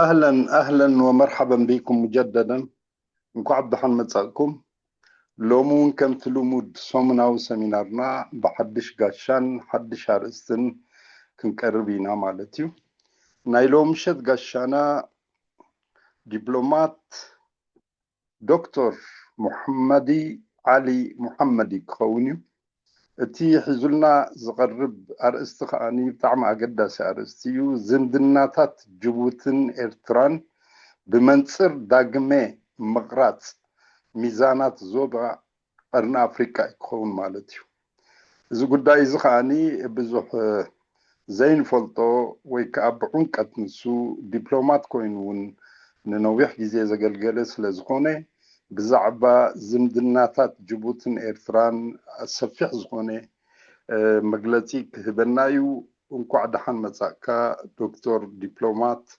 أهلا أهلا ومرحبا بكم مجددا. نكون عبد الحمد مساكم. لومون كم تلومود صومنا وسمينارنا بحدش قاشان حدش هارستن كنقربينا مالتيو. نايلوم شد قاشانا دبلومات دكتور محمدي علي محمدي كونيو. اتي حزلنا زغرب أرست خاني بتعم أقدس أرستيو زندناتات جبوتن إرتران بمنصر داقمي مقراط ميزانات زوبا قرن أفريقيا يكون مالتيو. إذا قد خاني بزح زين فلطو ويكأبعون كتنسو دبلومات كوينون ننويح جزي زقلقلس لزخوني بزعبا زمدناتات جبوتن إرتران السفيح زخوني مقلتي كهبنايو ونكو عدحان مساكا دكتور دبلومات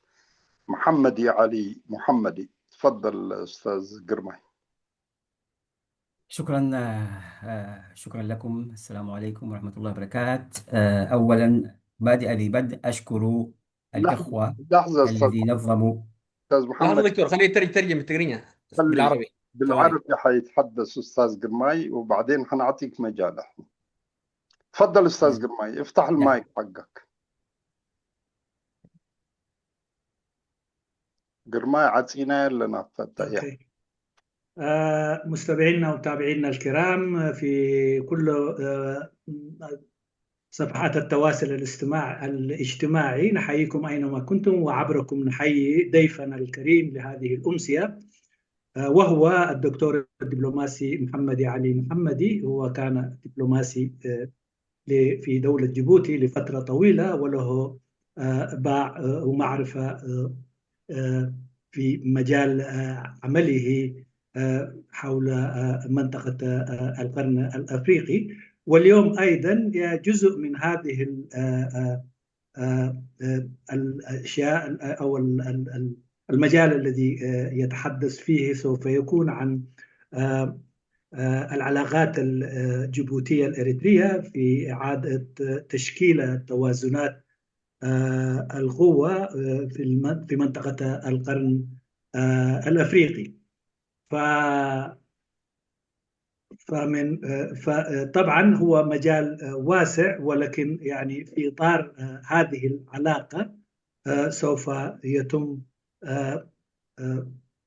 محمدي علي محمدي. تفضل أستاذ قرمي. شكرا. شكرا لكم. السلام عليكم ورحمة الله وبركاته. أولا بادئ لبدء أشكر الإخوة لحظة أستاذ الذي نظموا. محمد. لحظة دكتور، خليه يترجم التقرينة خلي بالعربي. بالعربي حيتحدث أستاذ قرمي وبعدين حنعطيك مجاله. تفضل أستاذ قرمي، افتح المايك حقك. قرمي عطينا لنا فتاة. مستمعينا ومتابعينا الكرام في كل صفحات التواصل الاجتماعي، نحييكم أينما كنتم، وعبركم نحيي ضيفنا الكريم لهذه الأمسية، وهو الدكتور الدبلوماسي محمدي علي محمدي. هو كان دبلوماسي في دولة جيبوتي لفترة طويلة، وله باع ومعرفة في مجال عمله حول منطقة القرن الأفريقي. واليوم أيضا جزء من هذه الأشياء أو المجال الذي يتحدث فيه سوف يكون عن العلاقات الجيبوتية الإريترية في إعادة تشكيل توازنات القوة في منطقة القرن الأفريقي. فطبعا هو مجال واسع، ولكن يعني في إطار هذه العلاقة سوف يتم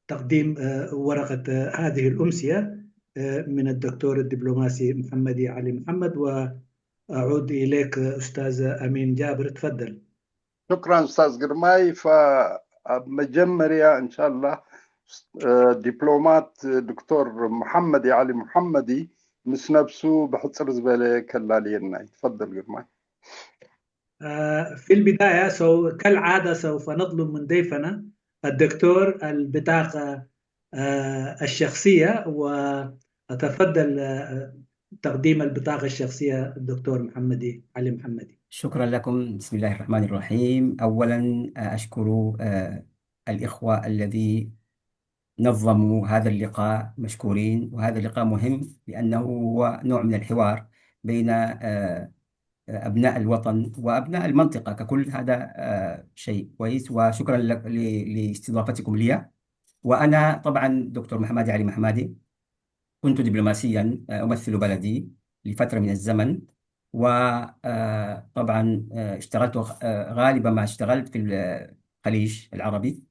تقديم ورقة هذه الأمسية من الدكتور الدبلوماسي محمدي علي محمد. وأعود إليك أستاذ أمين جابر، تفضل. شكرا أستاذ قرمي. فمجمريا إن شاء الله دبلومات دكتور محمدي علي محمدي مس نفسه بحصر زبالة كلالينا. تفضل قرمي. في البداية كالعادة سوف نطلب من ضيفنا الدكتور البطاقة الشخصية، وأتفضل تقديم البطاقة الشخصية الدكتور محمدي علي محمدي. شكرا لكم. بسم الله الرحمن الرحيم. أولا أشكر الإخوة الذي نظموا هذا اللقاء، مشكورين. وهذا اللقاء مهم لأنه هو نوع من الحوار بين أبناء الوطن وأبناء المنطقة ككل. هذا شيء كويس، وشكرا لاستضافتكم لي. وأنا طبعا دكتور محمدي علي محمدي، كنت دبلوماسيا أمثل بلدي لفترة من الزمن، وطبعا اشتغلت غالبا ما اشتغلت في الخليج العربي،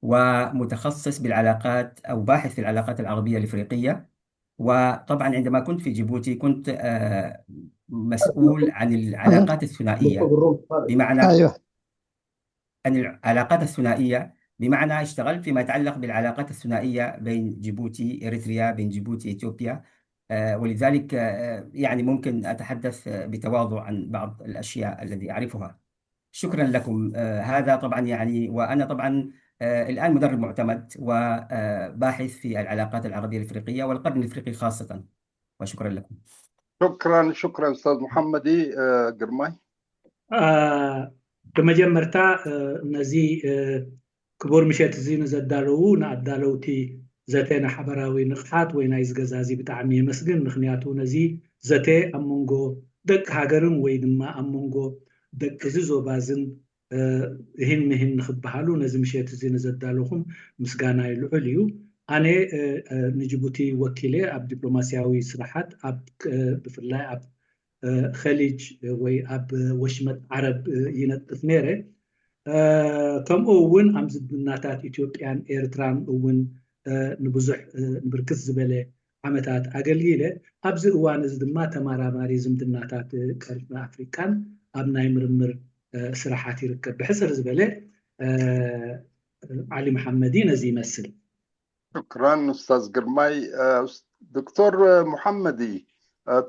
ومتخصص بالعلاقات أو باحث في العلاقات العربية الإفريقية. وطبعا عندما كنت في جيبوتي كنت مسؤول عن العلاقات الثنائية، بمعنى أن العلاقات الثنائية بمعنى اشتغلت فيما يتعلق بالعلاقات الثنائية بين جيبوتي إريتريا، بين جيبوتي إثيوبيا. ولذلك يعني ممكن أتحدث بتواضع عن بعض الأشياء التي أعرفها. شكرا لكم. هذا طبعا يعني، وأنا طبعا الآن مدرب معتمد وباحث في العلاقات العربية الإفريقية والقرن الإفريقي خاصة. وشكرا لكم. شكرا أستاذ محمدي. قرمي. كما جمرتا نزي كبور مشيت زين زدالو نعدالوتي زتنا حبراوي نخحات وين عايز جزازي بتعمي مسجن نخنياتو نزي زتي أمونجو دك هاجرن ويدما أمونجو دك زيزو بازن ይህን ክበሃሉ ነዚ ምሸት እዚ ንዘዳለኹም ምስጋና ይልዑል እዩ ኣነ ንጅቡቲ ወኪለ ኣብ ዲፕሎማስያዊ ስራሓት ብፍላይ ኣብ ኸሊጅ ወይ ኣብ ወሽመጥ ዓረብ ይነጥፍ ነይረ ከምኡ እውን ኣብ ዝምድናታት ኢትዮጵያን ኤርትራን እውን ንብዙሕ ንብርክት ዝበለ ዓመታት ኣገልጊለ ኣብዚ እዋን እዚ ድማ ተመራማሪ ዝምድናታት ቀርኒ ኣፍሪካን ኣብ ናይ ምርምር ስራሓት ይርከብ ብሕፅር ዝበለ علي محمدي ነዚ ይመስል شكرا أستاذ قرماي. دكتور محمدي،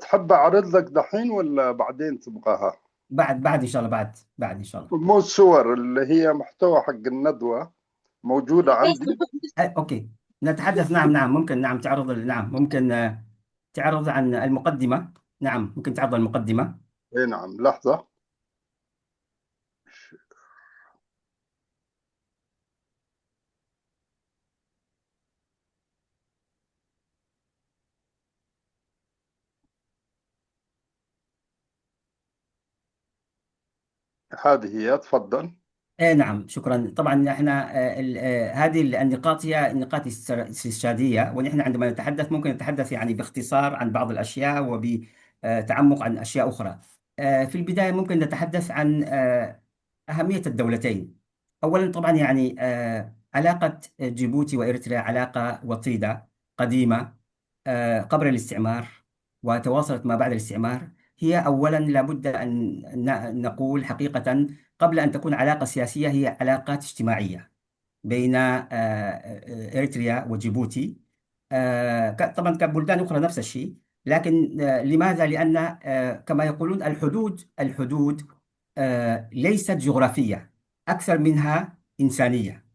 تحب أعرض لك دحين ولا بعدين تبغاها؟ بعد إن شاء الله، بعد إن شاء الله. مو الصور اللي هي محتوى حق الندوة موجودة عندي. أوكي، نتحدث. نعم ممكن، تعرض، ممكن تعرض عن المقدمة. نعم ممكن تعرض المقدمة. إيه نعم، لحظة. هذه هي، تفضل. نعم شكرا. طبعا احنا هذه النقاط هي نقاط استرشادية، ونحن عندما نتحدث ممكن نتحدث يعني باختصار عن بعض الأشياء وبتعمق عن أشياء أخرى. في البداية ممكن نتحدث عن أهمية الدولتين. أولا طبعا يعني علاقة جيبوتي وإريتريا علاقة وطيدة قديمة قبل الاستعمار وتواصلت ما بعد الاستعمار. هي أولا لابد أن نقول حقيقة قبل أن تكون علاقة سياسية هي علاقات اجتماعية بين إريتريا وجيبوتي. طبعا كبلدان أخرى نفس الشيء، لكن لماذا؟ لأن كما يقولون الحدود ليست جغرافية أكثر منها إنسانية.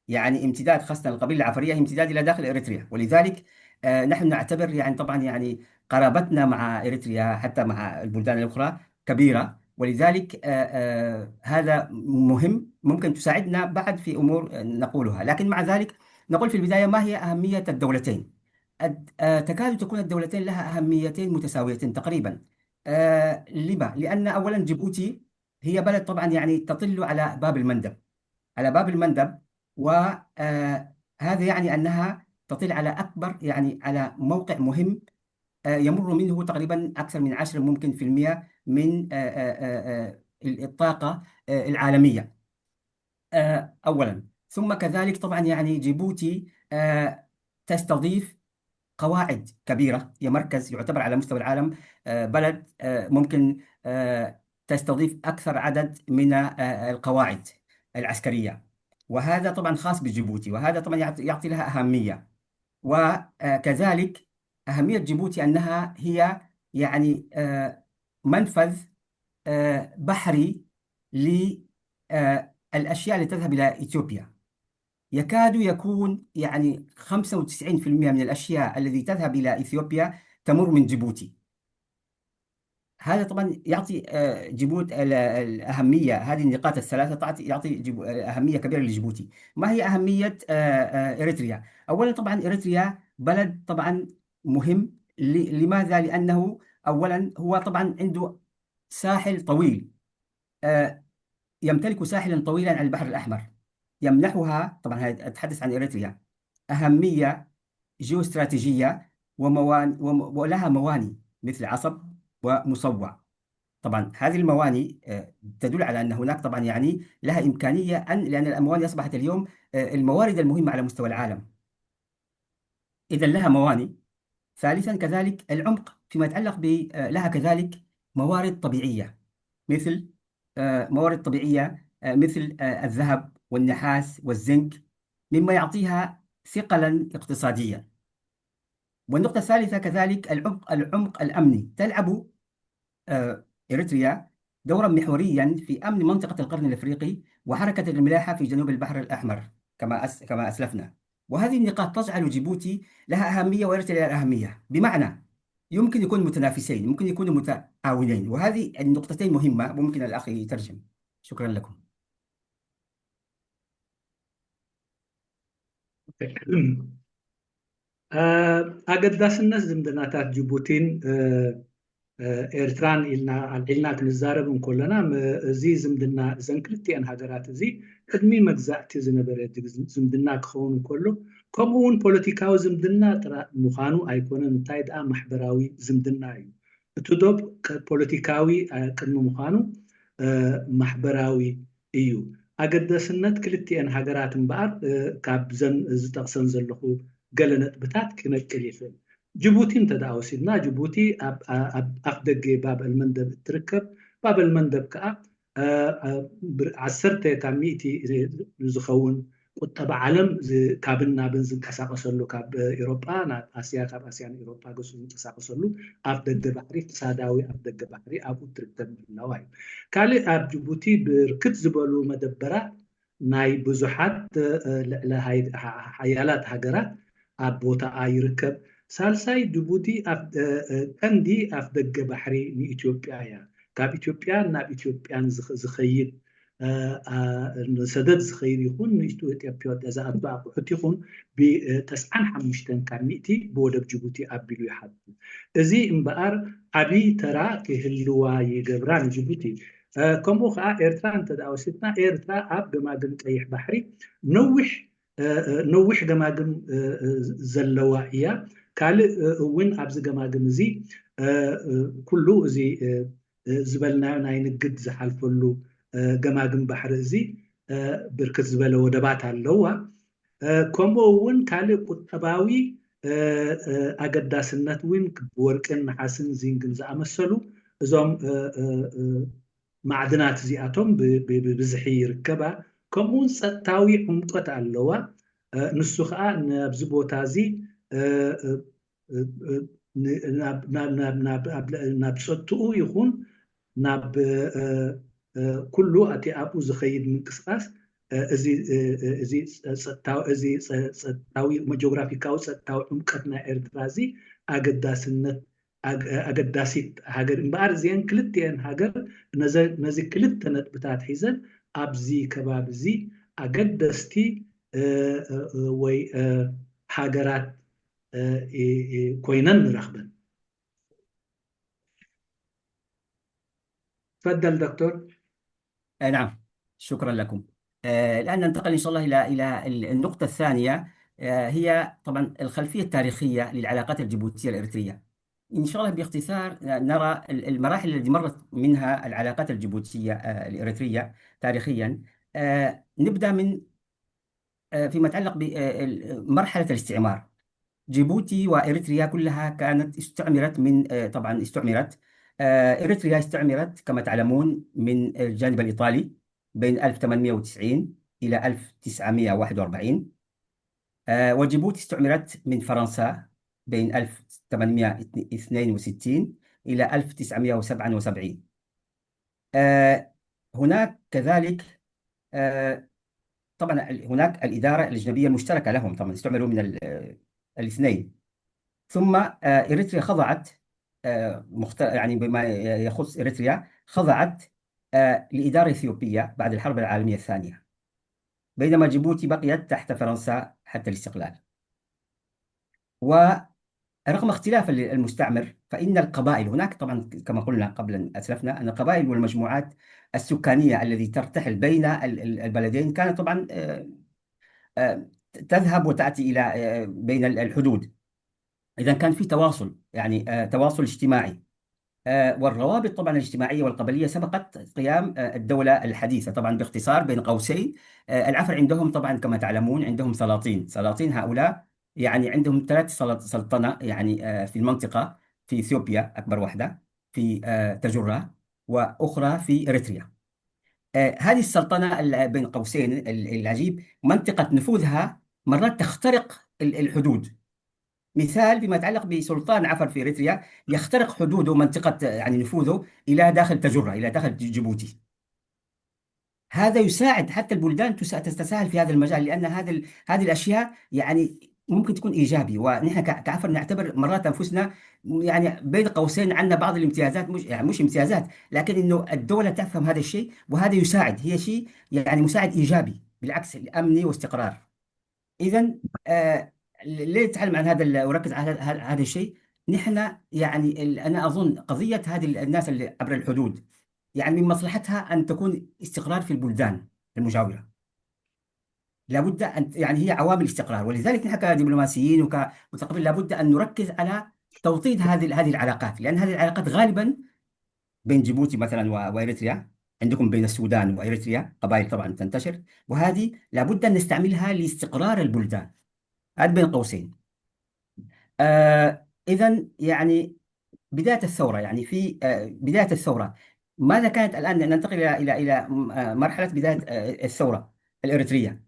يعني امتداد خاصة القبيلة العفرية امتداد إلى داخل إريتريا، ولذلك نحن نعتبر يعني طبعا يعني قرابتنا مع إريتريا حتى مع البلدان الأخرى كبيرة، ولذلك هذا مهم، ممكن تساعدنا بعد في أمور نقولها. لكن مع ذلك نقول في البداية ما هي أهمية الدولتين؟ تكاد تكون الدولتين لها أهميتين متساويتين تقريبا. لما؟ لأن أولا جيبوتي هي بلد طبعا يعني تطل على باب المندب، وهذا يعني أنها تطل على أكبر، يعني على موقع مهم يمر منه تقريبا أكثر من 10 ممكن في المئة من الطاقة العالمية أولا. ثم كذلك طبعا يعني جيبوتي تستضيف قواعد كبيرة، هي مركز يعتبر على مستوى العالم بلد ممكن تستضيف أكثر عدد من القواعد العسكرية، وهذا طبعا خاص بجيبوتي، وهذا طبعا يعطي لها أهمية. وكذلك أهمية جيبوتي أنها هي يعني منفذ بحري للأشياء اللي تذهب إلى إثيوبيا. يكاد يكون يعني 95% من الأشياء التي تذهب إلى إثيوبيا تمر من جيبوتي. هذا طبعا يعطي جيبوتي الأهمية. هذه النقاط الثلاثة يعطي أهمية كبيرة لجيبوتي. ما هي أهمية إريتريا؟ أولا طبعا إريتريا بلد طبعا مهم. لماذا؟ لأنه أولا هو طبعا عنده ساحل طويل، يمتلك ساحلا طويلا على البحر الأحمر، يمنحها طبعا، أتحدث عن إريتريا، أهمية جيوستراتيجية ولها مواني مثل عصب ومصوع. طبعا هذه المواني تدل على أن هناك طبعا يعني لها إمكانية لأن المواني أصبحت اليوم الموارد المهمة على مستوى العالم، إذا لها مواني. ثالثا كذلك العمق فيما يتعلق لها كذلك موارد طبيعية مثل مثل الذهب والنحاس والزنك، مما يعطيها ثقلا اقتصاديا. والنقطة الثالثة كذلك العمق الأمني. تلعب إريتريا دورا محوريا في أمن منطقة القرن الأفريقي وحركة الملاحة في جنوب البحر الأحمر كما أسلفنا. وهذه النقاط تجعل جيبوتي لها أهمية وإريتريا لها أهمية، بمعنى يمكن يكونوا متنافسين، ممكن يكونوا متعاونين، وهذه النقطتين مهمة. ممكن الأخ يترجم. شكرا لكم. أقداسنا زمدناتات جيبوتين ኤርትራን ኢልና ክንዛረብ እንከለና እዚ ዝምድና እዘን ክልቲአን ሃገራት እዚ ቅድሚ መግዛእቲ ዝነበረ ዝምድና ክኸውን እንከሎ ከምኡውን ፖለቲካዊ ዝምድና ጥራይ ምዃኑ ኣይኮነን እንታይ ደኣ ማሕበራዊ ዝምድና እዩ እቲ ዶብ ፖለቲካዊ ቅድሚ ምዃኑ ማሕበራዊ እዩ ኣገዳስነት ክልቲአን ሃገራት እምበኣር ካብ ዘን ዝጠቕሰን ዘለኹ ገለ ነጥብታት ክነቅል ይኽእል ጅቡቲ እንተደኣ ወሲድና ጅቡቲ ኣብ ኣፍ ደገ ባብ አልመንደብ እትርከብ ባብ አልመንደብ ከዓ 10 ካብ 100 ዝኸውን ቁጠባ ዓለም ካብን ናብን ዝንቀሳቀሰሉ ካብ ኤውሮጳ ናብ ኣስያ ካብ ኣስያ ንኤውሮጳ ገሱ ዝንቀሳቀሰሉ ኣፍ ደገ ባሕሪ ተሳዳዊ ኣፍ ደገ ባሕሪ ኣብኡ ትርከብ ምህላዋ እዩ ካልእ ኣብ ጅቡቲ ብርክት ዝበሉ መደበራት ናይ ብዙሓት ልዕሊ ሓያላት ሃገራት ኣብ ቦታኣ ይርከብ ሳልሳይ ጅቡቲ ቀንዲ ኣፍ ደገ ባሕሪ ንኢትዮጵያ እያ ካብ ኢትዮጵያ ናብ ኢትዮጵያን ዝኸይድ ሰደድ ዝኸይድ ይኹን ንኢትዮጵያ ዝኣቱ ኣቑሑት ይኹን ብ95 ካብ 100 ብወደብ ጅቡቲ ኣቢሉ ይሓቱ እዚ እምበኣር ዓብይ ተራ ክህልዋ ይገብራ ንጅቡቲ ከምኡ ከዓ ኤርትራ እንተደኣ ወሲድና ኤርትራ ኣብ ገማግም ቀይሕ ባሕሪ ነዊሕ ገማግም ዘለዋ እያ ካልእ እውን ኣብዚ ገማግም እዚ ኩሉ እዚ ዝበልናዮ ናይ ንግድ ዝሓልፈሉ ገማግም ባሕሪ እዚ ብርክት ዝበለ ወደባት ኣለዋ ከምኡ እውን ካልእ ቁጠባዊ ኣገዳስነት እውን ወርቅን ነሓስን ዚንግን ዝኣመሰሉ እዞም ማዕድናት እዚኣቶም ብብዝሒ ይርከባ ከምኡውን ፀጥታዊ ዕምቆት ኣለዋ ንሱ ከዓ ናብዚ ቦታ እዚ ናብ ፀጥኡ ይኹን ናብ ኩሉ ኣቲ ኣብኡ ዝኸይድ ምንቅስቃስ እዚ ፀጥታዊ ጂኦግራፊካዊ ፀጥታዊ ዕምቀት ናይ ኤርትራ እዚ ኣገዳሲት ሃገር እምበኣር እዚአን ክልቲአን ሃገር ነዚ ክልተ ነጥብታት ሒዘን ኣብዚ ከባቢ እዚ ኣገደስቲ ወይ ሃገራት ኮይነን ንረኽበን تفضل دكتور نعم شكرا لكم الآن ننتقل إن شاء الله إلى النقطة الثانية هي طبعا الخلفية التاريخية للعلاقات الجيبوتية الإريترية إن شاء الله باختصار نرى المراحل التي مرت منها العلاقات الجيبوتية الإريترية تاريخيا نبدأ من فيما يتعلق بمرحلة الاستعمار جيبوتي وإريتريا كلها كانت استعمرت طبعا استعمرت إريتريا استعمرت كما تعلمون من الجانب الإيطالي بين 1890 إلى 1941 وجيبوتي استعمرت من فرنسا بين 1862 إلى 1977 هناك كذلك طبعا هناك الإدارة الأجنبية المشتركة لهم طبعا استعمروا من الاثنين ثم إريتريا خضعت يعني بما يخص إريتريا خضعت لإدارة إثيوبية بعد الحرب العالمية الثانية بينما جيبوتي بقيت تحت فرنسا حتى الاستقلال ورغم اختلاف المستعمر فإن القبائل هناك طبعا كما قلنا قبل أن أسلفنا أن القبائل والمجموعات السكانية التي ترتحل بين البلدين كانت طبعا تذهب وتأتي إلى بين الحدود إذا كان في تواصل يعني تواصل اجتماعي والروابط طبعا الاجتماعية والقبلية سبقت قيام الدولة الحديثة طبعا باختصار بين قوسين العفر عندهم طبعا كما تعلمون عندهم سلاطين هؤلاء يعني عندهم 3 سلطنة يعني في المنطقة في إثيوبيا أكبر واحدة في تجرة وأخرى في إريتريا هذه السلطنة بين قوسين العجيب منطقة نفوذها مرات تخترق الحدود مثال فيما يتعلق بسلطان عفر في إريتريا يخترق حدوده منطقة يعني نفوذه إلى داخل تجرة إلى داخل جيبوتي هذا يساعد حتى البلدان تتساهل في هذا المجال لأن هذه الأشياء يعني ممكن تكون إيجابي ونحن كعفر نعتبر مرات أنفسنا يعني بين قوسين عندنا بعض الامتيازات مش امتيازات لكن إنه الدولة تفهم هذا الشيء وهذا يساعد هي شيء يعني مساعد إيجابي بالعكس الأمني واستقرار إذن ليه أتكلم عن هذا وركز على هذا الشيء نحن يعني أنا أظن قضية هذه الناس اللي عبر الحدود يعني من مصلحتها أن تكون استقرار في البلدان المجاورة. لابد أن يعني هي عوامل استقرار، ولذلك نحن كدبلوماسيين وكمثقفين لابد أن نركز على توطيد هذه العلاقات، لأن هذه العلاقات غالبا بين جيبوتي مثلا وإريتريا، عندكم بين السودان وإريتريا قبائل طبعا تنتشر، وهذه لابد أن نستعملها لاستقرار البلدان. هذا بين قوسين. إذا يعني بداية الثورة، يعني في بداية الثورة ماذا كانت الآن؟ ننتقل إلى مرحلة بداية الثورة الإريترية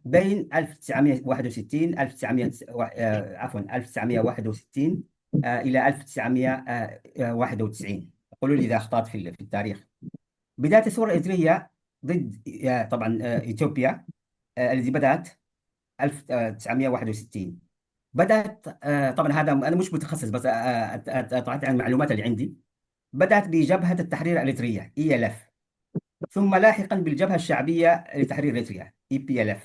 بين 1961 1961 إلى 1991. قولوا لي إذا أخطأت في التاريخ. بداية الثورة الإريترية ضد طبعا إثيوبيا التي بدأت 1961. بدأت طبعا هذا أنا مش متخصص، بس أعطيت عن المعلومات اللي عندي. بدأت بجبهة التحرير الإريترية ELF، ثم لاحقا بالجبهة الشعبية لتحرير إريتريا EPLF.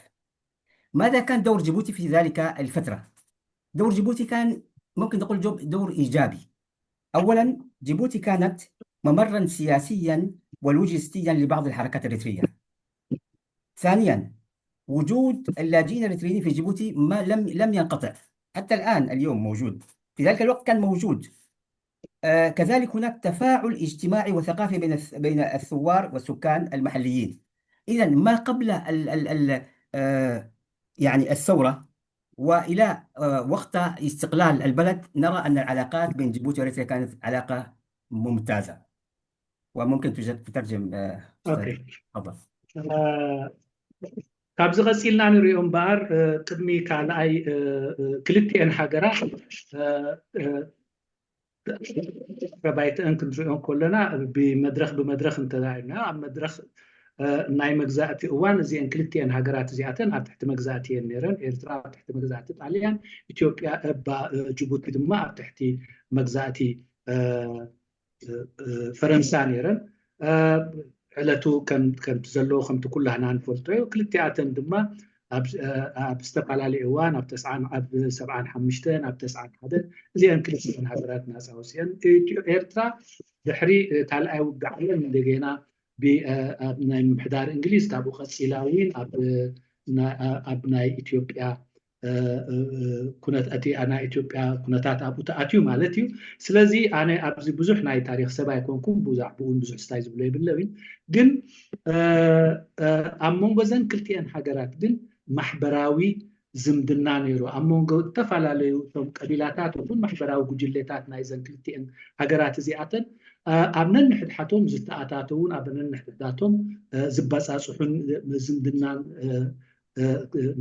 ماذا كان دور جيبوتي في ذلك الفترة؟ دور جيبوتي كان ممكن نقول دور إيجابي. أولا جيبوتي كانت ممرا سياسيا ولوجستيا لبعض الحركات الإريترية. ثانيا وجود اللاجئين الإريتريين في جيبوتي ما لم ينقطع، حتى الآن اليوم موجود، في ذلك الوقت كان موجود. كذلك هناك تفاعل اجتماعي وثقافي بين الثوار والسكان المحليين. إذا ما قبل يعني الثورة وإلى وقت استقلال البلد نرى أن العلاقات بين جيبوتي وإريتريا كانت علاقة ممتازة. وممكن تترجم اوكي تفضل. ካብዚ ቀፂልና ንሪኦ እምበር ቅድሚ ካልኣይ ክልቲአን ሃገራት ረባይተአን ክንሪኦም ከለና ብመድረክ እንተዛዒብና ኣብ መድረክ ናይ መግዛእቲ እዋን እዚአን ክልቲአን ሃገራት እዚኣተን ኣብ ትሕቲ መግዛእቲ እየን ነይረን። ኤርትራ ኣብ ትሕቲ መግዛእቲ ጣልያን፣ ኢትዮጵያ ጅቡቲ ድማ ኣብ ትሕቲ መግዛእቲ ፈረንሳ ነይረን። ዕለቱ ከምቲ ዘለዎ ከምቲ ኩላህና ንፈልጦ እዩ። ክልቲኣተን ድማ ኣብ ዝተፈላለየ እዋን ኣብ 75 ኣብ 91 እዚአን ክልቲአን ሃገራት ናፃ ወፅአን። ኤርትራ ድሕሪ ካልኣይ ውግእ ዓለም እንደገና ናይ ምምሕዳር እንግሊዝ ካብኡ ቀፂላ እውን ኣብ ናይ ኢትዮጵያ ናይ ኢትዮጵያ ኩነታት ኣብኡ ተኣትዩ ማለት እዩ። ስለዚ ኣነ ኣብዚ ብዙሕ ናይ ታሪክ ሰብ ኣይኮንኩም፣ ብዛዕባኡ ብዙሕ ስታይ ዝብሎ የብለውን። ግን ኣብ መንጎ ዘን ክልቲአን ሃገራት ግን ማሕበራዊ ዝምድና ነይሩ። ኣብ መንጎ ዝተፈላለዩ እቶም ቀቢላታት እውን ማሕበራዊ ጉጅሌታት ናይ ዘን ክልቲአን ሃገራት እዚኣተን ኣብ ነንሕድሓቶም ዝተኣታተውን ኣብ ነንሕድሓቶም ዝበፃፅሑን ዝምድናን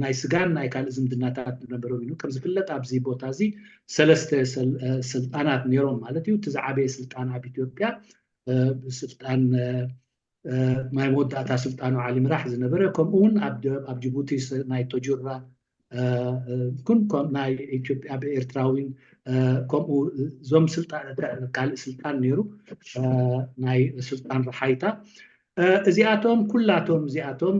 ናይ ስጋን ናይ ካልእ ዝምድናታት ነበሮም እዩ። ከም ዝፍለጥ ኣብዚ ቦታ እዚ ሰለስተ ስልጣናት ነይሮም ማለት እዩ። እቲ ዝዓበየ ስልጣን ኣብ ኢትዮጵያ ስልጣን ናይ መወዳእታ ስልጣኑ ዓሊ ምራሕ ዝነበረ፣ ከምኡውን ኣብ ጅቡቲ ናይ ቶጁራ ናይ ኢትዮጵያ ብኤርትራዊን ከምኡ ዞም ካልእ ስልጣን ነይሩ ናይ ስልጣን ረሓይታ። እዚኣቶም ኩላቶም እዚኣቶም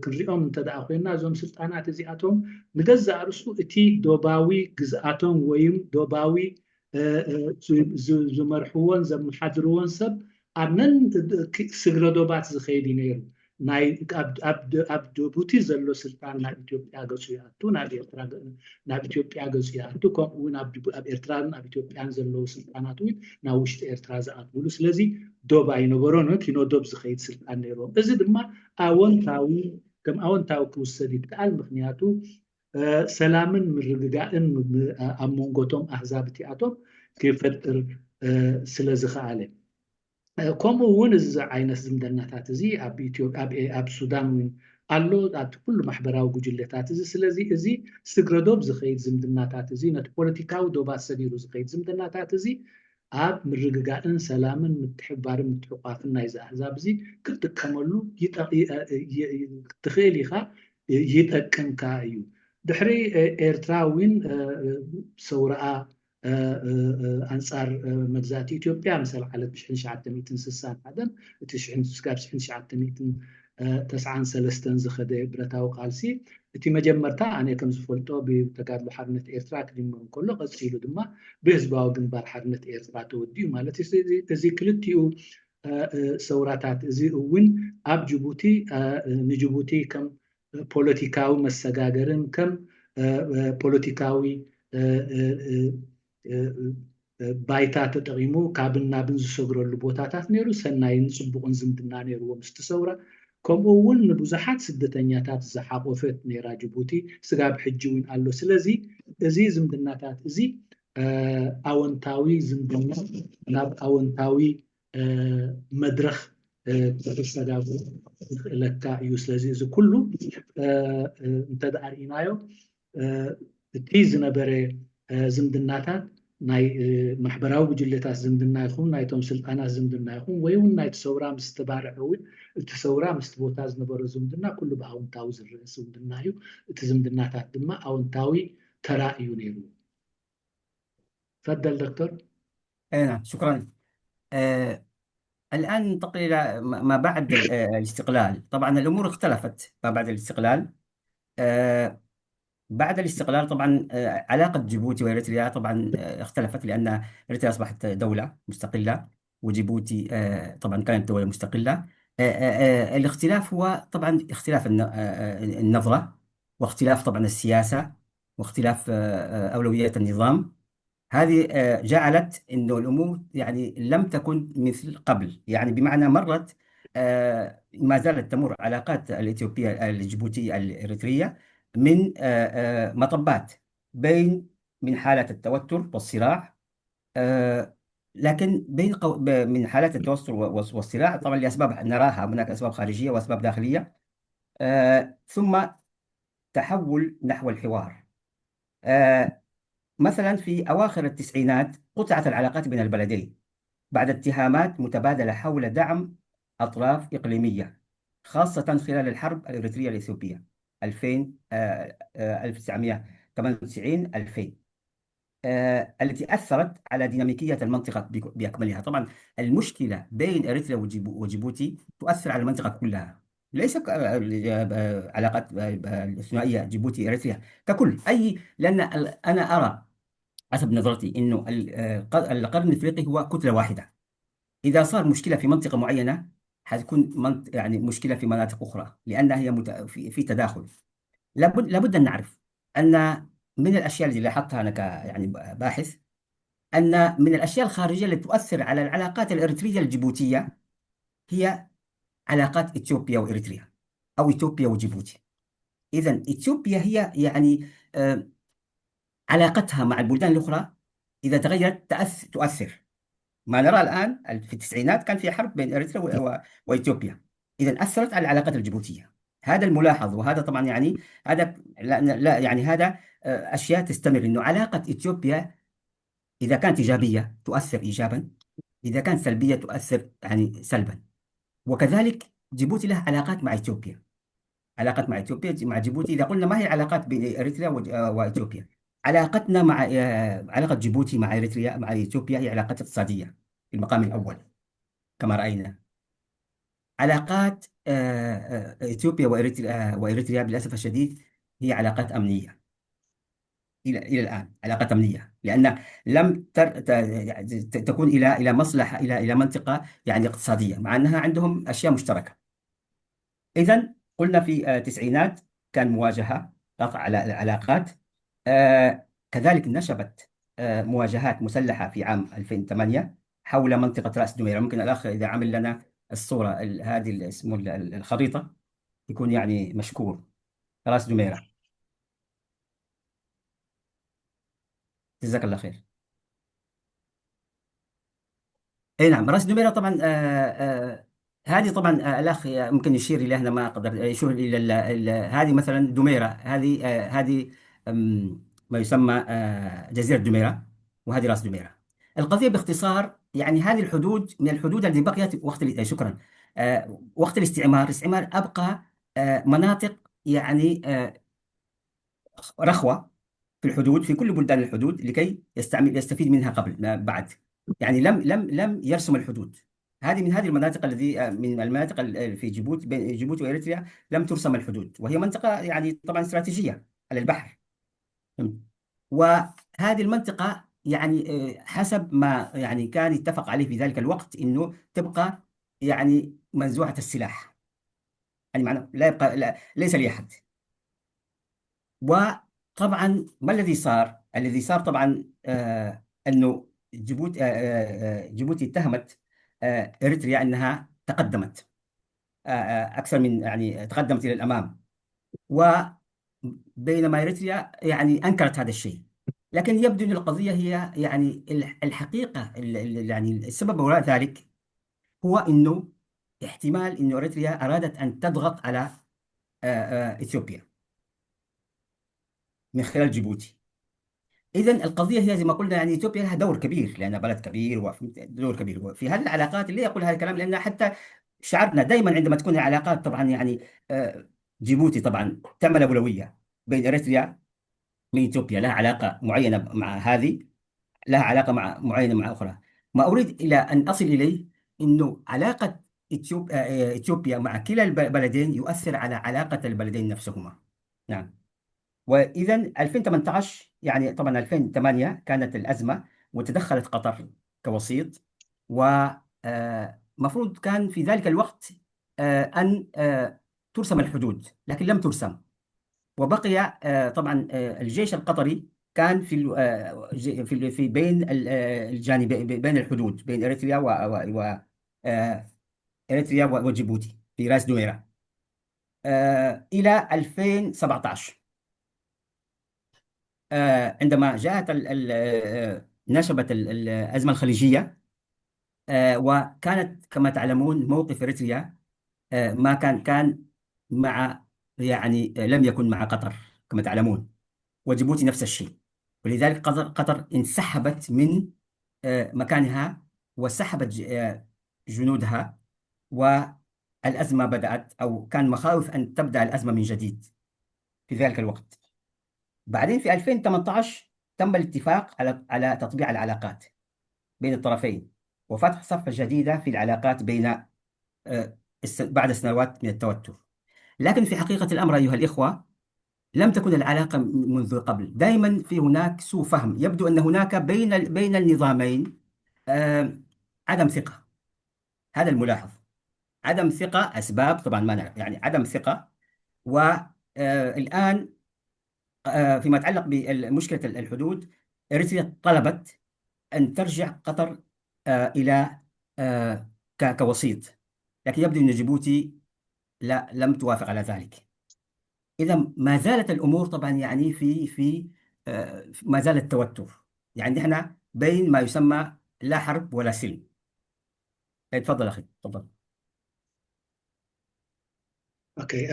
ክንሪኦም እንተደኣ ኮይና እዞም ስልጣናት እዚኣቶም ንገዛእ ርእሱ እቲ ዶባዊ ግዝኣቶም ወይ ዶባዊ ዝመርሕዎን ዘመሓድርዎን ሰብ ኣብ ነን ስግረ ዶባት ዝኸይድ ነይሩ። ኣብ ጅቡቲ ዘሎ ስልጣን ናብ ኢትዮጵያ ገፁ ይኣቱ፣ ናብ ኢትዮጵያ ገፁ ይኣቱ፣ ከምኡውን ኣብ ኤርትራን ኣብ ኢትዮጵያን ዘለው ስልጣናት እውን ናብ ውሽጢ ኤርትራ ዝኣትውሉ። ስለዚ ዶብ ኣይነበሮን፣ ኪኖዶብ ዝኸይድ ስልጣን ነይሮም። እዚ ድማ ከም ኣወንታዊ ክውሰድ ይከኣል። ምክንያቱ ሰላምን ምርግጋእን ኣብ መንጎቶም ኣህዛብ እቲኣቶም ክፈጥር ስለ ዝኸኣለ፣ ከምኡ እውን እዚ ዓይነት ዝምድናታት እዚ ኣብ ሱዳን እውን ኣሎ፣ ኣብ ኩሉ ማሕበራዊ ጉጅለታት እዚ። ስለዚ እዚ ስግረዶብ ዝኸይድ ዝምድናታት እዚ ነቲ ፖለቲካዊ ዶባት ሰዲሩ ዝኸይድ ዝምድናታት እዚ ኣብ ምርግጋእን ሰላምን ምትሕባርን ምትሕቋፍን ናይ ኣህዛብ እዚ ክትጥቀመሉ ትኽእል ኢኻ፣ ይጠቅምካ እዩ። ድሕሪ ኤርትራ እውን ሰውረኣ ኣንፃር መግዛእቲ ኢትዮጵያ ምስ ኣልዓለት ብ1961 እቲ 1993 ዝኸደ ብረታዊ ቃልሲ እቲ መጀመርታ ኣነ ከም ዝፈልጦ ብተጋድሎ ሓርነት ኤርትራ ክጅመር እንከሎ ቀፂሉ ድማ ብህዝባዊ ግንባር ሓርነት ኤርትራ ተወዲኡ ማለት እዚ ክልቲኡ ሰውራታት እዚ እውን ኣብ ጅቡቲ ንጅቡቲ ከም ፖለቲካዊ መሰጋገርን ከም ፖለቲካዊ ባይታ ተጠቂሙ ካብን ናብን ዝሰግረሉ ቦታታት ነይሩ ሰናይን ፅቡቅን ዝምድና ነይርዎ ምስቲ ሰውራ ከምኡ እውን ንብዙሓት ስደተኛታት ዝሓቆፈት ነይራ ጅቡቲ ስጋብ ሕጂ እውን ኣሎ ስለዚ እዚ ዝምድናታት እዚ ኣወንታዊ ዝምድና ናብ ኣወንታዊ መድረኽ ተሰጋግሩ ይኽእለካ እዩ ስለዚ እዚ ኩሉ እንተዳርኢናዮ እቲ ዝነበረ ዝምድናታት ናይ ማሕበራዊ ጉጅለታት ዝምድና ይኹን ናይቶም ስልጣናት ዝምድና ይኹን ወይ እውን ናይቲ ሰውራ ምስ ተባርዐ እውን እቲ ሰውራ ምስ ቦታ ዝነበረ ዝምድና ኩሉ ብኣወንታዊ ዝርአ ዝምድና እዩ እቲ ዝምድናታት ድማ ኣወንታዊ ተራእዩ ነይሩ تفضل دكتور نعم شكرا. الآن ننتقل إلى ما بعد الاستقلال. طبعا الأمور اختلفت ما بعد الاستقلال. بعد الاستقلال طبعا علاقة جيبوتي وإريتريا طبعا اختلفت لأن إريتريا أصبحت دولة مستقلة وجيبوتي طبعا كانت دولة مستقلة. الاختلاف هو طبعا اختلاف النظرة واختلاف طبعا السياسة واختلاف أولويات النظام. هذه جعلت إنه الأمور يعني لم تكن مثل قبل، يعني بمعنى مرت ما زالت تمر علاقات الإثيوبية الجيبوتية الإريترية من مطبات من حالة التوتر والصراع، لكن من حالات التوتر والصراع طبعا لأسباب نراها، هناك أسباب خارجية وأسباب داخلية، ثم تحول نحو الحوار. مثلا في أواخر التسعينات قطعت العلاقات بين البلدين بعد اتهامات متبادلة حول دعم أطراف إقليمية، خاصة خلال الحرب الإريترية الإثيوبية 1998-2000 التي أثرت على ديناميكية المنطقة بأكملها. طبعا المشكلة بين إريتريا وجيبوتي تؤثر على المنطقة كلها، ليس علاقات الثنائية جيبوتي إريتريا ككل، لأن أنا أرى حسب نظرتي إنه القرن الإفريقي هو كتلة واحدة. إذا صار مشكلة في منطقة معينة حتكون يعني مشكلة في مناطق أخرى، لأنها هي في تداخل. لابد أن نعرف أن من الأشياء التي لاحظتها أنا يعني باحث، أن من الأشياء الخارجية التي تؤثر على العلاقات الإريترية الجيبوتية هي علاقات إثيوبيا وإريتريا أو إثيوبيا وجيبوتي. إذن إثيوبيا هي يعني علاقتها مع البلدان الأخرى إذا تغيرت تؤثر. ما نرى الآن في التسعينات كان في حرب بين إريتريا وإثيوبيا، إذا أثرت على العلاقات الجيبوتية. هذا الملاحظ، وهذا طبعا يعني هذا لا يعني هذا أشياء تستمر، إنه علاقة إثيوبيا إذا كانت إيجابية تؤثر إيجابا، إذا كانت سلبية تؤثر يعني سلبا. وكذلك جيبوتي لها علاقات مع إثيوبيا، علاقات مع إثيوبيا مع جيبوتي. إذا قلنا ما هي العلاقات بين إريتريا وإثيوبيا، علاقتنا مع علاقة جيبوتي مع إريتريا مع إثيوبيا هي علاقات اقتصادية في المقام الأول كما رأينا. علاقات إثيوبيا وإريتريا بالأسف الشديد هي علاقات أمنية إلى الآن، علاقات أمنية، لأن لم تكون إلى مصلحة إلى منطقة يعني اقتصادية، مع أنها عندهم أشياء مشتركة. إذن قلنا في التسعينات كان مواجهة قطع على العلاقات. كذلك نشبت مواجهات مسلحة في عام 2008 حول منطقة رأس دميرة. ممكن الأخ إذا عمل لنا الصورة هذه اسمه الخريطة يكون يعني مشكور. رأس دميرة، جزاك الله خير. اي نعم، راس دميرة طبعا هذه طبعا الاخ ممكن يشير الى هنا، ما اقدر يشير الى هذه مثلا دميرة، هذه ما يسمى جزيرة دميرة، وهذه راس دميرة. القضية باختصار يعني هذه الحدود من الحدود التي بقيت وقت شكرا وقت الاستعمار ابقى مناطق يعني رخوة في الحدود في كل بلدان الحدود لكي يستفيد منها قبل بعد، يعني لم يرسم الحدود. هذه من هذه المناطق الذي من المناطق في جيبوتي، بين جيبوتي وإريتريا لم ترسم الحدود، وهي منطقة يعني طبعا استراتيجية على البحر. وهذه المنطقة يعني حسب ما يعني كان يتفق عليه في ذلك الوقت إنه تبقى يعني منزوعة السلاح، يعني معنى لا يبقى ليس لأحد. وطبعا ما الذي صار؟ الذي صار طبعا أنه جيبوتي جيبوتي اتهمت إريتريا أنها تقدمت أكثر من، يعني تقدمت إلى الأمام، وبينما إريتريا يعني أنكرت هذا الشيء. لكن يبدو أن القضية هي يعني الحقيقة يعني السبب وراء ذلك هو أنه احتمال أن إريتريا أرادت أن تضغط على إثيوبيا من خلال جيبوتي. إذا القضية هي زي ما قلنا، يعني إثيوبيا لها دور كبير لأنها بلد كبير، ودور كبير في هذه العلاقات. اللي يقول هذا الكلام لأن حتى شعبنا دائما عندما تكون العلاقات طبعا يعني جيبوتي طبعا تعمل أولوية بين إريتريا من إثيوبيا، لها علاقة معينة مع هذه، لها علاقة معينة مع أخرى. ما أريد إلى أن أصل إليه إنه علاقة إثيوبيا مع كلا البلدين يؤثر على علاقة البلدين نفسهما. نعم. وإذا 2018 يعني طبعا 2008 كانت الأزمة وتدخلت قطر كوسيط، ومفروض كان في ذلك الوقت أن ترسم الحدود، لكن لم ترسم. وبقي طبعا الجيش القطري كان في بين الجانبين، بين الحدود بين إريتريا إريتريا وجيبوتي في راس دويرة إلى 2017 عندما جاءت نشبت الأزمة الخليجية. وكانت كما تعلمون موقف إريتريا ما كان مع، يعني لم يكن مع قطر كما تعلمون، وجيبوتي نفس الشيء. ولذلك قطر انسحبت من مكانها وسحبت جنودها، والأزمة بدأت، أو كان مخاوف أن تبدأ الأزمة من جديد في ذلك الوقت. بعدين في 2018 تم الاتفاق على تطبيع العلاقات بين الطرفين وفتح صفحة جديدة في العلاقات بين بعد سنوات من التوتر. لكن في حقيقة الأمر أيها الإخوة لم تكن العلاقة منذ قبل، دائما في هناك سوء فهم. يبدو أن هناك بين النظامين عدم ثقة. هذا الملاحظ، عدم ثقة، أسباب طبعا ما نعرف، يعني عدم ثقة. والآن فيما يتعلق بمشكلة الحدود، إريتريا طلبت أن ترجع قطر إلى كوسيط، لكن يبدو أن جيبوتي لم توافق على ذلك. إذا ما زالت الأمور طبعا يعني في ما زال التوتر، يعني احنا بين ما يسمى لا حرب ولا سلم. تفضل أخي، تفضل. اوكي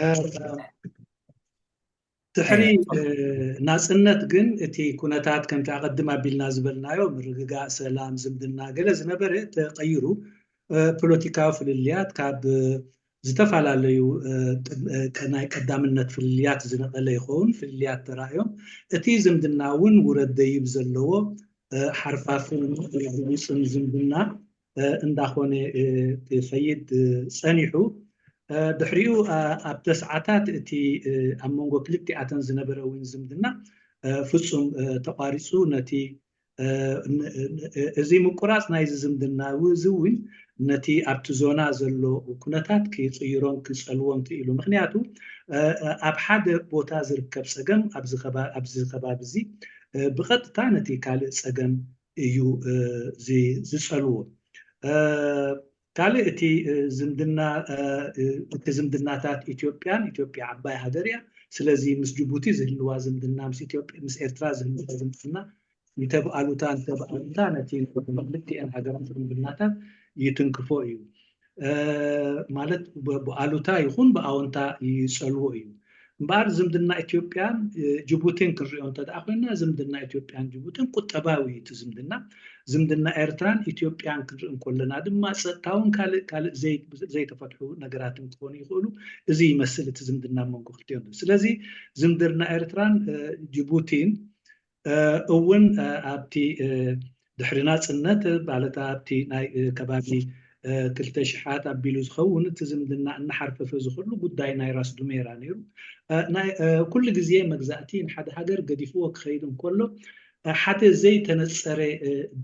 ድሕሪ ናፅነት ግን እቲ ኩነታት ከምቲ ኣቐድም ኣቢልና ዝበልናዮ ምርግጋእ ሰላም ዝምድና ገለ ዝነበረ ተቐይሩ ፖለቲካዊ ፍልልያት ካብ ዝተፈላለዩ ናይ ቀዳምነት ፍልልያት ዝነቐለ ይኸውን ፍልልያት ተራእዮም እቲ ዝምድና እውን ውረድ ደይብ ዘለዎ ሓርፋፍን ውፅን ዝምድና እንዳኾነ ክኸይድ ፀኒሑ ድሕሪኡ ኣብ ተስዓታት እቲ ኣብ መንጎ ክልቲኣተን ዝነበረ እውን ዝምድና ፍጹም ተቋሪፁ ነቲ እዚ ምቁራፅ ናይዚ ዝምድና እዚ እውን ነቲ ኣብቲ ዞና ዘሎ ኩነታት ክፅይሮም ክፀልዎም ክኢሉ ምክንያቱ ኣብ ሓደ ቦታ ዝርከብ ፀገም ኣብዚ ከባቢ እዚ ብቐጥታ ነቲ ካልእ ፀገም እዩ ዝፀልዎ ካልእ እቲ ዝምድናታት ኢትዮጵያ ዓባይ ሃገር እያ ስለዚ ምስ ጅቡቲ ዝህልዋ ዝምድና ምስ ኤርትራ ዝህልዋ ዝምድና ይተብኣሉታ ነቲ ክልቲአን ሃገራት ዝምድናታት ይትንክፎ እዩ ማለት ብኣሉታ ይኹን ብኣወንታ ይፀልዎ እዩ እምበር ዝምድና ኢትዮጵያን ጅቡቲን ክንሪኦ እንተደኣ ኮይና ዝምድና ኢትዮጵያን ጅቡቲን ቁጠባዊ እቲ ዝምድና ኤርትራን ኢትዮጵያን ክንርኢ እንከለና ድማ ፀጥታውን ካልእ ዘይተፈትሑ ነገራትን ክኾኑ ይኽእሉ እዚ ይመስል እቲ ዝምድና መንጎ ክልቲኦም ስለዚ ዝምድና ኤርትራን ጅቡቲን እውን ኣብቲ ድሕሪ ናፅነት ማለት ኣብቲ ናይ ከባቢ ክልተ ሽሓት ኣቢሉ ዝኸውን እቲ ዝምድና እናሓርፈፈ ዝኽእሉ ጉዳይ ናይ ራስ ዱሜራ ነይሩ። ኩሉ ግዜ መግዛእቲ ንሓደ ሃገር ገዲፍዎ ክኸይድ እንከሎ ሓደ ዘይተነፀረ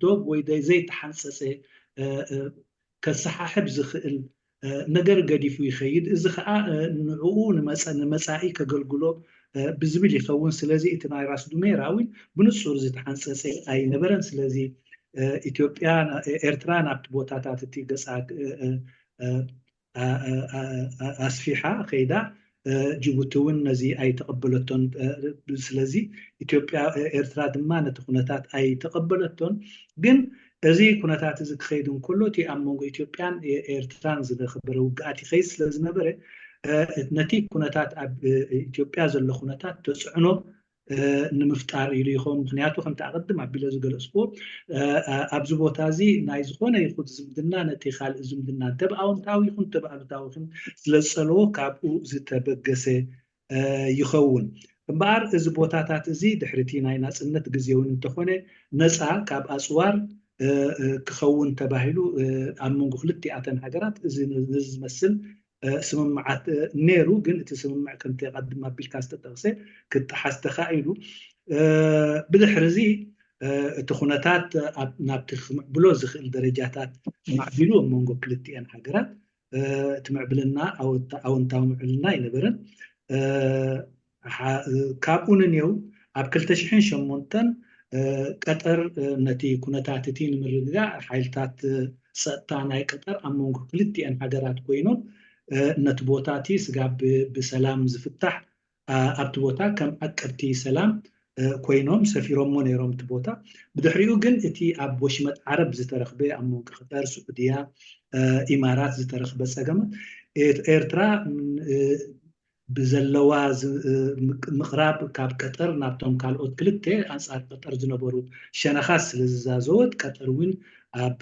ዶብ ወይ ዘይተሓንፀፀ ከሰሓሕብ ዝኽእል ነገር ገዲፉ ይኸይድ። እዚ ከዓ ንዕኡ ንመፃኢ ከገልግሎ ብዝብል ይኸውን። ስለዚ እቲ ናይ ራስ ዱሜራ እውን ብንጹር ዝተሓንፀፀ ኣይነበረን። ስለዚ ኢትዮጵያ ኤርትራ ናብቲ ቦታታት እቲ ገፃ ኣስፊሓ ከይዳ ጅቡቲ እውን ነዚ ኣይተቐበለቶን። ስለዚ ኢትዮጵያ ኤርትራ ድማ ነቲ ኩነታት ኣይተቐበለቶን። ግን እዚ ኩነታት እዚ ክኸይድ እንከሎ እቲ ኣብ መንጎ ኢትዮጵያን ኤርትራን ዝነበረ ውግኣት ይኸይድ ስለዝነበረ ነቲ ኩነታት ኣብ ኢትዮጵያ ዘሎ ኩነታት ተፅዕኖ ንምፍጣር ኢሉ ይኸውን። ምክንያቱ ከምቲ ኣቐድም ኣቢለ ዝገለፅክዎ ኣብዚ ቦታ እዚ ናይ ዝኾነ ይኹን ዝምድና ነቲ ካልእ ዝምድና እንተብ ኣወንታዊ ይኹን እንተብ ኣሉታዊ ይኹን ስለዝፀልዎ ካብኡ ዝተበገሰ ይኸውን እምበኣር እዚ ቦታታት እዚ ድሕርቲ ናይ ናፅነት ግዜውን እንተኾነ ነፃ ካብ ኣፅዋር ክኸውን ተባሂሉ ኣብ መንጎ ክልቲኣተን ሃገራት እዚ ዝመስል ስምምዓት ነይሩ። ግን እቲ ስምምዕ ከምቲ ቀድም ኣቢልካ ዝተጠቕሰ ክጠሓስ ተኻኢሉ ብድሕሪ እዚ እቲ ኩነታት ናብቲ ክምዕብሎ ዝኽእል ደረጃታት ማዕቢሉ ኣብ መንጎ ክልቲአን ሃገራት እቲ ምዕብልና ኣወንታዊ ምዕብልና ይነበረን። ካብኡ ንኔው ኣብ 2008 ቀጠር ነቲ ኩነታት እቲ ንምርግጋዕ ሓይልታት ፀጥታ ናይ ቀጠር ኣብ መንጎ ክልቲአን ሃገራት ኮይኖም ነቲ ቦታ እቲ ስጋብ ብሰላም ዝፍታሕ ኣብቲ ቦታ ከም ዓቀብቲ ሰላም ኮይኖም ሰፊሮሞ ነይሮም እቲ ቦታ። ብድሕሪኡ ግን እቲ ኣብ ወሽመጥ ዓረብ ዝተረኽበ ኣብ መንጎ ቀጠር፣ ሱዑድያ፣ ኢማራት ዝተረኽበ ፀገማት ኤርትራ ብዘለዋ ምቕራብ ካብ ቀጠር ናብቶም ካልኦት ክልተ ኣንፃር ቀጠር ዝነበሩ ሸነኻት ስለዝዛዘወት ቀጠር እውን ኣብ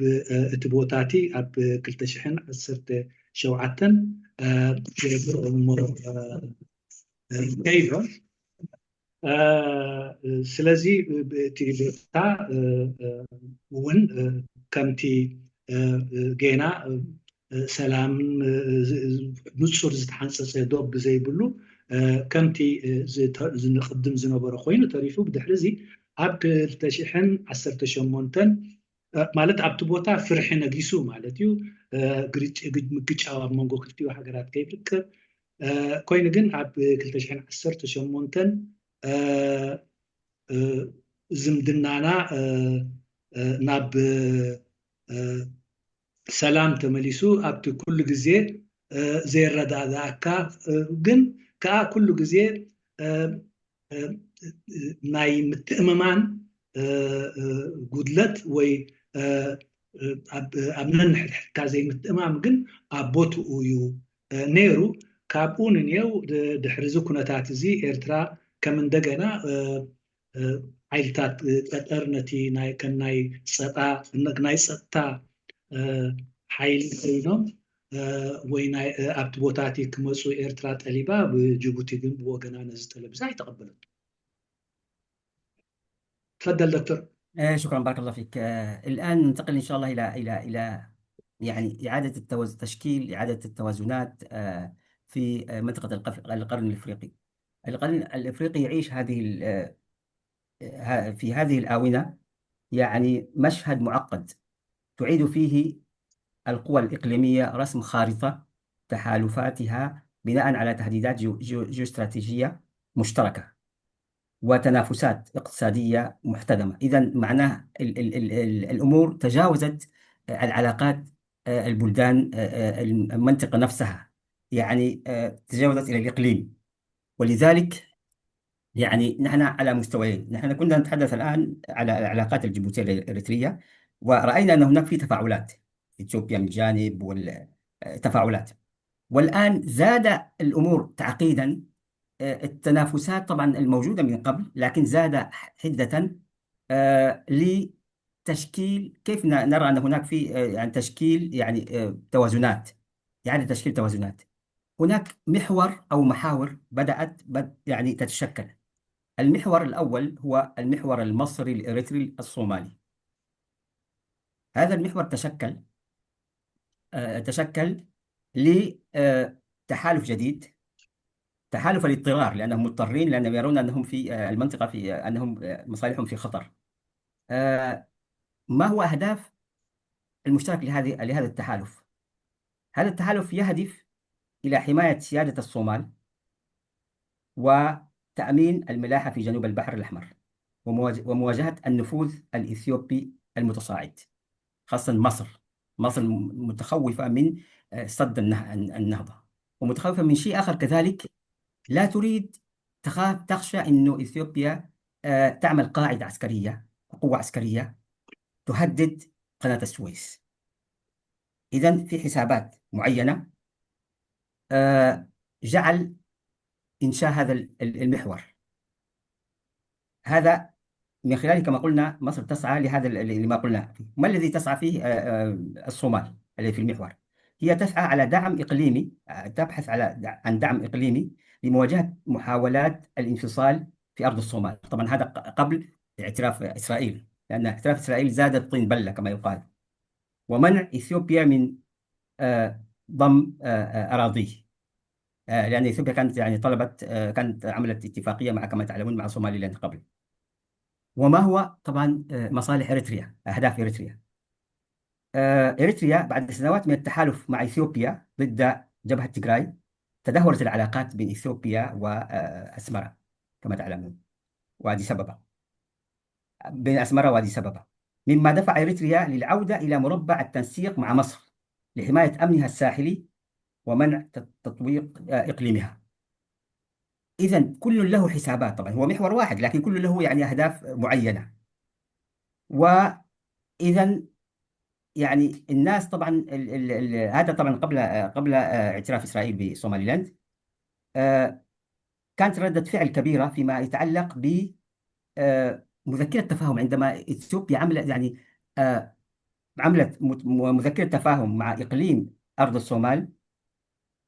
እቲ ቦታ እቲ ኣብ 2017 ከይዶም ስለዚ እቲ ቦታ እውን ከምቲ ጌና ሰላም ንጹር ዝተሓንፀፀ ዶብ ብዘይብሉ ከምቲ ዝንቅድም ዝነበረ ኮይኑ ተሪፉ ብድሕሪ እዚ ኣብ 2018 ማለት ኣብቲ ቦታ ፍርሒ ነጊሱ ማለት እዩ። ምግጫው ኣብ መንጎ ክልቲኡ ሃገራት ከይፍቅር ኮይኑ ግን ኣብ 2018 ዝምድናና ናብ ሰላም ተመሊሱ ኣብቲ ኩሉ ግዜ ዘይረዳዳእካ ግን ከዓ ኩሉ ግዜ ናይ ምትእምማን ጉድለት ወይ ኣብ ነንሕድሕድካ ዘይምትእማም ግን ኣብ ቦትኡ እዩ ነይሩ። ካብኡ ንኔው ድሕሪ እዚ ኩነታት እዚ ኤርትራ ከም እንደገና ሓይልታት ቀጠር ነቲ ናይ ፀጥታ ሓይሊ ኮይኖም ወይ ኣብቲ ቦታ እቲ ክመፁ ኤርትራ ጠሊባ ብጅቡቲ ግን ብወገና ነዚ ጠለብ እዚ ኣይተቐበለቱ። تفضل دكتور. شكرا، بارك الله فيك. الآن ننتقل إن شاء الله إلى يعني إعادة تشكيل إعادة التوازنات في منطقة القرن الإفريقي. القرن الإفريقي يعيش في هذه الآونة يعني مشهد معقد تعيد فيه القوى الإقليمية رسم خارطة تحالفاتها بناء على تهديدات جيوستراتيجية مشتركة وتنافسات اقتصادية محتدمة. إذن معناه الأمور تجاوزت العلاقات البلدان المنطقة نفسها، يعني تجاوزت إلى الإقليم. ولذلك يعني نحن على مستويين. نحن كنا نتحدث الآن على العلاقات الجيبوتية الإريترية، ورأينا أن هناك في تفاعلات، إثيوبيا من جانب والتفاعلات، والآن زاد الأمور تعقيدا. التنافسات طبعا الموجودة من قبل، لكن زاد حدة لتشكيل، كيف نرى أن هناك في يعني تشكيل يعني توازنات، يعني تشكيل توازنات. هناك محور أو محاور بدأت يعني تتشكل. المحور الأول هو المحور المصري الإريتري الصومالي. هذا المحور تشكل تشكل لتحالف جديد، تحالف الاضطرار، لأنهم مضطرين، لأنهم يرون أنهم في المنطقة في أنهم مصالحهم في خطر. ما هو أهداف المشترك لهذا التحالف؟ هذا التحالف يهدف إلى حماية سيادة الصومال وتأمين الملاحة في جنوب البحر الأحمر ومواجهة النفوذ الإثيوبي المتصاعد، خاصة مصر متخوفة من سد النهضة، ومتخوفة من شيء آخر كذلك، لا تريد تخشى أنه إثيوبيا تعمل قاعدة عسكرية وقوة عسكرية تهدد قناة السويس. إذن في حسابات معينة جعل إنشاء هذا المحور. هذا من خلال كما قلنا مصر تسعى لهذا اللي ما قلنا فيه. ما الذي تسعى فيه الصومال الذي في المحور؟ هي تسعى على دعم إقليمي، تبحث عن دعم إقليمي لمواجهة محاولات الانفصال في أرض الصومال. طبعا هذا قبل اعتراف إسرائيل، لأن اعتراف إسرائيل زاد الطين بلة كما يقال، ومنع إثيوبيا من ضم أراضيه، لأن إثيوبيا كانت يعني كانت عملت اتفاقية مع كما تعلمون مع صوماليلاند قبل. وما هو طبعا مصالح إريتريا، أهداف إريتريا؟ إريتريا بعد سنوات من التحالف مع إثيوبيا ضد جبهة تيغراي تدهورت العلاقات بين إثيوبيا وأسمرة كما تعلمون، وأديس أبابا، بين أسمرة وأديس أبابا، مما دفع إريتريا للعودة إلى مربع التنسيق مع مصر لحماية أمنها الساحلي ومنع تطويق إقليمها. إذن كل له حسابات، طبعا هو محور واحد لكن كل له يعني أهداف معينة. وإذن يعني الناس طبعا هذا طبعا قبل اعتراف إسرائيل بصوماليلاند، كانت ردة فعل كبيرة فيما يتعلق بمذكرة تفاهم، عندما إثيوبيا عملت مذكرة تفاهم مع إقليم أرض الصومال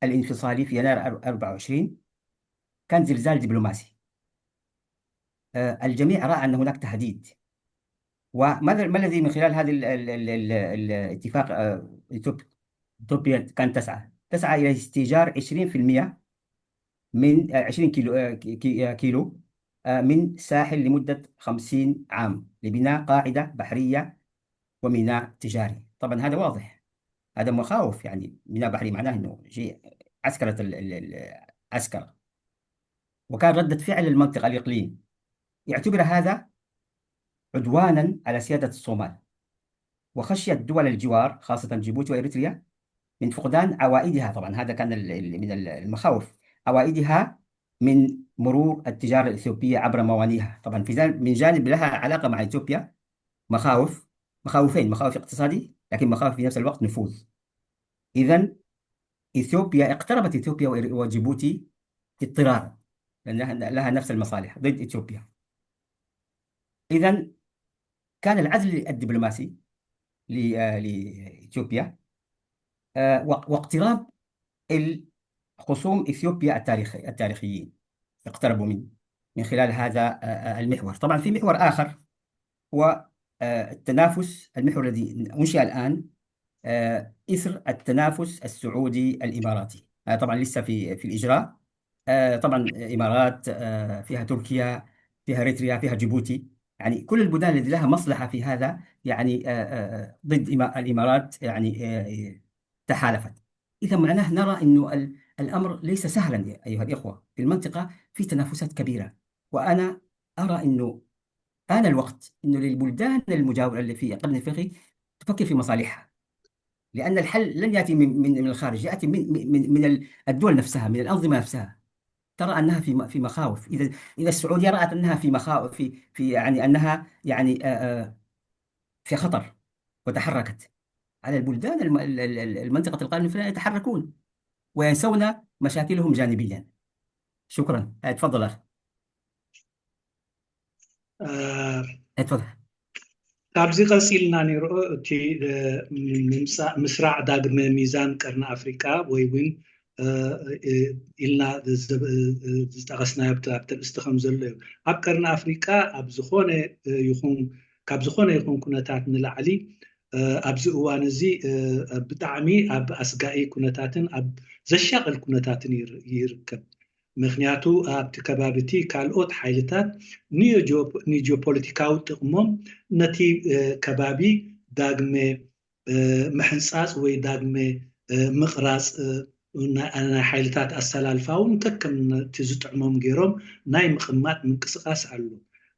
الانفصالي في يناير 24، كان زلزال دبلوماسي. الجميع رأى أن هناك تهديد. ما الذي من خلال هذا الاتفاق إثيوبيا كانت تسعى إلى استئجار 20% من 20 كيلو من ساحل لمدة 50 عام لبناء قاعدة بحرية وميناء تجاري. طبعا هذا واضح، هذا مخاوف، يعني ميناء بحري معناه أنه شيء عسكرة العسكرة. وكان ردة فعل المنطقة الإقليم يعتبر هذا عدوانا على سيادة الصومال، وخشيت دول الجوار خاصة جيبوتي وإريتريا من فقدان عوائدها. طبعا هذا كان من المخاوف، عوائدها من مرور التجارة الإثيوبية عبر موانيها. طبعا من جانب لها علاقة مع إثيوبيا مخاوفين، مخاوف اقتصادي لكن مخاوف في نفس الوقت نفوذ. إذن اقتربت إثيوبيا وجيبوتي اضطرارا، لأن لها نفس المصالح ضد إثيوبيا. إذن كان العزل الدبلوماسي لإثيوبيا واقتراب الخصوم إثيوبيا التاريخيين اقتربوا من خلال هذا المحور. طبعا في محور آخر هو التنافس، المحور الذي أنشئ الآن إثر التنافس السعودي الإماراتي. طبعا لسه في الإجراء. طبعا الإمارات فيها تركيا، فيها إريتريا، فيها جيبوتي، يعني كل البلدان التي لها مصلحة في هذا يعني ضد الإمارات يعني تحالفت. إذا معناه نرى أنه الأمر ليس سهلا أيها الإخوة، في المنطقة في تنافسات كبيرة. وأنا أرى أنه آن الوقت أنه للبلدان المجاورة اللي في القرن الأفريقي تفكر في مصالحها، لأن الحل لن يأتي من الخارج، يأتي من الدول نفسها، من الأنظمة نفسها. ترى أنها في مخاوف. إذا السعودية رأت أنها في مخاوف، في يعني أنها يعني في خطر وتحركت، على البلدان المنطقة القرن الأفريقي يتحركون وينسون مشاكلهم جانبيا. شكرا. تفضل أخي. تفضل. ካብዚ ቀፂልና ነይርኦ እቲ ምስራዕ ዳግመ ሚዛን ቀርኒ ኣፍሪቃ ወይ እውን ኢልና ዝጠቐስናዮ ኣብቲ ምስቲ ከም ዘሎ እዩ። ኣብ ቀርኒ ኣፍሪቃ ካብ ዝኾነ ይኹን ኩነታት ንላዕሊ ኣብዚ እዋን እዚ ብጣዕሚ ኣብ ኣስጋኢ ኩነታትን ኣብ ዘሻቅል ኩነታትን ይርከብ። ምክንያቱ ኣብቲ ከባቢቲ ካልኦት ሓይልታት ንጂኦፖለቲካዊ ጥቅሞም ነቲ ከባቢ ዳግመ ምሕንፃፅ ወይ ዳግመ ምቕራፅ ናይ ሓይልታት ኣሰላልፋ እውን ከከም እቲ ዝጥዕሞም ገይሮም ናይ ምቕማጥ ምንቅስቃስ ኣሎ።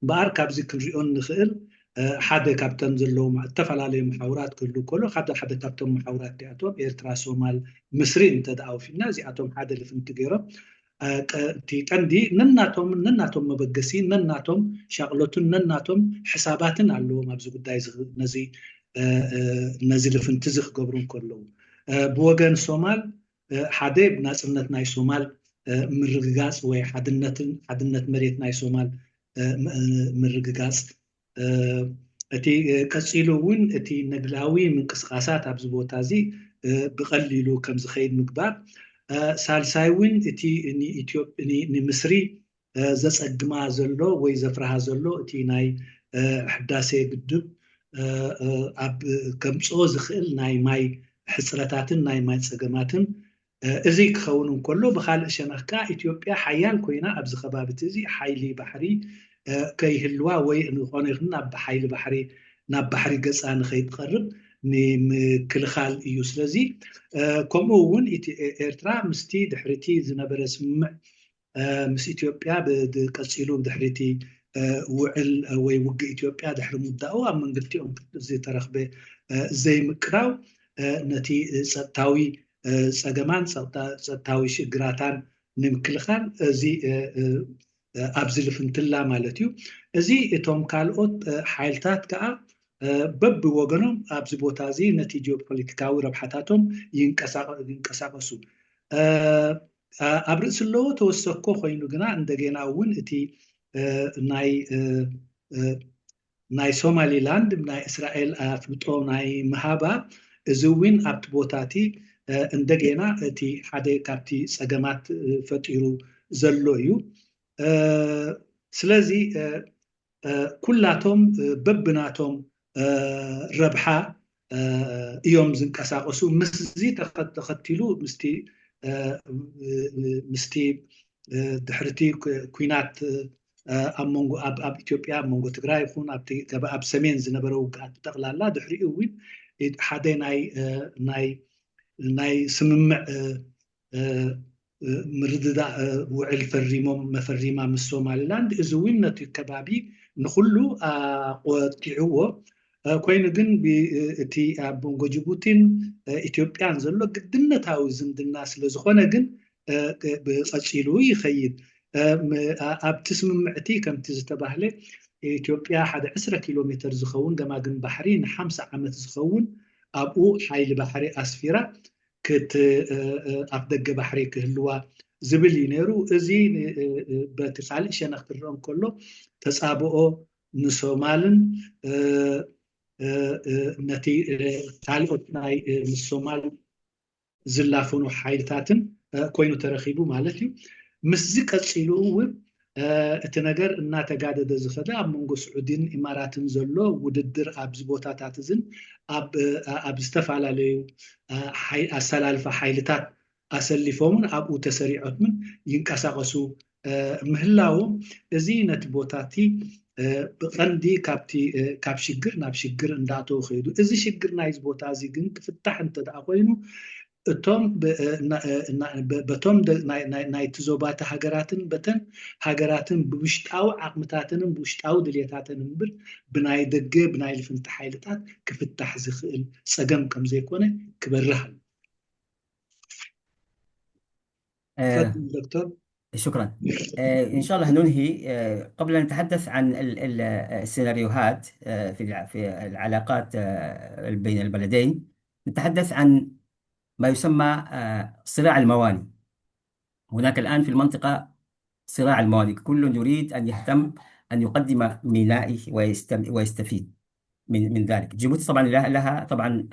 እምበኣር ካብዚ ክንሪኦ ንኽእል ሓደ ካብቶም ዘለዉ ዝተፈላለዩ መሓውራት ክህሉ ከሎ ሓደ ካብቶም መሓውራት እዚኣቶም ኤርትራ፣ ሶማል፣ ምስሪ እንተደኣወፊና እዚኣቶም ሓደ ልፍንቲ ገይሮም እቲ ቀንዲ ነናቶም መበገሲ ነናቶም ሻቅሎትን ነናቶም ሕሳባትን ኣለዎም ኣብዚ ጉዳይ ነዚ ልፍንቲ እዚ ክገብሩ ከለዉ ብወገን ሶማል ሓደ ናፅነት ናይ ሶማል ምርግጋፅ ወይ ሓድነት መሬት ናይ ሶማል ምርግጋፅ እቲ ቀፂሉ እውን እቲ ነግላዊ ምንቅስቃሳት ኣብዚ ቦታ እዚ ብቐሊሉ ከም ዝኸይድ ምግባር ሳልሳይ እውን እቲ ንምስሪ ዘፀግማ ዘሎ ወይ ዘፍርሃ ዘሎ እቲ ናይ ሕዳሴ ግድብ ኣብ ከምፅኦ ዝኽእል ናይ ማይ ሕፅረታትን ናይ ማይ ፀገማትን እዚ ክኸውን እንከሎ ብካልእ ሸነኽካ ኢትዮጵያ ሓያል ኮይና ኣብዚ ከባቢት እዚ ሓይሊ ባሕሪ ከይህልዋ ወይ ንኾነ ይኹን ናብ ሓይሊ ባሕሪ ናብ ባሕሪ ገፃ ንኸይትቐርብ ንምክልኻል እዩ። ስለዚ ከምኡ እውን ኤርትራ ምስቲ ድሕርቲ ዝነበረ ስምምዕ ምስ ኢትዮጵያ ብቀፂሉ ድሕርቲ ውዕል ወይ ውግእ ኢትዮጵያ ድሕሪ ምውዳኡ ኣብ መንገዲኦም ዝተረኽበ ዘይምቅራው ነቲ ፀጥታዊ ፀገማን ፀጥታዊ ሽግራታን ንምክልኻል እዚ ኣብዚ ልፍንትላ ማለት እዩ። እዚ እቶም ካልኦት ሓይልታት ከዓ በብወገኖም ኣብዚ ቦታ እዚ ነቲ ጂኦፖለቲካዊ ረብሓታቶም ይንቀሳቀሱ። ኣብ ርእሲ ኣለዎ ተወሰኮ ኮይኑ ግና እንደገና እውን እቲ ናይ ሶማሊላንድ ናይ እስራኤል ኣፍልጦ ናይ ምሃባ እዚ እውን ኣብቲ ቦታ እቲ እንደገና እቲ ሓደ ካብቲ ፀገማት ፈጢሩ ዘሎ እዩ። ስለዚ ኩላቶም በብናቶም ረብሓ እዮም ዝንቀሳቀሱ። ምስዚ ተኸቲሉ ምስቲ ድሕርቲ ኩናት ኣብ ኢትዮጵያ ኣብ መንጎ ትግራይ ይኹን ኣብ ሰሜን ዝነበረ ውግኣት ጠቕላላ ድሕሪኡ እውን ሓደ ናይ ስምምዕ ምርድዳእ ውዕል መፈሪማ ምስ ሶማሊላንድ እዚ እውን ነቲ ከባቢ ንኩሉ ቆጢዕዎ ኮይኑ ግን እቲ ኣብ መንጎ ጅቡቲን ኢትዮጵያን ዘሎ ግድነታዊ ዝምድና ስለዝኾነ ግን ብቐፂሉ ይኸይድ። ኣብቲ ስምምዕቲ ከምቲ ዝተባህለ ኢትዮጵያ ሓደ 10 ኪሎ ሜትር ዝኸውን ገማግም ባሕሪ ን50 ዓመት ዝኸውን ኣብኡ ሓይሊ ባሕሪ ኣስፊራ ኣብ ደገ ባሕሪ ክህልዋ ዝብል እዩ ነይሩ። እዚ በቲ ካልእ ሸነኽ ክርኦም ከሎ ተፃብኦ ንሶማልን ነቲ ካልኦት ናይ ምስ ሶማል ዝላፈኑ ሓይልታትን ኮይኑ ተረኺቡ ማለት እዩ። ምስዚ ቀፂሉ እውን እቲ ነገር እናተጋደደ ዝኸደ ኣብ መንጎ ስዑድን ኢማራትን ዘሎ ውድድር ኣብዚ ቦታታት እዝን ኣብ ዝተፈላለዩ ኣሰላልፋ ሓይልታት ኣሰሊፎምን ኣብኡ ተሰሪዖምን ይንቀሳቀሱ ምህላዎም እዚ ነቲ ቦታቲ ብቐንዲ ካብ ሽግር ናብ ሽግር እንዳተው ኸይዱ። እዚ ሽግር ናይዚ ቦታ እዚ ግን ክፍታሕ እንተደኣ ኮይኑ እቶም በቶም ናይቲ ዞባታ ሃገራትን በተን ሃገራትን ብውሽጣዊ ዓቕምታትን ብውሽጣዊ ድልየታትን እምበር ብናይ ደገ ብናይ ልፍንቲ ሓይልታት ክፍታሕ ዝኽእል ፀገም ከም ዘይኮነ ክበርህ ኣሎ። دكتور شكرا. إن شاء الله ننهي قبل أن نتحدث عن السيناريوهات في العلاقات بين البلدين. نتحدث عن ما يسمى صراع الموانئ. هناك الآن في المنطقة صراع الموانئ، كل يريد أن يهتم أن يقدم مينائه ويستفيد من ذلك. جيبوتي طبعا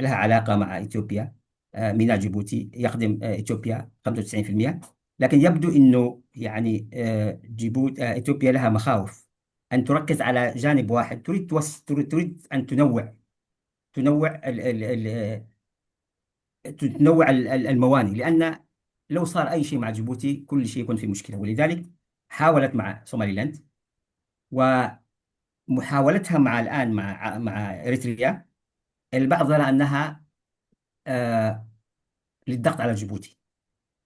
لها علاقة مع إثيوبيا. ميناء جيبوتي يخدم إثيوبيا 95%، لكن يبدو أنه يعني إثيوبيا لها مخاوف أن تركز على جانب واحد، تريد أن تنوع تنوع الموانئ، لأن لو صار أي شيء مع جيبوتي كل شيء يكون في مشكلة. ولذلك حاولت مع سوماليلاند، ومحاولتها الآن مع إريتريا، البعض يرى أنها للضغط على جيبوتي،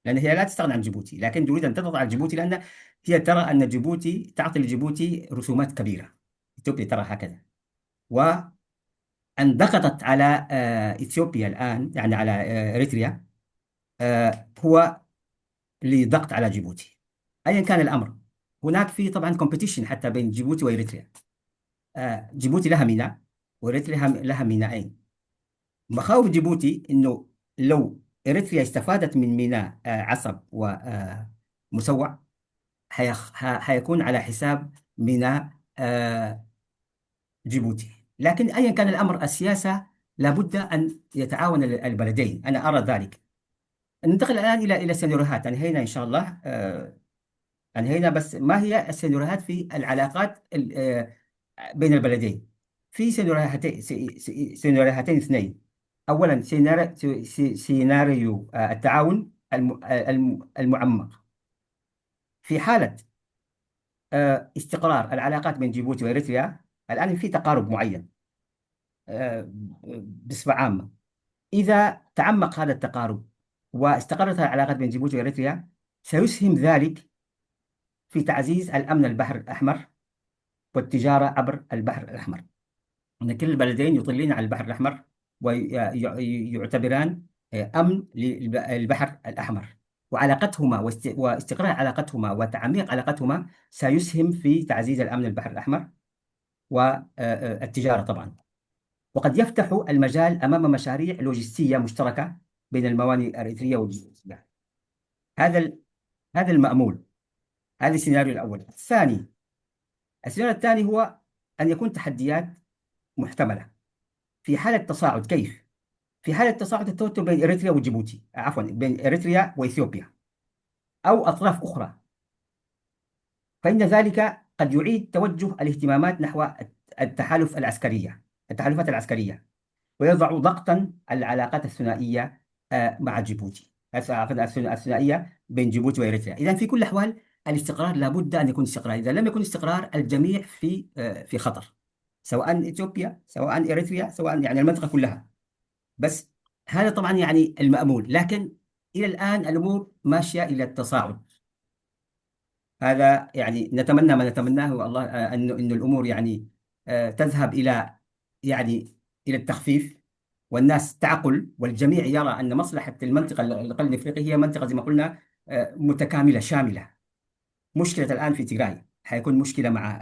لأن هي لا تستغني عن جيبوتي، لكن تريد أن تضغط على جيبوتي، لأن هي ترى أن جيبوتي تعطي لجيبوتي رسومات كبيرة. إثيوبيا ترى هكذا، وأن ضغطت على إثيوبيا الآن، يعني على إريتريا، هو لضغط على جيبوتي أيا كان الأمر. هناك في طبعا كومبيتيشن حتى بين جيبوتي وإريتريا. جيبوتي لها ميناء، وإريتريا لها ميناءين. مخاوف جيبوتي إنه لو إريتريا استفادت من ميناء عصب ومسوع، حيكون على حساب ميناء جيبوتي. لكن أيا كان الأمر، السياسة لابد أن يتعاون البلدين، أنا أرى ذلك. ننتقل الآن إلى السيناريوهات. أنهينا إن شاء الله، أنهينا، بس ما هي السيناريوهات في العلاقات بين البلدين؟ في سيناريوهاتين اثنين. أولا سيناريو التعاون المعمق. في حالة استقرار العلاقات بين جيبوتي وإريتريا، الآن في تقارب معين بصفة عامة. إذا تعمق هذا التقارب واستقرت العلاقات بين جيبوتي وإريتريا، سيسهم ذلك في تعزيز الأمن البحر الأحمر والتجارة عبر البحر الأحمر. أن كل البلدين يطلين على البحر الأحمر ويعتبران أمن للبحر الأحمر، وعلاقتهما واستقرار علاقتهما وتعميق علاقتهما سيسهم في تعزيز الأمن البحر الأحمر والتجارة طبعا. وقد يفتح المجال أمام مشاريع لوجستية مشتركة بين الموانئ الإريترية والجيبوتية. هذا المأمول. هذا السيناريو الأول. السيناريو الثاني هو أن يكون تحديات محتملة في حالة تصاعد. كيف؟ في حالة تصاعد التوتر بين إريتريا وجيبوتي، عفوا بين إريتريا وإثيوبيا أو أطراف أخرى، فإن ذلك قد يعيد توجه الاهتمامات نحو التحالفات العسكرية، ويضع ضغطا على العلاقات الثنائية مع جيبوتي، الثنائية بين جيبوتي وإريتريا. إذن في كل الأحوال الاستقرار لابد أن يكون استقرار. إذا لم يكن استقرار، الجميع في خطر، سواء إثيوبيا، سواء إريتريا، سواء يعني المنطقة كلها. بس هذا طبعا يعني المأمول، لكن إلى الآن الأمور ماشية إلى التصاعد. هذا يعني نتمنى ما نتمناه، والله أن الأمور يعني تذهب إلى إلى التخفيف، والناس تعقل، والجميع يرى أن مصلحة المنطقة الأقل الإفريقية هي منطقة زي ما قلنا متكاملة شاملة. مشكلة الآن في تيغراي حيكون مشكلة مع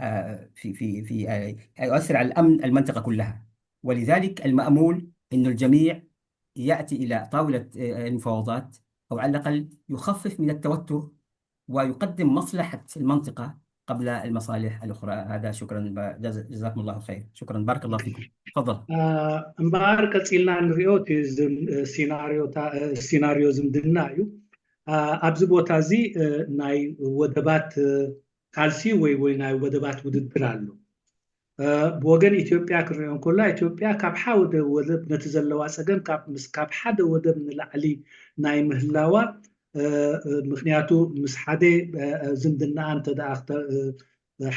يؤثر على الأمن المنطقة كلها. ولذلك المأمول أن الجميع يأتي إلى طاولة المفاوضات، أو على الأقل يخفف من التوتر ويقدم مصلحة المنطقة قبل المصالح الأخرى. هذا شكرا، جزاكم الله خير. شكرا، بارك الله فيكم. تفضل. እምበኣር ቀፂልና ንሪኦ እቲ ሲናርዮ ዝምድና እዩ። ኣብዚ ቦታ እዚ ናይ ወደባት ቃልሲ ወይ ናይ ወደባት ውድድር ኣሎ። ብወገን ኢትዮጵያ ክንሪኦ ከላ ኢትዮጵያ ካብ ሓደ ወደብ ነቲ ዘለዋ ፀገም ካብ ሓደ ወደብ ንላዕሊ ናይ ምህላዋ ምክንያቱ ምስ ሓደ ዝምድናኣ እንተደኣ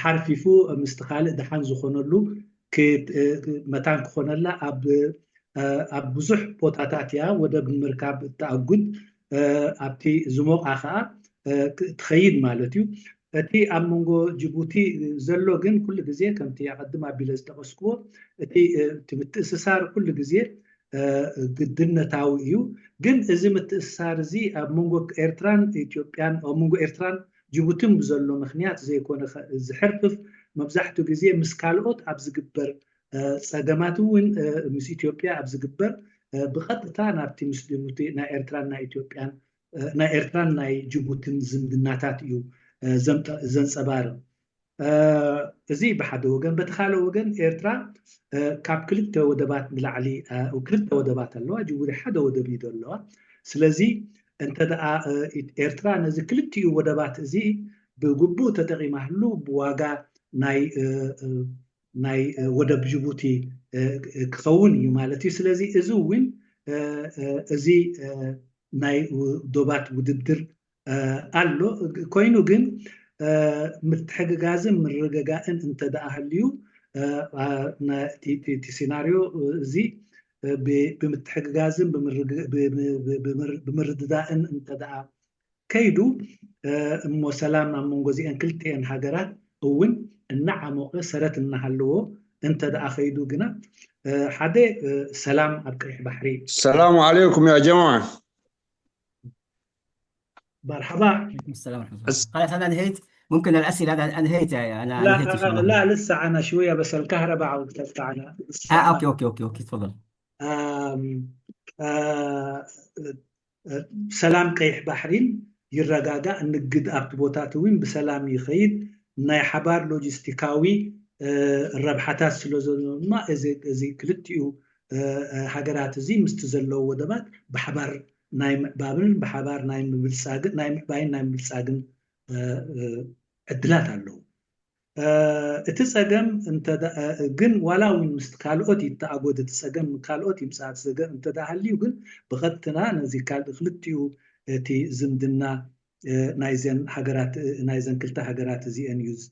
ሓርፊፉ ምስቲ ካልእ ድሓን ዝኾነሉ መታን ክኾነላ ኣብ ብዙሕ ቦታታት እያ ወደብ ንምርካብ እተኣጉድ ኣብቲ ዝሞቃ ከዓ ትኸይድ ማለት እዩ። እቲ ኣብ መንጎ ጅቡቲ ዘሎ ግን ኩሉ ግዜ ከምቲ ቀድም ኣቢለ ዝጠቐስክዎ እቲ ምትእስሳር ኩሉ ግዜ ግድነታዊ እዩ። ግን እዚ ምትእስሳር እዚ ኣብ መንጎ ኤርትራን ኢትዮጵያን ኣብ መንጎ ኤርትራን ጅቡትን ብዘሎ ምክንያት ዘይኮነ ዝሕርፍፍ መብዛሕትኡ ግዜ ምስ ካልኦት ኣብ ዝግበር ፀገማት እውን ምስ ኢትዮጵያ ኣብ ዝግበር ብቐጥታ ናብቲ ምስ ጅቡቲ ናይ ኤርትራን ናይ ኢትዮጵያን ናይ ኤርትራን ናይ ጅቡትን ዝምድናታት እዩ ዘንፀባርቕ። እዚ ብሓደ ወገን። በቲ ካልእ ወገን ኤርትራ ካብ ክልተ ወደባት ንላዕሊ ክልተ ወደባት ኣለዋ፣ ጅቡቲ ሓደ ወደብ እዩ ዘለዋ። ስለዚ እንተደኣ ኤርትራ ነዚ ክልቲኡ ወደባት እዚ ብግቡእ ተጠቂማሉ ብዋጋ ናይ ወደብ ጅቡቲ ክኸውን እዩ ማለት እዩ። ስለዚ እዚ እውን እዚ ናይ ዶባት ውድድር ኣሎ ኮይኑ ግን ምትሕግጋዝን ምርግጋእን እንተደኣ ሃልዩ እቲ ሲናርዮ እዚ ብምትሕግጋዝን ብምርድዳእን እንተደኣ ከይዱ እሞ ሰላም ኣብ መንጎ እዚአን ክልቲአን ሃገራት እውን እናዓመቐ ሰረት እናሃለዎ እንተደኣ ከይዱ ግና ሓደ ሰላም ኣብ ቀይሕ ባሕሪ السلام عليكم يا جماعة. مرحبا. عليكم السلام ورحمة الله. خلاص أنا أنهيت، ممكن الأسئلة أنا أنهيت، أنا أنهيت إن شاء الله. لا لسه أنا شوية بس الكهرباء عودت أنا. أوكي تفضل. سلام قيح بحرين يرجع نجد أكتبوتات وين بسلام يخيد ناي حبار لوجستيكاوي الربحات سلوزون ما إذا كلتيو حجرات زي مستزلوا ودبات بحبار نايم بابل بحبار نايم بالساقن نايم باين نايم بالساقن عدلات له اتساقم انت جن ولا وين مستقالوت يتعقد اتساقم قالوت يمساعد ساقم انت دا هليو جن بغتنا نزي قال خلتيو تي زمدنا نايزن حجرات نايزن كلتا حجرات زي ان يوز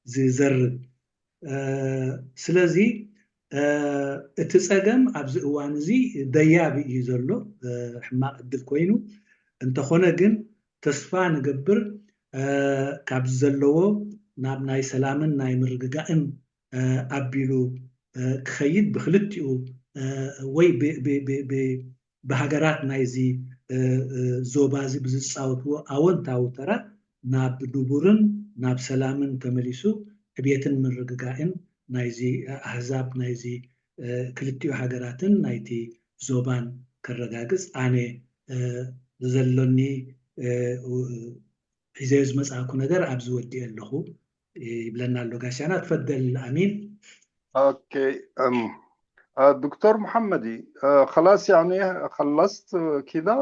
زي زر سلازي اتساقم ابز اوان زي ديابي يزلو حماق الدل كوينو انت خونا جن تسفا نقبر ካብ ዘለዎ ናብ ናይ ሰላምን ናይ ምርግጋእን ኣቢሉ ክኸይድ ብክልቲኡ ወይ ብሃገራት ናይዚ ዞባ እዚ ብዝፃወትዎ ኣወንታዊ ተራ ናብ ንቡርን ናብ ሰላምን ተመሊሱ ዕብየትን ምርግጋእን ናይዚ ኣህዛብ ናይዚ ክልቲኡ ሃገራትን ናይቲ ዞባን ከረጋግፅ ኣነ ዘለኒ حزيز مساكو نجر أبز ودي له يبلنا له قاشنا تفضل أمين. اوكي دكتور محمدي خلاص يعني خلصت كذا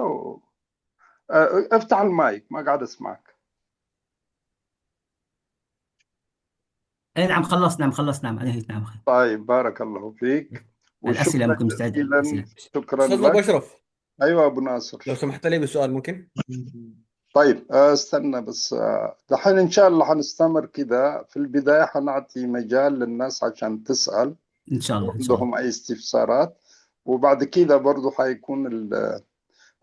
افتح المايك ما قاعد اسمعك. اي نعم خلصنا انهيت. نعم طيب بارك الله فيك. الأسئلة ممكن مستعد. شكرا أستاذ لك. أبو أشرف، ايوه ابو ناصر لو سمحت لي بسؤال ممكن؟ طيب استنى بس دحين ان شاء الله حنستمر كده. في البداية حنعطي مجال للناس عشان تسأل إن شاء الله. عندهم اي استفسارات، وبعد كده برضو حيكون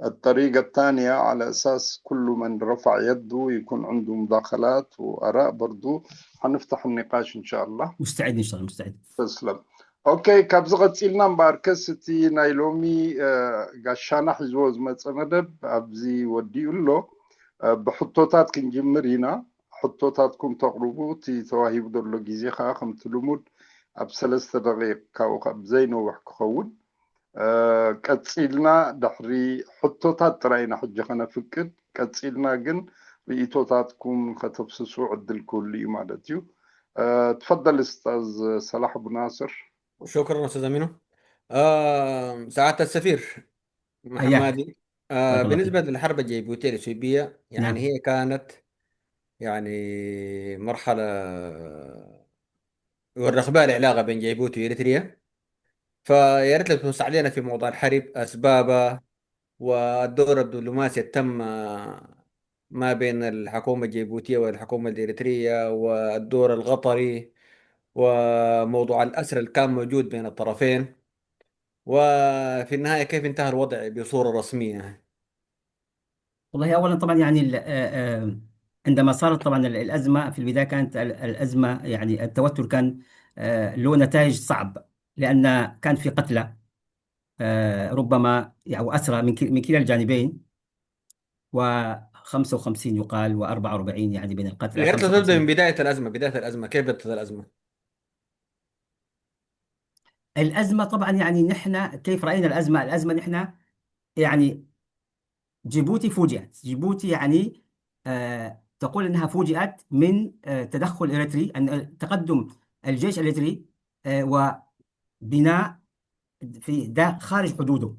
الطريقة الثانية على أساس كل من رفع يده يكون عنده مداخلات وآراء. برضو حنفتح النقاش إن شاء الله. مستعد إن شاء الله مستعد. تسلم. أوكي كابزغت إلنا مباركستي نايلومي قاشانا حزوز متصندب أبزي ودي له بحطوتات كنجمرينا حطوتاتكم تقربوا تي تواهي بدر لجيزي خاخم تلمود أبسلست دقيق كاو أبزينو وحكخون كتسيلنا دحري حطوتات تراينا حجة خنا فكر كتسيلنا جن بإيتوتاتكم ختبسسو عد الكلي مالتيو. تفضل أستاذ صلاح أبو ناصر. شكرا أستاذ أمينو. سعادة السفير محمدي، بالنسبة للحرب الجيبوتية الإثيوبية يعني نعم. هي كانت يعني مرحلة يورخ بها العلاقة بين جيبوتي وإريتريا، فيا ريت لو تنص علينا في موضوع الحرب أسبابه والدور الدبلوماسي تم ما بين الحكومة الجيبوتية والحكومة الإريترية والدور القطري وموضوع الأسر اللي كان موجود بين الطرفين، وفي النهاية كيف انتهى الوضع بصورة رسمية. والله أولا طبعا يعني عندما صارت طبعا الأزمة في البداية كانت الأزمة يعني التوتر كان له نتائج صعب، لأن كان في قتلى ربما يعني أسرى من كلا الجانبين، و55 يقال و44 يعني بين القتلى. يا ريت تبدأ من بداية الأزمة كيف بدأت الأزمة؟ الأزمة طبعا يعني نحن كيف رأينا الأزمة نحن يعني جيبوتي فوجئت. جيبوتي يعني تقول أنها فوجئت من تدخل إريتري، أن تقدم الجيش الإريتري وبناء في خارج حدوده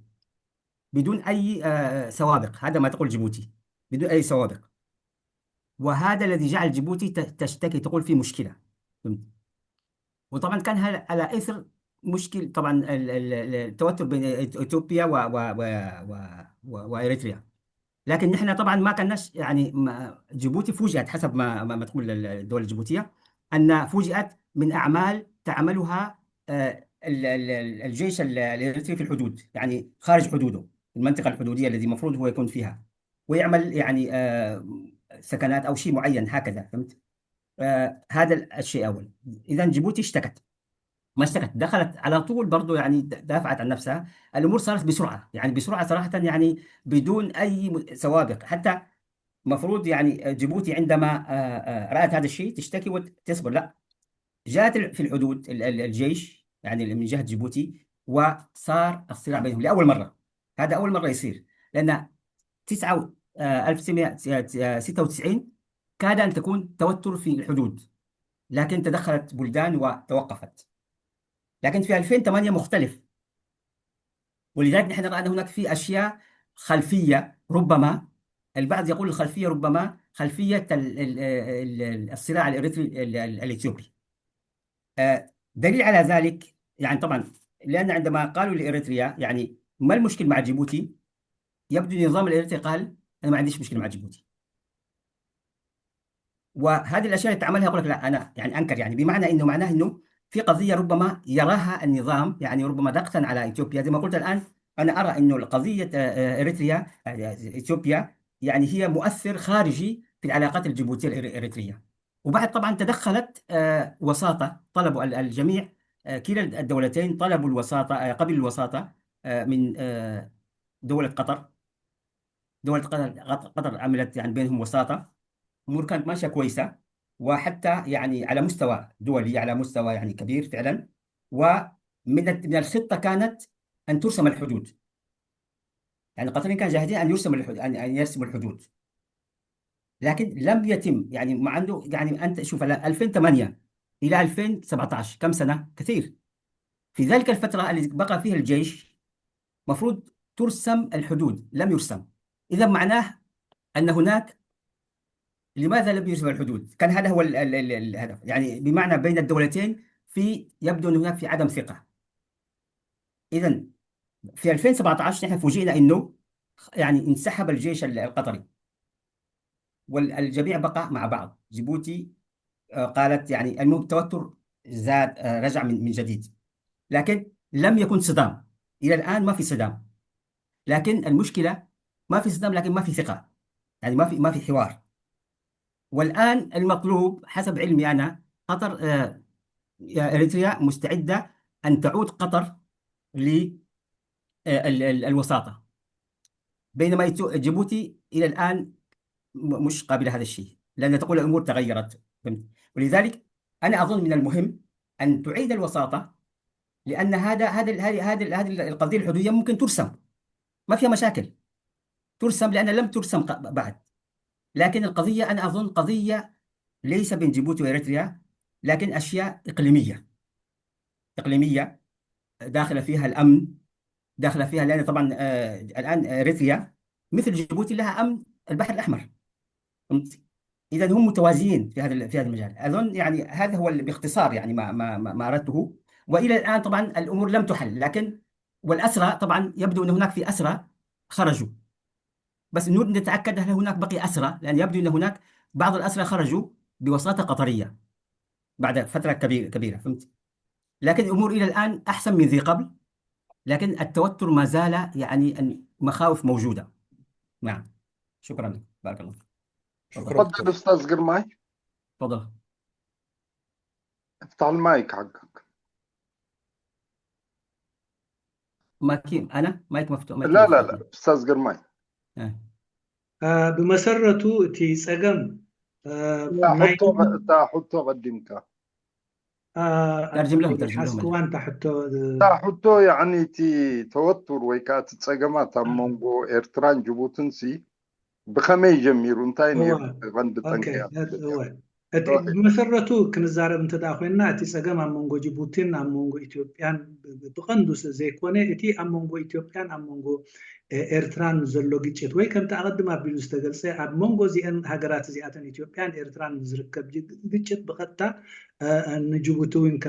بدون أي سوابق. هذا ما تقول جيبوتي، بدون أي سوابق، وهذا الذي جعل جيبوتي تشتكي تقول في مشكلة. وطبعا كان على اثر مشكل طبعا التوتر بين اثيوبيا واريتريا. لكن نحن طبعا ما كناش يعني جيبوتي فوجئت حسب ما تقول الدول الجيبوتيه ان فوجئت من اعمال تعملها الجيش الاريتري في الحدود، يعني خارج حدوده، المنطقه الحدوديه التي المفروض هو يكون فيها، ويعمل يعني سكنات او شيء معين هكذا، فهمت؟ هذا الشيء اول. اذا جيبوتي اشتكت، ما اشتكت، دخلت على طول برضو، يعني دافعت عن نفسها. الامور صارت بسرعه، يعني بسرعه صراحه، يعني بدون اي سوابق. حتى مفروض يعني جيبوتي عندما رأت هذا الشيء تشتكي وتصبر، لا، جاءت في الحدود الجيش يعني من جهة جيبوتي، وصار الصراع بينهم لأول مرة. هذا أول مرة يصير، لأن 1996 كاد أن تكون توتر في الحدود، لكن تدخلت بلدان وتوقفت. لكن في 2008 مختلف، ولذلك نحن رأينا هناك في أشياء خلفية، ربما البعض يقول الخلفية ربما خلفية الصراع الإريتري الإثيوبي. دليل على ذلك يعني طبعا، لأن عندما قالوا لإريتريا يعني ما المشكل مع جيبوتي، يبدو النظام الإريتري قال أنا ما عنديش مشكلة مع جيبوتي. وهذه الأشياء اللي تعملها يقول لك لا، أنا يعني أنكر، يعني بمعنى إنه معناه إنه في قضية ربما يراها النظام يعني ربما ضغطا على إثيوبيا. زي ما قلت الآن، أنا أرى إنه قضية إريتريا إثيوبيا يعني هي مؤثر خارجي في العلاقات الجيبوتية الإريترية. وبعد طبعا تدخلت وساطة، طلبوا الجميع، كلا الدولتين طلبوا الوساطة، قبل الوساطة من دولة قطر. دولة قطر عملت يعني بينهم وساطة، الأمور كانت ماشية كويسة، وحتى يعني على مستوى دولي، على مستوى يعني كبير فعلا. ومن الخطة كانت أن ترسم الحدود، يعني القطريين كانوا جاهزين أن يرسم الحدود، أن يرسموا الحدود، لكن لم يتم. يعني ما عنده، يعني أنت شوف 2008 إلى 2017 كم سنة؟ كثير. في ذلك الفترة التي بقى فيها الجيش مفروض ترسم الحدود، لم يرسم. إذا معناه أن هناك، لماذا لم يرسم الحدود؟ كان هذا هو الهدف، يعني بمعنى بين الدولتين يبدو أن هناك في عدم ثقة. إذا في 2017 نحن فوجئنا أنه يعني انسحب الجيش القطري، والجميع بقى مع بعض. جيبوتي قالت يعني التوتر زاد، رجع من جديد، لكن لم يكن صدام. إلى الآن ما في صدام، لكن المشكلة ما في صدام، لكن ما في ثقة، يعني ما في حوار. والآن المطلوب حسب علمي أنا، قطر إريتريا مستعدة أن تعود قطر للوساطة، بينما جيبوتي إلى الآن مش قابلة هذا الشيء، لأن تقول الأمور تغيرت، فهمت؟ ولذلك أنا أظن من المهم أن تعيد الوساطة، لأن هذه القضية الحدودية ممكن ترسم، ما فيها مشاكل، ترسم، لأن لم ترسم بعد. لكن القضية أنا أظن قضية ليس بين جيبوتي وإريتريا، لكن أشياء إقليمية داخل فيها الأمن، داخله فيها، لان طبعا الان اريتريا مثل جيبوتي لها امن البحر الاحمر، فهمت؟ اذا هم متوازيين في هذا المجال. اظن يعني هذا هو باختصار يعني ما اردته. والى الان طبعا الامور لم تحل، لكن والاسرى طبعا يبدو ان هناك في اسرى خرجوا، بس نريد نتاكد هل هناك بقي اسرى، لان يبدو ان هناك بعض الاسرى خرجوا بوساطه قطريه بعد فتره كبيره، فهمت؟ لكن الامور الى الان احسن من ذي قبل، لكن التوتر ما زال يعني المخاوف موجودة. نعم، شكرا، بارك الله. شكرا تفضل دكتور. استاذ قرماي، تفضل. افتح المايك حقك. أنا مايك مفتوح، مايك لا مفتوح. لا لا استاذ قرماي. بمسرته تي سجم حطه قدمك. ترجم لهم حسكوان تحته حطه يعني تي توتر ويكات تسجمات مونغو إرتران جبوتنسي بخمي جميل انتاين هو غند اوكي تنكيات. هو بمسرته كنزارب انت داخلنا اتي سجم عن مونغو جيبوتين عن مونغو إثيوبيان بقندوس زي كونه اتي عن مونغو إثيوبيان عن مونغو إيرتران زلو جيتشت وي كم تقدم أبيلوس تجلسة عن مونغو زي أن هجرات زي أتن إثيوبيان إيرتران زركب جيتشت بقطع أن جيبوتوين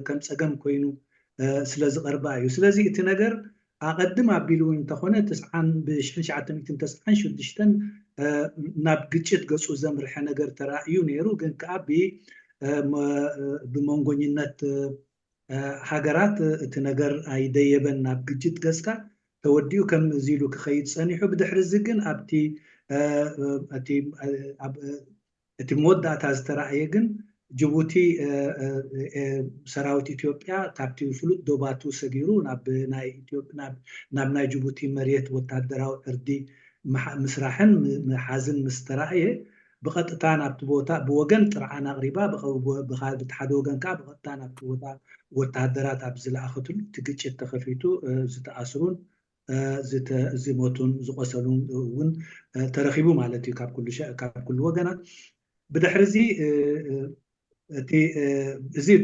كم سجم كوينو سلاز أربعة سلازي اتنجر أقدم أبيلوين تخونه تسعن بشحن شعتن تسعن شدشتن ናብ ግጭት ገጹ ዘምርሐ ነገር ተራእዩ ነይሩ ግን ከአቢ ብመንጎኝነት ሃገራት እቲ ነገር አይደየበን ናብ ግጭት ገጽካ ተወዲኡ ከም ዚሉ ክኸይድ ጸኒሑ ብድሕሪ እዚ ግን እቲ መወዳእታ ዝተራእየ ግን ጅቡቲ ሰራዊት ኢትዮጵያ ካብቲ ፍሉጥ ዶባቱ ሰጊሩ ናብ ናይ ጅቡቲ መሬት ወታደራዊ ዕርዲ مسرحن محازن مسترعيه بقطتان ابتبوتا بوغن طرعان اقريبا بخاد بتحد وغن كا بقطتان ابتبوتا وتعدرات ابزل اخذل تقچت تخفيتو زتاسرون زموتون زقسلون ون ترخيبو مالتي كاب كل شيء كاب كل وغنات بدحرزي تي زي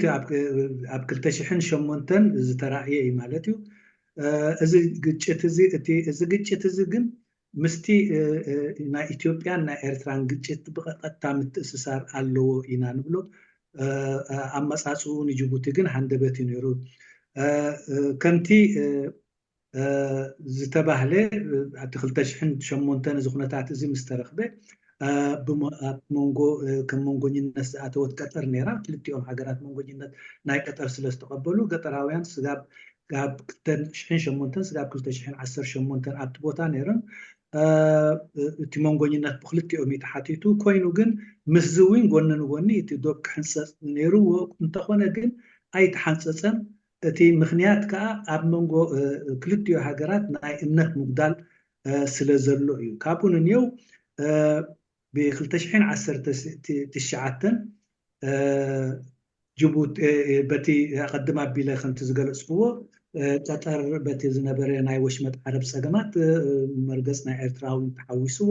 اب كلتشحن شمونتن زتراعيه مالتي እዚ ግጭት እዚ ግን ምስቲ ናይ ኢትዮጵያን ናይ ኤርትራን ግጭት ብቀጥታ ምትእስሳር ኣለዎ ኢና ንብሎ ኣመጻጽኡ ንጅቡቲ ግን ሃንደበት ነይሩ ከምቲ ዝተባህለ ኣብቲ 2008 ዝኹነታት እዚ ምስ ተረኽበ ከም መንጎኝነት ዝኣተወት ቀጠር ነይራ ክልቲኦም ሃገራት መንጎኝነት ናይ ቀጠር ስለ ዝተቐበሉ ገጠራውያን ስጋብ ጋብ 2008 ስጋብ 2018 ኣብቲ ቦታ ነይሮም እቲ መንጎኝነት ብክልቲኦም ይተሓቲቱ ኮይኑ ግን ምስ ዝውን ጎኒ ንጎኒ እቲ ዶብ ክሕንፀፅ ነይሩ እንተኾነ ግን ኣይተሓንፀፀን እቲ ምክንያት ከዓ ኣብ መንጎ ክልቲኦ ሃገራት ናይ እምነት ምጉዳል ስለ ዘሎ እዩ ካብኡ ንኔው ب2019 ጅቡቲ በቲ ቀድማ ቢለ ከምቲ ዝገለጽዎ ቀጠር በቲ ዝነበረ ናይ ወሽመጥ ዓረብ ፀገማት መርገጽ ናይ ኤርትራዊ ተሓዊስዎ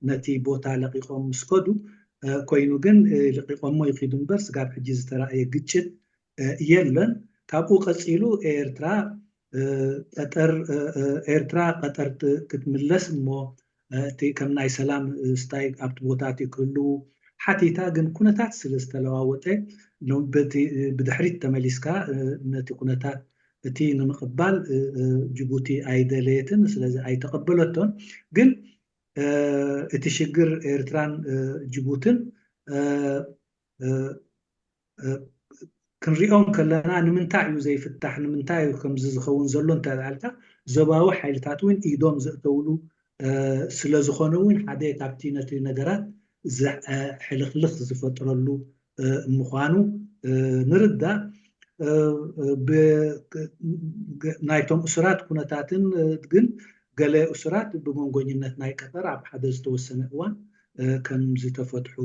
ነቲ ቦታ ለቂቆም ምስከዱ ኮይኑ ግን ለቂቆሞ ይኺዱ እምበር ስጋብ ሕጂ ዝተራእየ ግጭት የለን ካብኡ ቀፂሉ ኤርትራ ቀጠር ክትምለስ እሞ እቲ ከም ናይ ሰላም ስታይ ኣብቲ ቦታት ይክህሉ ሓቲታ ግን ኩነታት ስለ ዝተለዋወጠ ብድሕሪት ተመሊስካ ነቲ ኩነታት እቲ ንምቕባል ጅቡቲ ኣይደለየትን ስለዚ ኣይተቐበለቶን ግን እቲ ሽግር ኤርትራን ጅቡትን ክንሪኦም ከለና ንምንታይ እዩ ዘይፍታሕ ንምንታይ እዩ ከምዚ ዝኸውን ዘሎ እንታይ ዳልካ ዞባዊ ሓይልታት እውን ኢዶም ዘእተውሉ ስለ ዝኾነ እውን ሓደ ካብቲ ነቲ ነገራት ሕልኽልኽ ዝፈጥረሉ ምዃኑ ንርዳእ ናይቶም እስራት ኩነታትን ግን ገለ እስራት ብመንጎኝነት ናይ ቀጠር ኣብ ሓደ ዝተወሰነ እዋን ከም ዝተፈትሑ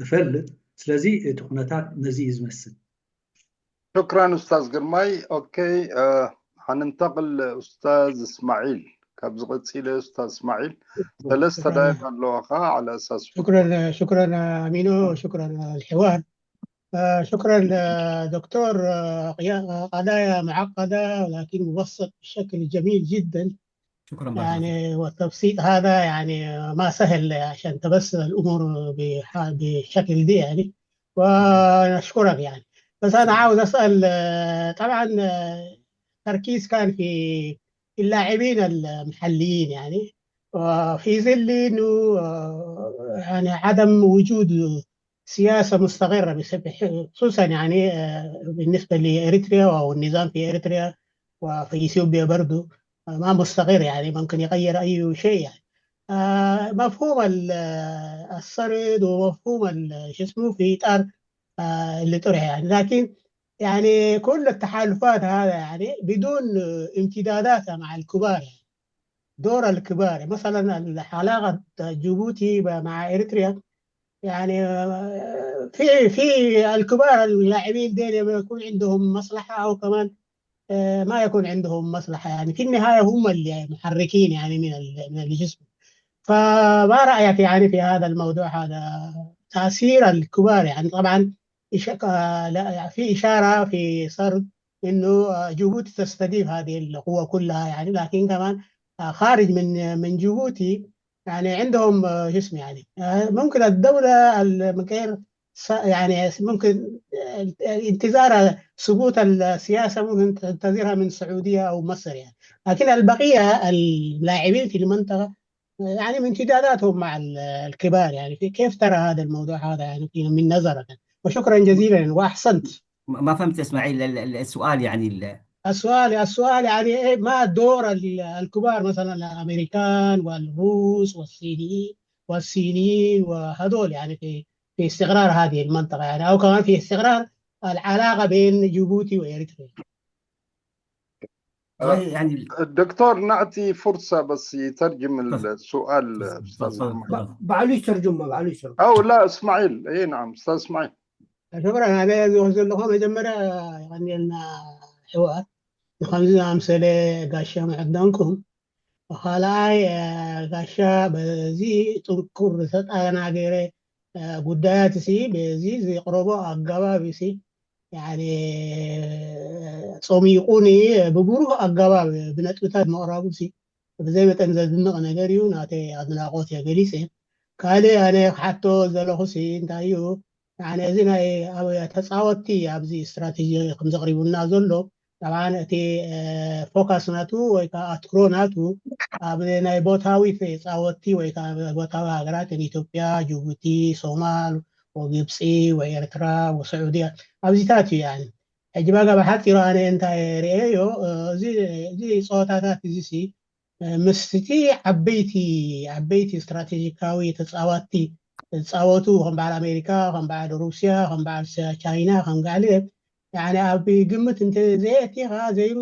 እፈልጥ ስለዚ እቲ ኩነታት ነዚ ዝመስል شكرا أستاذ قرماي أوكي حننتقل أستاذ إسماعيل كابز قصيلة أستاذ إسماعيل ثلاثة دقائق على أساس شكرا أمينو شكرا الحوار شكرا دكتور قضايا معقدة ولكن مبسط بشكل جميل جدا شكرا يعني والتبسيط هذا يعني ما سهل عشان تبسط الأمور بشكل دي يعني ونشكرك يعني بس أنا عاوز أسأل طبعا تركيز كان في اللاعبين المحليين يعني وفي ظل إنه يعني عدم وجود سياسة مستقرة خصوصا يعني بالنسبة لإريتريا أو النظام في إريتريا وفي إثيوبيا برضو ما مستقر يعني ممكن يغير أي شيء يعني مفهوم السرد ومفهوم شو اسمه في إطار اللي طرح يعني لكن يعني كل التحالفات هذا يعني بدون امتداداتها مع الكبار يعني دور الكبار مثلا علاقة جيبوتي مع إريتريا يعني في الكبار اللاعبين دول يكون عندهم مصلحة أو كمان ما يكون عندهم مصلحة يعني في النهاية هم اللي محركين يعني من الجسم فما رأيك يعني في هذا الموضوع هذا تأثير الكبار؟ يعني طبعا في إشارة في سرد إنه جيبوتي تستضيف هذه القوة كلها يعني، لكن كمان خارج من جيبوتي يعني عندهم شو اسمه يعني ممكن الدولة من غير يعني ممكن انتظار سقوط السياسة ممكن تنتظرها من السعودية أو مصر يعني، لكن البقية اللاعبين في المنطقة يعني من امتداداتهم مع الكبار يعني. كيف ترى هذا الموضوع هذا يعني من نظرك؟ وشكرا جزيلا وأحسنت. ما فهمت اسماعيل السؤال يعني السؤال يعني ما دور الكبار مثلا الامريكان والروس والصينيين وهذول يعني في استقرار هذه المنطقه يعني، او كمان في استقرار العلاقه بين جيبوتي واريتريا. يعني الدكتور نعطي فرصة بس يترجم السؤال أستاذ محمد. معلش ترجمة معلش. أو لا إسماعيل، أي نعم أستاذ إسماعيل. شكرا. أنا أوصل لكم جمرة يعني لنا حوار خمسة أمثلة قاشة عندكم وخلاي قاشة بزي تذكر ست أنا غير قدات سي بزي زي قربة أقبا بسي يعني صوميقوني ببروه أقبا بنتوتات مقرابوسي زي ما تنزل دماغ نجاريو ناتي أدنى قوتي أجليسي كالي أنا حتى زلخوسي انتايو يعني زينا أو تصاوتي أبزي استراتيجية خمسة قريبون نازلو طبعا تي فوكس ناتو ويكا أتكرو ناتو أبدينا بوتاوي في تصاوتي ويكا بوتاوي هاجرات إثيوبيا جيبوتي صومال وجيبسي وإريترا وسعودية أبزي تاتي يعني أجباga بحكي أنا أنت رأيو زي صوتات زي مستي عبيتي استراتيجيكاوي تصاوتوا هم بعد أمريكا هم بعد روسيا هم بعد تشاينا هم قاعدين يعني أبي قمة أنت زيتي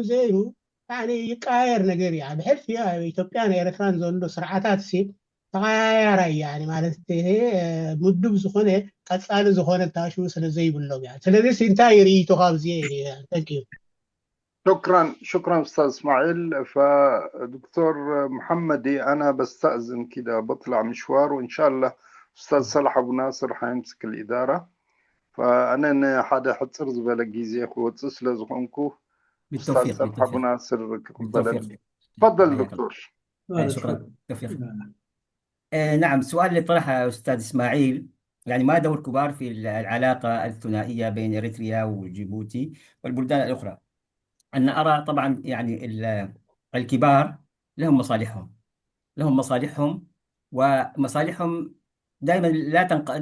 زيرو يعني يقاير نجري يعني بحيث فيها إثيوبيا إيرتران زولو سرعتات سي تغير يعني ማለት مدب زخونه ቀጻሊ ዝኾነ ታሹ ስለ ዘይብሎም يعني ስለዚህ ሲንታይ ርኢቶ ካብዚ يعني ثانك يو. شكرا أستاذ إسماعيل. فدكتور محمدي أنا بستأذن كده بطلع مشوار، وإن شاء الله أستاذ صلاح أبو ناصر حيمسك الإدارة، فأنا حدا حتصر زبالة جيزي أخو تسل زخونكو أستاذ صلاح أبو ناصر بالتوفيق. تفضل دكتور. شكرا بالتوفيق. نعم، السؤال اللي طرحه أستاذ إسماعيل يعني ما دور الكبار في العلاقة الثنائية بين إريتريا وجيبوتي والبلدان الأخرى؟ أنا أرى طبعا يعني الكبار لهم مصالحهم ومصالحهم دائما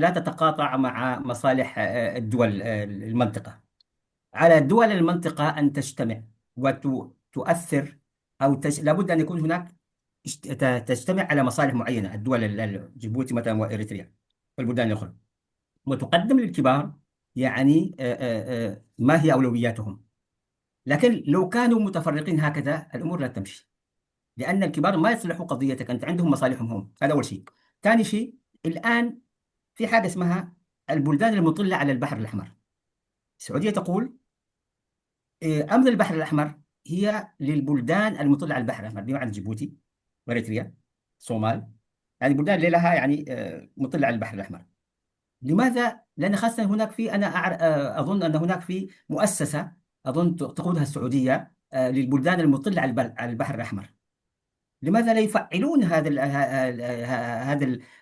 لا تتقاطع مع مصالح الدول المنطقة. على دول المنطقة أن تجتمع وتؤثر أو لابد أن يكون هناك تجتمع على مصالح معينة، الدول جيبوتي مثلا وإريتريا والبلدان الأخرى، وتقدم للكبار يعني ما هي أولوياتهم. لكن لو كانوا متفرقين هكذا الأمور لا تمشي، لأن الكبار ما يصلحوا قضيتك، أنت عندهم مصالحهم هم. هذا أول شيء. ثاني شيء، الآن في حاجة اسمها البلدان المطلة على البحر الأحمر. السعودية تقول أمن البحر الأحمر هي للبلدان المطلة على البحر الأحمر، بمعنى جيبوتي وإريتريا الصومال، هذه بلدان اللي لها يعني مطلة على البحر الأحمر. لماذا؟ لأن خاصة هناك أنا أظن أن هناك في مؤسسة أظن تقودها السعودية للبلدان المطلة على البحر الأحمر. لماذا لا يفعلون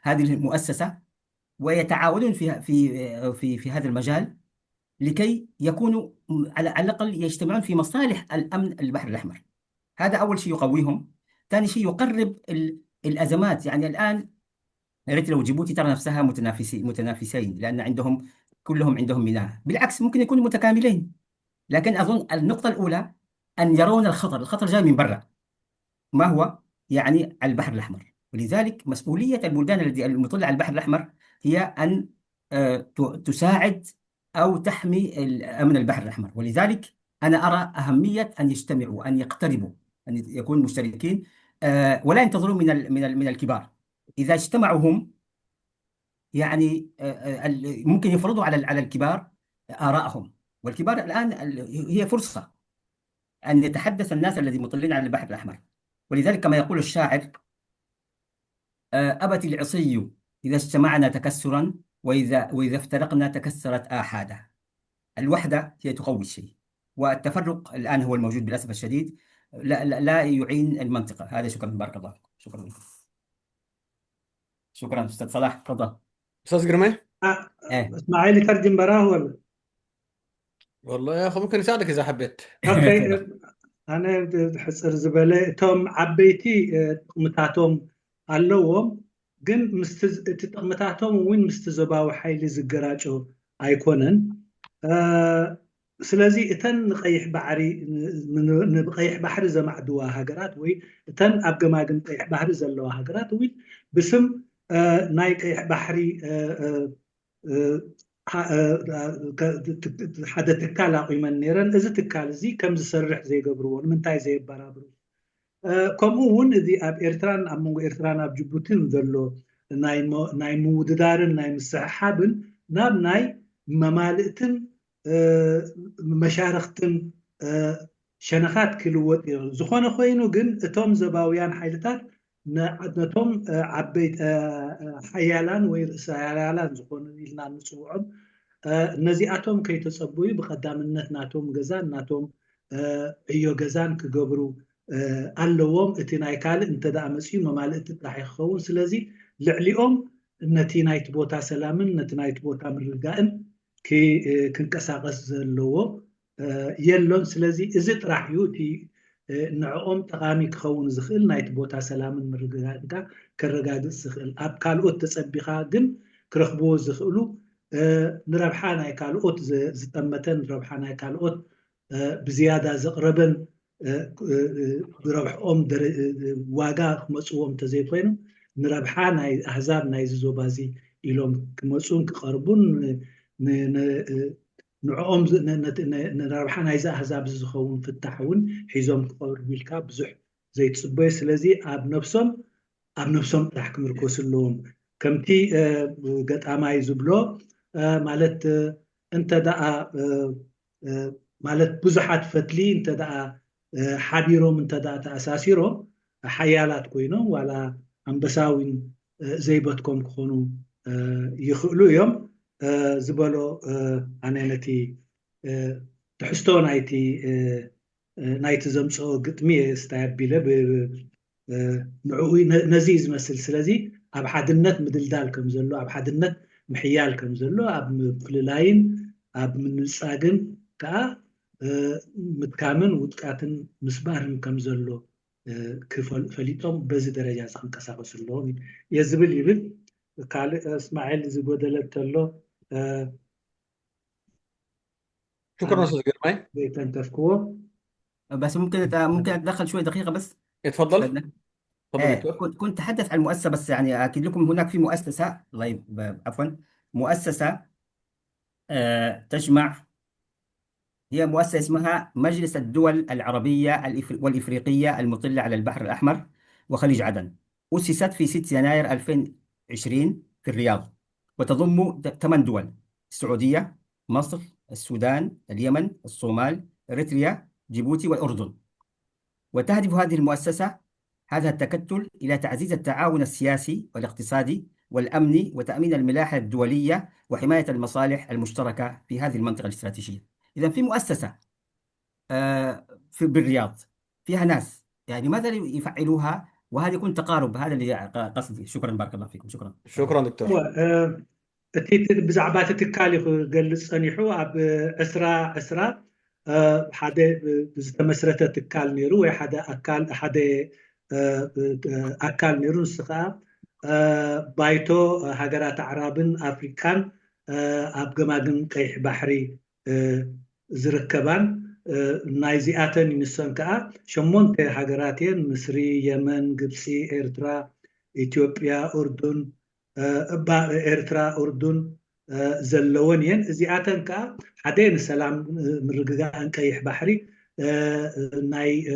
هذه المؤسسة ويتعاونون في هذا المجال لكي يكونوا على الأقل يجتمعون في مصالح الأمن البحر الأحمر؟ هذا أول شيء يقويهم. ثاني شيء يقرب الأزمات. يعني الآن إريتريا وجيبوتي ترى نفسها متنافسين لأن كلهم عندهم ميناء، بالعكس ممكن يكونوا متكاملين. لكن أظن النقطة الأولى أن يرون الخطر جاي من برا، ما هو يعني البحر الأحمر. ولذلك مسؤولية البلدان المطلة على البحر الأحمر هي أن تساعد أو تحمي أمن البحر الأحمر. ولذلك أنا أرى أهمية أن يجتمعوا، أن يقتربوا، أن يكونوا مشتركين ولا ينتظروا من الكبار. إذا اجتمعوا هم يعني ممكن يفرضوا على الكبار آرائهم. والكبار الآن هي فرصة أن يتحدث الناس الذين مطلين على البحر الأحمر. ولذلك كما يقول الشاعر أبت العصي إذا اجتمعنا تكسرا، وإذا افترقنا تكسرت آحاده. الوحدة هي تقوي الشيء، والتفرق الآن هو الموجود للأسف الشديد لا يعين المنطقة. هذا شكرا، بارك الله. شكرا. شكرا أستاذ صلاح، تفضل. استاذ قرمي. اسماعيل يترجم براه ولا؟ والله يا اخي ممكن يساعدك اذا حبيت. اوكي. أنا حصر زبالة توم عبيتي متاتهم اللوهم جن متاتهم وين مستزباو حيل زجراجو أيقونن سلازي إتن قيح بحري من قيح بحر زمع دوا هجرات وي إتن أبقى ما جن قيح بحر زلوا هجرات وي بسم ناي قيح بحري حدا تكال عقيمان نيران إذا تكال زي كم زسرح زي قبرون من تاي زي برابرو كمون ذي أب إرتران أمو إرتران أب جبوتين ذلو ناي موددارن ناي مسحابن ناب ناي ممالئتن مشارختن شنخات كلوات زخون خوينو جن اتوم زباويان حيلتات نتوم عبيت حيالان ويرأس حيالان زخون إلنا نصوعهم نزياتهم كي تصبوي بقدامنت ناتهم جزان ناتهم ايو جزان كقبرو اللوهم اتناي كال انت دا مسيو ممالئت راح يخون سلازي لعليهم نتيناي تبوتا سلامن نتيناي تبوتا مرقائن كي كنكساقس اللوه يلون سلازي ازت راح يوتي نعوم تقامي كخون زخيل نايت بوتا سلامن مرقائن كرقاد الزخيل اب كالوت تسبيخا جن كرخبو زخيلو نربحانا كالوت زتمتن نربحانا كالوت بزيادة زقربن بربحهم واقع مصوم تزيفين نربحانا أحزاب نايز زوبازي إلهم كمصوم كقربون نعوم نربحانا إذا أحزاب زخون في التحول حيزهم قرب الكاب زح زي تصبي سلازي أب نفسهم راح كمركوس اللهم كمتي قد أماي زبلو مالت انت دقا مالت بزحات فتلي انت دقا حبيروم انت دقا تأساسيرو حيالات كوينو ولا أنبساوين زيبتكم كخونو يخلو يوم زبالو عنانتي تحستو نايتي زمسو قطمية استعبيلة نعوي نزيز مثل سلازي أب حدنت مدلدال كم زلو أب حدنت محيال كم زلو أب فللاين أب من الساقن كا متكامن وتكاتن مسبارن كم زلو كفليتهم بزي درجة سخن كساقس اللون يزبل يبل قال اسماعيل زبودلت له شكرا استاذ قرمي. بيتنتفكوه بس ممكن أتدخل شوي دقيقة بس؟ تفضل. كنت أتحدث عن المؤسسة، بس يعني أكيد لكم هناك في مؤسسة عفوا مؤسسة تجمع، هي مؤسسة اسمها مجلس الدول العربية والإفريقية المطلة على البحر الأحمر وخليج عدن. أسست في 6 يناير 2020 في الرياض، وتضم 8 دول: السعودية، مصر، السودان، اليمن، الصومال، إريتريا، جيبوتي والأردن. وتهدف هذه المؤسسة هذا التكتل إلى تعزيز التعاون السياسي والاقتصادي والأمني وتأمين الملاحة الدولية وحماية المصالح المشتركة في هذه المنطقة الاستراتيجية. إذا في مؤسسة بالرياض فيها ناس، يعني ماذا يفعلوها؟ وهذا يكون تقارب، هذا اللي قصدي. شكرا، بارك الله فيكم. شكرا دكتور. بزعبات التكالي قال صنيحو اب اسرا حدا بزتمسرت تكال نيرو حدا اكال نيرو سخا بايتو هاجرات عربن افريكان اب جماجن قيح بحري زركبان نايزياتن ينسنكا شمونت هاجراتين مصري، يمن، قبسي، إرترا، إثيوبيا، أردن إرترا، أردن زلونين زياتن كا حدين سلام مرقان قيح بحري ناي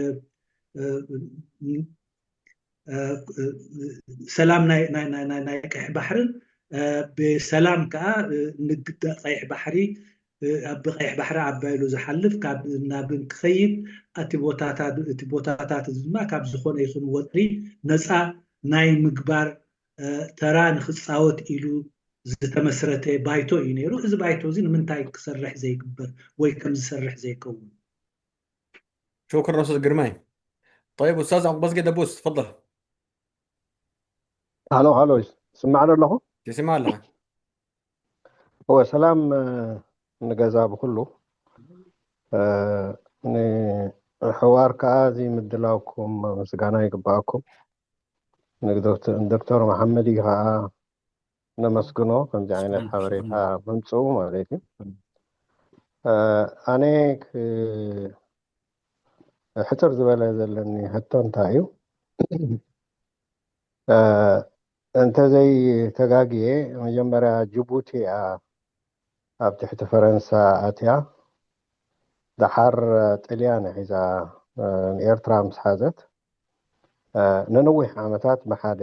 سلام ناي قيح بحرن بسلام كا نقد قيح بحري بقيح بحر عبايلو زحلف كاب نابن خيب اتبوتاتات زما كاب زخون يخون وطري نصا ناي مقبار تران خصاوت إلو زتمسرته بايتو ينيرو إذا بايتو زين من تاي كسرح زي كبر وي كم زسرح زي كون. شكرا استاذ قرماي. طيب استاذ عبد الباسط دبوس تفضل. هلو هلو سمعنا له تسمع لها. هو سلام نجازا بكله الحوار كازي مدلاوكم مسقانا يقباكم دكتور محمد يها نمسكنو كم جاينا الحواريها ممسو مالتي أنا حتر زبالة زلني حتى انتايو انت زي تقاقي مجمرة جيبوتي ኣብ ትሕቲ ፈረንሳ ኣትያ ድሓር ጣልያን ሒዛ ንኤርትራ ምስ ሓዘት ንነዊሕ ዓመታት ብሓደ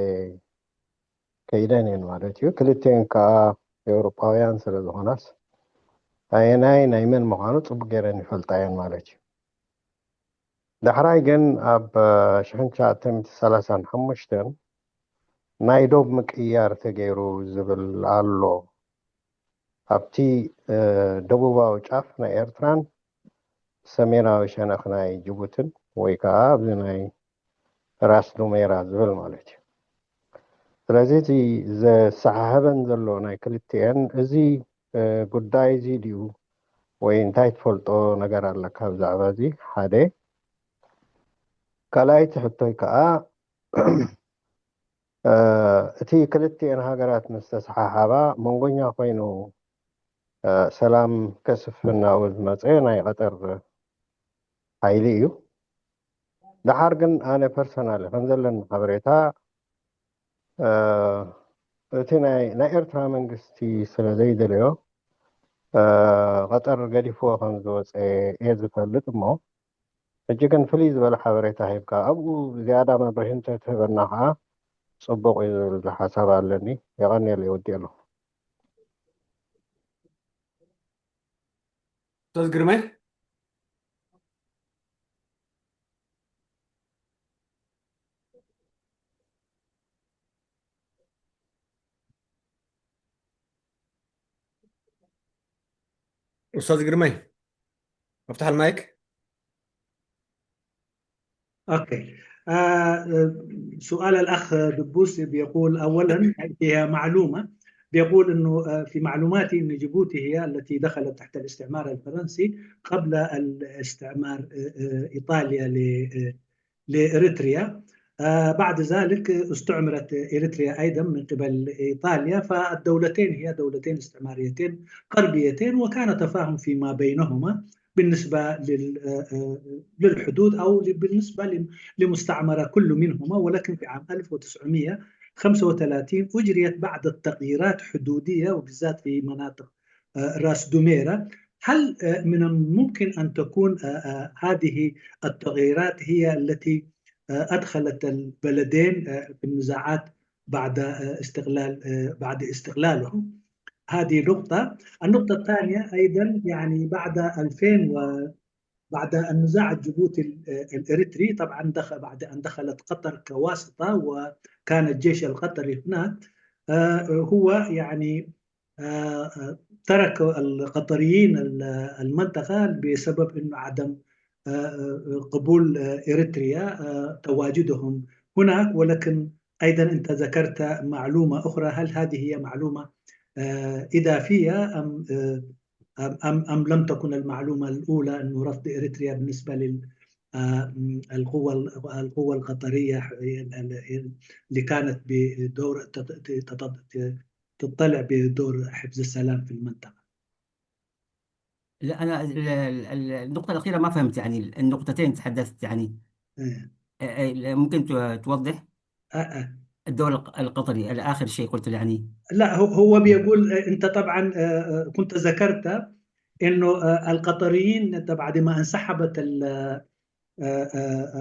ከይደን እየን ማለት እዩ። ክልተን ከዓ ኤውሮጳውያን ስለ ዝኾናስ ኣየናይ ናይ መን ምዃኑ ፅቡቅ ገይረን ይፈልጣ እየን ማለት እዩ። ዳሕራይ ግን ኣብ 1935 ናይ ዶብ ምቅያር ተገይሩ ዝብል ኣሎ ኣብቲ ደቡባዊ ጫፍ ናይ ኤርትራን ሰሜናዊ ሸነኽ ናይ ጅቡትን ወይ ከዓ ኣብዚ ናይ ራስ ዱሜራ ዝብል ማለት እዩ። ስለዚ እቲ ዘሰሓሕበን ዘሎ ናይ ክልቲአን እዚ ጉዳይ እዚ ድዩ ወይ እንታይ ትፈልጦ ነገር ኣለካ ብዛዕባ እዚ ሓደ። ካልኣይ ትሕቶይ ከዓ እቲ ክልቲአን ሃገራት ምስ ተሰሓሓባ መንጎኛ ኮይኑ ሰላም ከስፍና ዝመፀ ናይ ቀጠር ሓይሊ እዩ። ድሓር ግን ኣነ ፐርሰናል ከም ዘለና ሓበሬታ እቲ ናይ ኤርትራ መንግስቲ ስለ ዘይደልዮ ቀጠር ገዲፍዎ ከም ዝወፀ እየ ዝፈልጥ እሞ ሕጂ ግን ፍልይ ዝበለ ሓበሬታ ሂብካ ኣብኡ ዝያዳ መብርሂ እንተትህበና ከዓ ፅቡቅ እዩ ዝብል ሓሳብ ኣለኒ። የቀኒለ ይወዲ ኣለኹ። استاذ قرماي. استاذ قرماي افتح المايك. اوكي. سؤال الاخ دبوس بيقول اولا هي معلومه، بيقول انه في معلوماتي ان جيبوتي هي التي دخلت تحت الاستعمار الفرنسي قبل الاستعمار ايطاليا لاريتريا. بعد ذلك استعمرت اريتريا ايضا من قبل ايطاليا، فالدولتين هي دولتين استعماريتين غربيتين، وكان تفاهم فيما بينهما بالنسبه للحدود او بالنسبه لمستعمره كل منهما. ولكن في عام 1935 أجريت بعض التغييرات حدودية وبالذات في مناطق راس دوميرا. هل من الممكن أن تكون هذه التغييرات هي التي أدخلت البلدين في النزاعات بعد استقلالهم؟ هذه نقطة. النقطة الثانية أيضا يعني بعد 2000 بعد النزاع الجيبوتي الإريتري طبعا بعد أن دخلت قطر كواسطة وكان الجيش القطري هناك، هو يعني ترك القطريين المنطقة بسبب أنه عدم قبول إريتريا تواجدهم هناك. ولكن أيضا أنت ذكرت معلومة أخرى، هل هذه هي معلومة إضافية أم لم تكن المعلومة الأولى أنه رفض إريتريا بالنسبة للقوة القطرية اللي كانت بدور تطلع بدور حفظ السلام في المنطقة؟ لا أنا النقطة الأخيرة ما فهمت، يعني النقطتين تحدثت يعني ممكن توضح؟ الدور القطري الآخر شيء قلت يعني. لا هو بيقول أنت طبعا كنت ذكرت إنه القطريين بعد ما انسحبت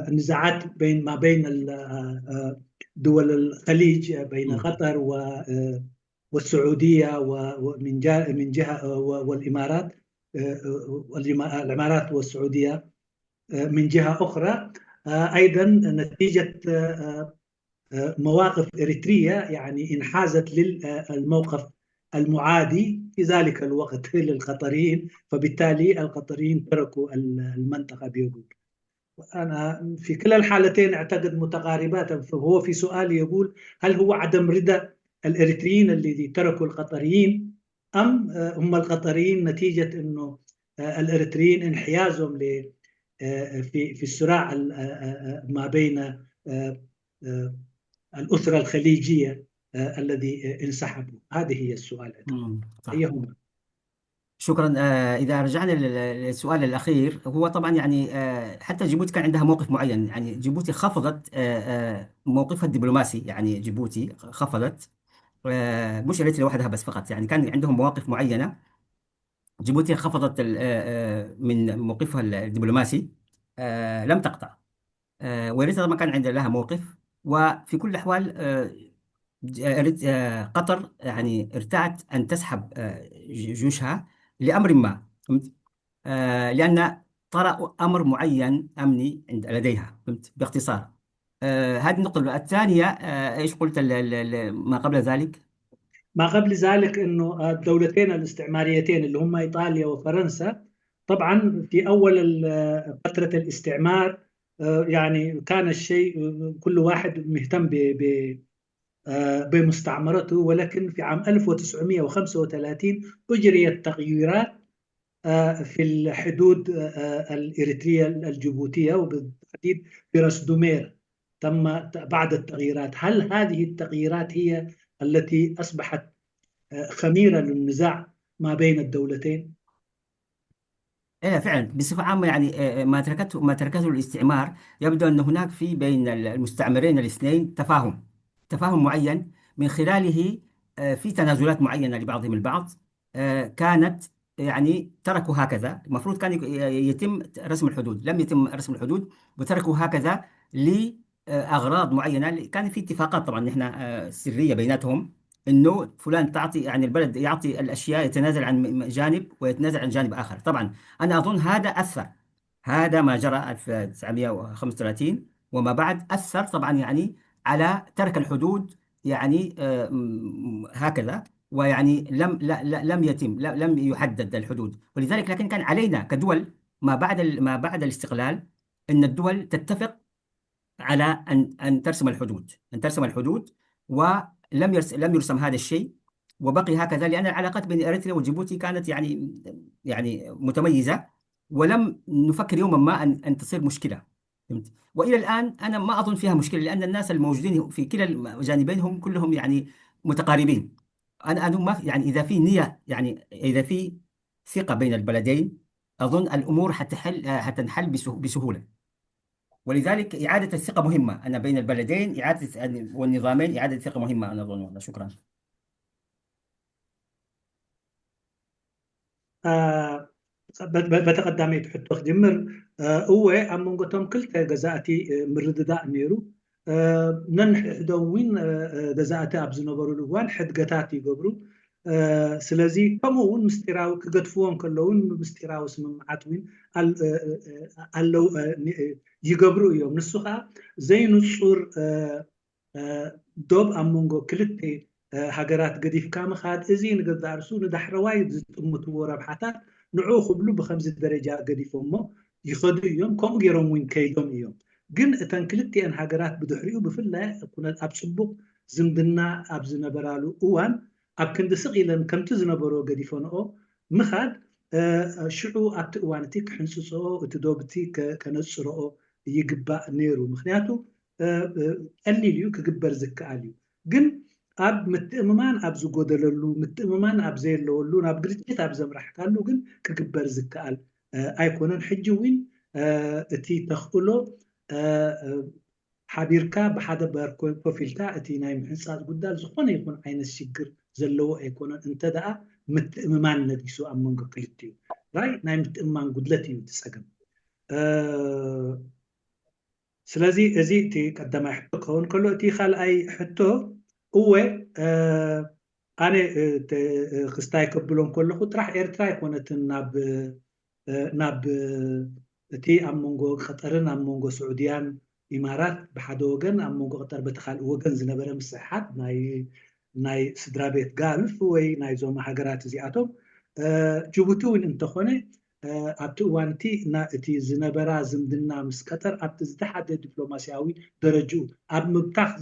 النزاعات ما بين دول الخليج بين قطر والسعودية ومن جهة والإمارات، الإمارات والسعودية من جهة أخرى، أيضا نتيجة مواقف إريتريا يعني انحازت للموقف المعادي في ذلك الوقت للقطريين، فبالتالي القطريين تركوا المنطقة بيقول. أنا في كلا الحالتين أعتقد متقاربات، فهو في سؤال يقول هل هو عدم رضا الإريتريين الذي تركوا القطريين، أم هم القطريين نتيجة أنه الإريتريين انحيازهم في الصراع ما بين الأسرة الخليجية الذي انسحبوا؟ هذه هي السؤال. صح. أيهما؟ شكرا. إذا رجعنا للسؤال الأخير، هو طبعا يعني حتى جيبوتي كان عندها موقف معين. يعني جيبوتي خفضت موقفها الدبلوماسي، يعني جيبوتي خفضت، مش إريتريا لوحدها بس فقط، يعني كان عندهم مواقف معينة. جيبوتي خفضت من موقفها الدبلوماسي، لم تقطع. وإريتريا طبعا كان عندها لها موقف. وفي كل الأحوال قطر يعني ارتأت أن تسحب جيوشها لأمر ما، فهمت؟ لأن طرأ أمر معين أمني لديها، فهمت؟ باختصار. هذه النقطة الأولى. الثانية إيش قلت ما قبل ذلك؟ ما قبل ذلك أنه الدولتين الاستعماريتين اللي هم إيطاليا وفرنسا، طبعا في أول فترة الاستعمار يعني كان الشيء كل واحد مهتم بمستعمرته، ولكن في عام 1935 أجريت تغييرات في الحدود الإريترية الجيبوتية، وبالتحديد في راس دومير تم بعد التغييرات. هل هذه التغييرات هي التي أصبحت خميرة للنزاع ما بين الدولتين؟ إيه فعلا، بصفة عامة يعني ما تركته الاستعمار، يبدو أن هناك في بين المستعمرين الاثنين تفاهم معين، من خلاله في تنازلات معينة لبعضهم البعض. كانت يعني تركوا هكذا. المفروض كان يتم رسم الحدود، لم يتم رسم الحدود، وتركوا هكذا لأغراض معينة. كان في اتفاقات طبعا نحن سرية بيناتهم، انه فلان تعطي، يعني البلد يعطي الاشياء، يتنازل عن جانب ويتنازل عن جانب اخر. طبعا انا اظن هذا اثر، هذا ما جرى 1935 وما بعد اثر طبعا يعني على ترك الحدود، يعني هكذا. ويعني لم يتم، لم يحدد الحدود. ولذلك لكن كان علينا كدول ما بعد الاستقلال ان الدول تتفق على ان ترسم الحدود، لم يرسم هذا الشيء، وبقي هكذا. لأن العلاقات بين إريتريا وجيبوتي كانت يعني متميزة، ولم نفكر يوما ما أن تصير مشكلة، فهمت؟ وإلى الآن أنا ما أظن فيها مشكلة، لأن الناس الموجودين في كلا الجانبين هم كلهم يعني متقاربين. أنا ما يعني إذا في نية، يعني إذا في ثقة بين البلدين، أظن الأمور حتنحل بسهولة. ولذلك إعادة الثقة مهمة. أنا بين البلدين والنظامين إعادة الثقة مهمة، أنا أظن. شكرا. بتقدمي تحط خدمر هو أمونغتهم كلتا جزاتي مرددا نيرو نن حدوين جزاتي أبزنبرو لوان حد جتاتي جبرو سلازي كمون مستراو كجتفون كلون مستراو اسم معتوين اللو يجبرو يوم نسخة زي نصور دوب أمونغو كلتي هاجرات قديف كام خاد إزين قد دارسون دحرواي متورة بحتى نعو خبلو بخمس درجة قديف أمه يخدو يوم كم جيرون وين كيدون يوم جن تنكلتي أن هاجرات بدحريو بفلا كنا أبسبق زمدنا أبزنا برالو أوان أبكن دسقيلا كم تزنبرو قديفون أو مخاد شعو أتوانتيك حنسوسو تدوبتي كنصرو يقبأ نيرو مخنياتو قليليو كجبر زكاليو جن أب متأممان أب زوجودللو متأممان أب زيلولو ناب قريت أب زمرح كالو جن كجبر زكال أيكونن حجوين تي تخلو حبيركا بحدا باركو بفيلتا أتي نايم حنصات قدال زخون يكون عين الشجر زلو يكونن انت دا متأممان نديسو أمونغ كليتيو راي نايم متأممان قدلتيو تساقم سلازي ازي تي قدما يحطك هون كله تي خال اي حطه هو انا خستاي قبلون كله خط راح ايرترا كونت ناب تي امونغو خطرنا امونغو سعوديان ኢማራት ብሓደ ወገን ኣብ መንጎ ቀጠር በቲ ካልእ ወገን ዝነበረ ምስሕሓት ናይ ስድራ ቤት ጋልፍ ወይ ናይዞም ሃገራት እዚኣቶም ጅቡቲ እውን እንተኾነ ኣብቲ እዋን እቲ ዝነበራ ዝምድና ምስ ቀጠር ኣብቲ ዝተሓደ ዲፕሎማስያዊ ደረጅኡ ኣብ ምብታኽ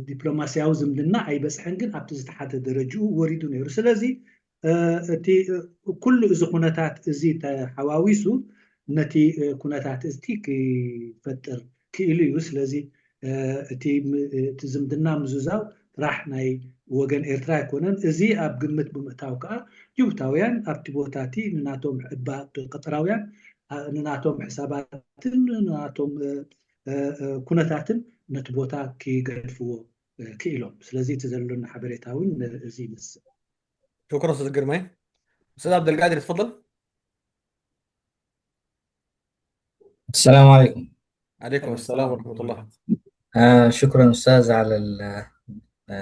ዲፕሎማስያዊ ዝምድና ኣይበፅሐን ግን ኣብቲ ዝተሓደ ደረጅኡ ወሪዱ ነይሩ ስለዚ እቲ ኩሉ እዚ ኩነታት እዚ ተሓዋዊሱ ነቲ ኩነታት እቲ ክፈጥር ክኢሉ እዩ ስለዚ እቲ ዝምድና ምዝዛው ጥራሕ ናይ ወገን ኤርትራ ኣይኮነን እዚ ኣብ ግምት ብምእታው ከዓ ጅቡታውያን ኣብቲ ቦታ እቲ ንናቶም ቀጠራውያን ንናቶም ሕሳባትን ንናቶም ኩነታትን ነቲ ቦታ ክገድፍዎ ክኢሎም ስለዚ እቲ ዘለና ሓበሬታ እውን እዚ ይመስል شكرا استاذ جرماي. استاذ عبد القادر تفضل. السلام عليكم. عليكم السلام ورحمة الله. شكرا أستاذ على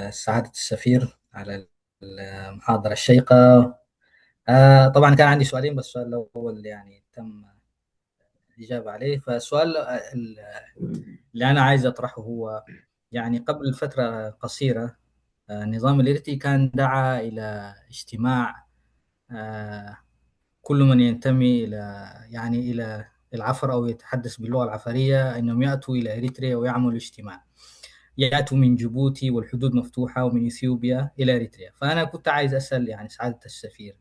سعادة السفير على المحاضرة الشيقة. طبعا كان عندي سؤالين بس السؤال الأول يعني تم الإجابة عليه. فالسؤال اللي أنا عايز أطرحه هو يعني قبل فترة قصيرة النظام الإريتري كان دعا إلى اجتماع كل من ينتمي إلى العفر أو يتحدث باللغة العفرية أنهم يأتوا إلى إريتريا ويعملوا اجتماع. يأتوا من جيبوتي والحدود مفتوحة ومن إثيوبيا إلى إريتريا. فأنا كنت عايز أسأل يعني سعادة السفير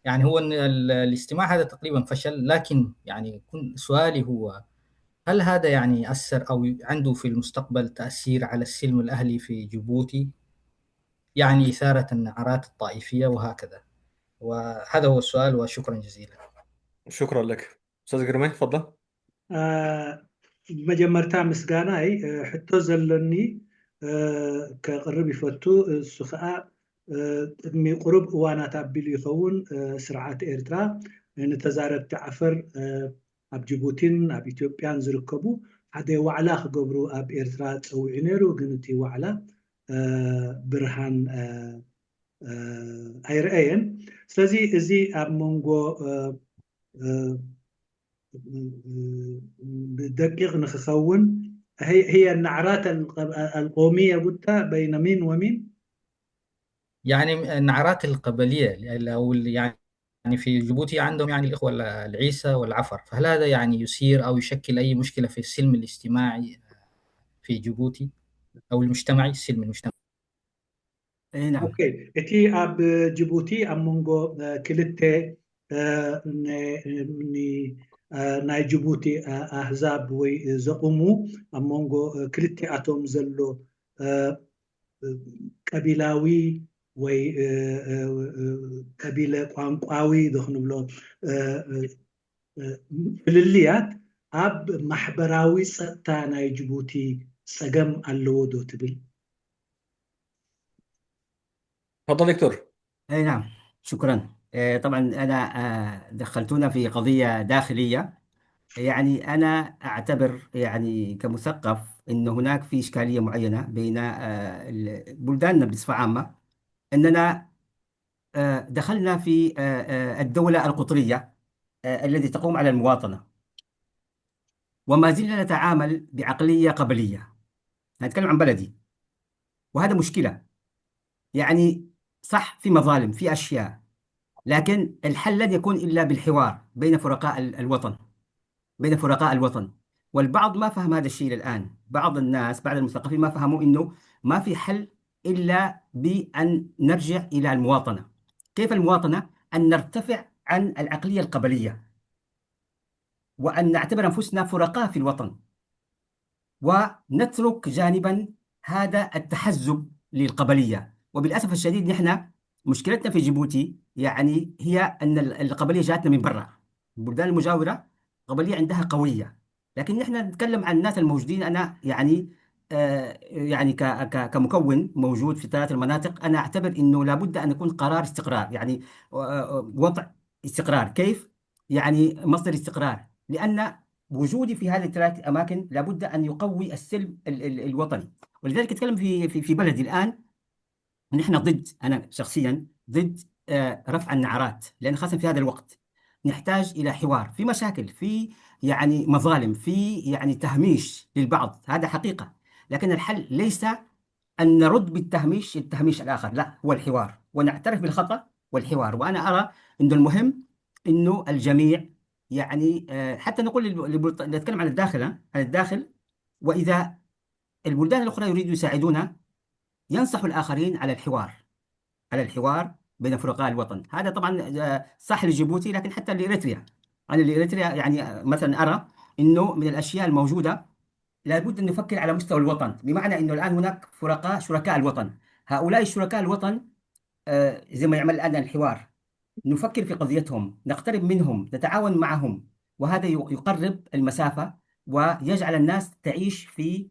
يعني هو الاجتماع هذا تقريبا فشل لكن يعني سؤالي هو هل هذا يعني أثر أو عنده في المستقبل تأثير على السلم الأهلي في جيبوتي يعني إثارة النعرات الطائفية وهكذا وهذا هو السؤال وشكرا جزيلا. شكرا لك. استاذ جرماي تفضل. መጀመርታ ምስጋናይ ሕቶ ዘለኒ ከቅርብ ይፈቱ እሱ ከዓ ቅድሚ ቁሩብ እዋናት ኣቢሉ ይኸውን ስርዓት ኤርትራ ንተዛረብቲ ዓፈር ኣብ ጅቡቲን ኣብ ኢትዮጵያን ዝርከቡ ሓደ ዋዕላ ክገብሩ ኣብ ኤርትራ ፀዊዑ ነይሩ ግን እቲ ዋዕላ ብርሃን ኣይረአየን ስለዚ እዚ ኣብ መንጎ دقيق نخون هي النعرات القومية قلت بين مين ومين؟ يعني النعرات القبلية أو يعني في جيبوتي عندهم يعني الإخوة العيسى والعفر فهل هذا يعني يثير أو يشكل أي مشكلة في السلم الاجتماعي في جيبوتي أو المجتمعي السلم المجتمعي؟ نعم. أوكي إتي أب جيبوتي أمونغو كلتة ናይ ጅቡቲ ኣህዛብ ወይ ዘቕሙ ኣብ መንጎ ክልቲኣቶም ዘሎ ቀቢላዊ ወይ ቀቢለ ቋንቋዊ ዝኽንብሎ ፍልልያት ኣብ ማሕበራዊ ፀጥታ ናይ ጅቡቲ ፀገም ኣለዎ ዶ ትብል? تفضل دكتور. اي نعم شكرا. طبعا أنا دخلتونا في قضية داخلية يعني أنا أعتبر يعني كمثقف أن هناك في إشكالية معينة بين بلداننا بصفة عامة أننا دخلنا في الدولة القطرية التي تقوم على المواطنة وما زلنا نتعامل بعقلية قبلية. نتكلم عن بلدي وهذا مشكلة يعني صح في مظالم في أشياء لكن الحل لن يكون إلا بالحوار بين فرقاء الوطن والبعض ما فهم هذا الشيء الآن. بعض الناس بعض المثقفين ما فهموا إنه ما في حل إلا بأن نرجع إلى المواطنة. كيف المواطنة؟ أن نرتفع عن العقلية القبلية وأن نعتبر أنفسنا فرقاء في الوطن ونترك جانبا هذا التحزب للقبلية. وبالأسف الشديد نحن مشكلتنا في جيبوتي يعني هي أن القبلية جاتنا من برا. البلدان المجاورة قبلية عندها قوية لكن نحن نتكلم عن الناس الموجودين. أنا يعني كمكون موجود في ثلاث المناطق أنا أعتبر أنه لابد أن يكون قرار استقرار يعني وضع استقرار. كيف؟ يعني مصدر استقرار لأن وجودي في هذه الثلاث أماكن لابد أن يقوي السلم الوطني. ولذلك أتكلم في بلدي الآن نحن ضد أنا شخصيا ضد رفع النعرات لأن خاصة في هذا الوقت نحتاج إلى حوار، في مشاكل، في يعني مظالم، في يعني تهميش للبعض، هذا حقيقة. لكن الحل ليس أن نرد بالتهميش التهميش الآخر، لا، هو الحوار، ونعترف بالخطأ والحوار. وأنا أرى أنه المهم أنه الجميع يعني حتى نقول نتكلم عن الداخل، عن الداخل، وإذا البلدان الأخرى يريدوا يساعدونا ينصحوا الآخرين على الحوار، على الحوار بين فرقاء الوطن. هذا طبعا صح لجيبوتي، لكن حتى لإريتريا. أنا لإريتريا يعني مثلا أرى أنه من الأشياء الموجودة لابد أن نفكر على مستوى الوطن، بمعنى أنه الآن هناك فرقاء شركاء الوطن. هؤلاء الشركاء الوطن زي ما يعمل الآن الحوار، نفكر في قضيتهم، نقترب منهم، نتعاون معهم، وهذا يقرب المسافة ويجعل الناس تعيش في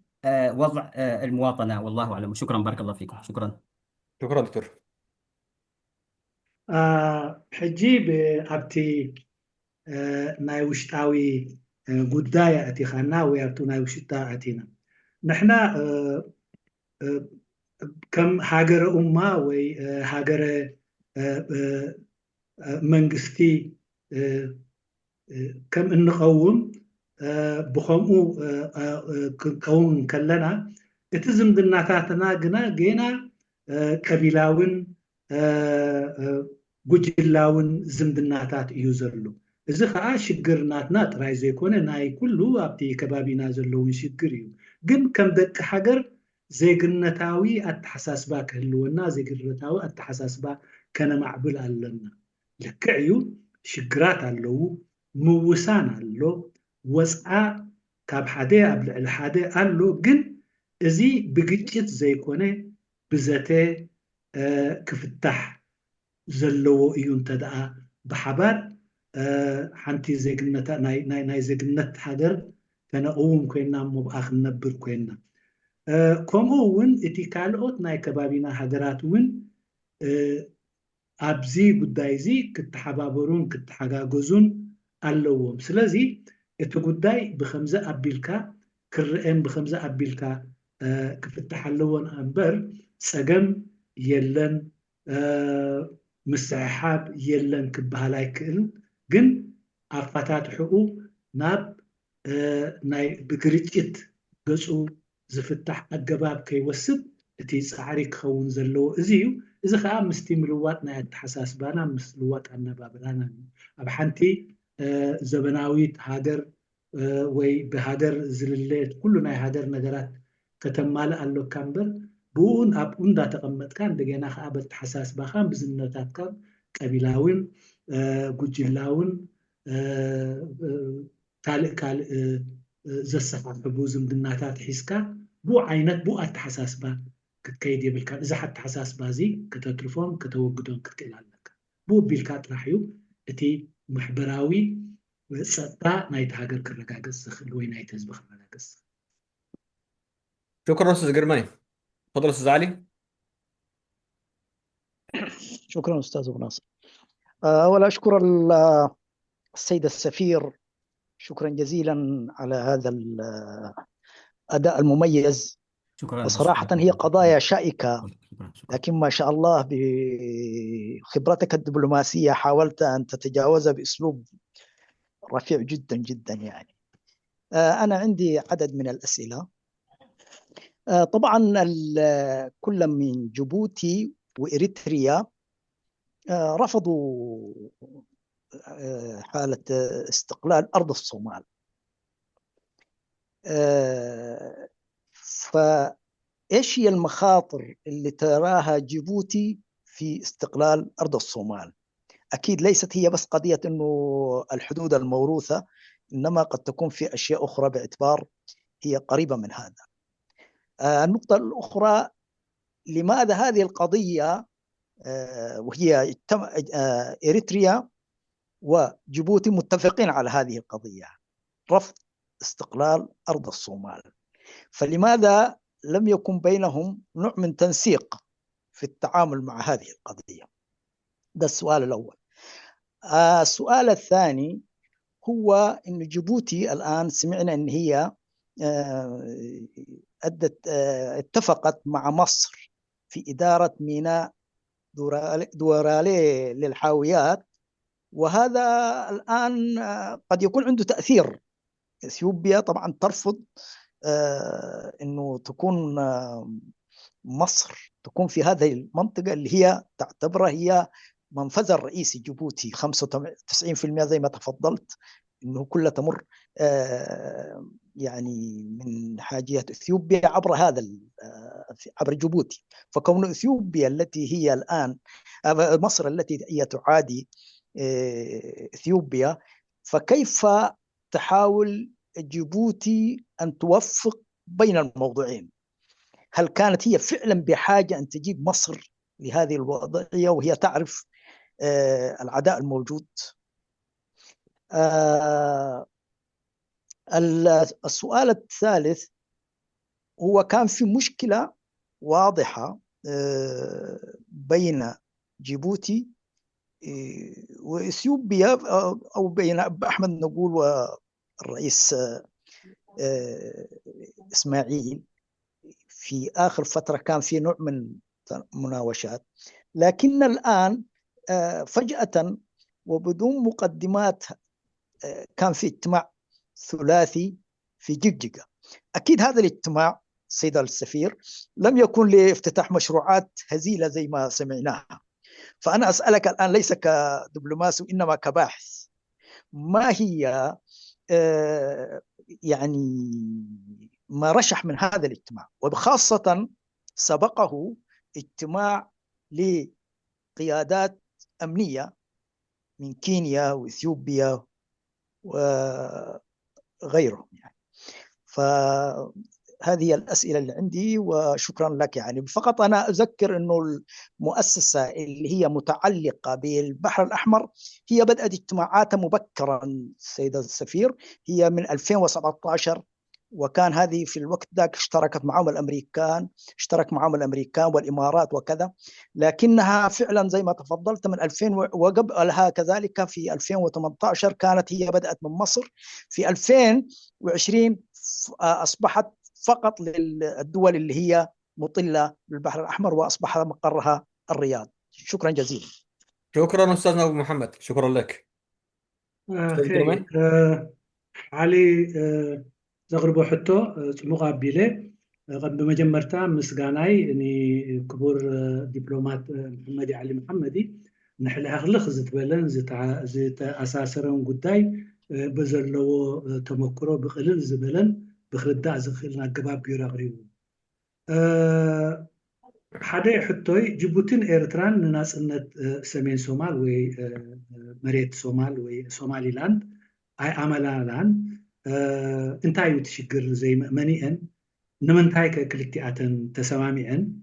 وضع المواطنة. والله أعلم. شكرا، بارك الله فيكم. شكرا. شكرا دكتور. ሕጂ ኣብቲ ናይ ውሽጣዊ ጉዳይ ኣቲኻና ወይ ኣብቲ ናይ ውሽጣ ኣቲና ንሕና ከም ሃገረ ኡማ ወይ ሃገረ መንግስቲ ከም እንኸውን ብከምኡ ክንከውን ከለና እቲ ዝምድናታትና ግና ጌና ቀቢላውን ጉጅላውን ዝምድናታት እዩ ዘሎ። እዚ ከዓ ሽግር ናትና ጥራይ ዘይኮነ ናይ ኩሉ ኣብቲ ከባቢና ዘለውን ሽግር እዩ። ግን ከም ደቂ ሃገር ዜግነታዊ ኣተሓሳስባ ክህልወና፣ ዜግነታዊ ኣተሓሳስባ ከነማዕብል ኣለና። ልክዕ እዩ፣ ሽግራት ኣለዉ፣ ምውሳን ኣሎ፣ ወፅዓ ካብ ሓደ ኣብ ልዕሊ ሓደ ኣሎ። ግን እዚ ብግጭት ዘይኮነ ብዘተ ክፍታሕ ዘለዎ እዩ። እንተደኣ ብሓባር ሓንቲ ዜግነት ናይ ዜግነት ሃገር ከነቕውም ኮይና ሞብኣ ክንነብር ኮይና ከምኡ እውን እቲ ካልኦት ናይ ከባቢና ሃገራት እውን ኣብዚ ጉዳይ እዚ ክትሓባበሩን ክትሓጋገዙን ኣለዎም። ስለዚ እቲ ጉዳይ ብከምዚ ኣቢልካ ክርአን ብከምዚ ኣቢልካ ክፍታሕ ኣለዎን እምበር ፀገም የለን ምስሕሓብ የለን ክበሃል ኣይክእል። ግን ኣፈታትሕኡ ናብ ናይ ብግርጭት ገፁ ዝፍታሕ ኣገባብ ከይወስድ እቲ ፃዕሪ ክኸውን ዘለዎ እዚ እዩ። እዚ ከዓ ምስቲ ምልዋጥ ናይ ኣተሓሳስባና ምስ ልዋጥ ኣነባብራና ኣብ ሓንቲ ዘበናዊት ሃገር ወይ ብሃገር ዝልለት ኩሉ ናይ ሃገር ነገራት ከተማልእ ኣለካ እምበር ብኡን ኣብኡ እንዳተቐመጥካ እንደገና ከዓ በተሓሳስባኻ ብዝነታትካ ቀቢላውን ጉጅላውን ካልእ ካልእ ዘሰፋፍቡ ዝምድናታት ሒዝካ ብኡ ዓይነት ብኡ ኣተሓሳስባ ክትከይድ የብልካ። እዚ ኣተሓሳስባ እዚ ከተትርፎም ከተወግዶም ክትክእል ኣለካ። ብኡ ቢልካ ጥራሕ እዩ እቲ ማሕበራዊ ፀጥታ ናይቲ ሃገር ክረጋገፅ ዝኽእል ወይ ናይቲ ህዝቢ ክረጋገፅ ዝኽእል። شكرا استاذ جرماني. تفضل استاذ علي. شكرا استاذ ابو ناصر. اولا اشكر السيد السفير شكرا جزيلا على هذا الاداء المميز. شكرا. وصراحه هي قضايا شائكه، لكن ما شاء الله بخبرتك الدبلوماسيه حاولت ان تتجاوزها باسلوب رفيع جدا جدا. يعني انا عندي عدد من الاسئله. طبعا كل من جيبوتي وإريتريا رفضوا حالة استقلال أرض الصومال. فإيش هي المخاطر اللي تراها جيبوتي في استقلال أرض الصومال؟ أكيد ليست هي بس قضية إنه الحدود الموروثة، إنما قد تكون في أشياء أخرى باعتبار هي قريبة من هذا. النقطة الأخرى، لماذا هذه القضية وهي إريتريا وجيبوتي متفقين على هذه القضية، رفض استقلال أرض الصومال، فلماذا لم يكن بينهم نوع من تنسيق في التعامل مع هذه القضية؟ ده السؤال الأول. السؤال الثاني هو أن جيبوتي الآن سمعنا أن هي اتفقت مع مصر في إدارة ميناء دورالي للحاويات وهذا الآن قد يكون عنده تأثير. إثيوبيا طبعا ترفض أنه تكون مصر تكون في هذه المنطقة اللي هي تعتبرها هي منفذ الرئيسي جيبوتي. 95% زي ما تفضلت أنه كلها تمر يعني من حاجيات إثيوبيا عبر عبر جيبوتي. فكون إثيوبيا التي هي الآن مصر التي هي تعادي إثيوبيا، فكيف تحاول جيبوتي أن توفق بين الموضوعين؟ هل كانت هي فعلا بحاجة أن تجيب مصر لهذه الوضعية وهي تعرف العداء الموجود؟ السؤال الثالث هو كان في مشكلة واضحة بين جيبوتي وإثيوبيا، أو بين أحمد نقول والرئيس إسماعيل. في آخر فترة كان في نوع من مناوشات، لكن الآن فجأة وبدون مقدمات كان في اجتماع ثلاثي في جيجيجا. أكيد هذا الاجتماع سيد السفير لم يكن لافتتاح مشروعات هزيلة زي ما سمعناها. فأنا أسألك الآن ليس كدبلوماسي وإنما كباحث، ما هي يعني ما رشح من هذا الاجتماع؟ وبخاصة سبقه اجتماع لقيادات أمنية من كينيا وإثيوبيا وغيرهم يعني. فهذه الأسئلة اللي عندي وشكرا لك. يعني فقط أنا أذكر أنه المؤسسة اللي هي متعلقة بالبحر الأحمر هي بدأت اجتماعاتها مبكرا سيد السفير، هي من 2017، وكان هذه في الوقت ذاك اشترك معهم الأمريكان والإمارات وكذا، لكنها فعلا زي ما تفضلت من 2000 وقبلها كذلك في 2018 كانت هي بدأت من مصر. في 2020 أصبحت فقط للدول اللي هي مطلة بالبحر الأحمر وأصبح مقرها الرياض. شكرا جزيلا. شكرا أستاذنا أبو محمد، شكرا لك. خير علي زغربو حتو مقابلة قد بمجمرتا مسغاناي اني كبور دبلومات محمد علي محمدي نحل اخلخ زتبلن زت اساسرون قداي بزلو تمكرو بقلل زبلن بخرداء زخيلنا قباب بيرغريو حدا حتوي جيبوتين ايرتران نناسنت سمين سومال وي مريت سومال وي سومالي لاند اي عملان انتاي تشكر زي منيئن نمنتاي كلتياتن تسماميئن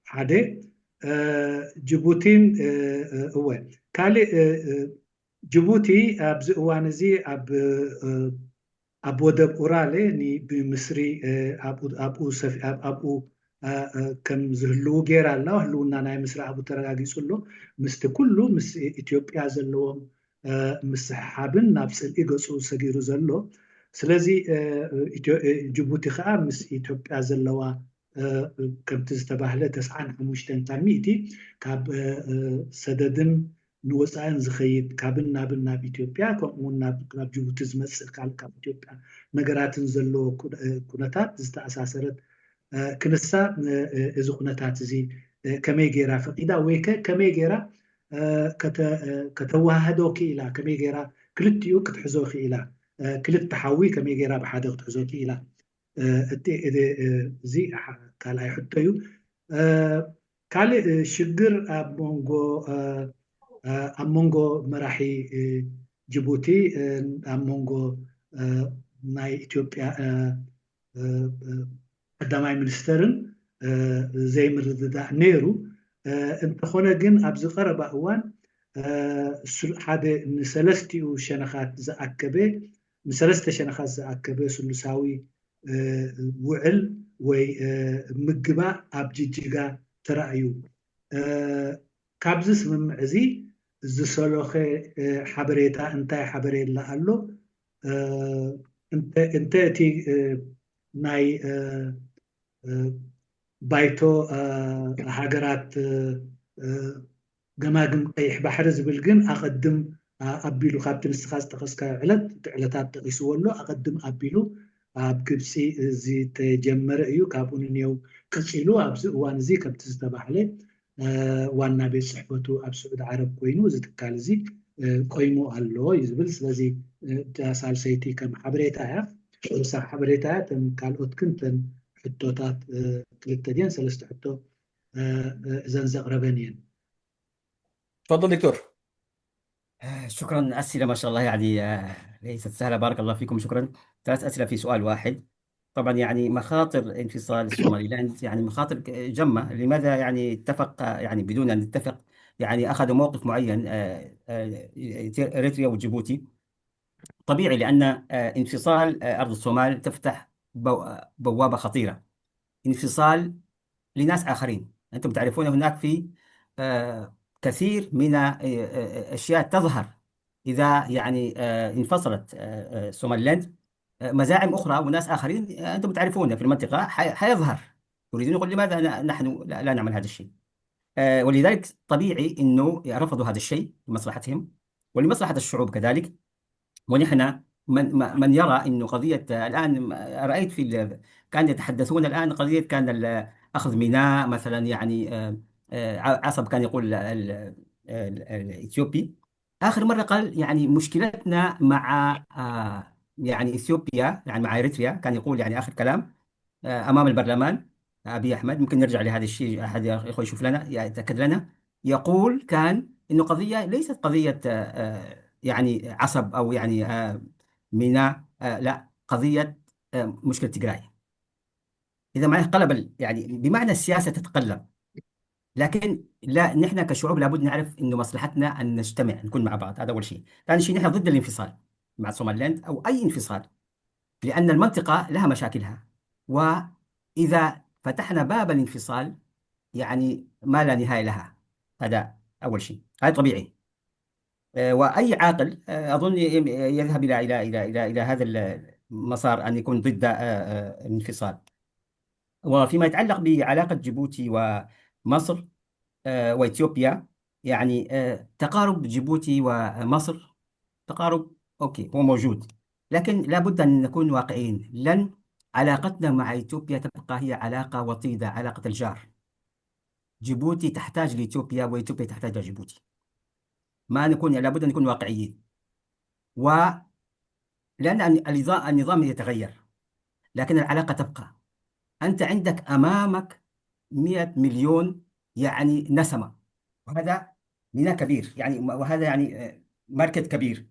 حدا جيبوتين هو كالي جيبوتي ابز اوانزي اب ودب اورالي ني بمصري ابو كم زهلو غير الله هلونا ناي مصر ابو ترغاغيصلو مست كله مس ኢትዮጵያ ዘለዎም مسحابن نابسل إيجاسو سجيرو زلو سلازي جيبوتي خا مس إثيوبيا زلوا كم تستباهله 95 تاميتي كاب سددن نوصان زخيد كابن نابن ناب إثيوبيا كون ناب جيبوتي زمسل كاب إثيوبيا نغراتن زلو كونتات زتاساسرت كنسا إذا كونتات زي كمي غيرا فقيدا ويكا كمي غيرا كتوهدو كيلا كمي غيرا كلتيو كتحزو كيلا كلت تحوي كمي غيرا بحدا كتحزو كيلا زي كالا يحطيو كالي شجر أمونغو مراحي جيبوتي أمونغو ناي إثيوبيا قداماي منسترن زي مرضى نيرو انت خونا جن ابز قرب اوان حدا نسلستيو شنخات زاكبه نسلست شنخات زاكبه سلساوي وعل وي مجبا ابجيجيغا ترايو كابزس ممعزي زسلوخه حبريتا انتي حبريلا الله انت تي ناي بايتو هاجرات ገማግም ቀይሕ ባሕሪ ዝብል ግን ኣቐድም ኣቢሉ ካብቲ ንስኻ ዝጠቐስካ ዕለታት ጠቂስዎ ኣሎ ኣቐድም ኣቢሉ ኣብ ግብፂ እዚ ተጀመረ እዩ ካብኡ ንኔው ቀፂሉ ኣብዚ እዋን እዚ ከምቲ ዝተባህለ ዋና ቤት ፅሕፈቱ ኣብ ስዑድ ዓረብ ኮይኑ እዚ ትካል እዚ ቆይሙ ኣሎ እዩ ዝብል ስለዚ ሳልሰይቲ ከም ሓበሬታ እያ ተወሳኺ ሓበሬታ እያ ተን ካልኦት ግን ተን ሕቶታት ክልተ ድየን ሰለስተ ሕቶ እዘን ዘቕረበን እየን تفضل دكتور. شكرا. أسئلة ما شاء الله يعني ليست سهلة. بارك الله فيكم. شكرا. 3 أسئلة في سؤال واحد. طبعا يعني مخاطر انفصال الصوماليلاند يعني مخاطر جمة. لماذا يعني اتفق يعني بدون أن نتفق يعني أخذوا موقف معين إريتريا وجيبوتي؟ طبيعي لأن انفصال أرض الصومال تفتح بوابة خطيرة. انفصال لناس آخرين. أنتم تعرفون هناك في كثير من أشياء تظهر إذا يعني انفصلت سوماليلاند. مزاعم أخرى وناس آخرين أنتم تعرفون في المنطقة حيظهر يريدون يقول لماذا نحن لا نعمل هذا الشيء. ولذلك طبيعي أنه رفضوا هذا الشيء لمصلحتهم ولمصلحة الشعوب كذلك. ونحن من يرى أنه قضية الآن رأيت كان يتحدثون الآن قضية كان أخذ ميناء مثلا يعني عصب كان يقول الإثيوبي آخر مرة قال يعني مشكلتنا مع يعني إثيوبيا يعني مع إريتريا كان يقول يعني آخر كلام أمام البرلمان أبي أحمد ممكن نرجع لهذا الشيء أحد يا يشوف لنا يتأكد لنا يقول كان إنه قضية ليست قضية يعني عصب أو يعني ميناء لا قضية مشكلة تجراي. إذا معناه قلب يعني بمعنى السياسة تتقلب لكن لا نحن كشعوب لابد نعرف انه مصلحتنا ان نجتمع نكون مع بعض. هذا اول شيء. ثاني شيء نحن ضد الانفصال مع سوماليلاند او اي انفصال لان المنطقه لها مشاكلها واذا فتحنا باب الانفصال يعني ما لا نهايه لها. هذا اول شيء. هذا طبيعي. واي عاقل اظن يذهب الى هذا المسار ان يكون ضد الانفصال. وفيما يتعلق بعلاقه جيبوتي ومصر وإثيوبيا يعني تقارب جيبوتي ومصر تقارب أوكي هو موجود لكن لابد أن نكون واقعيين. لن علاقتنا مع إثيوبيا تبقى هي علاقة وطيدة علاقة الجار. جيبوتي تحتاج لإثيوبيا وإثيوبيا تحتاج لجيبوتي. ما نكون لابد أن نكون واقعيين لأن النظام يتغير لكن العلاقة تبقى. أنت عندك أمامك 100 مليون يعني نسمة وهذا ميناء كبير يعني وهذا يعني ماركت كبير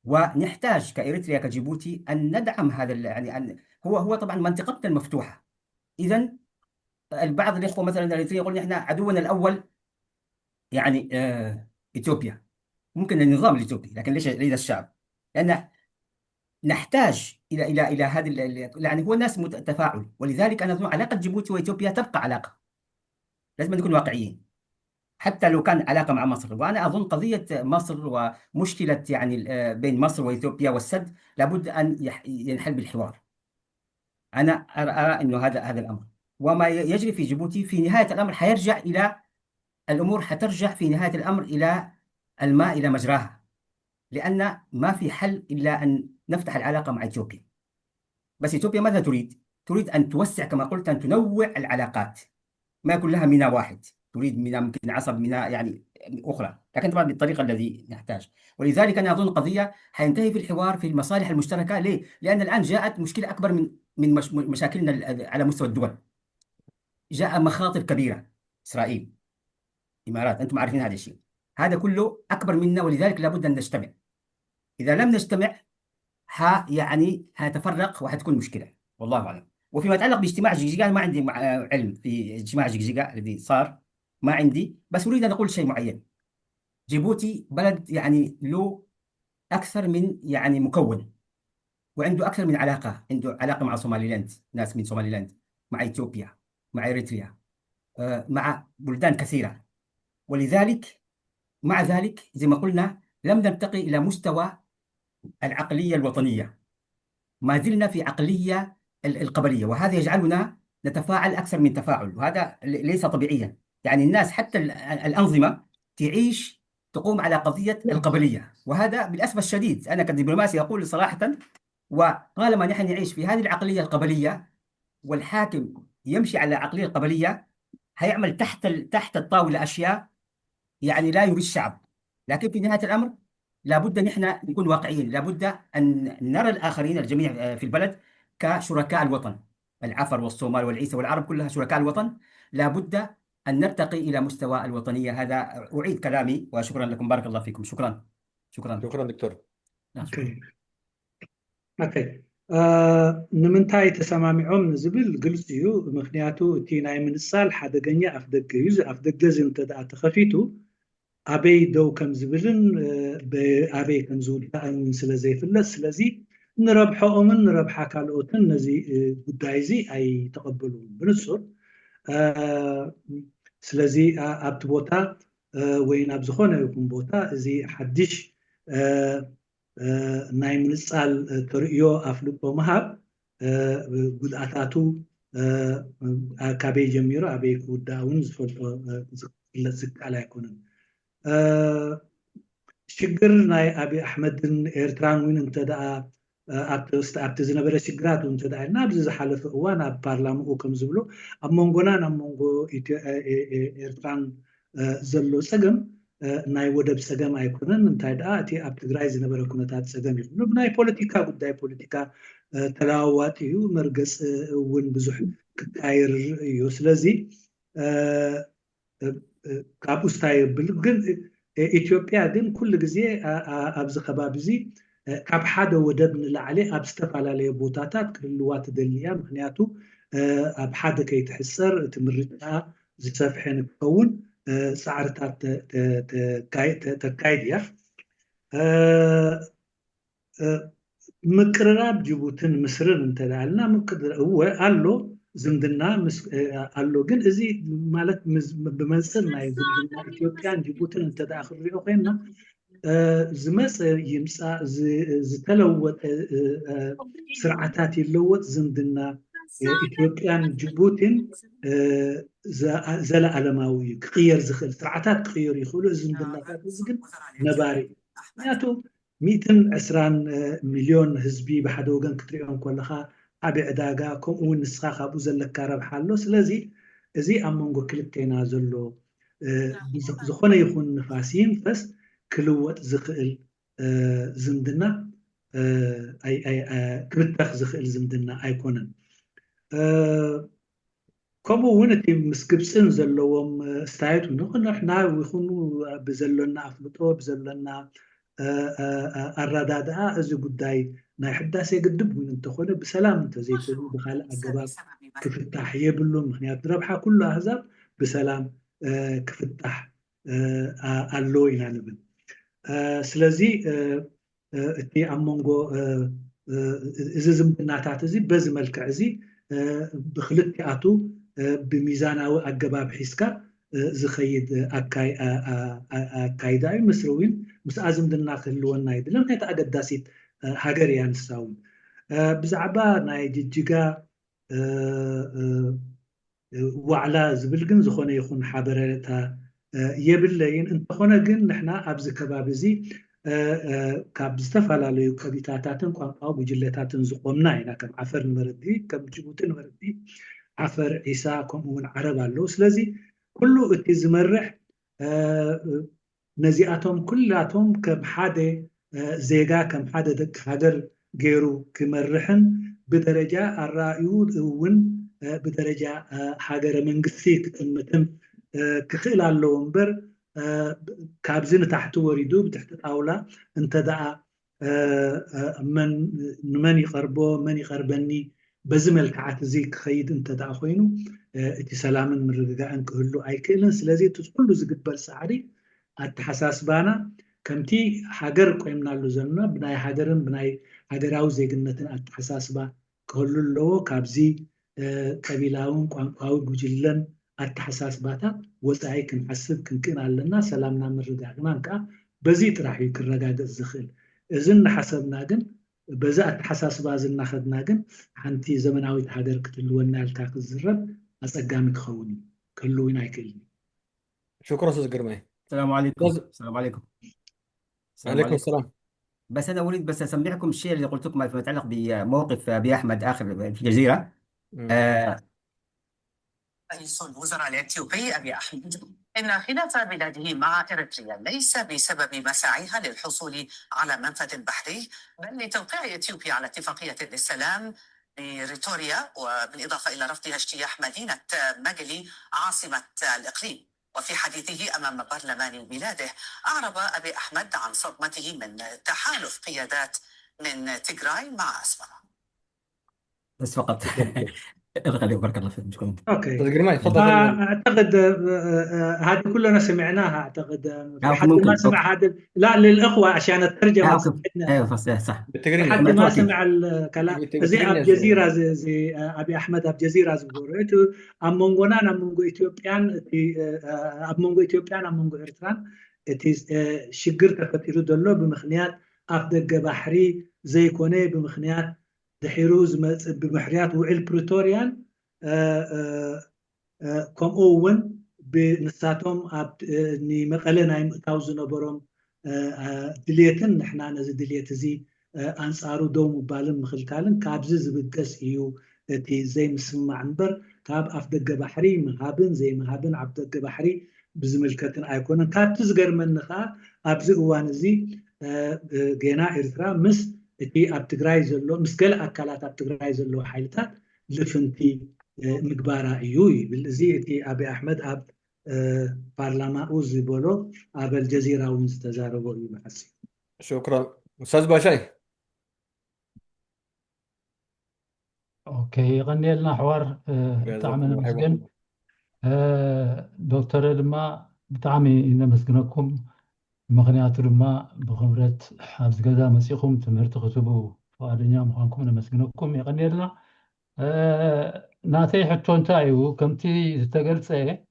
ونحتاج كإريتريا كجيبوتي أن ندعم هذا يعني هو طبعا منطقتنا المفتوحة. إذا البعض الإخوة مثلا الإريتريا يقول نحن عدونا الأول يعني إثيوبيا ممكن النظام الإثيوبي لكن ليس الشعب لأن نحتاج إلى هذه يعني هو الناس تفاعل. ولذلك أنا أظن علاقة جيبوتي وإثيوبيا تبقى علاقة. لازم نكون واقعيين حتى لو كان علاقة مع مصر. وأنا أظن قضية مصر ومشكلة يعني بين مصر وإثيوبيا والسد لابد أن ينحل بالحوار. أنا أرى أنه هذا الأمر. وما يجري في جيبوتي في نهاية الأمر حيرجع إلى الأمور حترجع في نهاية الأمر إلى الماء إلى مجراها لأن ما في حل إلا أن نفتح العلاقة مع إثيوبيا. بس إثيوبيا ماذا تريد؟ تريد أن توسع كما قلت أن تنوع العلاقات ما يكون لها ميناء واحد. تريد ميناء ممكن عصب ميناء يعني أخرى لكن طبعا بالطريقة الذي نحتاج. ولذلك أنا أظن قضية حينتهي في الحوار في المصالح المشتركة. ليه؟ لأن الآن جاءت مشكلة أكبر من مشاكلنا على مستوى الدول. جاء مخاطر كبيرة إسرائيل إمارات أنتم عارفين هذا الشيء. هذا كله أكبر منا ولذلك لابد أن نجتمع. إذا لم نجتمع يعني هنتفرق وحتكون مشكلة والله أعلم. وفيما يتعلق باجتماع جيجيجا ما عندي علم في اجتماع جيجيجا الذي صار ما عندي بس أريد أن أقول شيء معين. جيبوتي بلد يعني له أكثر من يعني مكون وعنده أكثر من علاقة. عنده علاقة مع سوماليلاند ناس من سوماليلاند مع إثيوبيا مع إريتريا مع بلدان كثيرة. ولذلك مع ذلك زي ما قلنا لم نرتقي إلى مستوى العقلية الوطنية. ما زلنا في عقلية القبلية وهذا يجعلنا نتفاعل أكثر من تفاعل وهذا ليس طبيعيا. يعني الناس حتى الأنظمة تعيش تقوم على قضية القبلية. وهذا بالأسف الشديد أنا كدبلوماسي أقول صراحة، وطالما نحن نعيش في هذه العقلية القبلية والحاكم يمشي على العقلية القبلية، هيعمل تحت الطاولة أشياء يعني لا يرضي الشعب. لكن في نهاية الأمر لابد أن احنا نكون واقعيين، لابد أن نرى الآخرين الجميع في البلد كشركاء الوطن. العفر والصومال والعيسى والعرب كلها شركاء الوطن، لابد أن نرتقي إلى مستوى الوطنية. هذا أعيد كلامي وشكرا لكم، بارك الله فيكم. شكرا. شكرا دكتور. اوكي ንምንታይ ተሰማሚዖም ንዝብል ግልጽ እዩ። ምክንያቱ እቲ ናይ ምንሳል ሓደገኛ ኣፍ ደገ እዩ። ኣፍ ደገ እዚ እንተደኣ ተኸፊቱ ኣበይ ደው ከም ዝብልን ኣበይ ከም ዝውዳእን ስለ ዘይፍለጥ፣ ስለዚ ንረብሖኦምን ንረብሓ ካልኦትን ነዚ ጉዳይ እዚ ኣይተቐበሉን ብንጹር። ስለዚ ኣብቲ ቦታ ወይ ናብ ዝኾነ ይኹን ቦታ እዚ ሓድሽ ናይ ምንጻል ተርእዮ ኣፍልጦ ምሃብ ጉድኣታቱ ካበይ ጀሚሩ ኣበይ ክውዳእ እውን ዝፈልጦ ዝፍለጥ ዝከኣል ኣይኮነን። ሽግር ናይ ኣብይ ኣሕመድን ኤርትራን እውን እንተደኣ ኣብቲ ዝነበረ ሽግራት እንተደኣ ኢልና ኣብዚ ዝሓለፈ እዋን ኣብ ፓርላማኡ ከም ዝብሎ ኣብ መንጎናን ኣብ መንጎ ኤርትራን ዘሎ ፀገም ናይ ወደብ ፀገም ኣይኮነን። እንታይ ደኣ እቲ ኣብ ትግራይ ዝነበረ ኩነታት ፀገም ይኹኑ ብናይ ፖለቲካ ጉዳይ ፖለቲካ ተለዋዋጢ እዩ፣ መርገፅ እውን ብዙሕ ክቃይር እዩ። ስለዚ ካብኡ ስታይ ይብል ግን ኢትዮጵያ ግን ኩሉ ግዜ ኣብዚ ከባቢ እዚ ካብ ሓደ ወደብ ንላዕሊ ኣብ ዝተፈላለየ ቦታታት ክህልዋ ትደሊ እያ። ምክንያቱ ኣብ ሓደ ከይትሕሰር እቲ ምርጫ ዝሰፍሐ ንክኸውን ፃዕርታት ተካይድ እያ። ምቅርራብ ጅቡትን ምስርን እንተዳልና እወ ኣሎ ዝምድና ኣሎ፣ ግን እዚ ማለት ብመንፅር ናይ ዝምድና ኢትዮጵያን ጅቡትን እንተደኣ ክሪኦ ኮይና ዝመፀ ይምፃእ ዝተለወጠ ስርዓታት ይለወጥ ዝምድና ኢትዮጵያን ጅቡትን ዘለኣለማዊ እዩ፣ ክቅየር ዝኽእል ስርዓታት ክቅየሩ ይኽእሉ። እዚ ዝምድናታት እዚ ግን ነባሪ እዩ። ምክንያቱ 120 ሚልዮን ህዝቢ ብሓደ ወገን ክትሪኦም ከለካ ዓብዪ ዕዳጋ ከምኡ እውን ንስኻ ካብኡ ዘለካ ረብሓ ኣሎ። ስለዚ እዚ ኣብ መንጎ ክልቴና ዘሎ ዝኾነ ይኹን ንፋስ ይንፈስ ክልወጥ ዝኽእል ዝምድና ክብተኽ ዝኽእል ዝምድና ኣይኮነን። ከምኡ እውን እቲ ምስ ግብፅን ዘለዎም ስታየት ንሕና ይኹኑ ብዘለና ኣፍልጦ ብዘለና ኣረዳድኣ እዚ ጉዳይ ናይ ሕዳሴ ግድብ እውን እንተኾነ ብሰላም እንተዘይኮኑ ብካልእ ኣገባብ ክፍታሕ የብሉን። ምክንያቱ ረብሓ ኩሉ ኣህዛብ ብሰላም ክፍታሕ ኣለዎ ኢና ንብል። ስለዚ እቲ ኣብ መንጎ እዚ ዝምድናታት እዚ በዚ መልክዕ እዚ ብክልቲኣቱ ብሚዛናዊ ኣገባብ ሒዝካ ዝኸይድ ኣካይዳ እዩ። ምስሪ እውን ምስኣ ዝምድና ክህልወና ይድለ፣ ምክንያቱ ኣገዳሲት ሃገር እያ ንሳ እውን። ብዛዕባ ናይ ጅጅጋ ዋዕላ ዝብል ግን ዝኾነ ይኹን ሓበሬታ የብለይን። እንተኾነ ግን ንሕና ኣብዚ ከባቢ እዚ ካብ ዝተፈላለዩ ከቢታታትን ቋንቋዊ ጉጅለታትን ዝቆምና ኢና። ከም ዓፈር ንመረዲ፣ ከም ጅቡቲ ንመረዲ፣ ዓፈር ዒሳ ከምኡ እውን ዓረብ ኣለዉ። ስለዚ ኩሉ እቲ ዝመርሕ ነዚኣቶም ኩላቶም ከም ሓደ ዜጋ ከም ሓደ ደቂ ሃገር ገይሩ ክመርሕን ብደረጃ ኣራእዩ እውን ብደረጃ ሃገረ መንግስቲ ክጥምትን ክኽእል ኣለዎ እምበር ካብዚ ንታሕቲ ወሪዱ ብትሕቲ ጣውላ እንተደኣ ንመን ይቐርቦ መን ይቐርበኒ በዚ መልክዓት እዚ ክኸይድ እንተደኣ ኮይኑ እቲ ሰላምን ምርግጋእን ክህሉ ኣይክእልን። ስለዚ እቲ ኩሉ ዝግበር ፃዕሪ ኣተሓሳስባና ከምቲ ሃገር ቆይምናሉ ዘለና ብናይ ሃገርን ብናይ ሃገራዊ ዜግነትን ኣተሓሳስባ ክህሉ ኣለዎ። ካብዚ ቀቢላውን ቋንቋዊ ጉጅለን ኣተሓሳስባታት ወፃኢ ክንሓስብ ክንክእል ኣለና። ሰላምና ምርግጋእናን ከዓ በዚ ጥራሕ እዩ ክረጋገፅ ዝኽእል። እዚ እናሓሰብና ግን በዚ ኣተሓሳስባ ዝናኸድና ግን ሓንቲ ዘመናዊት ሃገር ክትህልወና ኢልካ ክዝረብ ኣፀጋሚ ክኸውን ክህልውን ኣይክእልን። شكرا استاذ جرماي. السلام عليكم. لازم. السلام عليكم. السلام عليكم عليكم. السلام. بس أنا أريد بس أسمعكم الشيء اللي قلت لكم فيما يتعلق بموقف أبي أحمد آخر في الجزيرة. رئيس الوزراء الإثيوبي أبي أحمد إن خلاف بلاده مع إريتريا ليس بسبب مساعيها للحصول على منفذ بحري، بل لتوقيع إثيوبيا على اتفاقية للسلام بريتوريا، وبالإضافة إلى رفضها اجتياح مدينة مجلي عاصمة الإقليم. وفي حديثه أمام برلمان بلاده أعرب أبي أحمد عن صدمته من تحالف قيادات من تيغراي مع أسمرة. بس فقط. الغالي بارك الله فيك. شكرا. اوكي. تفضل. اعتقد هذه كلنا سمعناها. اعتقد في حد ممكن. ما سمع هذا. لا، للاخوه عشان الترجمه أوكي. تساعدنا. أيوة صح. بالتقرير. حد ما سمع الكلام زي بالتقرير اب جزيره زي ابي احمد اب جزيره زبورت اب مونغونا اب مونغو اثيوبيان اب مونغو اثيوبيان اب مونغو ኤርትራን እቲ ሽግር ተፈጢሩ ዘሎ ብምኽንያት ኣፍ ደገ ባሕሪ ዘይኮነ ብምኽንያት ድሒሩ ዝመፅእ ብምሕርያት ውዕል ፕሪቶሪያን ከምኡ እውን ብንሳቶም ኣብ ንመቐለ ናይ ምእታው ዝነበሮም ድልየትን ንሕና ነዚ ድልየት እዚ ኣንፃሩ ደው ምባልን ምክልካልን ካብዚ ዝብገስ እዩ እቲ ዘይምስምማዕ እምበር ካብ ኣፍ ደገ ባሕሪ ምሃብን ዘይምሃብን ኣብ ደገ ባሕሪ ብዝምልከትን ኣይኮነን። ካብቲ ዝገርመኒ ከዓ ኣብዚ እዋን እዚ ጌና ኤርትራ ምስ እቲ ኣብ ትግራይ ዘሎ ምስ ገለ ኣካላት ኣብ ትግራይ ዘለዎ ሓይልታት ልፍንቲ ምግባራ እዩ ይብል። እዚ እቲ ኣቢ ኣሕመድ ኣብ ፓርላማኡ ዝበሎ ኣብ አልጀዚራ እውን ዝተዛረቦ እዩ ብሓሲብ። شكرا. أستاذ باشاي. اوكي غني لنا حوار بتاعنا مسجن دكتور لما بتعمي إن مسجنكم مغنيات لما بخبرة حابس قدا مسيخهم تمرت خطبوا فعليا مخانكم أنا مسجنكم يغني لنا ناتي حتون تايو كمتي استقلت ايه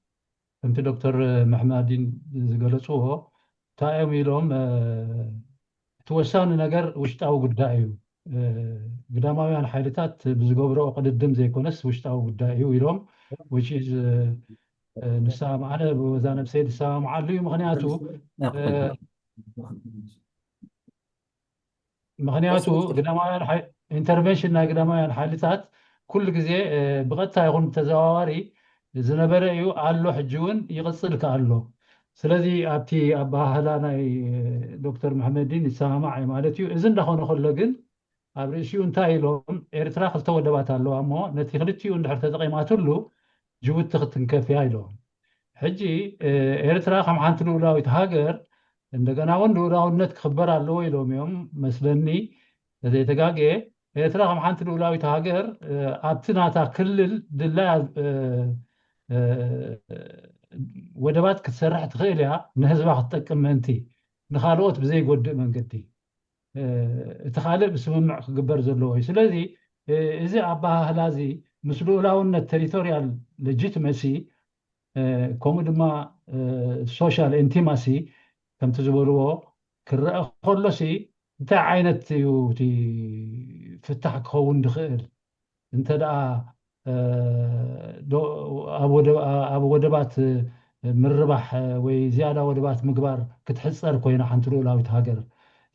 كمتي دكتور محمدين زقلتوه تايو ميلهم توسان نجر وشتاو قدايو قداماويان حالتات بزقبرو قدم زي كونس وشتاو قدايو يلوم which is نسام على وزان بسيد نسام على مغنياتو قداماويان انترفنشن قداماويان حالتات كل جزء بغتا يكون تزاوري زنبره يو علو حجون يغسلك علو سلذي ابتي ابا هلانا دكتور محمدين يسامع مالتيو اذن دخون خلقن ابريشيو انتاي لهم ኤርትራ ክልተ ወደባት ኣለዋ እሞ ነቲ ክልቲኡ እንድሕር ተጠቂማትሉ ጅቡቲ ክትንከፍያ ኢሎም ሕጂ ኤርትራ ከም ሓንቲ ልኡላዊት ሃገር እንደገና እውን ልኡላውነት ክኽበር ኣለዎ ኢሎም እዮም መስለኒ ዘይተጋግየ ኤርትራ ከም ሓንቲ ልኡላዊት ሃገር ኣብቲ ናታ ክልል ድላይ ወደባት ክትሰርሕ ትኽእል እያ ንህዝባ ክትጠቅም ምእንቲ ንኻልኦት ብዘይጎድእ መንገዲ እቲ ካልእ ብስምምዕ ክግበር ዘለዎ እዩ። ስለዚ እዚ ኣባህላ እዚ ምስ ልኡላውነት ቴሪቶሪያል ሌጂትመሲ ከምኡ ድማ ሶሻል ኢንቲማሲ ከምቲ ዝበልዎ ክረአ ከሎሲ እንታይ ዓይነት እዩ እቲ ፍታሕ ክኸውን ዝኽእል እንተደኣ ኣብ ወደባት ምርባሕ ወይ ዝያዳ ወደባት ምግባር ክትሕፀር ኮይና ሓንቲ ልኡላዊት ሃገር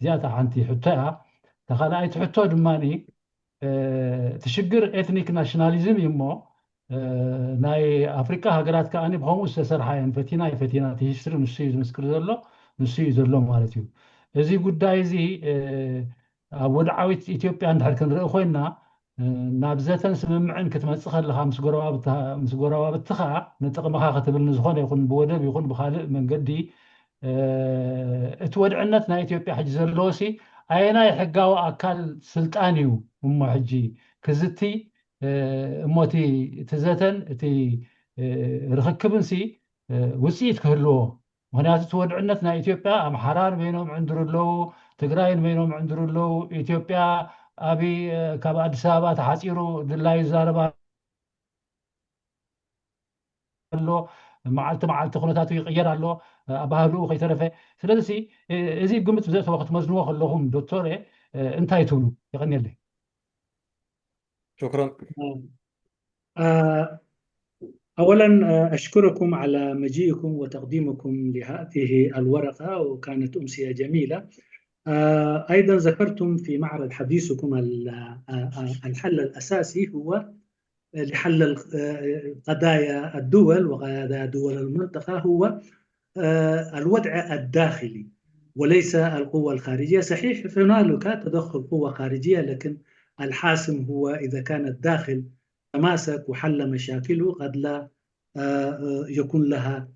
زيادة عنتي حتى تخلأت حتى دماني تشجر إثنيك ناشناليزم يمو ناي أفريقيا هجرات كأني بهموس سرحين فتينا تيشتري نسكر زلوا مالتيو زي قد دايزي ودعوت إثيوبيا عند حركة رأخونا نابزتن سمعن كتمسخ لها مسجورا بتخا نتقم خاطب النزخون يكون بودب يكون بخالق من قدي اتودعنت نا ኢትዮጵያ ሕጂ ዘለዎሲ ኣየናይ ሕጋዊ ኣካል ስልጣን እዩ እሞ ሕጂ ክዝቲ እሞቲ ትዘተን እቲ ርክክብንሲ ውፅኢት ክህልዎ ምክንያቱ ትወድዕነት ናይ ኢትዮጵያ ኣምሓራን በይኖም ዕንድሩ ኣለዉ ትግራይን በይኖም ዕንድሩ ኣለዉ ኢትዮጵያ ኣብይ ካብ ኣዲስ ኣበባ ተሓፂሩ ድላይ ዛረባ ኣሎ معلت خلطاتو يغير الله أبهالو خيترفه سلسي إذا قمت بذات وقت مزنوق اللهم دكتورة انتهي تولو يغني لي. شكرا. أولا أشكركم على مجيئكم وتقديمكم لهذه الورقة، وكانت أمسية جميلة. أيضا ذكرتم في معرض حديثكم الحل الأساسي هو لحل قضايا الدول وقضايا دول المنطقة هو الوضع الداخلي وليس القوة الخارجية. صحيح هنالك تدخل قوة خارجية، لكن الحاسم هو إذا كان الداخل تماسك وحل مشاكله قد لا يكون لها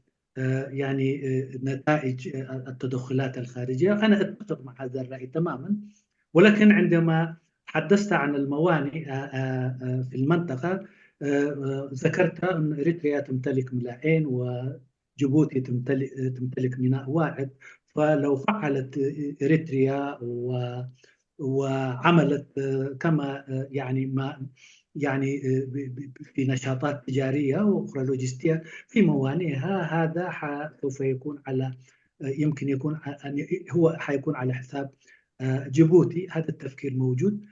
يعني نتائج التدخلات الخارجية. أنا أتفق مع هذا الرأي تماما، ولكن عندما تحدثت عن الموانئ في المنطقة ذكرت أن إريتريا تمتلك ميناءين وجيبوتي تمتلك ميناء واحد. فلو فعلت إريتريا وعملت كما يعني ما يعني في نشاطات تجارية وأخرى لوجستية في موانئها، هذا سوف يكون على يمكن يكون هو حيكون على حساب جيبوتي. هذا التفكير موجود.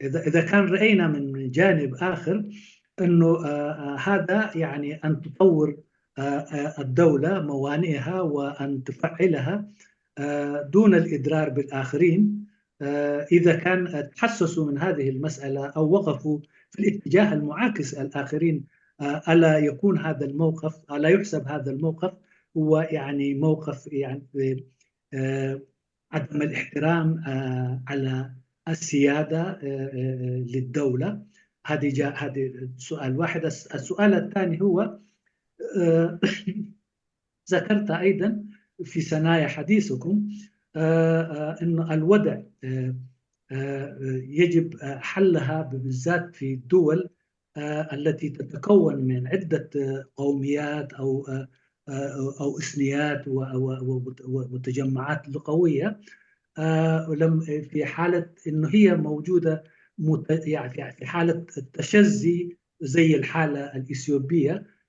إذا كان رأينا من جانب آخر أنه هذا يعني أن تطور الدولة موانئها وأن تفعلها دون الإضرار بالآخرين، إذا كان تحسسوا من هذه المسألة أو وقفوا في الاتجاه المعاكس الآخرين، ألا يكون هذا الموقف، ألا يحسب هذا الموقف هو يعني موقف يعني عدم الاحترام على السيادة للدولة. هذه سؤال واحد. السؤال الثاني هو ذكرت أيضا في ثنايا حديثكم أن الوضع يجب حلها بالذات في الدول التي تتكون من عدة قوميات أو إثنيات وتجمعات لغوية، في حالة أنه هي موجودة يعني في حالة التشظي زي الحالة الإثيوبية.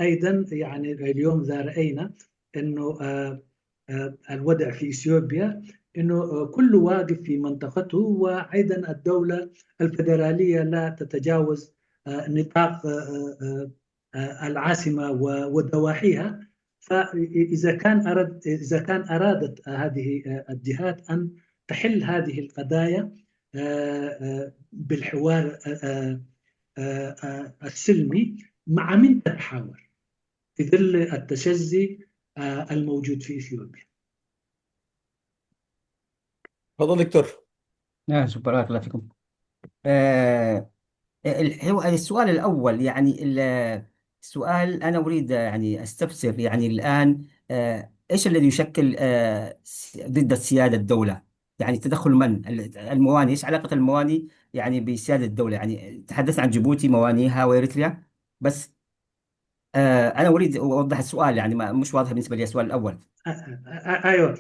أيضا يعني اليوم ذا رأينا أنه الوضع في إثيوبيا أنه كل واقف في منطقته، وأيضا الدولة الفيدرالية لا تتجاوز نطاق العاصمة وضواحيها. فإذا كان أرادت هذه الجهات أن تحل هذه القضايا بالحوار السلمي، مع من تتحاور في ظل التشظي الموجود في إثيوبيا؟ تفضل دكتور. بارك الله فيكم. هو السؤال الأول يعني السؤال أنا أريد يعني أستفسر يعني الآن إيش الذي يشكل ضد السيادة الدولة؟ يعني تدخل من؟ الموانئ، إيش علاقة الموانئ يعني بسيادة الدولة؟ يعني تحدثت عن جيبوتي موانئها وإريتريا، بس أنا أريد أوضح السؤال، يعني مش واضح بالنسبة لي السؤال الأول. أيوة.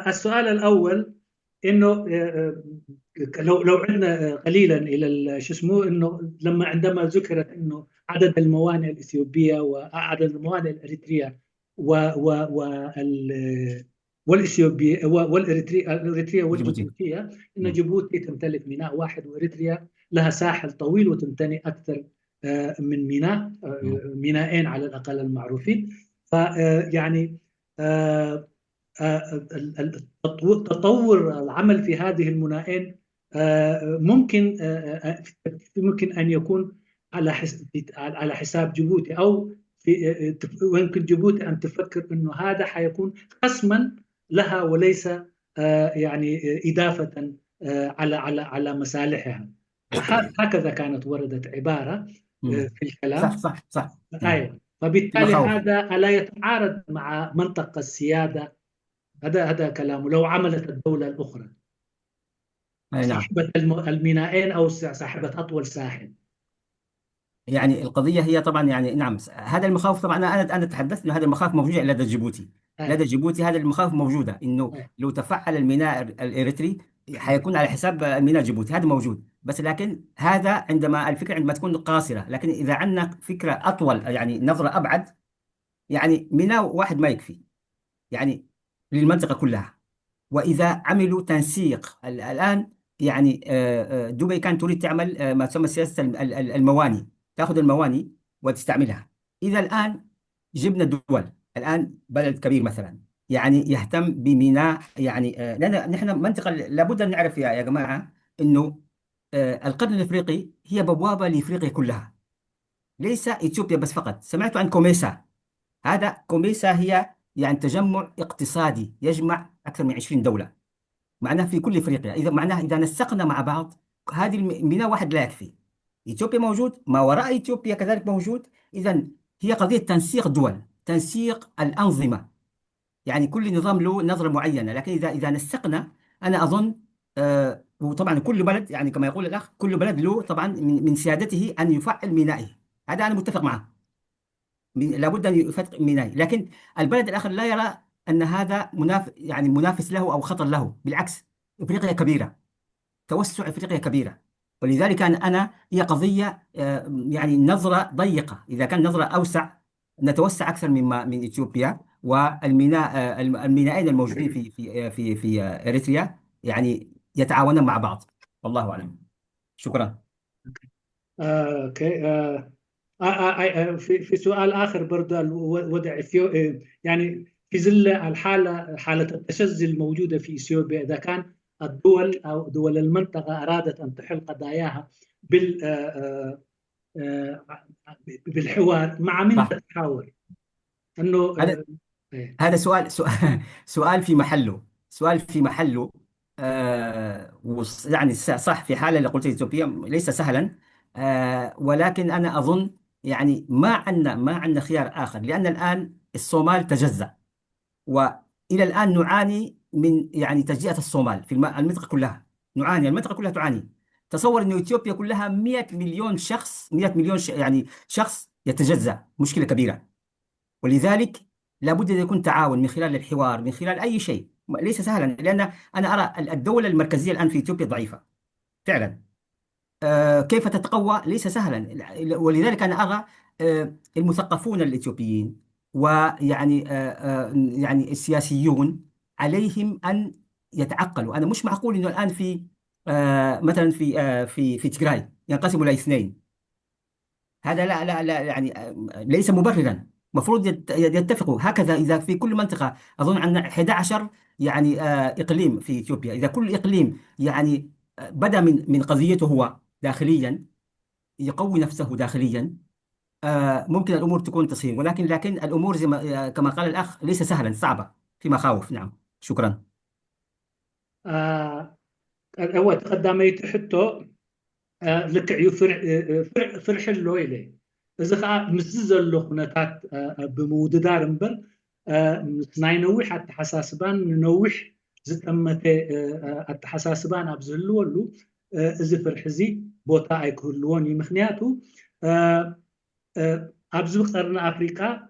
السؤال الأول إنه لو عدنا قليلا الى شو اسمه، انه عندما ذكرت انه عدد الموانئ الاثيوبيه وعدد الموانئ الاريتريه والاثيوبيه والاريتريه والجيبوتيه، ان جيبوتي تمتلك ميناء واحد واريتريا لها ساحل طويل وتمتلك اكثر من ميناءين على الاقل المعروفين. فيعني تطور العمل في هذه الميناءين ممكن أن يكون على حساب جيبوتي، أو ويمكن جيبوتي أن تفكر أنه هذا حيكون خصما لها وليس يعني إضافة على مصالحها. هكذا كانت وردت عبارة في الكلام. صح. أيوة. فبالتالي هذا ألا يتعارض مع منطق السيادة؟ هذا كلامه. لو عملت الدولة الأخرى صاحبة الميناءين أو صاحبة أطول ساحل، يعني القضية هي طبعا يعني نعم، هذا المخاوف طبعا أنا تحدثت إنه هذه المخاوف موجودة لدى جيبوتي. لدى جيبوتي هذه المخاوف موجودة، إنه لو تفعل الميناء الإريتري حيكون على حساب الميناء جيبوتي، هذا موجود. بس لكن هذا الفكرة عندما تكون قاصرة، لكن إذا عندنا فكرة أطول يعني نظرة أبعد، يعني ميناء واحد ما يكفي يعني للمنطقة كلها. وإذا عملوا تنسيق الآن، يعني دبي كانت تريد تعمل ما تسمى سياسة المواني، تأخذ المواني وتستعملها. إذا الآن جبنا الدول، الآن بلد كبير مثلا يعني يهتم بميناء، يعني لأن نحن منطقة لابد أن نعرف يا جماعة إنه القرن الإفريقي هي بوابة لإفريقيا كلها، ليس إثيوبيا بس فقط. سمعت عن كوميسا. هذا كوميسا هي يعني تجمع اقتصادي يجمع أكثر من 20 دولة، معناه في كل افريقيا. اذا معناه اذا نسقنا مع بعض هذه الميناء واحد لا يكفي. اثيوبيا موجود، ما وراء اثيوبيا كذلك موجود. اذا هي قضيه تنسيق دول، تنسيق الانظمه، يعني كل نظام له نظره معينه، لكن اذا نسقنا انا اظن وطبعا كل بلد يعني كما يقول الاخ كل بلد له طبعا من سيادته ان يفعل مينائه، هذا انا متفق معه، لابد ان يفتق مينائه. لكن البلد الاخر لا يرى ان هذا يعني منافس له او خطر له، بالعكس افريقيا كبيره، توسع افريقيا كبيره. ولذلك انا هي قضيه يعني نظره ضيقه. اذا كان نظره اوسع نتوسع اكثر من اثيوبيا، والميناء المينائين الموجودين في اريتريا يعني يتعاونون مع بعض. والله اعلم. شكرا. اوكي. في سؤال اخر برضه، وضع يعني في ظل حاله التشظي الموجوده في اثيوبيا، اذا كان الدول او دول المنطقه ارادت ان تحل قضاياها بالحوار، مع من تتحاور؟ انه هذا سؤال في محله، سؤال في محله. يعني صح في حالة اللي قلت اثيوبيا ليس سهلا، ولكن انا اظن يعني ما عندنا خيار اخر، لان الان الصومال تجزأ، والى الان نعاني من يعني تجزئة الصومال في المنطقة كلها، نعاني، المنطقة كلها تعاني. تصور انه اثيوبيا كلها 100 مليون شخص، 100 مليون يعني شخص يتجزأ، مشكلة كبيرة. ولذلك لابد أن يكون تعاون من خلال الحوار، من خلال أي شيء، ليس سهلا، لأن أنا أرى الدولة المركزية الآن في إثيوبيا ضعيفة فعلا. كيف تتقوى؟ ليس سهلا. ولذلك أنا أرى المثقفون الإثيوبيين ويعني يعني السياسيون عليهم أن يتعقلوا. أنا مش معقول إنه الآن في مثلا في تيغراي ينقسموا إلى اثنين، هذا لا يعني ليس مبررا. المفروض يتفقوا هكذا. إذا في كل منطقة أظن عندنا 11 يعني إقليم في إثيوبيا، إذا كل إقليم يعني بدأ من قضيته هو داخليا، يقوي نفسه داخليا، ممكن الأمور تكون تصير. لكن الأمور زي ما كما قال الأخ ليس سهلا، صعبة، في مخاوف. نعم. شكرا. هو تقدميت حتى لكعيو فرح له إليه إذا خا مسزل خناتات بموددار امبر ناي نوح حتى حساسبان نوح زتمت التحساسبان أبزلو له إذا فرحزي بوتا أيكلوني مخنياتو أبزو قرن أفريقيا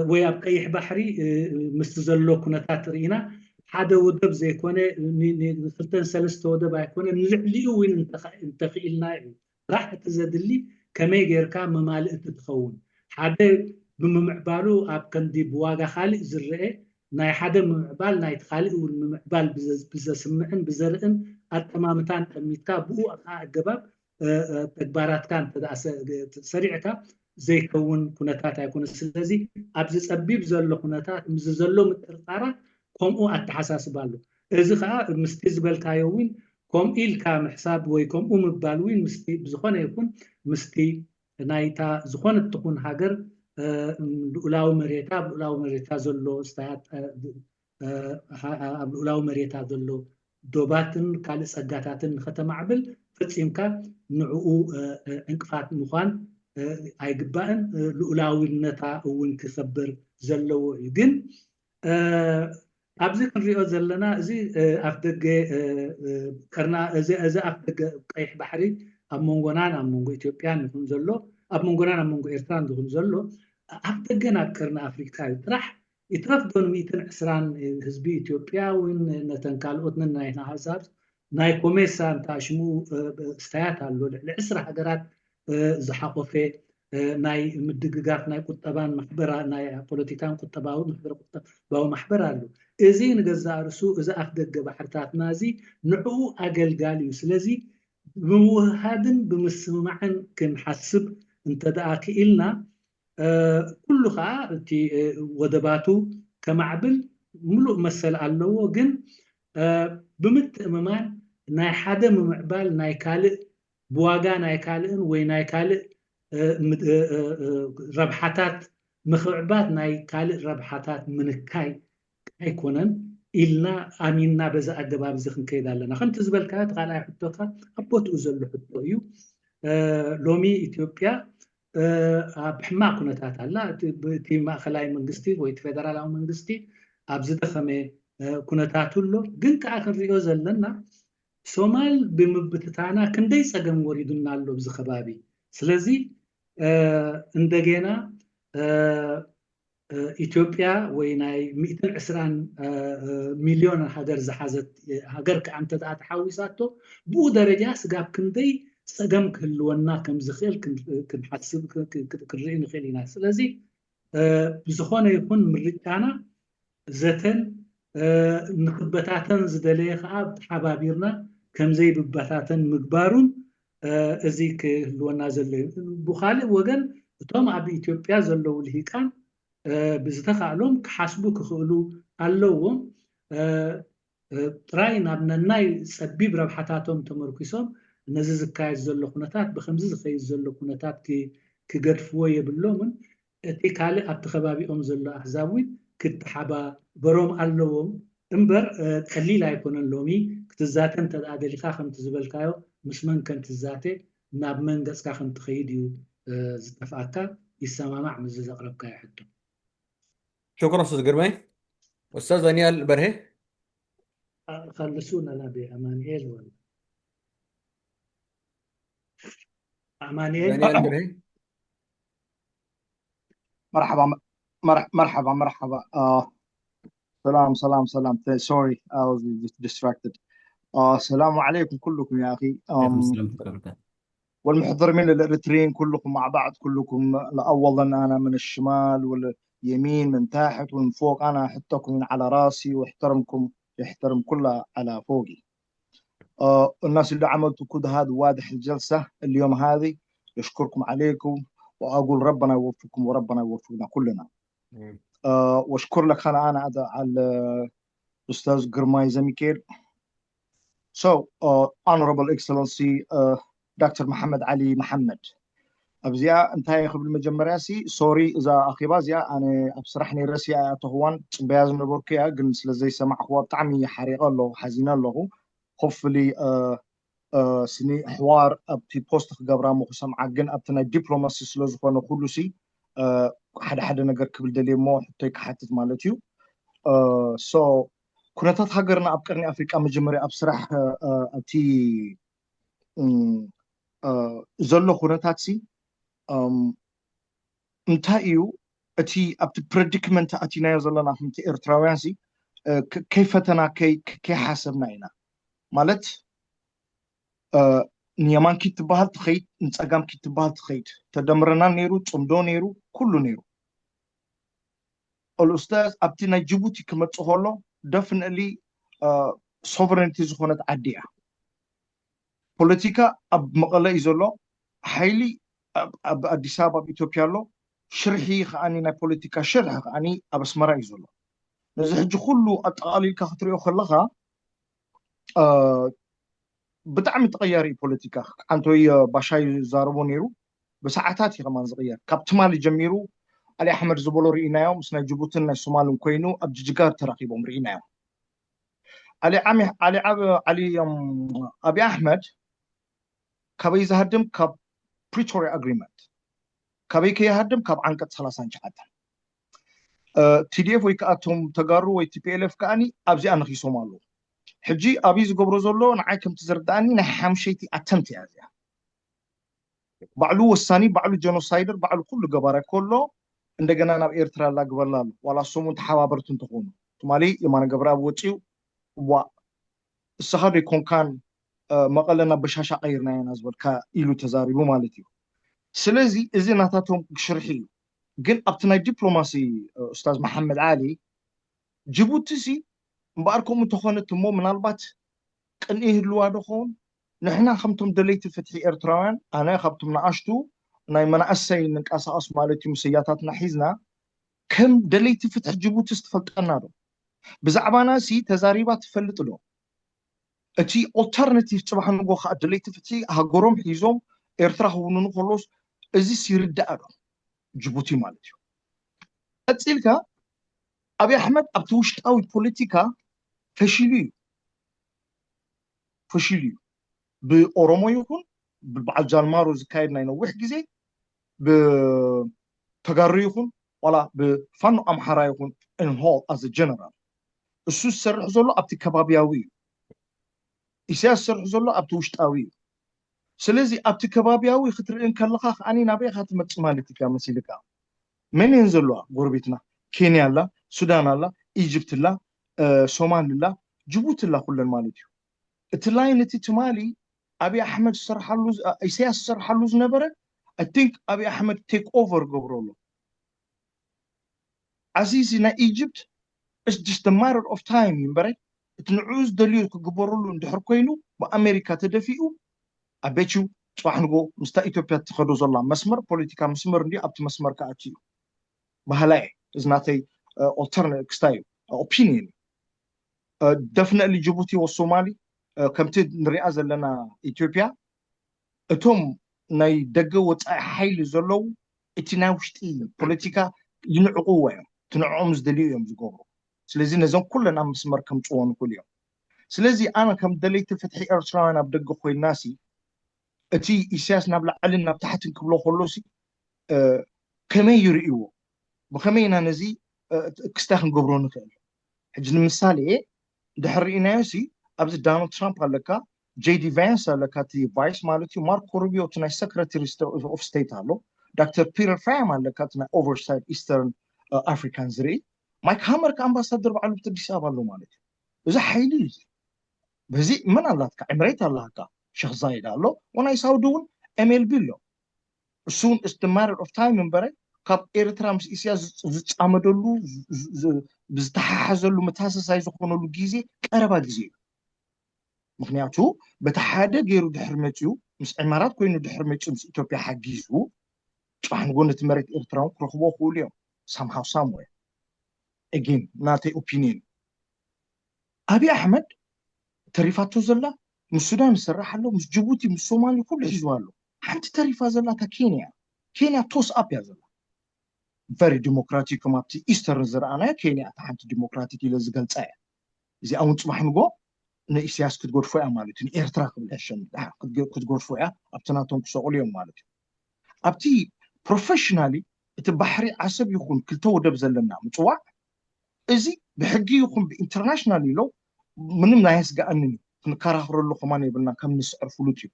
ويا بقيح بحري مستزلو كناتات رينا حدا ودب زي كونه نخلتن سلسة ودب أيكونه نلعلي وين انتخيلنا راح تزدلي كما يجركا ممالئ تتخون حدا بمعبالو أب كندي بواجا خالق زرقة ناي حدا ممعبال ناي تخالق والمعبال بزسمعن بزرقن التمامتان تميتكا بو أجباب تكبارات كان سريعتا زي كون كناتات يكون السلازي أبز أبيب زلو كناتات مززلو مترقارات كم التحساس بالو إذا خا مستزبل كايوين كم إل كام حساب ويكم مبالوين مستي بزخانة يكون مستي نايتا زخانة تكون هاجر بولاو مريتا زلو استعاد بولاو مريتا زلو دوباتن كالس أجاتاتن ختم عبل فتسيمكا نعو انقفات مخان أيقبان لولاوي النتا وانكسبر زلو يدين أبزك نريو زلنا زي أفدق كرنا زي أفدق قيح بحري أمونغونان أمونغو إثيوبيان نكون زلو أمونغونان أمونغو إيرتران نكون زلو أفدقنا كرنا أفريقيا راح يترف دون 210 حزبي إثيوبيا وين نتنكال أوتنا ناينا حساب ناي كوميسا نتاشمو استيات اللو العسرة حقرات زحقو في ናይ ምድግጋፍ ናይ ቁጠባን ማሕበራ ናይ ፖለቲካን ቁጠባዊ ማሕበር ኣሎ እዚ ንገዛእ ርእሱ እዚ ኣፍ ደገ ባሕርታትና እዚ ንዕኡ ኣገልጋሊ እዩ ስለዚ ብምውሃድን ብምስማዕን ክንሓስብ እንተደኣ ክኢልና ኩሉ ከዓ እቲ ወደባቱ ከማዕብል ሙሉእ መሰል ኣለዎ ግን ብምትእምማን ናይ ሓደ ምምዕባል ናይ ካልእ ብዋጋ ናይ ካልእን ወይ ናይ ካልእ ረብሓታት ምክዕባት ናይ ካልእ ረብሓታት ምንካይ ኣይኮነን ኢልና ኣሚንና በዛ ኣገባብ እዚ ክንከይድ ኣለና ከምቲ ዝበልካዮ እቲ ካልኣይ ሕቶካ ኣብ ቦትኡ ዘሎ ሕቶ እዩ ሎሚ ኢትዮጵያ ኣብ ሕማቅ ኩነታት ኣላ እቲ ማእከላይ መንግስቲ ወይ እቲ ፌደራላዊ መንግስቲ ኣብ ዝደኸመ ኩነታት ኣሎ ግን ከዓ ክንሪኦ ዘለና ሶማል ብምብትታና ክንደይ ፀገም ወሪዱና ኣሎ ብዚ ከባቢ ስለዚ እንደገና ኢትዮጵያ ወይ ናይ 120 ሚሊዮን ሃገር ዝሓዘት ሃገር ከዓ እንተደኣ ተሓዊሳቶ ብኡ ደረጃ ስጋብ ክንደይ ፀገም ክህልወና ከም ዝኽእል ክንሓስብ ክንርኢ ንኽእል ኢና ስለዚ ብዝኾነ ይኹን ምርጫና ዘተን ንክበታተን ዝደለየ ከዓ ተሓባቢርና ከምዘይ ብበታተን ምግባሩን እዚ ክህልወና ዘሎ ብካልእ ወገን እቶም ኣብ ኢትዮጵያ ዘለው ልሂቃን ብዝተኻእሎም ክሓስቡ ክኽእሉ ኣለዎም ጥራይ ናብ ነናይ ፀቢብ ረብሓታቶም ተመርኪሶም ነዚ ዝካየድ ዘሎ ኩነታት ብከምዚ ዝኸይድ ዘሎ ኩነታት ክገድፍዎ የብሎምን እቲ ካልእ ኣብቲ ከባቢኦም ዘሎ ኣሕዛብ ክትሓባበሮም ኣለዎም እምበር ቀሊል ኣይኮነን ሎሚ ክትዛተ እንተደኣ ደሊካ ከምቲ ዝበልካዮ ምስ መን ከም ትዛተ ናብ መን ገፅካ ከም ትኸይድ እዩ ዝጠፍኣካ ይሰማማዕ ምዝ ዘቕረብካዮ ሕቶ شكرا استاذ قرمي. استاذ دانيال برهي. خلصونا لا بأمانيل ولا أمانيل دانيال برهي. مرحبا مرحبا سلام sorry I was distracted. السلام عليكم كلكم يا أخي. عليكم السلام. والمحضرين الإريتريين كلكم مع بعض كلكم أولا أنا من الشمال واليمين من تحت ومن فوق أنا أحطكم على راسي واحترمكم يحترم كله على فوقي. الناس اللي عملتوا كده هذا واضح الجلسة اليوم هذه يشكركم عليكم وأقول ربنا يوفقكم وربنا يوفقنا كلنا. واشكر لك أنا على الأستاذ قرماي زميكير. So, Honorable Excellency Dr. محمد علي محمد أبزيا أنتهي قبل مجمراسي سوري إذا أخي بازيا أنا أبصرحني راسي أتهوان بيازم نبوركيا جنس لزي سمع هو طعمي حريقة له حزينة له خف لي سني حوار أبتي بوست خبرة مخصم عجن أبتنا دبلوماسي سلوز فانا كلوسي حدا نقر قبل دليل مو حتى حتى مالتيو so كنا تتحقرنا أبكرني أفريقيا مجمري أبصرح أبتي زلو خونتاتسي انتايو اتي ابت بريديكمنت اتينا يزلنا حمتي ارتراوانسي كيف تنا كي حسبنا هنا مالت نيمان كي تبهال تخيد نصقام كي تبهال تخيد تدمرنا نيرو صمدو نيرو كله نيرو الاستاذ ابتنا جيبوتي كمتصهولو دفنلي sovereignty زخونت عديا بوليتيكا اب مقله يزلو حيلي اب اديس ابابا بإثيوبيا لو شرحي خاني نا بوليتيكا شرح خاني اب اسمرا يزلو نزي حج كله اطقاليل كخطريو خلخا بطعم تغيري بوليتيكا انتو باشاي زاربو نيرو بساعات كمان صغير كابتمال جميرو علي احمد زبولو رينايو مسنا جيبوتنا الصومال كوينو اب جيجار تراقيبهم رينايو علي ابي احمد كبي زهدم كاب بريتوريا اجريمنت كبي كي يهدم كاب عنقد 30 شحات تي دي اف وي كاتهم تغارو وي تي بي ال اف كاني ابزي انخي سومالو حجي ابي زغبرو زلو نعاكم تزرداني نحمشيتي اتمت يازيا بعلو وساني بعلو جينوسايدر بعلو كل جباره كله እንደገና ናብ ኤርትራ ላግበላሉ ዋላ ሶሙ ተሓባበርቱ እንትኾኑ ትማሊ የማነ ገብረአብ ወጪው ዋ السخر يكون كان مقالنا بشاشة غيرنا ينزل كإلو تزاربو مالتيو ስለዚህ እዚ ናታቶም ክሽርሕ እዩ ግን ኣብቲ ናይ ዲፕሎማሲ ኡስታዝ መሐመድ ዓሊ ጅቡቲ ሲ እምበኣር ከምኡ እንተኾነት እሞ ምናልባት ቅንኢ ይህልዋ ድኸውን ንሕና ከምቶም ደለይቲ ፍትሒ ኤርትራውያን ኣነ ካብቶም ንኣሽቱ ናይ መናእሰይ ንንቀሳቐስ ማለት እዩ ምስያታትና ሒዝና ከም ደለይቲ ፍትሒ ጅቡቲ ትፈልጠና ዶ ብዛዕባና ሲ ተዛሪባ ትፈልጥ ዶ እቲ ኦልተርናቲቭ ፅባሕ ንጎ ከዓ ደለይቲ ፍትሒ ሃገሮም ሒዞም ኤርትራ ክውንኑ ከሎስ እዚ ይርዳእ ዶ ጅቡቲ ማለት እዩ ቀፂልካ ኣብይ ኣሕመድ ኣብቲ ውሽጣዊ ፖለቲካ ፈሺሉ እዩ ብኦሮሞ ይኹን ብበዓል ጃልማሮ ዝካየድ ናይ ነዊሕ ግዜ ብተጋሩ ይኹን ዋላ ብፋኖ ኣምሓራ ይኹን ኢንሆል ኣዝ ጀነራል እሱ ዝሰርሕ ዘሎ ኣብቲ ከባቢያዊ እዩ ኢሳያስ ዝሰርሕ ዘሎ ኣብቲ ውሽጣዊ እዩ ስለዚ ኣብቲ ከባቢያዊ ክትርእን ከለካ ከዓኒ ናበይ ኢኻ ትመፅእ ማለት ኢካ መሲልካ መን እየን ዘለዋ ጎረቤትና ኬንያ ኣላ ሱዳን ኣላ ኢጅፕት ኣላ ሶማሊ ኣላ ጅቡቲ ኣላ ኩለን ማለት እዩ እቲ ላይን እቲ ትማሊ ኣብይ ኣሕመድ ዝሰርሓሉ ኢሳያስ ዝሰርሓሉ ዝነበረ I think Abiy Ahmed take over Gobrolo. Azizi na Egypt, it's just a matter of time, right? It's نعوز دليل كجبرولو ندحر كوينو بأمريكا تدفيو. I bet you صاحنجو مستا إثيوبيا تخدو زلا مسمر بوليتيكا مسمر دي أبت مسمر كأتيو. بهلاي is not a alternate style opinion. Definitely Djibouti والصومالي كم تد نرياز لنا إثيوبيا. أتوم ناي دقة حيل زلو اتناوشتي بوليتيكا ينعقوه تنعومز دليل زقوه سلازي نزون كلنا مسمر كم تقوان كل يوم سلازي أنا كم دليت فتحي إرسلان أبدق خوي الناسي أتي إساس نبلع علينا بتحت كبلو خلوسي كما يرئيوه بخمينا نزي كستاخن قبرون كله حجن مثالي دحرينا يسي أبز دونالد ترامب قال لك جي دي فانس قال لك تي فايس مالتي ماركو روبيو تناي سكرتيري اوف ستيت هالو دكتور بيتر فام قال لك تناي اوفرسايد ايسترن افريكان زري مايك هامر كامباسادور بعلو بتديس ابالو مالتي اذا حيلي بزي من الله كعمريت الله كا شيخ زايد قالو وانا يساودون اميل بيلو soon is the matter of time امبارح كاب ايرترامس اسياز زعمدلو بزتححزلو متاسساي زخونلو غيزي قربا غيزي مخنياتو بتحاده غيرو دحرمتيو مس عمارات كوينو دحرمتيو مس اثيوبيا حقيزو طبعا قلنا مريت ايرتراو كرخبو كل somehow somewhere again not an opinion ابي احمد تريفاتو زلا من السودان سرح له مس جيبوتي مس الصومال كل حزوالو حتى تريفا زلا تا كينيا توس اب يا زلا very democratic كمابتي ايسترن زرعنا كينيا تحت democratic الى زغلصايا زي اون صباح نغو نإسياس كتغرفوا يا مالتي إيرترا قبل عشان كتغرفوا يا أبتناتهم كسؤاليهم مالتي أبتي professionally تبحري عصب يكون كلتو دبز لنا متوع إزي بحقي يكون بإنترناشنالي لو من ناس قانني نكرهر له كمان يبلنا كم نسعر فلوتي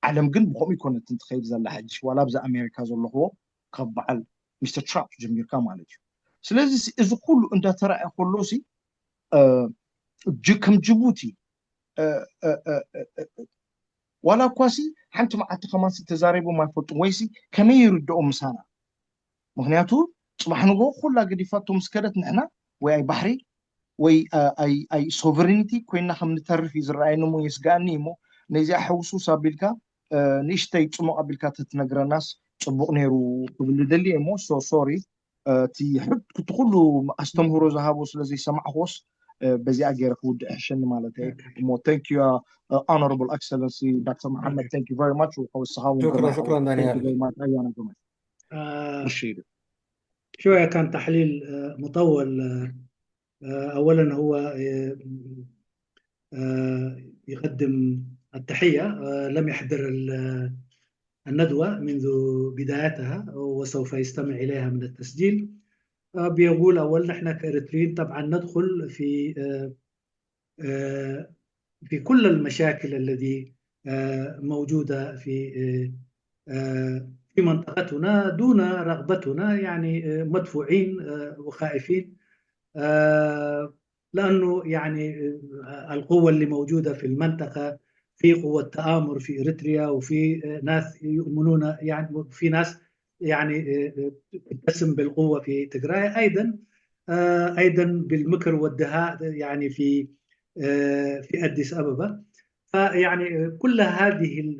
على مجن بقوم يكون تنتخيل زل حج ولا بز أمريكا زل هو كبعل مستر ترامب جميل كمالتي سلازي إذا كله أنت ترى كلوسي كم جيبوتي ولا كواسي حنت مع التخماس تزاربوا ما يفوت ويسي كما يردوا مسانا مغنياتو صباح نقول كل قد فاتوا مسكرت نحنا ويا بحري وي اي سوفرينيتي كوينا خم نترف يزرعينو مو يسقاني مو نيزي حوسو سابيلكا نيشتي تصمو قبلكا تتنقر ناس صبوق نيرو قبل دلي مو سو سوري تي حب تدخلوا استمهروا ذهبوا سلازي سمع خوص بزي أجرك ود إحشن مالتي مو thank you honorable excellency Dr. Mohammed thank you very much شكرا دانيال أيانا كمان شوية كان تحليل مطول أولا هو يقدم التحية لم يحضر الندوة منذ بدايتها وسوف يستمع إليها من التسجيل بيقول أولا نحن كإريتريين طبعا ندخل في كل المشاكل التي موجودة في منطقتنا دون رغبتنا يعني مدفوعين وخائفين لأنه يعني القوة اللي موجودة في المنطقة في قوة تآمر في إريتريا، وفي ناس يؤمنون يعني، في ناس يعني تتسم بالقوة في تجراي أيضا، أيضا بالمكر والدهاء يعني في أديس أبابا. فيعني كل هذه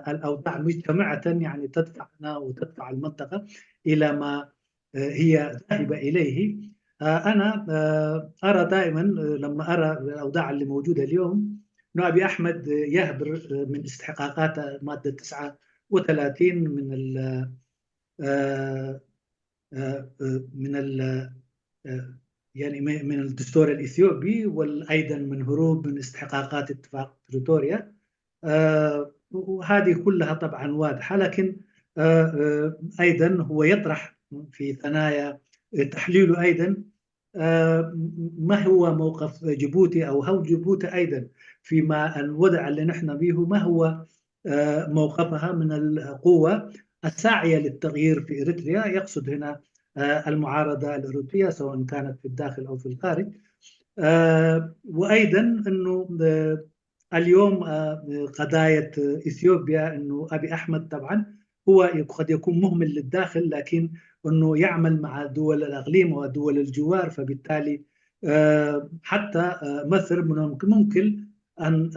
الأوضاع مجتمعة يعني تدفعنا وتدفع المنطقة إلى ما هي ذاهبة إليه. أنا أرى دائما لما أرى الأوضاع اللي موجودة اليوم أن أبي أحمد يهبر من استحقاقات مادة 39 من يعني من الدستور الإثيوبي، وأيضا من هروب من استحقاقات اتفاق بريتوريا. وهذه كلها طبعا واضحة، لكن أيضا هو يطرح في ثنايا تحليله أيضا ما هو موقف جيبوتي، أو هو جيبوتي أيضا فيما الوضع اللي نحن به، ما هو موقفها من القوة الساعية للتغيير في إريتريا. يقصد هنا المعارضة الأوروبية سواء كانت في الداخل أو في الخارج. وأيضا أنه اليوم قضايا إثيوبيا، أنه أبي أحمد طبعا هو قد يكون مهمل للداخل، لكن أنه يعمل مع دول الأقليم ودول الجوار، فبالتالي حتى مصر ممكن أن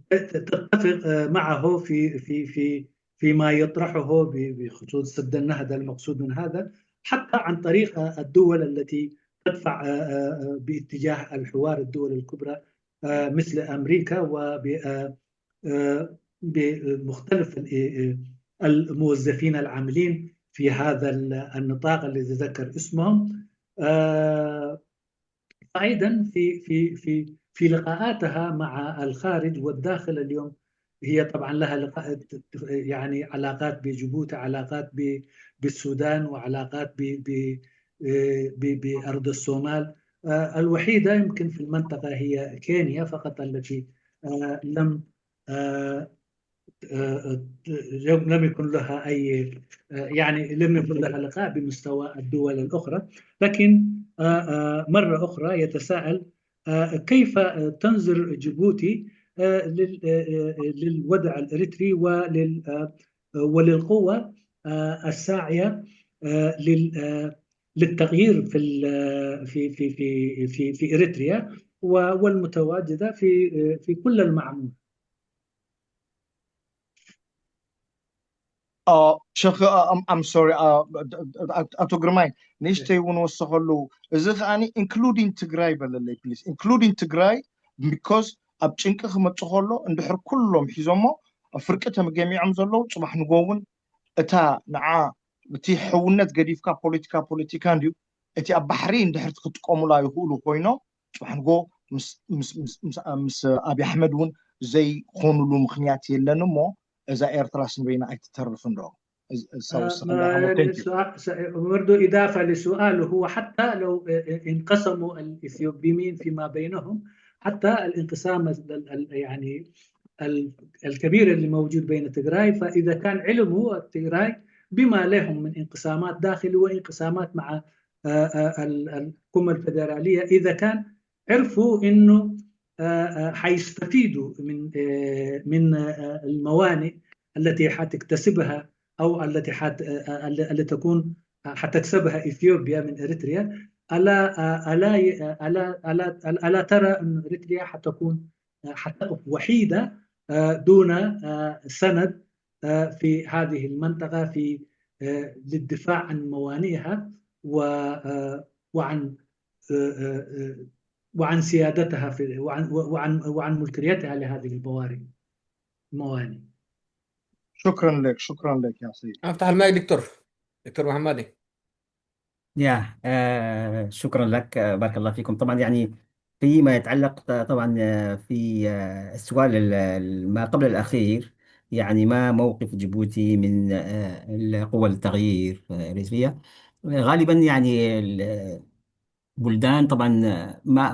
تتفق معه فيما يطرحه بخصوص سد النهضة المقصود من هذا، حتى عن طريق الدول التي تدفع باتجاه الحوار، الدول الكبرى مثل أمريكا، وبمختلف الموظفين العاملين في هذا النطاق الذي ذكر اسمهم. أيضا في لقاءاتها مع الخارج والداخل اليوم، هي طبعا لها يعني علاقات بجيبوتي، علاقات بالسودان، وعلاقات بأرض الصومال. الوحيدة يمكن في المنطقة هي كينيا فقط التي لم يكن لها أي يعني لم يكن لها لقاء بمستوى الدول الأخرى. لكن مرة أخرى يتساءل كيف تنظر جيبوتي للوضع الإريتري وللقوة الساعية للتغيير في إريتريا والمتواجدة في كل المعمول. شيخ I'm sorry أتو جرماي نيشتي ونوصخلو إذا أني including تجراي بالله please including تجراي because أبتشنك خمتشخلو اندحر كلهم حزمو أفريقيا جميع مزلو صباح نقول أتا نعا بتي حونت قديفكا بوليتيكا ديو أتي أبحرين دحر تقوم لا يقولوا كوينو صباح نقول مس أبي أحمدون زي خونلو مخنياتي لنمو إذا إيرتراس بينا أي تترفن رو برضو إضافة لسؤاله، هو حتى لو انقسموا الإثيوبيين فيما بينهم، حتى الانقسام يعني الكبير اللي موجود بين تجراي، فإذا كان علموا تجراي بما لهم من انقسامات داخلي وانقسامات مع الحكومة الفدرالية، إذا كان عرفوا إنه حيستفيدوا من الموانئ التي حتكتسبها أو التي تكون حتكسبها إثيوبيا من إريتريا، ألا ترى أن إريتريا حتكون وحيدة دون سند في هذه المنطقة للدفاع عن موانئها وعن سيادتها وعن ملكيتها لهذه الموانئ. شكرا لك يا سيدي. افتح المايك دكتور محمدي. شكرا لك، بارك الله فيكم. طبعا يعني فيما يتعلق طبعا في السؤال ما قبل الأخير، يعني ما موقف جيبوتي من قوى التغيير إريتريا؟ غالبا يعني بلدان طبعا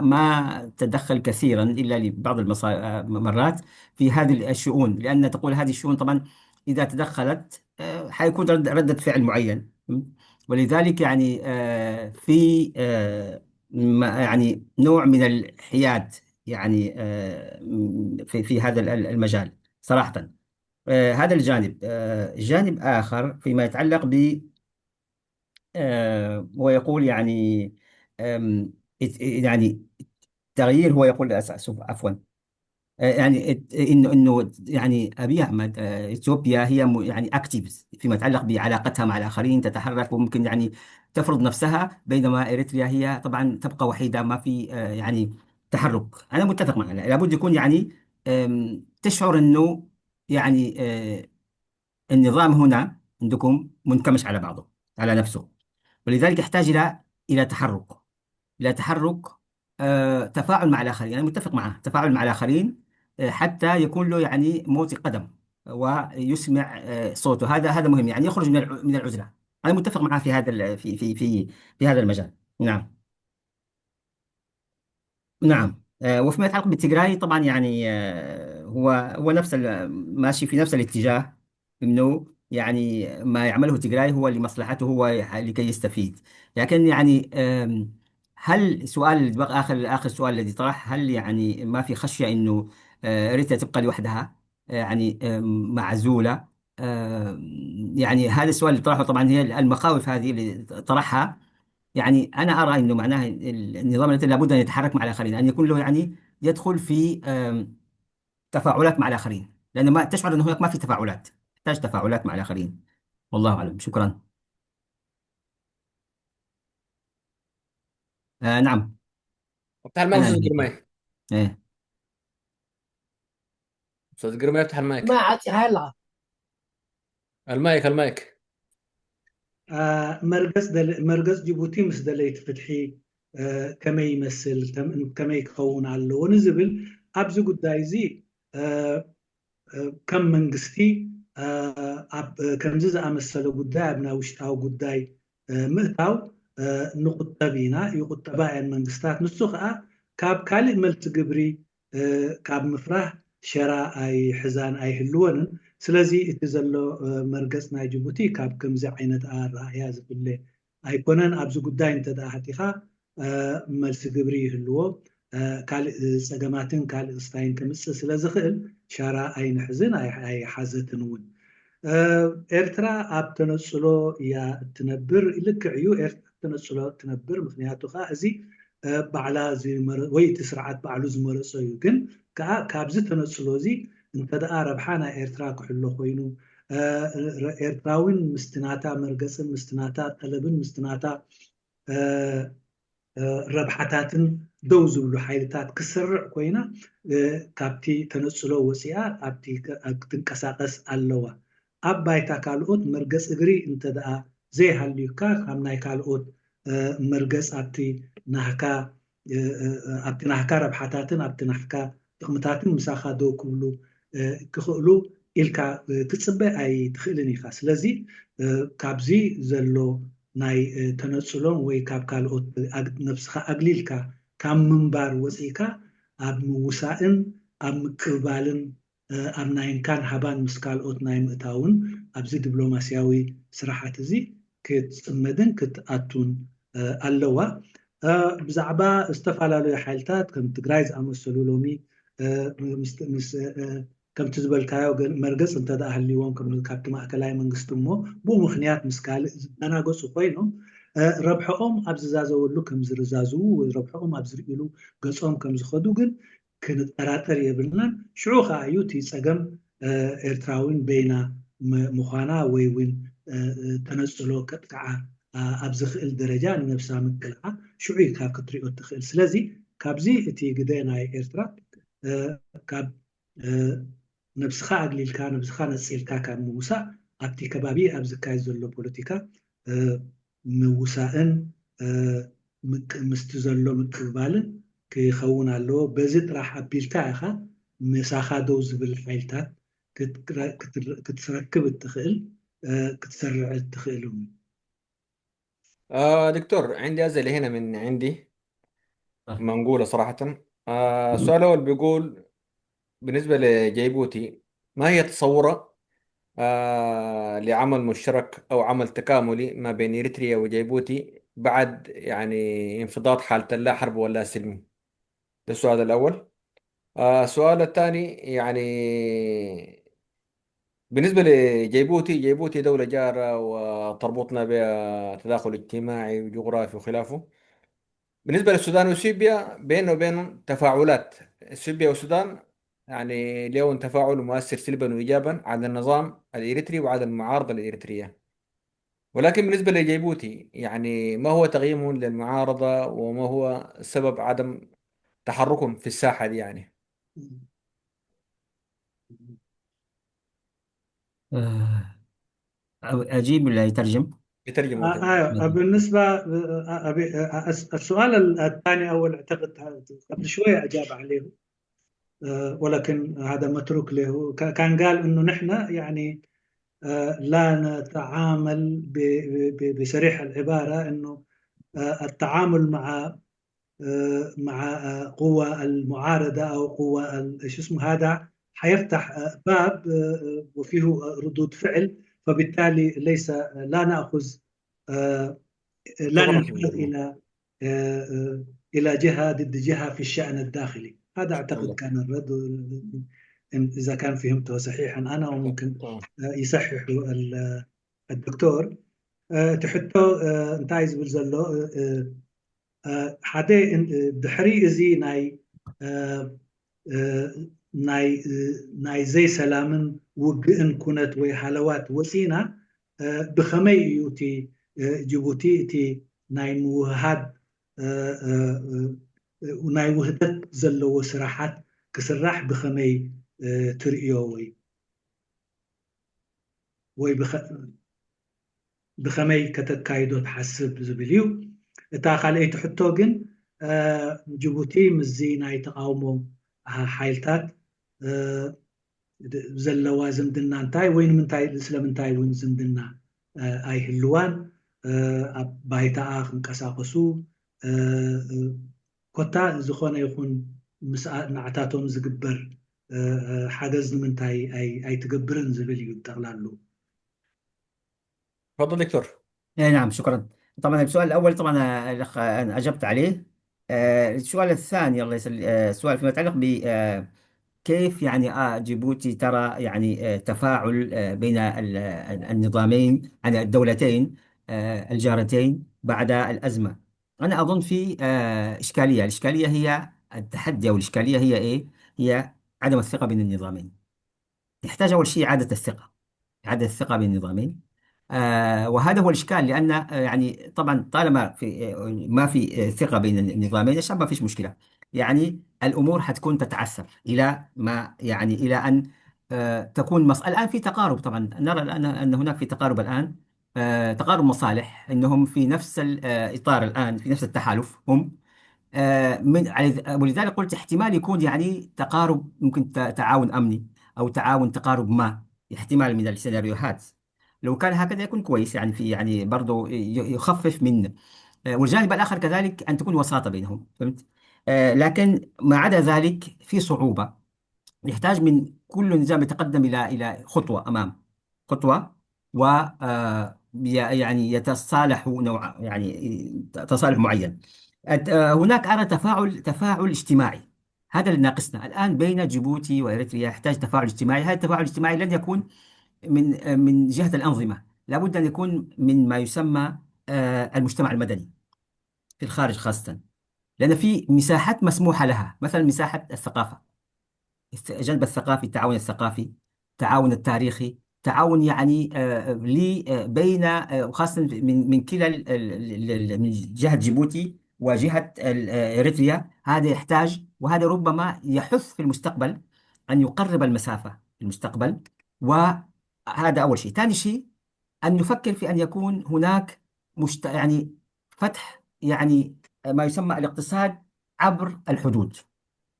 ما تدخل كثيرا إلا لبعض المرات في هذه الشؤون، لأن تقول هذه الشؤون طبعا إذا تدخلت حيكون ردة فعل معين، ولذلك يعني في يعني نوع من الحياد يعني في هذا المجال صراحة. هذا الجانب. جانب آخر فيما يتعلق ب هو يقول يعني يعني تغيير، هو يقول عفوا يعني انه يعني ابي احمد اثيوبيا هي يعني اكتيف فيما يتعلق بعلاقتها مع الاخرين، تتحرك وممكن يعني تفرض نفسها، بينما اريتريا هي طبعا تبقى وحيده، ما في يعني تحرك. انا متفق معك، لابد يكون يعني تشعر انه يعني النظام هنا عندكم منكمش على بعضه، على نفسه، ولذلك يحتاج الى تحرك، لا تحرك، تفاعل مع الآخرين. أنا متفق معه، تفاعل مع الآخرين حتى يكون له يعني موطئ قدم ويسمع صوته. هذا مهم، يعني يخرج من العزلة. أنا متفق معه في هذا في هذا المجال. نعم. نعم. وفيما يتعلق بالتجراي طبعا يعني هو نفس ماشي في نفس الاتجاه، انه يعني ما يعمله تجراي هو لمصلحته، هو لكي يستفيد. لكن يعني هل سؤال اللي بقى اخر سؤال الذي طرح، هل يعني ما في خشية انه اريتريا تبقى لوحدها يعني معزولة؟ يعني هذا السؤال اللي طرحه، طبعا هي المخاوف هذه اللي طرحها. يعني أنا أرى أنه معناه النظام الذي لابد أن يتحرك مع الآخرين، أن يكون له يعني يدخل في تفاعلات مع الآخرين، لأنه ما تشعر أن هناك ما في تفاعلات، تحتاج تفاعلات مع الآخرين. والله أعلم. شكرا. نعم. افتح المايك أنا استاذ أنهيت. جرماي. إيه. استاذ جرماي افتح ما المايك. عاد هلا المايك. مرقس جيبوتي مس دليت فتحي كما يمثل كما يكون على ونزبل أبز قداي زي كم منقستي كم زز أمثل قداي أبنا وشتاو قداي مئتاو نقطبينا يقطبا منقستات نسخة كاب كالي ملت قبري كاب مفرح شراء أي حزان أي هلوان سلازي اتزلو مرقس ناي جيبوتي كاب كمزي عينت رأيها زبالي أيكونن أبزو قداي انت دا حتيخا ملت قبري هلوو كالي سقماتن كالي استاين كمسة سلازخل شراء أي نحزن أي حازة نون ኤርትራ ኣብ ተነፅሎ እያ እትነብር ልክዕ እዩ ኤርትራ ተነፅሎ እትነብር ምክንያቱ ከዓ እዚ ባዕላ ወይ እቲ ስርዓት ባዕሉ ዝመረፆ እዩ ግን ከዓ ካብዚ ተነፅሎ እዚ እንተደኣ ረብሓ ናይ ኤርትራ ክሕሎ ኮይኑ ኤርትራውን ምስትናታ መርገፅን ምስትናታ ጠለብን ምስትናታ ረብሓታትን ደው ዝብሉ ሓይልታት ክሰርዕ ኮይና ካብቲ ተነፅሎ ወፂኣ ኣብቲ ክትንቀሳቀስ ኣለዋ ኣብ ባይታ ካልኦት መርገፅ እግሪ እንተደኣ ዘይሃልዩካ ካብ ናይ ካልኦት መርገፅ ኣብቲ ናህካ ረብሓታትን ኣብቲ ናህካ ጥቕምታትን ምሳኻ ደው ክብሉ ክኽእሉ ኢልካ ክፅበ ኣይትኽእልን ኢኻ ስለዚ ካብዚ ዘሎ ናይ ተነፅሎን ወይ ካብ ካልኦት ነብስኻ ኣግሊልካ ካብ ምንባር ወፂእካ ኣብ ምውሳእን ኣብ ምቅብባልን ኣብ ናይንካን ሃባን ምስ ካልኦት ናይ ምእታውን ኣብዚ ዲፕሎማስያዊ ስራሓት እዚ ክትፅመድን ክትኣቱን ኣለዋ ብዛዕባ ዝተፈላለዩ ሓይልታት ከም ትግራይ ዝኣመሰሉ ሎሚ ከምቲ ዝበልካዮ መርገፅ እንተደኣ ሃልይዎም ካብቲ ማእከላዊ መንግስቲ እሞ ብኡ ምክንያት ምስ ካልእ ዝደናገፁ ኮይኖም ረብሐኦም ኣብ ዝዛዘበሉ ከም ዝርዛዝቡ ረብሐኦም ኣብ ዝርኢሉ ገፆም ከም ዝኸዱ ግን ክንጠራጠር የብልናን ሽዑ ከዓ እዩ እቲ ፀገም ኤርትራውን በይና ምዃና ወይ እውን ተነፅሎ ከጥቅዓ ኣብ ዝኽእል ደረጃ ንነብሳ ምቅልዓ ሽዑ ካብ ክትሪኦ ትኽእል ስለዚ ካብዚ እቲ ግደ ናይ ኤርትራ ካብ ነብስኻ ኣግሊልካ ነብስኻ ነፂልካ ካብ ምውሳእ ኣብቲ ከባቢ ኣብ ዝካየድ ዘሎ ፖለቲካ ምውሳእን ምስቲ ዘሎ ምቅብባልን ክኸውን ኣለዎ በዚ ጥራሕ ኣቢልካ ኢኻ ምሳኻ ደው ዝብል ሓይልታት ክትረክብ እትኽእል ክትሰርዕ እትኽእል دكتور عندي أسئلة هنا من عندي منقولة صراحة. السؤال الأول بيقول بالنسبة لجيبوتي ما هي تصوره لعمل مشترك أو عمل تكاملي ما بين إريتريا وجيبوتي بعد يعني انفضاض حالة اللا حرب ولا سلمي؟ ده السؤال الأول. السؤال الثاني يعني بالنسبة لجيبوتي، جيبوتي دولة جارة وتربطنا بها تداخل اجتماعي وجغرافي وخلافه. بالنسبة للسودان وإثيوبيا بيننا وبينهم تفاعلات. إثيوبيا والسودان يعني لهم تفاعل مؤثر سلبا وإيجابا على النظام الإريتري وعلى المعارضة الإريترية. ولكن بالنسبة لجيبوتي يعني ما هو تقييمهم للمعارضة وما هو سبب عدم تحركهم في الساحة دي يعني؟ آه، أجيب ولا يترجم؟ يترجم واحد. بالنسبة السؤال الثاني أول أعتقد قبل شوية أجاب عليه، ولكن هذا متروك له. كان قال إنه نحن يعني لا نتعامل بصريح العبارة إنه التعامل مع قوى المعارضة أو قوى شو اسمه هذا حيفتح باب وفيه ردود فعل، فبالتالي ليس لا نأخذ لا ننحاز إلى جهة ضد جهة في الشأن الداخلي. هذا أعتقد كان الرد، إذا كان فهمته صحيحا أنا، وممكن يصحح الدكتور. تحطه أنت عايز بلزلو حدا دحري إزي ناي زي سلامن وقئن كنت وي حلوات وسينا بخمي يوتي جيبوتي تي ناي موهاد وناي وهدت زلو سراحات كسراح بخمي ترئيو وي بخمي كتكايدو تحسب زبليو اتا خالي تحطو جن جيبوتي مزي ناي تقاومو حايلتات زلوا زمدنا انتاي وين منتاي سلمنتاي وين زمدنا اي هلوان بايتا اخ انقساقسو كوتا زخونه يكون نعتاتهم زقبر حاجز منتاي اي تقبرن زبليو تغلالو. تفضل دكتور. نعم، شكرا. طبعا السؤال الأول طبعا الأخ أنا أجبت عليه. السؤال الثاني الله يسلمك، السؤال فيما يتعلق ب كيف يعني جيبوتي ترى يعني تفاعل بين النظامين، يعني الدولتين الجارتين بعد الأزمة. أنا أظن في إشكالية. الإشكالية هي التحدي، أو الإشكالية هي إيه؟ هي عدم الثقة بين النظامين. يحتاج أول شيء إعادة الثقة، إعادة الثقة بين النظامين. وهذا هو الإشكال، لأن يعني طبعا طالما في ما في ثقة بين النظامين الشعب ما فيش مشكلة. يعني الأمور حتكون تتعثر إلى ما يعني إلى أن تكون الآن في تقارب. طبعا نرى الآن أن هناك في تقارب الآن، تقارب مصالح، أنهم في نفس الإطار الآن، في نفس التحالف هم. ولذلك قلت احتمال يكون يعني تقارب، ممكن تعاون أمني أو تعاون تقارب ما، احتمال من السيناريوهات. لو كان هكذا يكون كويس، يعني في يعني برضه يخفف من والجانب الآخر كذلك أن تكون وساطة بينهم، فهمت؟ لكن ما عدا ذلك في صعوبة. يحتاج من كل نظام يتقدم إلى خطوة أمام، خطوة، و يعني يتصالح نوع، يعني تصالح معين. هناك أرى تفاعل اجتماعي. هذا اللي ناقصنا الآن بين جيبوتي وإريتريا. يحتاج تفاعل اجتماعي. هذا التفاعل الاجتماعي لن يكون من جهة الأنظمة، لابد أن يكون من ما يسمى المجتمع المدني في الخارج خاصة، لأن في مساحات مسموحة لها، مثلا مساحة الثقافة، الجانب الثقافي، التعاون الثقافي، التعاون التاريخي، تعاون يعني لي بين خاصة من كلا من جهة جيبوتي وجهة إريتريا. هذا يحتاج، وهذا ربما يحث في المستقبل أن يقرب المسافة في المستقبل. وهذا أول شيء. ثاني شيء أن نفكر في أن يكون هناك يعني فتح، يعني ما يسمى الاقتصاد عبر الحدود.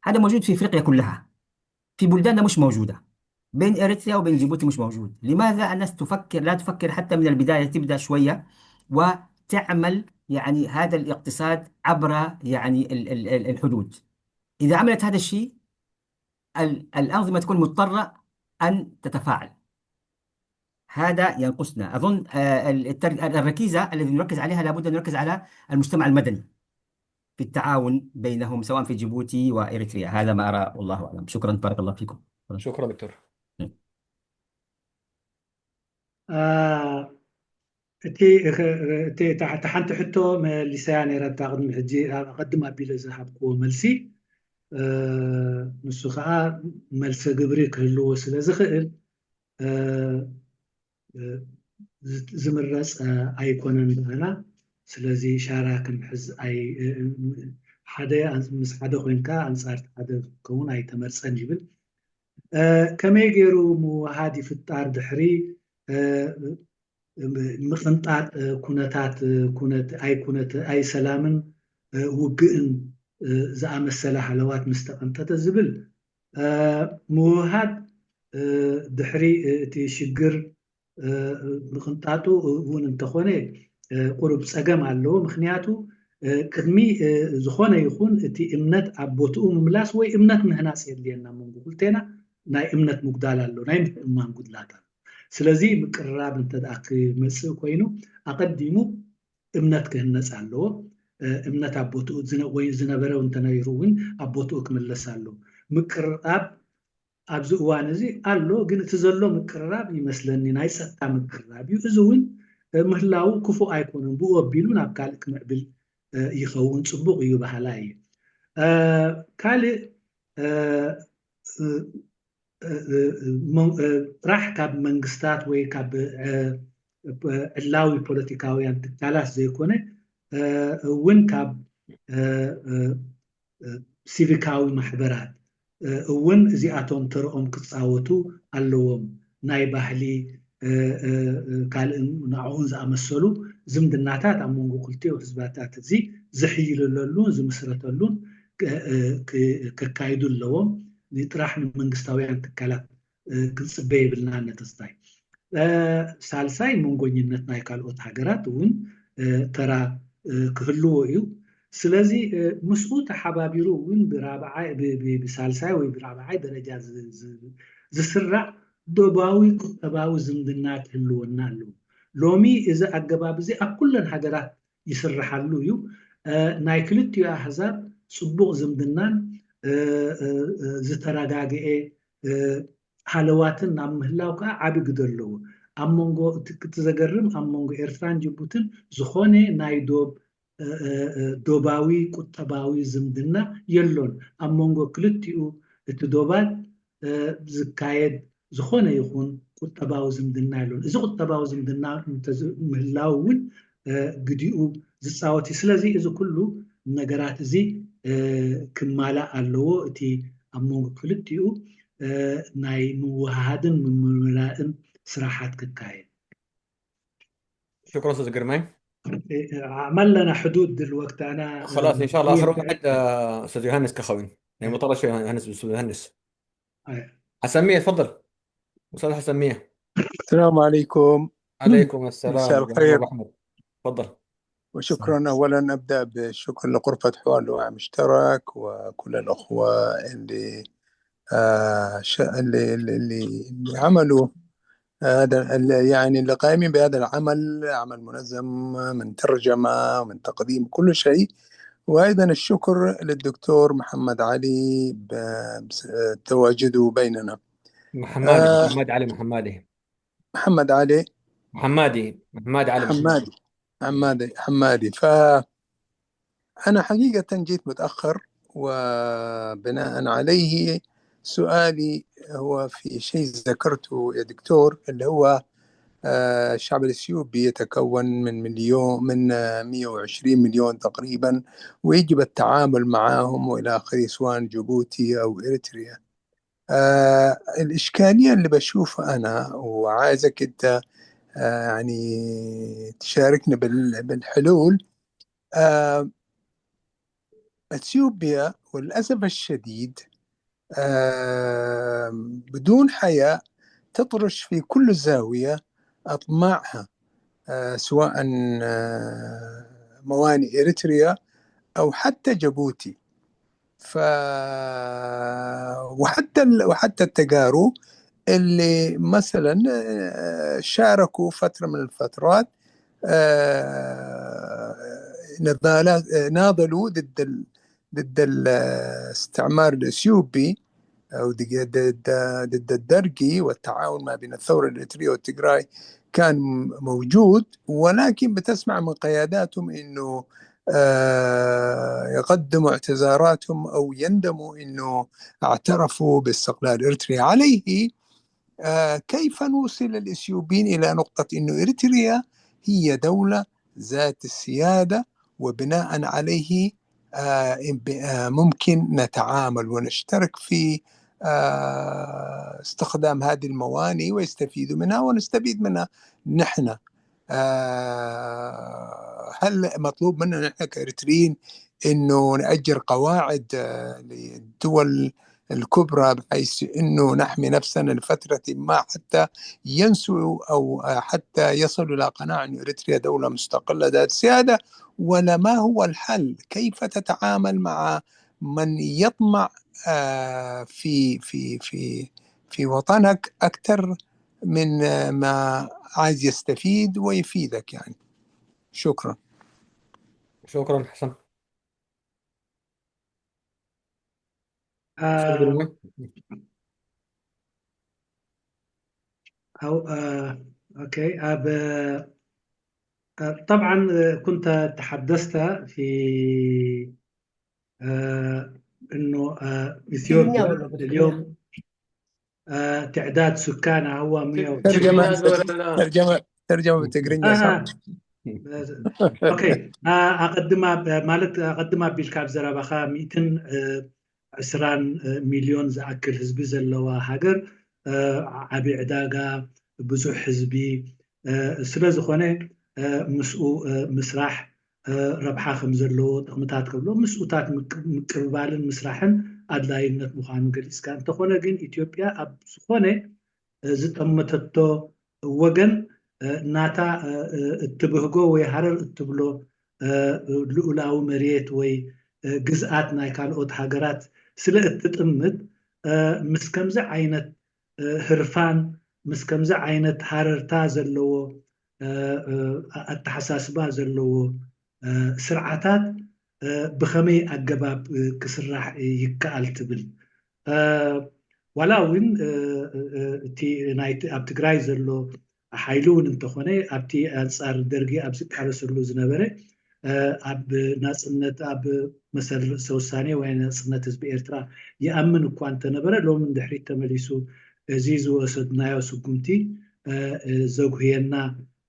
هذا موجود في أفريقيا كلها، في بلداننا مش موجودة. بين إريتريا وبين جيبوتي مش موجود. لماذا الناس لا تفكر حتى من البداية، تبدأ شوية وتعمل يعني هذا الاقتصاد عبر يعني الحدود؟ إذا عملت هذا الشيء الأنظمة تكون مضطرة أن تتفاعل. هذا ينقصنا. أظن الركيزة الذي نركز عليها لابد أن نركز على المجتمع المدني في التعاون بينهم سواء في جيبوتي وإريتريا. هذا ما أرى والله أعلم. شكرا، بارك الله فيكم. شكرا دكتور. እቲ ሓንቲ ሕቶ መሊስያ ነይረታ ቅድሚ ሕጂ ቀድም ኣቢለ ዝሃብክዎ መልሲ ንሱ ከዓ መልሰ ግብሪ ክህልዎ ስለ ዝኽእል ዝምረፅ ኣይኮነን ንኣና። ስለዚ ሻራ ክንሕዝ ምስ ሓደ ኮይንካ ኣንፃር ሓደ ክኸውን ኣይተመርፀን ይብል። ከመይ ገይሩ ምውሃድ ይፍጣር ድሕሪ ምቅንጣጥ ኩነታት ኣይ ሰላምን ውግእን ዝኣመሰለ ሓለዋት ምስ ተቐንጠጠ ዝብል ምውሃድ ድሕሪ እቲ ሽግር ምቅንጣጡ እውን እንተኾነ ቁሩብ ፀገም ኣለዎ። ምክንያቱ ቅድሚ ዝኾነ ይኹን እቲ እምነት ኣብ ቦትኡ ምምላስ ወይ እምነት ምህናፅ የድልየና መንጎ ክልቴና ናይ እምነት ምጉዳል ኣሎ፣ ናይ ምትእምማን ጉድላት ኣሎ። ስለዚ ምቅርራብ እንተደኣ ክመፅእ ኮይኑ ኣቀዲሙ እምነት ክህነፅ ኣለዎ። እምነት ኣብ ቦትኡ ወይ ዝነበረ እንተነይሩ እውን ኣብ ቦትኡ ክምለስ ኣለዎ። ምቅርራብ ኣብዚ እዋን እዚ ኣሎ፣ ግን እቲ ዘሎ ምቅርራብ ይመስለኒ ናይ ፀጥታ ምቅርራብ እዩ። እዚ እውን ምህላው ክፉእ ኣይኮነን፣ ብኡ ኣቢሉ ናብ ካልእ ክምዕብል ይኸውን፣ ፅቡቅ እዩ፣ ባህላ እዩ። ካልእ ጥራሕ ካብ መንግስታት ወይ ካብ ዕላዊ ፖለቲካውያን ትካላት ዘይኮነ እውን ካብ ሲቪካዊ ማሕበራት እውን እዚኣቶም ተርኦም ክፃወቱ ኣለዎም። ናይ ባህሊ ካልእ ንዕኡን ዝኣመሰሉ ዝምድናታት ኣብ መንጎ ክልቲኡ ህዝባታት እዚ ዝሕይልለሉን ዝምስረተሉን ክካይዱ ኣለዎም። ጥራሕ ንመንግስታውያን ትካላት ክንፅበ የብልና ነተስታይ። ሳልሳይ መንጎኝነት ናይ ካልኦት ሃገራት እውን ተራ ክህልዎ እዩ። ስለዚ ምስኡ ተሓባቢሩ እውን ብሳልሳይ ወይ ብራብዓይ ደረጃ ዝስራዕ ዶባዊ ቁጠባዊ ዝምድና ክህልወና ኣለዎ። ሎሚ እዚ ኣገባብ እዚ ኣብ ኩለን ሃገራት ይስራሓሉ እዩ። ናይ ክልቲኡ ኣሕዛብ ፅቡቅ ዝምድናን ዝተረጋግአ ሃለዋትን ናብ ምህላው ከዓ ዓብይ ግደ ኣለዎ። ኣብ መንጎ ክትዘገርም ኣብ መንጎ ኤርትራን ጅቡትን ዝኾነ ናይ ዶባዊ ቁጠባዊ ዝምድና የሎን። ኣብ መንጎ ክልቲኡ እቲ ዶባት ዝካየድ ዝኾነ ይኹን ቁጠባዊ ዝምድና የሎን። እዚ ቁጠባዊ ዝምድና ምህላው እውን ግዲኡ ዝፃወት እዩ። ስለዚ እዚ ኩሉ ነገራት እዚ ክማላእ ኣለዎ። እቲ ኣብ መንጎ ክልቲኡ ናይ ምውሃድን ምምላእን ስራሓት ክካየድ። شكرا استاذ قرماي. عملنا حدود دلوقتي انا خلاص ان شاء الله اخر واحد استاذ يوهنس كخوين، يعني مطلع شوي يوهنس استاذ يوهنس. حسميه تفضل استاذ حسميه. السلام عليكم. عليكم السلام. مساء الخير. تفضل. وشكرا. اولا ابدا بالشكر لغرفه حوار اللواء مشترك وكل الاخوه اللي عملوا هذا، يعني اللي قايمين بهذا العمل، عمل منظم من ترجمه ومن تقديم كل شيء. وايضا الشكر للدكتور محمد علي بتواجده بيننا. محمد علي حمادي. فأنا حقيقة جيت متأخر، وبناء عليه سؤالي هو في شيء ذكرته يا دكتور، اللي هو الشعب الإثيوبي يتكون من 120 مليون تقريبا، ويجب التعامل معهم وإلى آخره سواء جيبوتي أو إريتريا. الإشكالية اللي بشوفها أنا، وعايزك أنت يعني تشاركنا بالحلول. إثيوبيا وللأسف الشديد بدون حياء تطرش في كل زاوية أطماعها، سواء موانئ إريتريا أو حتى جيبوتي. وحتى التجارو اللي مثلا شاركوا فترة من الفترات ناضلوا ضد الاستعمار الإثيوبي أو ضد الدرقي، والتعاون ما بين الثورة الإريترية والتجراي كان موجود، ولكن بتسمع من قياداتهم إنه يقدموا اعتذاراتهم أو يندموا إنه اعترفوا باستقلال إريتريا. عليه كيف نوصل الإثيوبيين إلى نقطة إنه إريتريا هي دولة ذات السيادة، وبناء عليه ممكن نتعامل ونشترك في استخدام هذه الموانئ ويستفيدوا منها ونستفيد منها نحن. هل مطلوب مننا نحن كإريتريين إنه نأجر قواعد للدول الكبرى بحيث إنه نحمي نفسنا لفترة ما حتى ينسوا أو حتى يصلوا إلى قناعة أن إريتريا دولة مستقلة ذات سيادة؟ ولا ما هو الحل؟ كيف تتعامل مع من يطمع في وطنك أكثر من ما عايز يستفيد ويفيدك يعني؟ شكرا. شكرا حسن. اوكي. طبعا كنت تحدثت في انه اثيوبيا اليوم تعداد سكانها هو 100. ترجمة بالتقرينيا صح؟ اوكي. اقدمها بالكاب زرابخا 220 مليون زأكل حزبي زلوا هاجر عبي عداقة بزح حزبي سلازخونه مسؤو مسرح ربحا خمزلو تقمتات قبلو مسؤوتات مقربالن مسرحن أدلاينت مخانو قليس كان تخونه جن إثيوبيا أب سخونه زتمتتو وجن ናታ እትብህጎ ወይ ሃረር እትብሎ ልኡላዊ መሬት ወይ ግዝኣት ናይ ካልኦት ሃገራት ስለ እትጥምት ምስ ከምዚ ዓይነት ህርፋን ምስ ከምዚ ዓይነት ሃረርታ ዘለዎ ኣተሓሳስባ ዘለዎ ስርዓታት ብኸመይ ኣገባብ ክስራሕ ይከኣል ትብል ዋላ እውን እቲ ኣብ ትግራይ ዘሎ ሓይሉውን እንተኾነ ኣብቲ ኣንጻር ደርጊ ኣብ ዝቃለሰሉ ዝነበረ ኣብ ናፅነት ኣብ መሰረተ ውሳኔ ወይ ናፅነት ህዝቢ ኤርትራ ይኣምን እኳ እንተነበረ ሎሚ ድሕሪት ተመሊሱ እዚ ዝወሰድናዮ ስጉምቲ ዘጉህየና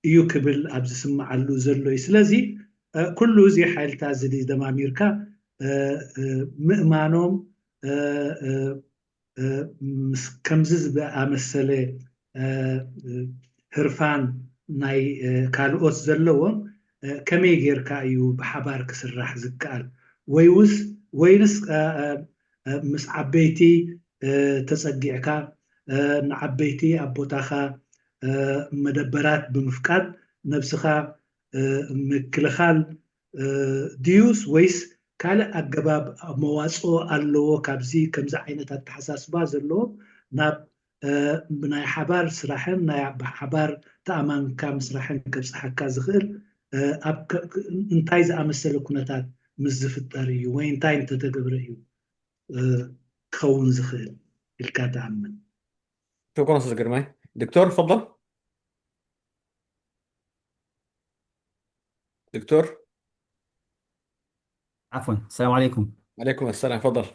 እዩ ክብል ኣብ ዝስማዓሉ ዘሎ እዩ። ስለዚ ኩሉ እዚ ሓይልታት እዚ ደማሚርካ ምእማኖም ከምዚ ዝኣመሰለ ህርፋን ናይ ካልኦት ዘለዎም ከመይ ጌርካ እዩ ብሓባር ክስራሕ ዝከኣል ወይንስ ምስ ዓበይቲ ተፀጊዕካ ንዓበይቲ ኣቦታኻ መደበራት ብምፍቃድ ነብስኻ ምክልኻል ድዩስ ወይስ ካልእ ኣገባብ መዋፅኦ ኣለዎ? ካብዚ ከምዚ ዓይነት ኣተሓሳስባ ዘለዎ ናብ ብናይ ሓባር ስራሕን ናይ ሓባር ተኣማንካ ምስራሕን ከብፅሓካ ዝኽእል እንታይ ዝኣመሰለ ኩነታት ምስ ዝፍጠር እዩ ወይ እንታይ እንተተገብረ እዩ ክኸውን ዝኽእል ኢልካ ተኣምን? شكرا استاذ جرماي. دكتور اتفضل. دكتور. عفوا، السلام عليكم. عليكم السلام، تفضل.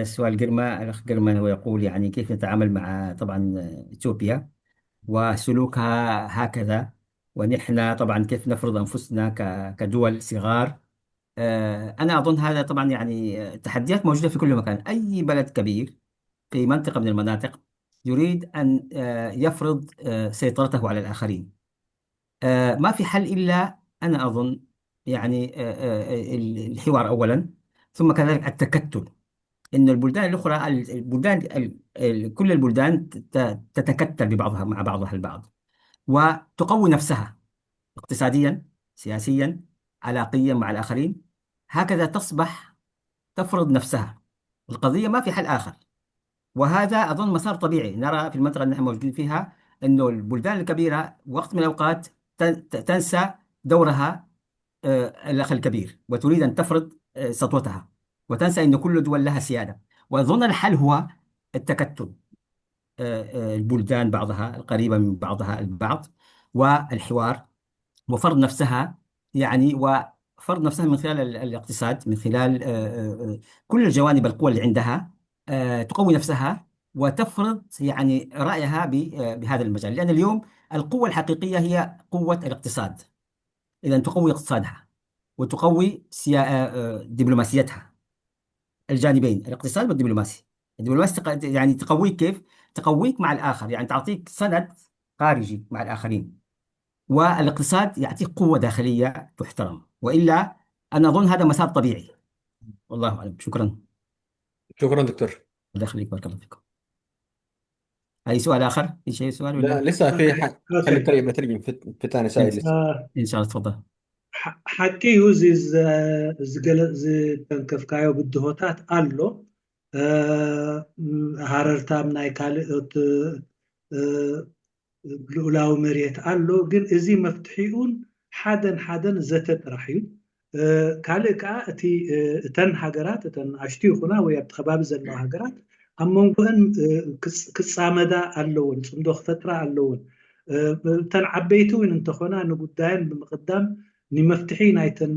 سؤال جرما، الأخ جرما هو يقول يعني كيف نتعامل مع طبعا إثيوبيا وسلوكها هكذا، ونحن طبعا كيف نفرض أنفسنا كدول صغار. أنا أظن هذا طبعا يعني تحديات موجودة في كل مكان. أي بلد كبير في منطقة من المناطق يريد أن يفرض سيطرته على الآخرين. ما في حل إلا أنا أظن يعني الحوار أولا، ثم كذلك التكتل. إن البلدان الأخرى كل البلدان تتكتل ببعضها مع بعضها البعض وتقوي نفسها اقتصاديا، سياسيا، علاقيا مع الآخرين. هكذا تصبح تفرض نفسها. القضية ما في حل آخر. وهذا أظن مسار طبيعي نرى في المنطقة اللي نحن موجودين فيها، أنه البلدان الكبيرة وقت من الأوقات تنسى دورها الأخ الكبير وتريد أن تفرض سطوتها، وتنسى أن كل دول لها سيادة. وأظن الحل هو التكتل، البلدان بعضها القريبة من بعضها البعض، والحوار، وفرض نفسها، يعني وفرض نفسها من خلال الاقتصاد، من خلال كل الجوانب القوى اللي عندها، تقوي نفسها وتفرض يعني رأيها بهذا المجال. لأن اليوم القوة الحقيقية هي قوة الاقتصاد. إذا تقوي اقتصادها وتقوي دبلوماسيتها، الجانبين، الاقتصاد والدبلوماسي. الدبلوماسي يعني تقويك كيف؟ تقويك مع الآخر، يعني تعطيك سند خارجي مع الآخرين، والاقتصاد يعطيك قوة داخلية تحترم. وإلا أنا أظن هذا مسار طبيعي. والله أعلم. شكرا. شكرا دكتور. الله يخليك، بارك الله فيكم. أي سؤال آخر؟ في شيء سؤال لا ولا؟ لسه في خلي اوكي بترجم في ثاني سائل لسه. إن شاء الله، تفضل. ሓቂ እዩ እዚ ዝተንከፍካዮ ብድሆታት ኣሎ ሃረርታ ናይ ካልኦት ልኡላዊ መሬት ኣሎ ግን እዚ መፍትሒኡን ሓደን ዘተ ጥራሕ እዩ ካልእ ከዓ እተን ሃገራት እተን ኣሽቱ ይኹና ወይ ኣብቲ ከባቢ ዘለዋ ሃገራት ኣብ መንጎአን ክፃመዳ ኣለዎን ፅምዶ ክፈጥራ ኣለዎን እተን ዓበይቲ እውን እንተኾና ንጉዳየን ብምቅዳም ንመፍትሒ ናይተን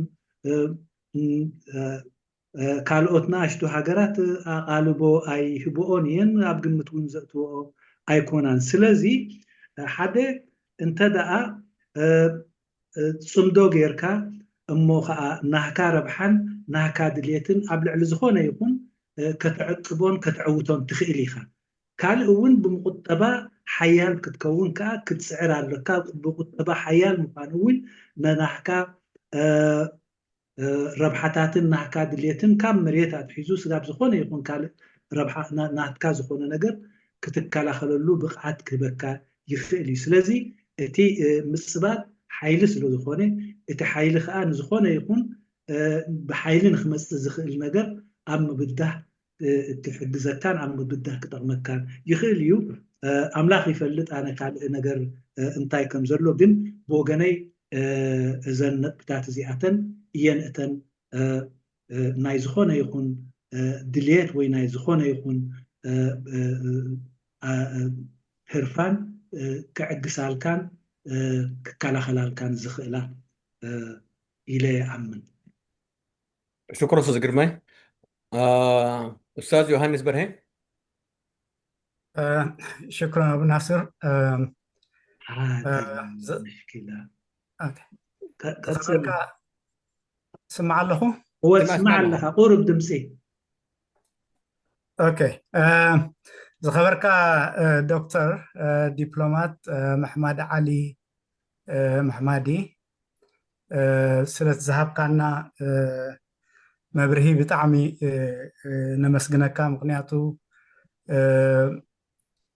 ካልኦትና ኣሽቱ ሃገራት ኣቃልቦ ኣይህብኦን እየን ኣብ ግምት እውን ዘእትውኦ ኣይኮናን ስለዚ ሓደ እንተደኣ ፅምዶ ጌርካ እሞ ከዓ ናህካ ረብሓን ናህካ ድልየትን ኣብ ልዕሊ ዝኾነ ይኹን ከተዕቅቦን ከተዕውቶን ትኽእል ኢኻ ካልእ እውን ብምቁጠባ ሓያል ክትከውን ከዓ ክትስዕር ኣለካ ብቁጠባ ሓያል ምኳኑ እውን ናህካ ረብሓታትን ናህካ ድልየትን ካብ መሬት ኣትሒዙ ስጋብ ዝኾነ ይኹን ካልእ ረብሓ ናትካ ዝኾነ ነገር ክትከላኸለሉ ብቕዓት ክህበካ ይኽእል እዩ ስለዚ እቲ ምፅባቅ ሓይሊ ስለ ዝኾነ እቲ ሓይሊ ከዓ ንዝኾነ ይኹን ብሓይሊ ንክመፅእ ዝኽእል ነገር ኣብ ምብዳህ ክሕግዘካን ኣብ ምብዳህ ክጠቕመካን ይኽእል እዩ ኣምላኽ ይፈልጥ ኣነ ካልእ ነገር እንታይ ከም ዘሎ ግን ብወገነይ እዘን ነጥብታት እዚኣተን እየን እተን ናይ ዝኾነ ይኹን ድልየት ወይ ናይ ዝኾነ ይኹን ሕርፋን ክዕግሳልካን ክከላኸላልካን ዝኽእላ ኢለ ይኣምን شكرا استاذ جرماي. استاذ يوهانس برهي. شكرا ابو ناصر. مشكلة سمع له هو سمع لها قرب دمسي اوكي زخبرك دكتور دبلومات محمد علي محمدي سلت ذهب كان مبرهي بطعمي نمسجنك مقنعته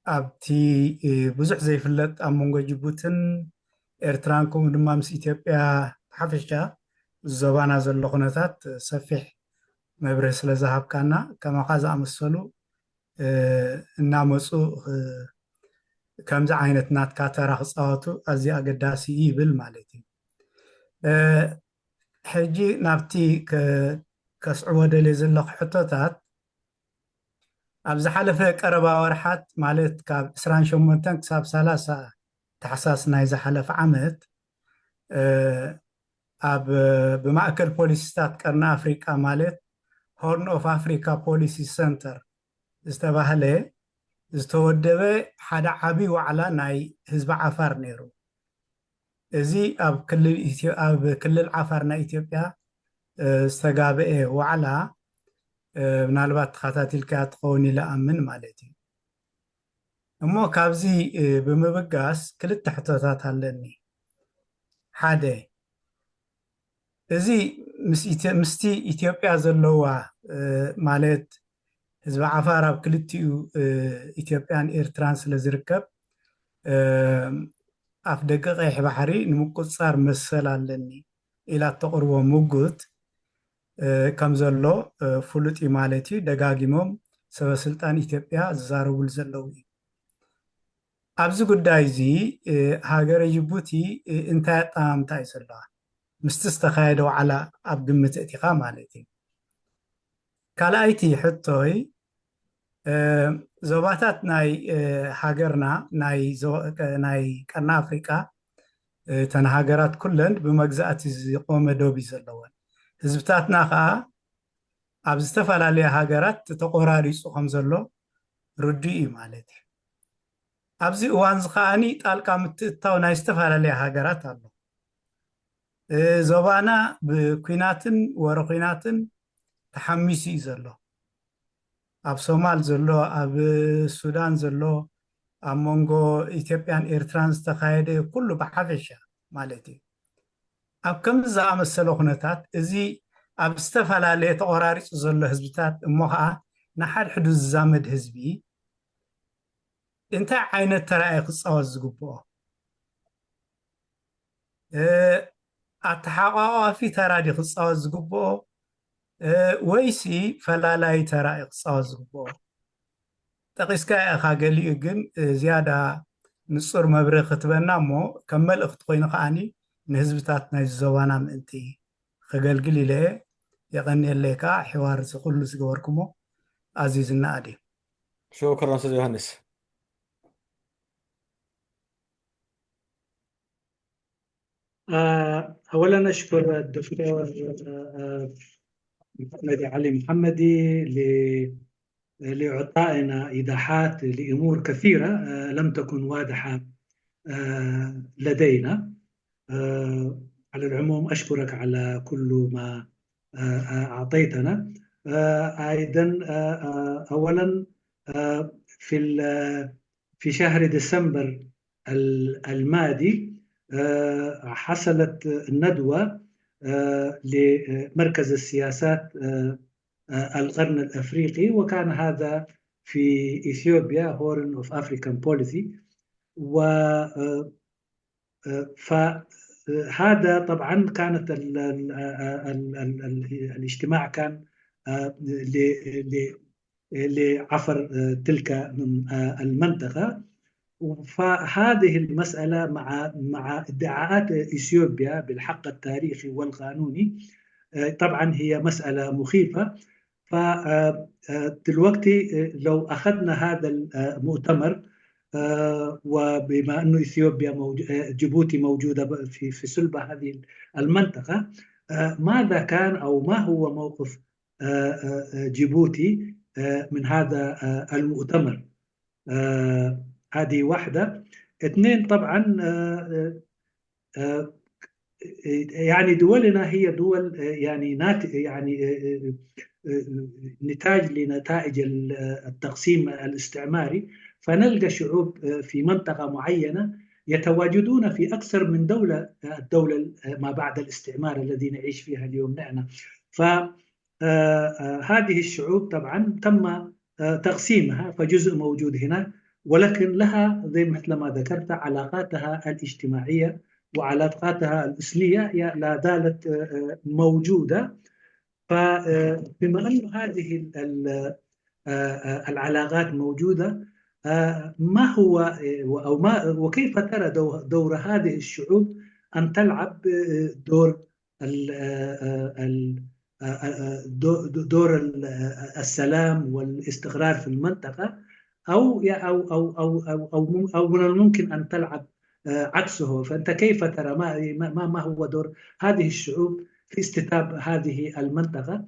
أبتي بزح زي فلت أمونغ جبوتن إرترانكم دمامس إثيوبيا حفشة الزبانة زلقناتات سفح مبرهي سلت ذهب كان كما قاز أمسلو الناموسو كم زعينت نات كاترا خصاتو أزي أقداسي بالمالتي حجي نابتي كسعودة لزلق حطوتات أبز حلفة قربا ورحات مالت كاب إسران شمونتن كساب 3 تحساس نايزة حلف عمت أب بمأكل بوليسيستات كرنا أفريقيا مالت هورن أوف أفريقيا بوليسي سنتر استباهله استودبه حدا عبي وعلا ناي حزب عفار نيرو ازي أب كل العفارنا إثيوبيا استقابئه وعلا منالبات خاتات الكات قوني لأمن مالتي أمو كابزي بمبقاس كل التحتوتات هالني حادي ازي مستي إثيوبيا زلوا مالت حزب عفار بكلتيو إثيوبيان إيرترانس لزركب أف دقيقة بحري نمكو صار مسلا لني إلى تقربو موجود كم زلو فلوت إمالتي دقاقيموم ሰበስልጣን ኢትዮጵያ ዝዛረቡሉ ዘለው እዩ ኣብዚ ጉዳይ እዚ ሃገረ ጅቡቲ እንታይ ኣጠማምታ እዩ ዘለዋ ምስቲ ዝተካየደ ዋዕላ ኣብ ግምት እቲኻ ማለት እዩ ካልኣይቲ ሕቶይ ዞባታት ናይ ሃገርና ናይ ቀርኒ ኣፍሪቃ ተን ሃገራት ኩለን ብመግዛእቲ ዝቆመ ዶብ እዩ ዘለወን ህዝብታትና ከዓ ኣብ ዝተፈላለየ ሃገራት ተቆራሪፁ ከም ዘሎ ርዱእ እዩ ማለት እዩ ኣብዚ እዋን እዚ ከዓኒ ጣልቃ ምትእታው ናይ ዝተፈላለየ ሃገራት ኣሎ ዞባና ብኩናትን ወረ ኩናትን ተሓሚሱ እዩ ዘሎ ኣብ ሶማል ዘሎ ኣብ ሱዳን ዘሎ ኣብ መንጎ ኢትዮጵያን ኤርትራን ዝተካየደ ኩሉ ብሓፈሻ ማለት እዩ ኣብ ከምዚ ዝኣመሰለ ኩነታት እዚ ኣብ ዝተፈላለየ ተቆራሪፁ ዘሎ ህዝብታት እሞ ከዓ ንሓድሕዱ ዝዛመድ ህዝቢ እንታይ ዓይነት ተራእይ ክፃወት ዝግብኦ ኣተሓቋቋፊ ተራዲ ክፃወት ዝግብኦ ወይሲ ፈላላይ ተራእይ ክፃወት ዝግብኦ ጠቂስካ ኢኻ ገሊኡ ግን ዝያዳ ንፁር መብርህ ክትበና እሞ ከም መልእክቲ ኮይኑ ከዓኒ ንህዝብታት ናይ ዞባና ምእንቲ ከገልግል ኢለ የቀኒየለይካ ሕዋር እዚ ኩሉ ዝገበርኩሞ ኣዝዩ ዝናኣድ እዩ شكرا استاذ يوهنس. أولا أشكر الدكتور محمد علي محمدي لإعطائنا إيضاحات لأمور كثيرة لم تكن واضحة لدينا. على العموم أشكرك على كل ما أعطيتنا. أيضا أولا في شهر ديسمبر الماضي حصلت ندوة لمركز السياسات القرن الأفريقي، وكان هذا في إثيوبيا Horn of African Policy. فهذا طبعا كانت الاجتماع كان لعفر تلك المنطقة. فهذه المسألة مع ادعاءات إثيوبيا بالحق التاريخي والقانوني طبعا هي مسألة مخيفة. فدلوقتي لو أخذنا هذا المؤتمر وبما أنه إثيوبيا جيبوتي موجودة في صلب هذه المنطقة، ماذا كان أو ما هو موقف جيبوتي من هذا المؤتمر؟ هذه واحدة. اثنين، طبعا يعني دولنا هي دول يعني نتاج لنتائج التقسيم الاستعماري، فنلقى شعوب في منطقة معينة يتواجدون في أكثر من دولة، الدولة ما بعد الاستعمار الذي نعيش فيها اليوم نحن. فهذه الشعوب طبعا تم تقسيمها، فجزء موجود هنا، ولكن لها زي مثل ما ذكرت علاقاتها الاجتماعية وعلاقاتها الإثنية لا زالت موجودة. فبما أن هذه العلاقات موجودة، ما هو أو ما وكيف ترى دور هذه الشعوب أن تلعب دور السلام والاستقرار في المنطقة، أو من الممكن أن تلعب عكسه؟ فأنت كيف ترى ما هو دور هذه الشعوب في استتاب هذه المنطقة،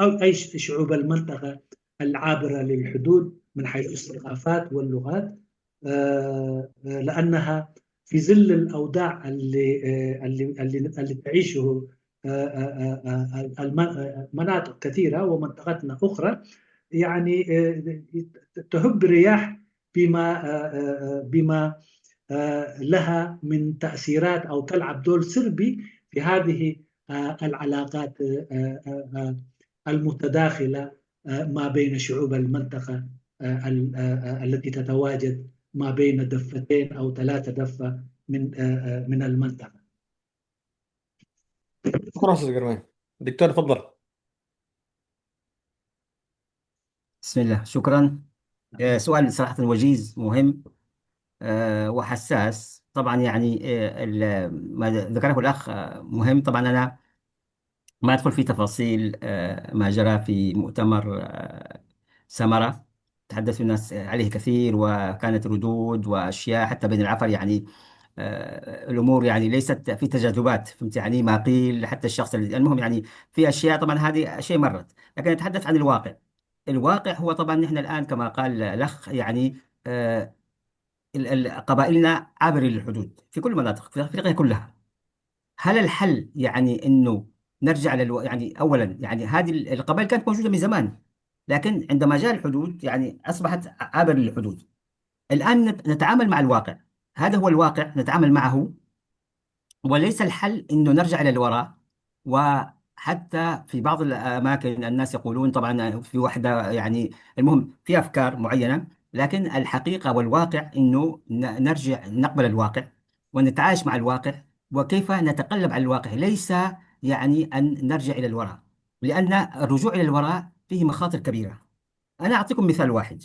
أو أي شعوب المنطقة العابرة للحدود من حيث الثقافات واللغات، لأنها في ظل الأوضاع اللي تعيشه مناطق كثيرة ومنطقتنا أخرى، يعني تهب رياح بما لها من تأثيرات أو تلعب دور سلبي في هذه العلاقات المتداخلة ما بين شعوب المنطقة التي تتواجد ما بين دفتين أو 3 دفة من المنطقة. شكرا أستاذ قروان. دكتور تفضل. بسم الله، شكرا. سؤال صراحة وجيز مهم وحساس طبعا. يعني ما ذكره الأخ مهم طبعا. أنا ما أدخل في تفاصيل ما جرى في مؤتمر سمرة. تحدث الناس عليه كثير، وكانت ردود وأشياء حتى بين العفر. يعني الأمور يعني ليست في تجاذبات، فهمت يعني ما قيل حتى الشخص المهم. يعني في أشياء طبعا هذه شيء مرت، لكن نتحدث عن الواقع. الواقع هو طبعا نحن الآن كما قال الأخ يعني قبائلنا عابرة للحدود في كل المناطق في أفريقيا كلها. هل الحل يعني انه نرجع يعني اولا يعني هذه القبائل كانت موجوده من زمان، لكن عندما جاء الحدود يعني اصبحت عابر للحدود. الان نتعامل مع الواقع، هذا هو الواقع نتعامل معه، وليس الحل انه نرجع الى الوراء. وحتى في بعض الاماكن الناس يقولون طبعا في وحده، يعني المهم في افكار معينه، لكن الحقيقه والواقع انه نرجع نقبل الواقع ونتعايش مع الواقع، وكيف نتقلب على الواقع، ليس يعني ان نرجع الى الوراء، لان الرجوع الى الوراء فيه مخاطر كبيره. انا اعطيكم مثال واحد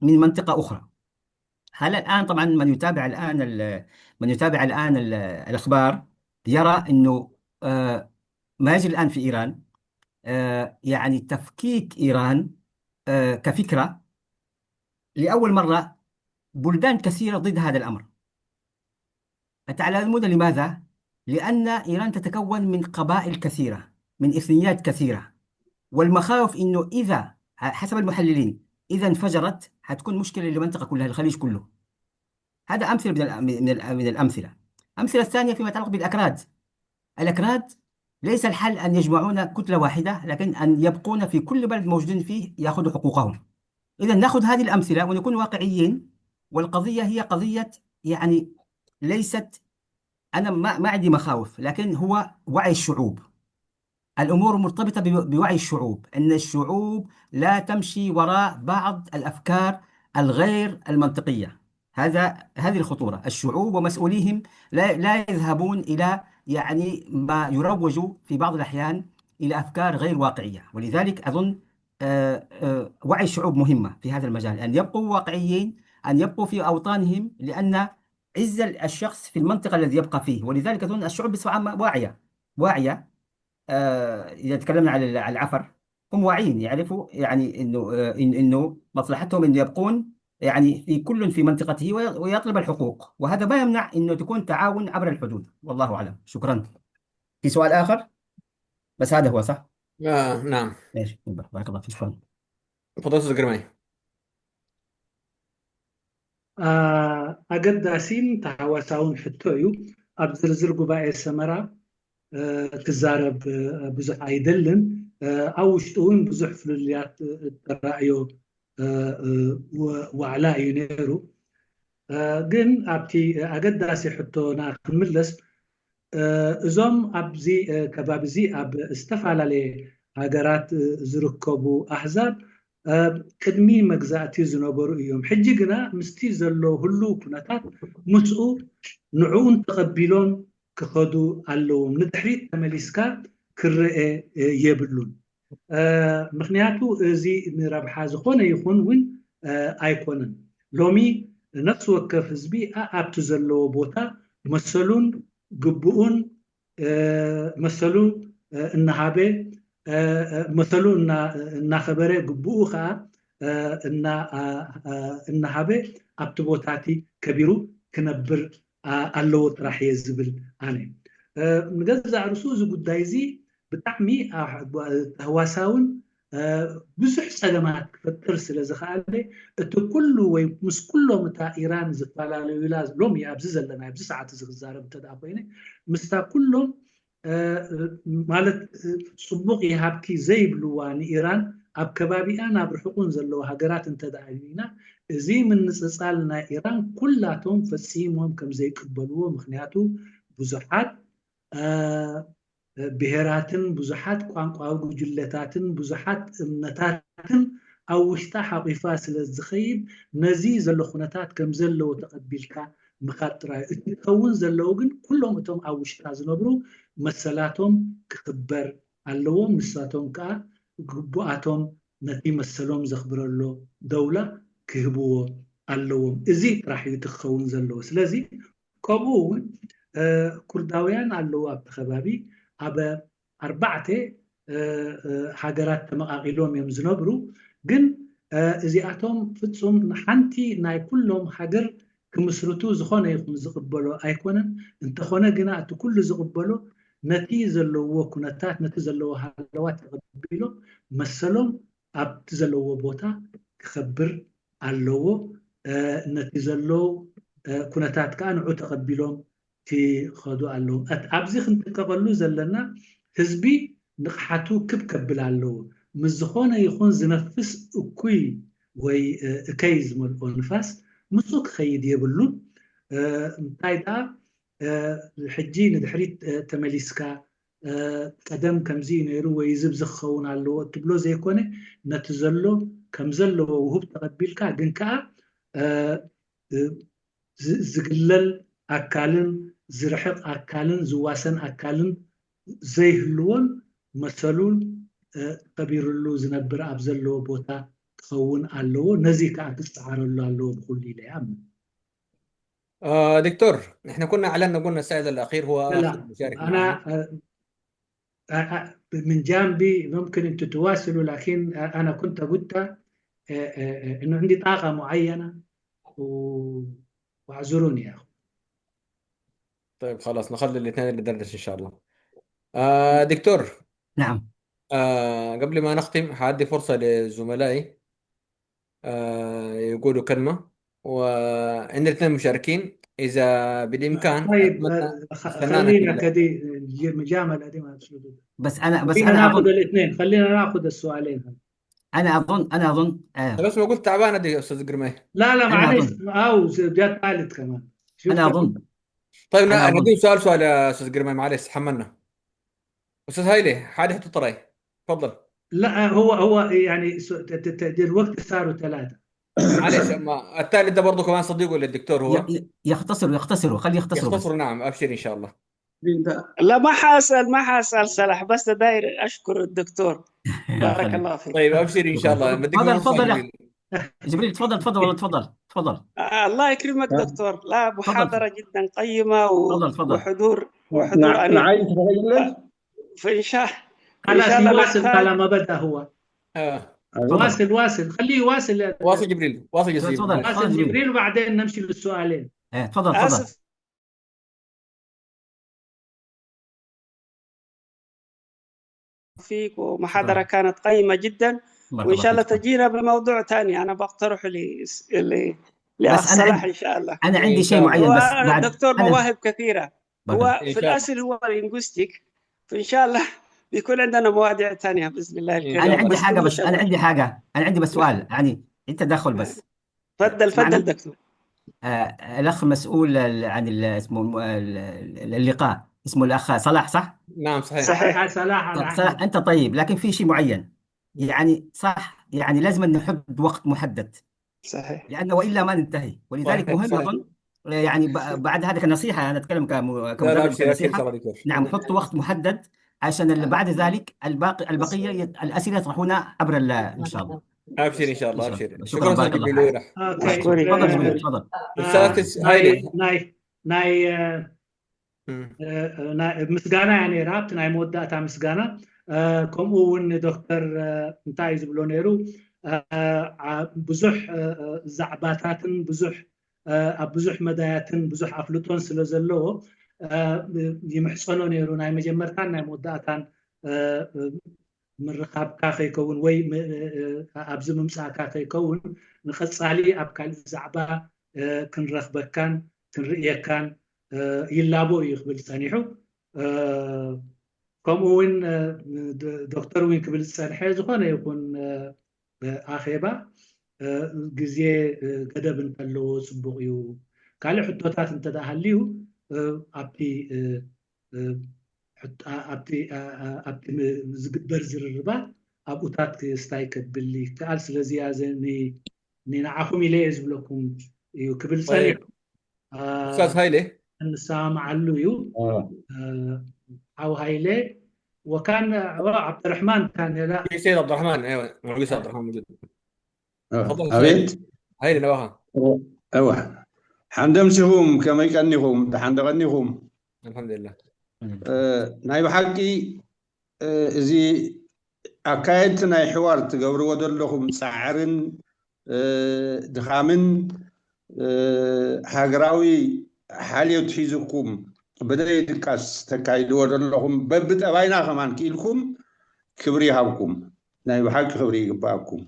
من منطقه اخرى. هل الآن طبعا من يتابع الآن الأخبار يرى أنه ما يجري الآن في إيران، يعني تفكيك إيران كفكرة لأول مرة. بلدان كثيرة ضد هذا الأمر. تعلمون لماذا؟ لأن إيران تتكون من قبائل كثيرة، من إثنيات كثيرة، والمخاوف أنه إذا حسب المحللين إذا انفجرت حتكون مشكلة للمنطقة كلها، الخليج كله. هذا أمثلة من الأمثلة. أمثلة ثانية فيما يتعلق بالأكراد. الأكراد ليس الحل أن يجمعون كتلة واحدة، لكن أن يبقون في كل بلد موجودين فيه يأخذوا حقوقهم. إذا نأخذ هذه الأمثلة ونكون واقعيين. والقضية هي قضية يعني ليست، أنا ما عندي مخاوف، لكن هو وعي الشعوب. الأمور مرتبطة بوعي الشعوب، أن الشعوب لا تمشي وراء بعض الأفكار الغير المنطقية. هذه الخطورة. الشعوب ومسؤوليهم لا يذهبون إلى يعني ما يروج في بعض الأحيان إلى أفكار غير واقعية. ولذلك أظن وعي الشعوب مهمة في هذا المجال، أن يبقوا واقعيين، أن يبقوا في أوطانهم، لأن عز الشخص في المنطقة الذي يبقى فيه. ولذلك أظن الشعوب بصفة عامة واعية. إذا تكلمنا على العفر، هم واعيين، يعرفوا يعني إنه مصلحتهم إنه يبقون يعني في كل في منطقته ويطلب الحقوق، وهذا ما يمنع إنه تكون تعاون عبر الحدود. والله أعلم. شكرا. في سؤال آخر؟ بس هذا هو صح؟ نعم. ماشي، بارك الله فيك. شكرا. تفضل أستاذ قرمي. أقداسين تحواساون حتويو أبزرزر قبائل سمرة تزارب بزح أيدلن أو شتون بزح فلوليات الرأيو وعلاء ينيرو جن أبتي أقداسي حتونا خملس زوم أبزي كبابزي أب استفعل على هاجرات زركبو أحزاب قدمي مجزاتي زنبرو يوم حجينا مستي زلو هلو كناتات مسؤول نعون تقبلون كخدو اللوم ندحريت تمليسكا كرئ يبلون مخنياتو زي نربح زخون يخون وين ايكونن لومي نفس وكف زبي ابتو زلو بوتا مسلون قبؤون مسلون النهابي مثلون النخبرة قبؤها النهابي ابتبوتاتي كبيرو كنبر اللوت راح يزبل أنا نجزع رسوز قدايزي بتعمي هواساون بزح سلامات فترسل زخالي كله ومس كله متى إيران زفالا لولاز لوم يابزز لنا يابزز ساعات زغزارة بتدعبيني مستا كلهم مالت صبوق يهابكي زي بلواني إيران أب كبابي أنا برحقون زلو هاجرات انتدعينا زي من نصصالنا إيران كلاتهم فسيمهم كم زي قبلوه مخنياتو بزحات بهراتن بزحات قوانقاو جلتاتن بزحات امنتاتن أو وشتا حقيفة سلزخيب نزي زلو خناتات كم زلو تقبلك مخاطرة تكون زلوغن كلهم اتهم أو وشتا زنبرو مسلاتهم كخبر اللوم مسلاتهم كا قبواتهم نتي مسلوم زخبرلو دولة كهبو اللوم إزي راح يتخون زلو سلازي كابون كرداويان اللو أب خبابي أب أربعة حاجرات تمقاقلهم يمزنبرو جن إزي أتوم فتسوم حنتي ناي كلهم حجر كمسرتو زخونة يكون زقبلو أيكونن انت خونة جنا أتو كل زقبلو نتي زلو كنتات نتي زلو حلوات يقبلو مسلوم أب تزلو بوتا خبر اللو نتي زلو كنتات كانوا تقبلهم في خدو اللو أبزي خنت قبلو زلنا حزبي نقحتو كبكب اللو مزخونة يكون زنفس أكوي وي كيز مال نفس مسوك خيد يبلون تايدا الحجين دحريت تمليسكا قدم كمزي نيرو ويزب زخون على تبلو زي كونه نتزلو كمزلو وهو تقبلكا جنكا زقلل أكالن زرحق أكالن زواسن أكالن زي هلون مسلول قبير اللو زنبر أبزلو بوتا تخون علو نزي كأتستعار الله علو بقول لي لي دكتور احنا كنا اعلنا قلنا السائل الاخير هو اخر لا مشارك معنا. أنا من جانبي ممكن أن تتواصلوا لكن أنا كنت قلت إنه عندي طاقة معينة واعذروني يا أخو. طيب خلاص نخلي الاثنين اللي دردش ان شاء الله. دكتور نعم. قبل ما نختم حادي فرصة لزملائي يقولوا كلمة، وعندنا اثنين مشاركين إذا بالإمكان طيب خلينا أتمنى كدي المجاملة دي ما تسلطوا. بس خلينا أنا ناخذ أظن الاثنين، خلينا ناخذ السؤالين. أنا أظن بس ما قلت تعبانة دي يا أستاذ قرمي. لا أنا معلش أظن أو جات ثالث كمان. شوف أنا كيف. أظن طيب أنا نديم أظن سؤال يا أستاذ قرمي، معلش حملنا. أستاذ هايلي حادي حط طري تفضل. لا هو يعني الوقت صاروا 3. معلش أما الثالث ده برضه كمان صديقه للدكتور هو يختصروا خليه يختصروا بس. يختصروا. نعم أبشر إن شاء الله. لا ما حاسأل صلاح، بس داير أشكر الدكتور. بارك خليك. الله فيك. طيب أبشر إن شاء الله. بديك تفضل فرصة تفضل جميل. جبريل تفضل والله تفضل. الله يكرمك دكتور. لا محاضرة جدا قيمة تفضل. وحضور أنا عايز أتكلم. فإن شاء خلاص الله يواصل على ما بدأ هو. واصل خليه يواصل. واصل جبريل. واصل جبريل وبعدين نمشي للسؤالين. تفضل. آسف فيك، ومحاضرة كانت قيمة جدا، وإن شاء الله تجينا بموضوع ثاني. أنا بقترح لأخ صلاح إن شاء الله. أنا عندي شيء معين بس بعد دكتور مواهب كثيرة. هو في الأصل هو لينغويستيك، فإن شاء الله بيكون عندنا مواضيع ثانية بإذن الله الكريم. أنا عندي حاجة بس أنا عندي بس سؤال، يعني التدخل بس. تفضل دكتور. الأخ مسؤول عن اسمه اللقاء اسمه الأخ صلاح صح؟ نعم صحيح. صلاح أنت طيب، لكن في شيء معين يعني صح، يعني لازم نحدد وقت محدد صحيح، لأنه وإلا ما ننتهي، ولذلك مهم أظن يعني بعد هذه كنصيحة أنا أتكلم كمدرب كنصيحة. نعم حط وقت محدد عشان بعد ذلك البقية الأسئلة يطرحونها عبر إن شاء الله. أبشر إن شاء الله. أبشر. شكرا بارك الله فيك. تفضل جميل تفضل. ناي مسجانا يعني رابط ناي مودة مسجانا كم ون دكتور انتاي زبلو نيرو بزح زعباتاتن بزح مداياتن بزح أفلطون سلزلو يمحصنو نيرو ناي مجمرتان ناي مودة من رقاب كاخي يكون وي أبز ممسا كاخي يكون نخص علي أبكال زعبا كن رخبة كان كن رئية كان يلابو يقبل سانيحو كم وين دكتور وين قبل سانيحو زخانة يكون آخيبا جزية قدب نتلو سبوغيو قال حطوتات انتدا هاليو أبتي برزر الرباط أبوتات استايكت باللي قال سلازي أزني نعاكم إليه لكم يقبل سانيحو. أستاذ هايلي السلام عليكم. أو هايلي وكان عبد الرحمن كان لا في سيد عبد الرحمن، ايوه موجود. سيد عبد الرحمن موجود. تفضل أبيت سيد. هاي نواها. أيوه حمدم سيهم كما يكنيهم دحان دغنيهم الحمد لله. ናይ ብሓቂ እዚ ኣካየድቲ ናይ ሕዋር ትገብርዎ ዘለኹም ፃዕርን ድኻምን ሃገራዊ ሓልዮት ሒዝኩም በደይ ድቃስ ተካይድዎ ዘለኹም በብጠባይና ከማን ክኢልኩም ክብሪ ይሃብኩም። ናይ ብሓቂ ክብሪ ይግባአኩም።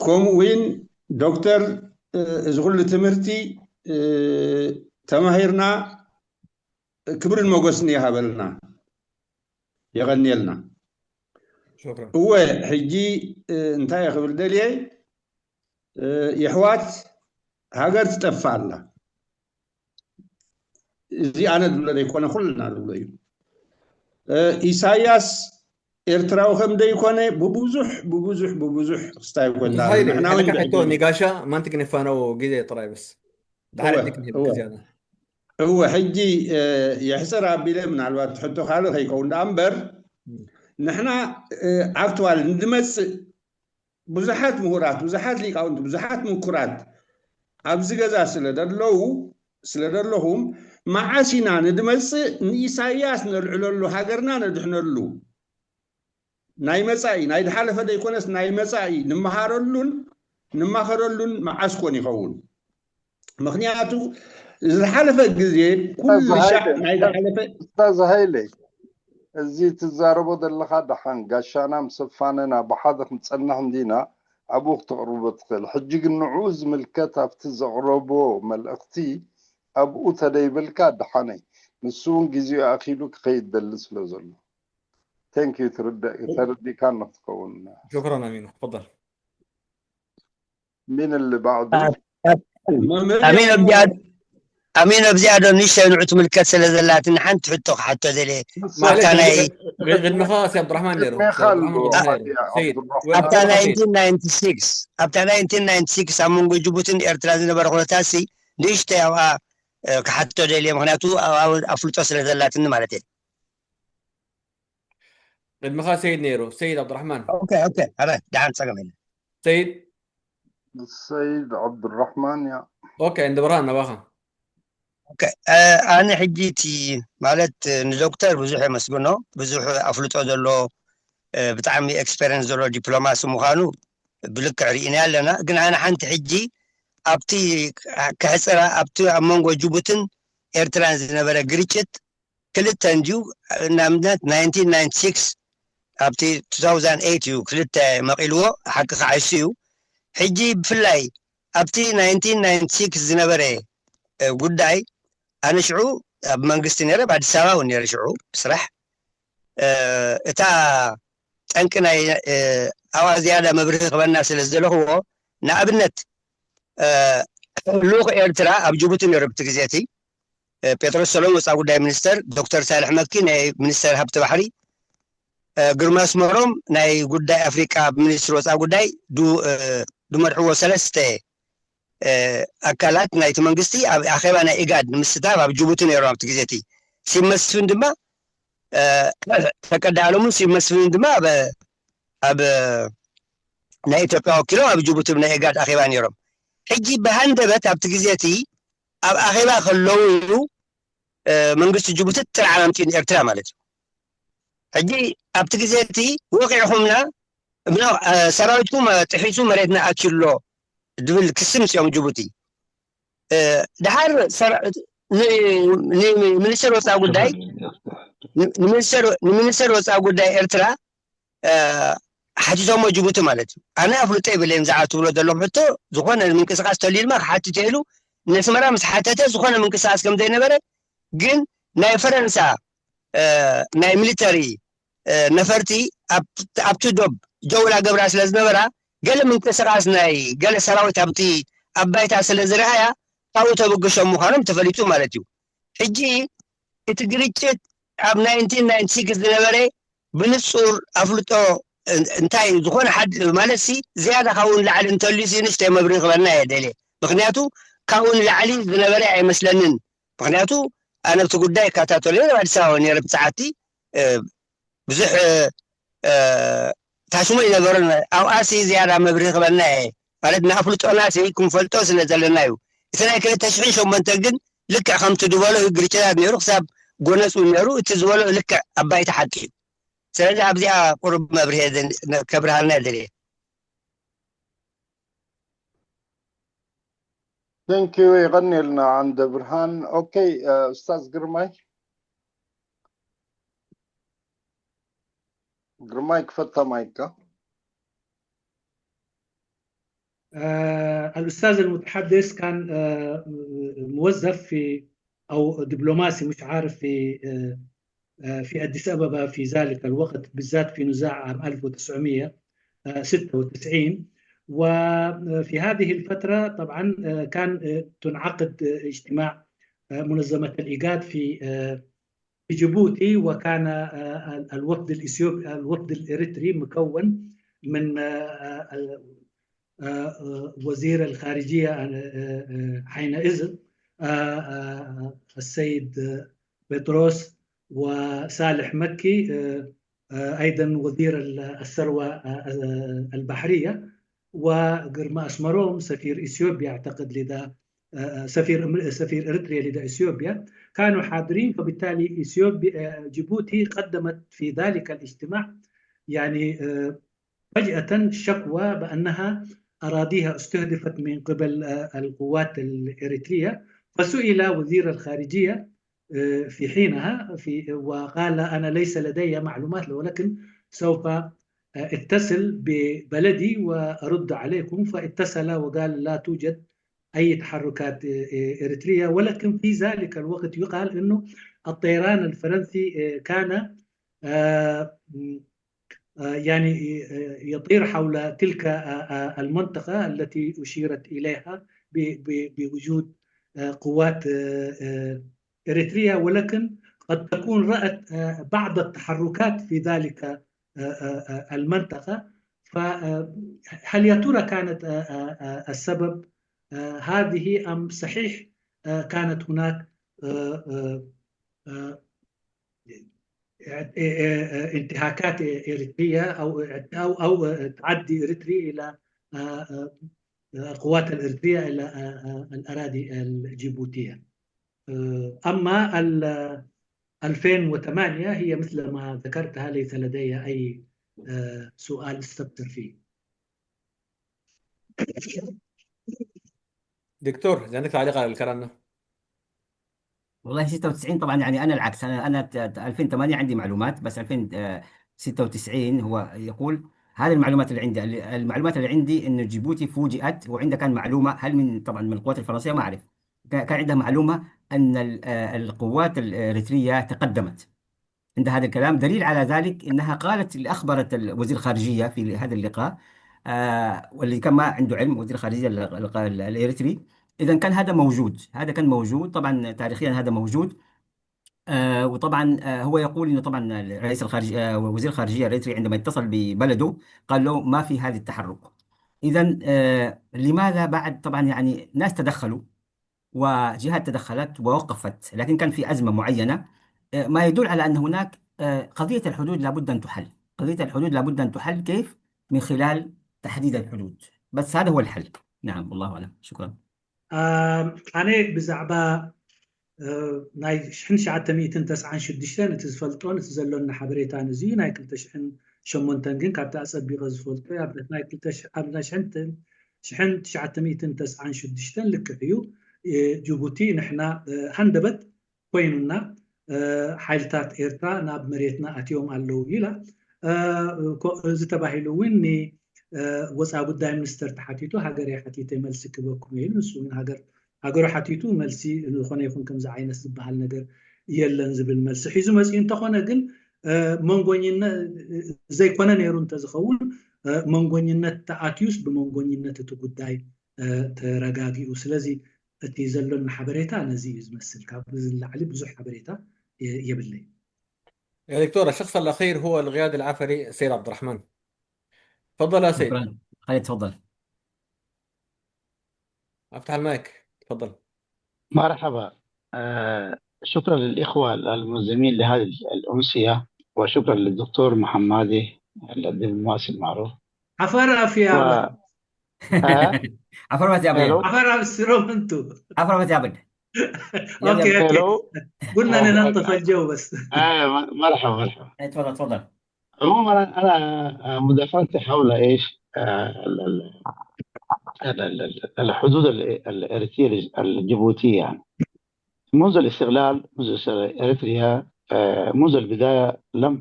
ከምኡ እውን ዶክተር እዚ ኩሉ ትምህርቲ ተማሂርና كبرن موجسني هابلنا يغني لنا. شكرا. هو حجي انتهى خبر دليل يحوات هاجر تتفعل زي أنا دولا يكون كلنا دولا إساياس إرتراو خم ده يكون ببوزح استايل كنا. هاي أنا كحتو نقاشة ما أنت كنفانو جدي طري بس. ده عارف كزيادة. هو حجي يحسر عبيله من على الوقت حتى خالد هيكون أمبر نحنا أكتوال ندمس بزحات مهورات بزحات ليك أو بزحات منكرات أبز جزاء سلدر لهم مع عسينا ندمس نيساياس نرعلو هاجرنا ندحنا له ناي مسائي ناي حالة ده يكونس ناي مسائي نمهارلون مع عسكوني يخون مخنياتو الحلفة الجزير كل شعب عايز حلفة. أستاذ هايلي زي تزاربو دلخا دحان قاشانا مسفاننا بحاضر متصنح دينا أبوك تقربت خل حجيق النعوز ملكتها بتزغربو ملأختي أبو تدي بالكا دحاني نسون جزيو أخيلوك قيد دلس لزلو. ثانك يو تردي كان نتقون. شكرا أمين. تفضل. مين اللي بعده؟ أمين أبجاد. أمين بزيادة نيشة نعت ملكات سلازلات نحن تحطه حتى ذلي أبتانا غير مخاص يا عبد الرحمن ديرو أبتانا 1996 أمونغو جبوتين إرترازين برغولتاسي نيشة كحتى ذلي مهناتو أفلتو سلازلات مالتي غير مخاص سيد نيرو. سيد عبد الرحمن. أوكي هذا دعان سقمين. سيد عبد الرحمن يا أوكي عند برهان نواخا. اوكي انا حجيتي مالت ندكتور بزح مسجونو بزح افلطو دلو بتعمي اكسبيرينس دلو دبلوماسي مخانو بلك رينا لنا كن انا حنت حجي ابتي كحصرا ابتي امونغو جوبوتن ايرتران زنبره غريچت كلتا انجو نامدات 1996 ابتي 2008 كلتا مقيلو حق عايشيو حجي بفلاي ابتي 1996 زنبره ጉዳይ ኣንሽዑ ኣብ መንግስቲ ነረ ብኣዲስ ኣበባ እውን ነረ ሽዑ ብስራሕ እታ ጠንቂ ናይ ኣዋጅ ዝያዳ መብርሂ ክበና ስለ ዝደለኽዎ ንኣብነት ልኡኽ ኤርትራ ኣብ ጅቡቲ ነይሩ ብቲ ግዜቲ ጴጥሮስ ሰሎሞን ወፃኢ ጉዳይ ሚኒስተር ዶክተር ሳልሕ መኪ ናይ ሚኒስተር ሃብቲ ባሕሪ ግርማ ኣስመሮም ናይ ጉዳይ ኣፍሪቃ ሚኒስትር ወፃኢ ጉዳይ ድመርሕዎ ሰለስተ أكلات نايت منجستي أخيرا إيجاد مستتاب بجبوتين يروح تجزيتي سيمسفين دما فكذا علوم سيمسفين دما أب نايت بقى كيلو بجبوتين من إيجاد أخيرا يروح حجي بهندبت أب تجزيتي أب أخيرا خلوه منجست جبوتين ترى علامتين إرترا مالته حجي أب تجزيتي وقعهمنا بنا سراويتكم تحسوا مريتنا أكيلو دول كسمت يوم جبوتي دحار منستر وصا غداي منستر وصا غداي إرترا حتى ما جبوتي مالتي أنا أفلطي بلين زعاتو بلو دلهم حتى زخونا من كساس توليل ما حتى تهلو نسمرا مس حتى زخونا من كساس كم دينا بره جن ناي فرنسا ناي ميليتري نفرتي أب تدوب جولة قبراس لازنبرا قال من كسراس ناي قال سراوي تبتي أبايت عسل الزراعة أو تبقى مخانم تفليتو مالتيو حجي اتقريتشت أب 1996 دنبري بنصور أفلطو انتاي دخون حد مالسي زيادة خاون لعلي انتوليسي نشتي مبريغ بنا يدلي مخنياتو كاون لعلي دنبري أي مسلنن مخنياتو أنا بتقول داي كاتاتولي بعد ساعة نيرب ساعتي بزح تاسمو إلى قرنا أو أسي زيادة مبريق بنا فردنا أفلت أناسي يكون فلتوس نزلنايو إثناء كلا تشحين شو منتقن لك خمت دوالو يقري كلا بنيرو حساب قونس ونيرو تزولو لك أبايت حكي سرجع أبدي قرب مبريق كبرها نادري. ثانك يو. يغني لنا عند برهان. اوكي استاذ قرماي كفتها مايكا. الأستاذ المتحدث كان موظف في أو دبلوماسي مش عارف في أديس أبابا في ذلك الوقت بالذات في نزاع عام 1996. وفي هذه الفترة طبعا كان تنعقد اجتماع منظمة الإيجاد في جيبوتي، وكان الوفد الإثيوبي الوفد الإريتري مكون من وزير الخارجية حينئذ السيد بطرس وصالح مكي، أيضا وزير الثروة البحرية، وقرما أسمروم سفير إثيوبيا أعتقد لدى سفير إريتريا لدى إثيوبيا كانوا حاضرين. فبالتالي جيبوتي قدمت في ذلك الاجتماع يعني فجأة شكوى بأنها أراضيها استهدفت من قبل القوات الإريترية، فسئل وزير الخارجية في حينها وقال أنا ليس لدي معلومات ولكن سوف اتصل ببلدي وأرد عليكم. فاتصل وقال لا توجد أي تحركات إريترية، ولكن في ذلك الوقت يقال أنه الطيران الفرنسي كان يعني يطير حول تلك المنطقة التي أشيرت إليها بوجود قوات إريتريا، ولكن قد تكون رأت بعض التحركات في ذلك المنطقة. فهل يا ترى كانت السبب هذه أم صحيح كانت هناك انتهاكات إريترية أو تعدي إريتري إلى القوات الإريترية إلى الأراضي الجيبوتية؟ أما 2008 هي مثل ما ذكرتها، ليس لدي أي سؤال استفسر فيه. دكتور إذا عندك تعليق على الكلام ده؟ والله 96 طبعا يعني انا العكس، انا 2008 عندي معلومات، بس 2096 هو يقول هذه المعلومات اللي عندي. المعلومات اللي عندي انه جيبوتي فوجئت، وعنده كان معلومه هل من طبعا من القوات الفرنسيه ما اعرف، كان عندها معلومه ان القوات الاريتريه تقدمت. عند هذا الكلام دليل على ذلك انها قالت اللي اخبرت وزير الخارجيه في هذا اللقاء، واللي كان ما عنده علم وزير الخارجيه الاريتري. اذا كان هذا موجود، هذا كان موجود طبعا تاريخيا، هذا موجود. وطبعا هو يقول انه طبعا رئيس الخارجيه وزير الخارجيه الاريتري عندما اتصل ببلده قال له ما في هذا التحرك. اذا لماذا بعد طبعا يعني ناس تدخلوا وجهات تدخلت ووقفت، لكن كان في ازمه معينه، ما يدل على ان هناك قضيه الحدود لابد ان تحل. قضيه الحدود لابد ان تحل، كيف؟ من خلال تحديد الحدود، بس هذا هو الحل. نعم والله اعلم. شكرا. أنا بزعبا ناي شحن 996 تزفلطون تزلون حبريتان زي ناي كلتا شحن شمونتنجن كابتا أسد بغزفلطو يابرت ناي كلتا شحن 996 لكحيو جيبوتي نحنا هندبت كويننا حالتات إيرترا ناب مريتنا أتيوم ألو إلا زتباهلو ويني وصا قدام منستر تحتيتو هاجر حتيتي ملسي كبكم يلنسو من هاجر حتيتو ملسي نخونه يكون كم زعينة سبحان نجر يلن زبل ملسي حيزو ملسي انتخونه جن منغونينا زي كنا نيرون تزخون منغونينا تأتيوس بمنغونينا تتقداي ترجاجي وسلزي تيزلون حبريتا نزيز مثل كابز علي بزح حبريتا يبلي. يا دكتور الشخص الأخير هو الغياد العفري سيد عبد الرحمن. تفضل يا سيد. شكرا. خالد تفضل. افتح المايك تفضل. مرحبا. شكرا للإخوة المنظمين لهذه الأمسية. وشكرا للدكتور محمدي الدبلوماسي المعروف. عفر في و هذا عفر ما تجابل هلو عفر السروم انتو عفر ما تجابل يلا اوكي يلا اوكي هلو قلنا ننظف الجو بس. مرحبا مرحبا. تفضل تفضل. عموما انا مداخلتي حول ايش الحدود الاريترية الجيبوتية يعني. منذ الاستقلال اريتريا منذ البداية لم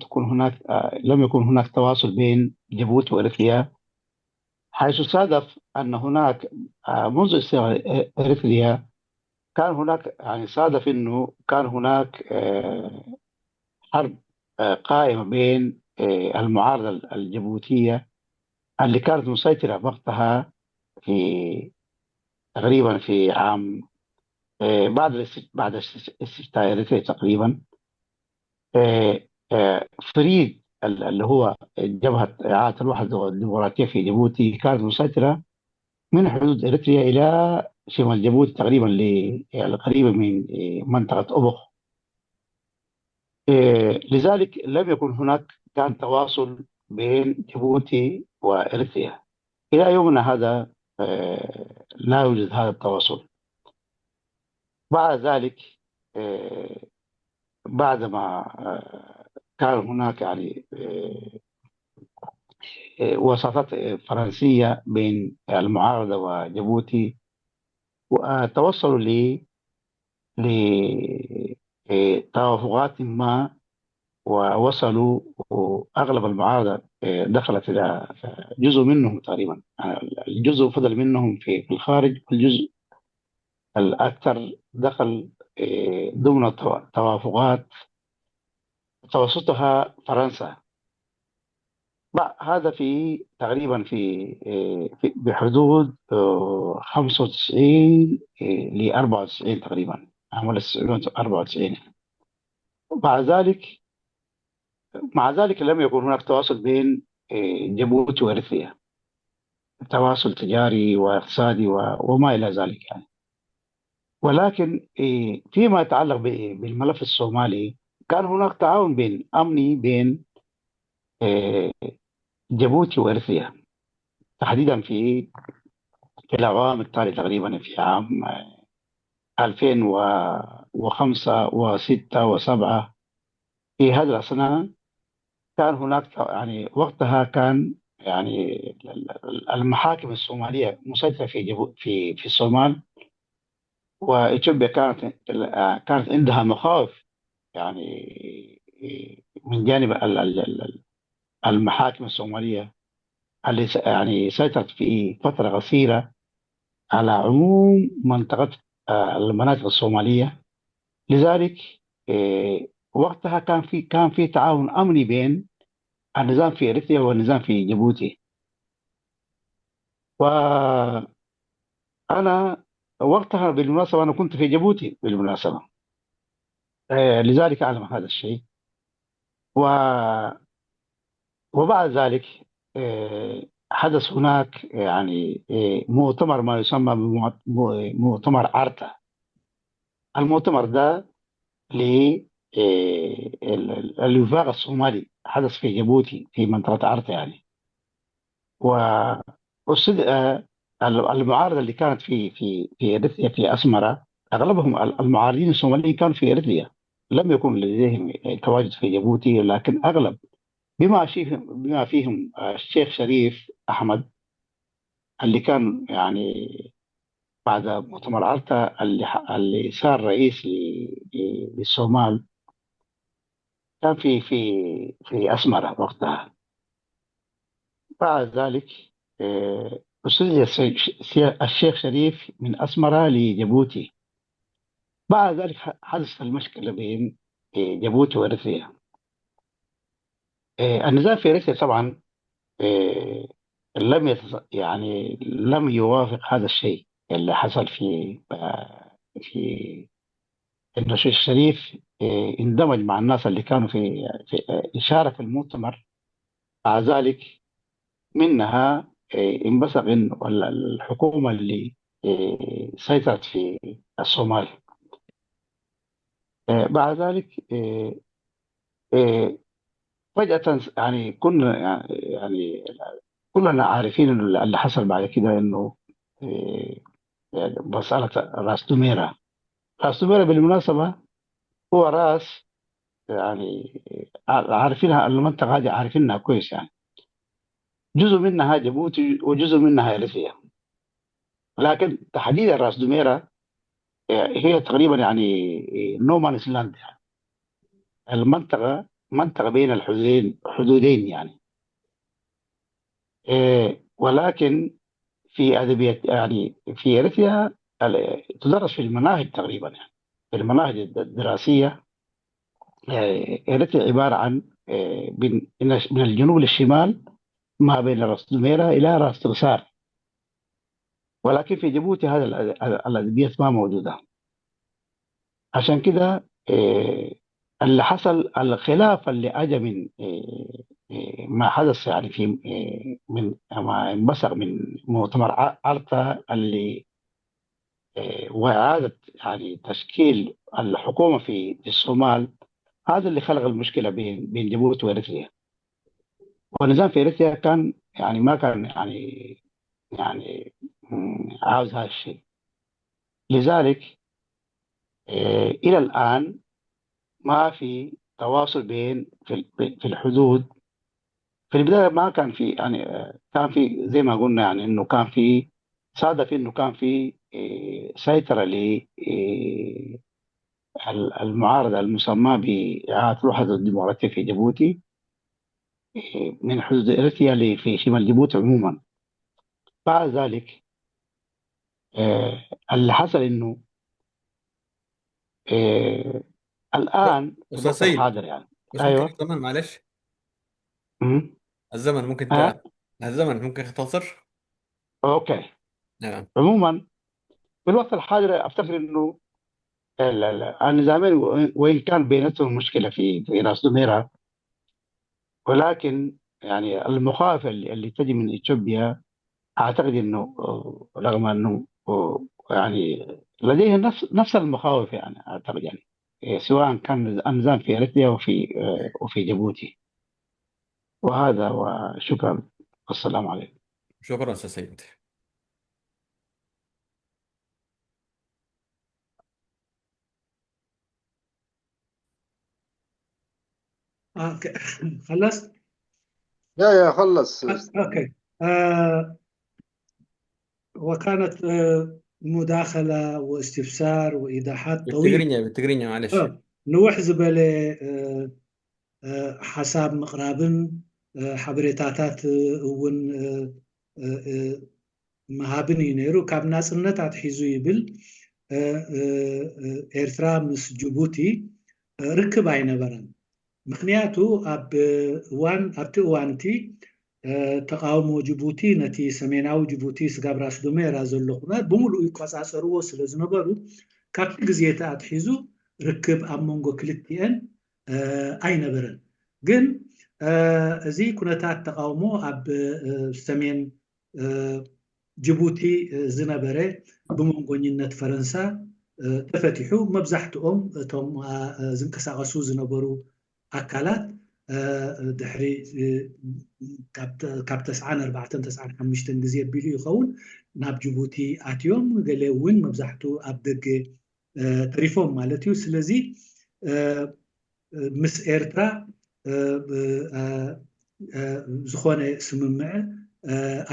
يكن هناك تواصل بين جيبوتي واريتريا، حيث صادف ان هناك منذ استقلال اريتريا كان هناك يعني صادف انه كان هناك حرب قائمة بين المعارضة الجيبوتية اللي كانت مسيطرة وقتها في تقريبا في عام بعد استفتاء اريتريا تقريبا. فريد اللي هو جبهة إعادة الوحدة الديمقراطية في جيبوتي كانت مسيطرة من حدود اريتريا إلى شمال جيبوتي تقريبا قريبة من منطقة أبخ. لذلك لم يكن هناك كان تواصل بين جيبوتي واريتريا. إلى يومنا هذا لا يوجد هذا التواصل. بعد ذلك بعدما كان هناك يعني وساطات فرنسية بين المعارضة وجيبوتي، وتوصلوا لتوافقات ما، ووصلوا أغلب المعارضة دخلت إلى جزء منهم تقريبا، الجزء فضل منهم في الخارج، والجزء الأكثر دخل ضمن توافقات توسطها فرنسا. هذا في تقريبا بحدود 95 ل 94 تقريبا، عام 1994. مع ذلك لم يكن هناك تواصل بين جيبوتي واريتريا، تواصل تجاري واقتصادي وما إلى ذلك يعني. ولكن فيما يتعلق بالملف الصومالي كان هناك تعاون أمني بين جيبوتي واريتريا، تحديدا في الأعوام التالية تقريبا في عام 2005 و6 و7. في هذه الأثناء كان هناك يعني وقتها كان يعني المحاكم الصومالية مسيطرة في الصومال، وإثيوبيا كانت عندها مخاوف يعني من جانب المحاكم الصومالية اللي يعني سيطرت في فترة قصيرة على عموم منطقة المناطق الصومالية. لذلك وقتها كان في تعاون أمني بين النظام في إريتريا والنظام في جيبوتي. وأنا وقتها بالمناسبة أنا كنت في جيبوتي بالمناسبة، لذلك أعلم هذا الشيء. وبعد ذلك حدث هناك يعني مؤتمر ما يسمى بمؤتمر عرتا. المؤتمر ده للوفاق الصومالي حدث في جيبوتي في منطقة عرتا يعني. المعارضة اللي كانت في إريتريا في أسمرة، أغلبهم المعارضين الصوماليين كانوا في إريتريا، لم يكن لديهم تواجد في جيبوتي، لكن أغلب بما فيهم الشيخ شريف أحمد اللي كان يعني بعد مؤتمر عرتا اللي صار رئيس للصومال، كان في أسمرة وقتها. بعد ذلك استدعي الشيخ شريف من أسمرة لجيبوتي. بعد ذلك حدث المشكلة بين جيبوتي وإريتريا. النظام في إريتريا طبعا لم يوافق هذا الشيء اللي حصل في إنه الشيخ الشريف اندمج مع الناس اللي كانوا يشارك في المؤتمر. مع ذلك منها انبثق إنه الحكومة اللي سيطرت في الصومال. بعد ذلك فجأة يعني كنا يعني كلنا عارفين إنه اللي حصل بعد كده إنه يعني مسألة راس دوميرا. راس دوميرا بالمناسبة هو راس يعني عارفينها المنطقة هذه، عارفينها كويس يعني. جزء منها جيبوتي وجزء منها إريتريا، لكن تحديدا راس دوميرا هي تقريبا يعني نو مانس لاند، المنطقة منطقة بين حدودين يعني. ولكن في أدبيات يعني في إريتريا تدرس في المناهج تقريبا يعني، في المناهج الدراسية. إريتريا عبارة عن من الجنوب للشمال ما بين راس دوميرا إلى راس تغسار، ولكن في جيبوتي هذا الأدبيات ما موجودة. عشان كده اللي حصل الخلاف اللي أجى من ما حدث يعني في من ما انبثق من مؤتمر عرتا اللي وإعادة يعني تشكيل الحكومة في الصومال، هذا اللي خلق المشكلة بين جيبوتي وإريتريا. والنظام في إريتريا كان يعني ما كان يعني عاوز هذا الشيء. لذلك إلى الآن ما في تواصل في الحدود. في البداية ما كان في يعني كان في زي ما قلنا يعني إنه كان في صادف إنه كان في سيطرة المعارضة المسمى بإعادة الوحدة الديمقراطية في جيبوتي من حدود إريتريا في شمال جيبوتي عموما. بعد ذلك اللي حصل إنه الآن في أستاذ الوقت سيد، الحاضر يعني. بس ممكن أيوه. الزمن معلش، مم. الزمن ممكن الزمن ممكن يختصر. أوكي. نعم. عموما في الوقت الحاضر أفتكر إنه النظامين وإن كان بيناتهم مشكلة في راس دوميرا، ولكن يعني المخاوف اللي تجي من إثيوبيا أعتقد إنه رغم إنه يعني لديه نفس المخاوف يعني أعتقد يعني سواء كان النظام في إريتريا وفي جيبوتي. وهذا وشكرا، والسلام عليكم. شكرا أستاذ سيد. اوكي خلصت؟ يا خلص. اوكي. وكانت مداخلة واستفسار وإيضاحات طويلة بالتقرينيا معلش. نوح زبالة حساب مقرابن حبريتاتات እውን مهابن ينيرو ካብ ናጽነት ኣትሒዙ ይብል ኤርትራ ምስ ጅቡቲ ርክብ ኣይነበረን። ምክንያቱ ኣብቲ እዋንቲ ተቃውሞ ጅቡቲ ነቲ ሰሜናዊ ጅቡቲ ስጋብ ራስ ዶሜራ ዘሎ ኩናት ብምሉእ ይቆፃፀርዎ ስለ ዝነበሩ ካብቲ ግዜታ ኣትሒዙ ርክብ ኣብ መንጎ ክልቲአን ኣይነበረን። ግን እዚ ኩነታት ተቃውሞ ኣብ ሰሜን ጅቡቲ ዝነበረ ብመንጎኝነት ፈረንሳ ተፈቲሑ መብዛሕትኦም እቶም ዝንቀሳቀሱ ዝነበሩ ኣካላት ድሕሪ ካብ 94-95 ግዜ ኣቢሉ ይኸውን ናብ ጅቡቲ ኣትዮም ገለ እውን መብዛሕትኡ ኣብ ደገ ተሪፎም ማለት እዩ። ስለዚ ምስ ኤርትራ ዝኾነ ስምምዕ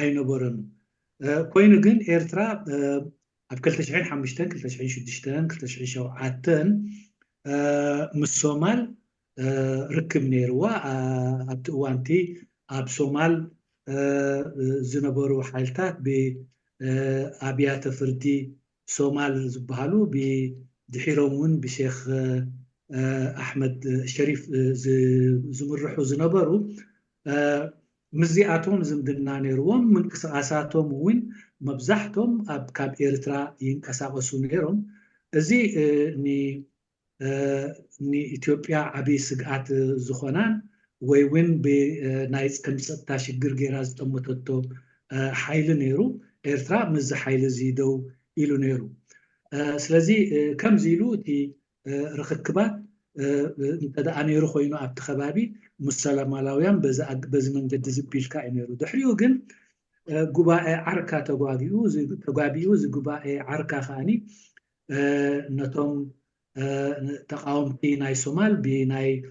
ኣይነበረን። ኮይኑ ግን ኤርትራ ኣብ 2005 2006 2007 ምስ ሶማል ርክብ ነይርዋ። ኣብቲ እዋንቲ ኣብ ሶማል ዝነበሩ ሓይልታት ብኣብያተ ፍርዲ ሶማል ዝበሃሉ ብድሒሮም እውን ብሼክ ኣሕመድ ሸሪፍ ዝምርሑ ዝነበሩ ምዚኣቶም ዝምድና ነይርዎም። ምንቅስቃሳቶም እውን መብዛሕቶም ካብ ኤርትራ ይንቀሳቀሱ ነይሮም። እዚ ንኢትዮጵያ ዓብይ ስግኣት ዝኾናን ወይ እውን ብናይ ፀጥታ ሽግር ጌራ ዝጠመተቶ ሓይሊ ነይሩ። ኤርትራ ምዚ ሓይሊ እዚ ደው ኢሉ ነይሩ። ስለዚ ከምዚ ኢሉ እቲ ርክክባት انت دا نيرو خوينو ابت خبابي مسلمالاويان بز منجد زبيلكا نيرو دحريو جن قباء عركة تقابيو زي قباء عركة خاني نتوم تقاومتي ناي صومال بناي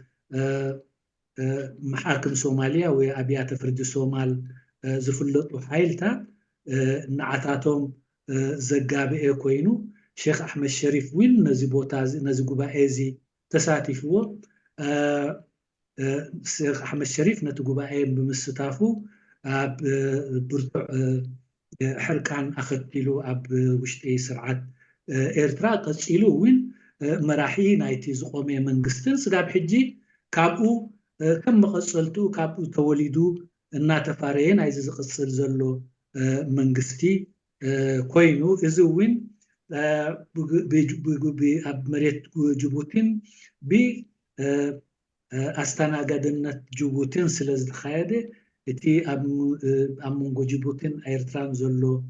محاكم صوماليا وأبيات فرد صومال زفلط حيلتا نعتاتهم زقابئ كوينو شيخ أحمد الشريف وين نزي بوتاز نزي قبائزي تساتفو شيخ أحمد الشريف نتو قبائين بمستافو برتع حركان أخذتلو أب وشتي سرعات إيرترا قصيلو وين مراحي نايتي زقومي منقستن سقاب حجي كابو كم قصلتو كابو توليدو الناتفارين عايز قصل زلو منقستي كوينو إزوين بمريت جبوتين أستناقدنت جبوتين سلز الخيادة إتي أمونغو جبوتين إيرتران زلو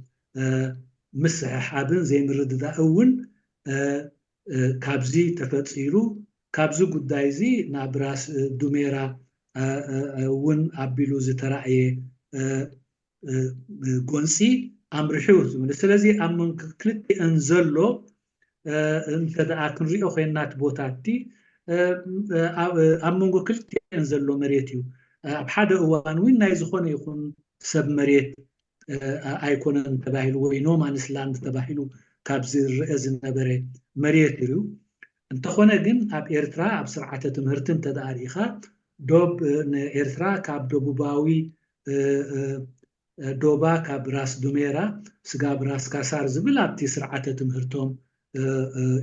مسح حابن زي مرد دا أون كابزي تفتصيرو كابزو قدايزي نابراس دوميرا ون أبيلو زترائي قونسي أمرحوز سلزي أمن كلتي أنزلو انت دا أكن ريو خينات بوتاتي أمونغو كلتي أنزلو مريتيو بحدا أوان وين نايزخون يكون سب مريت أيكون انتباهلو وينو ما نسلان انتباهلو كابزي الرئيز النبري مريتيو انت خونا جن أب إيرترا أب سرعة تمهرتن تداريخا دوب إيرترا كاب دوباوي دوبا كاب راس دوميرا سقاب راس كاسار زبل أبتي سرعة تمهرتهم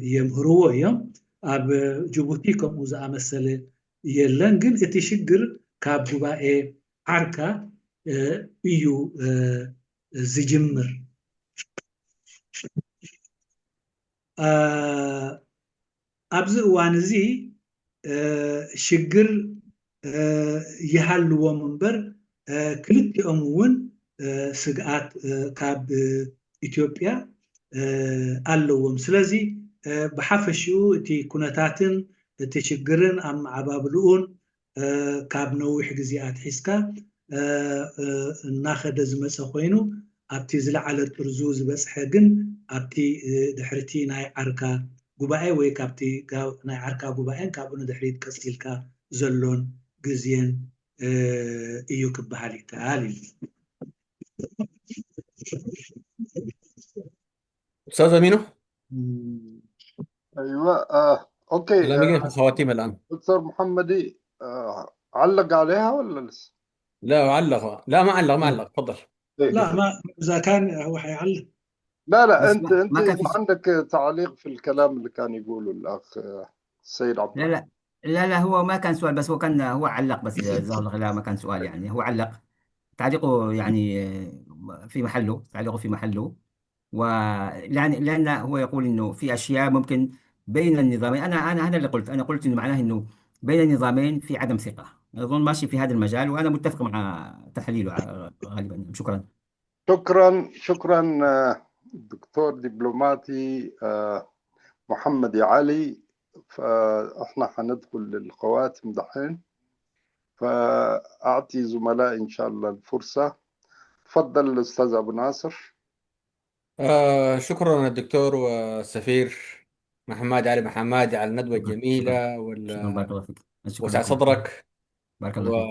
يمهروا يوم أب جبوتيكم وزا مسألة يلن جن اتشجر كاب دوباء عركة إيو زجمر أبز وانزي شجر يحلو منبر كلتي أمون سقات كاب إثيوبيا اللوم سلازي بحفشو تي كونتاتن تشجرن أم عبابلون كاب نوح جزيات حسكا ناخد زمسا خوينو أبتي زلع على الترزوز بس حقن أبتي دحرتي ناي عركا قبائي ويكابتي ناي عركا قبائين كابونو دحريت كستيلكا زلون جزيين إيو كبهالي تعالي أستاذ أمينو ايوه اوكي كلامي في الخواتيم الآن. دكتور محمدي علق عليها ولا لسه؟ لا علق، لا ما علق تفضل. لا ما اذا كان هو حيعلق. لا انت ما كان في عندك تعليق في الكلام اللي كان يقوله الاخ السيد عبد الله. لا هو ما كان سؤال، بس هو كان هو علق بس جزاه الله خير. لا ما كان سؤال، يعني هو علق تعليقه يعني في محله، تعليقه في محله. لأن هو يقول إنه في أشياء ممكن بين النظامين. أنا اللي قلت، أنا قلت إنه معناه إنه بين النظامين في عدم ثقة. أظن ماشي في هذا المجال، وأنا متفق مع تحليله غالبا. شكرا دكتور دبلوماتي محمد علي. فإحنا حندخل للخواتم دحين، فأعطي زملائي إن شاء الله الفرصة. تفضل الأستاذ أبو ناصر. شكرا الدكتور والسفير محمد علي محمادي على الندوة الجميلة بارك الله فيك. وسع صدرك بارك الله فيك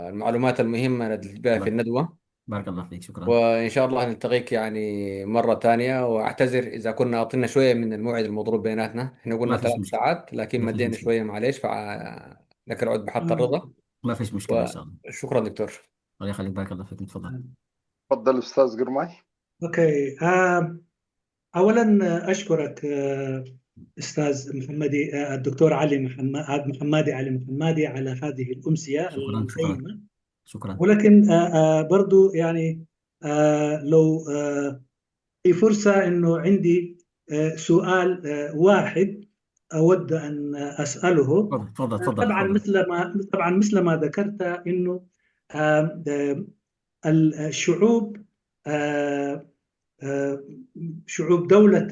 والمعلومات المهمة التي بها في الندوة. بارك الله فيك. شكرا. وإن شاء الله نلتقيك يعني مرة ثانية، وأعتذر إذا كنا أطلنا شوية من الموعد المضروب بيناتنا. إحنا قلنا 3 ساعات لكن مدينا شوية، معليش، لك العود بحط الرضا. ما فيش مشكلة إن شاء الله. شكرا دكتور. الله يخليك. بارك الله فيك. تفضل أستاذ قرماي. اوكي اولا اشكرك استاذ محمدي، الدكتور علي محمادي على هذه الامسيه القيمه. شكرا. ولكن برضو يعني لو في فرصه انه عندي سؤال واحد اود ان اساله. تفضل. طبعا مثل ما ذكرت انه الشعوب شعوب دولة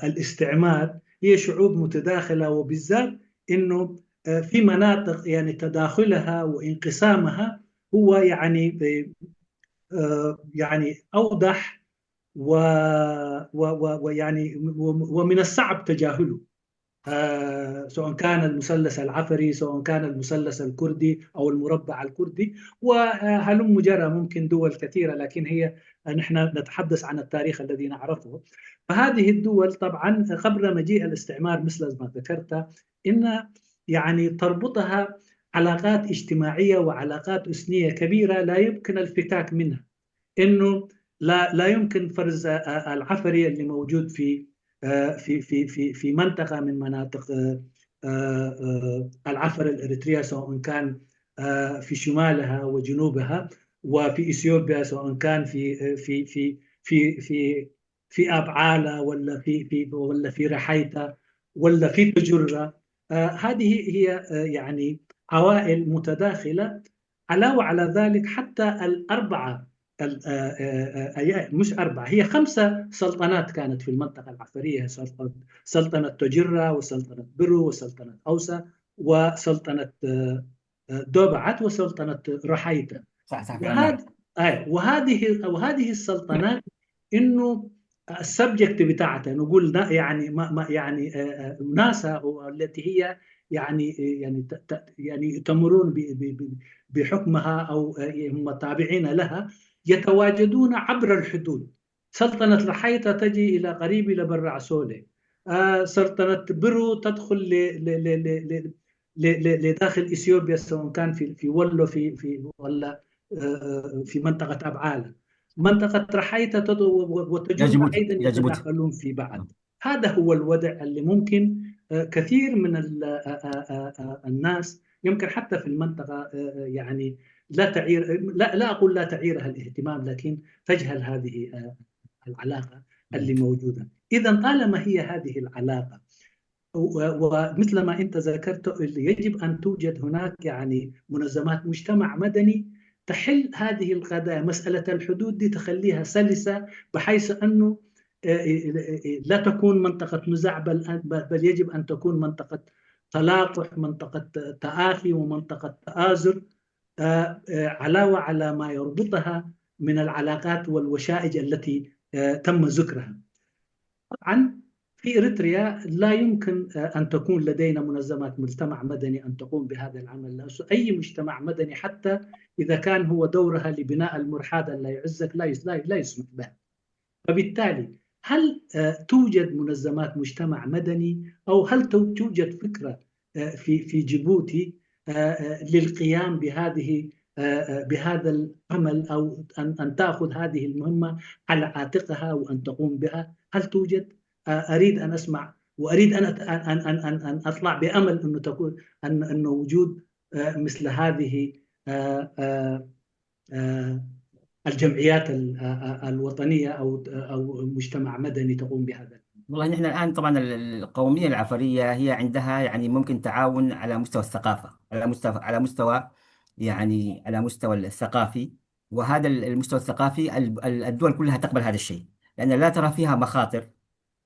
الاستعمار هي شعوب متداخلة، وبالذات انه في مناطق يعني تداخلها وانقسامها هو يعني اوضح ويعني ومن الصعب تجاهله، سواء كان المثلث العفري، سواء كان المثلث الكردي أو المربع الكردي، وهلم جرى ممكن دول كثيرة، لكن هي نحن نتحدث عن التاريخ الذي نعرفه. فهذه الدول طبعا قبل مجيء الاستعمار مثل ما ذكرت إن يعني تربطها علاقات اجتماعية وعلاقات أسنية كبيرة لا يمكن الفتاك منها. إنه لا يمكن فرز العفري اللي موجود في منطقة من مناطق العفر الإريتريا، سواء كان في شمالها وجنوبها، وفي إثيوبيا سواء كان في أبعالة ولا في رحيتة ولا في تجرة. هذه هي يعني عوائل متداخلة. علاوة على ذلك حتى الأربعة مش أربعة، هي 5 سلطنات كانت في المنطقة العفرية: سلطنة تجرة، وسلطنة برو، وسلطنة أوسا، وسلطنة دوبعت، وسلطنة رحيتة. صح وهذه السلطنات إنه السبجكت بتاعتها نقول يعني ما يعني ناسها التي هي يعني تمرون بحكمها أو هم تابعين لها، يتواجدون عبر الحدود. سلطنة رحيتة تجي إلى قريب إلى بر عسولة، سلطنة برو تدخل لداخل إثيوبيا، سواء كان في ولو ولا في منطقة أبعالة. منطقة رحيتة وتجربة أيضا يتداخلون في بعض. هذا هو الوضع اللي ممكن كثير من الناس يمكن حتى في المنطقة يعني لا أقول لا تعيرها الاهتمام، لكن تجهل هذه العلاقة اللي موجودة. إذا طالما هي هذه العلاقة، ومثل ما أنت ذكرت، يجب أن توجد هناك يعني منظمات مجتمع مدني تحل هذه القضايا. مسألة الحدود دي تخليها سلسة، بحيث أنه لا تكون منطقة نزاع، بل يجب أن تكون منطقة تلاقح، منطقة تآخي، ومنطقة تآزر، علاوة على ما يربطها من العلاقات والوشائج التي تم ذكرها. طبعا في إريتريا لا يمكن أن تكون لدينا منظمات مجتمع مدني أن تقوم بهذا العمل. أي مجتمع مدني حتى إذا كان هو دورها لبناء المرحاض لا يعزك لا يسمح به. فبالتالي هل توجد منظمات مجتمع مدني، أو هل توجد فكرة في جيبوتي للقيام بهذا العمل، أو أن تأخذ هذه المهمة على عاتقها وأن تقوم بها؟ هل توجد؟ أريد أن أسمع، وأريد أن أطلع بأمل أنه تكون أنه وجود مثل هذه الجمعيات الوطنية أو مجتمع مدني تقوم بهذا. والله نحن الآن طبعا القومية العفرية هي عندها يعني ممكن تعاون على مستوى الثقافة، على مستوى الثقافي. وهذا المستوى الثقافي الدول كلها تقبل هذا الشيء، لأن لا ترى فيها مخاطر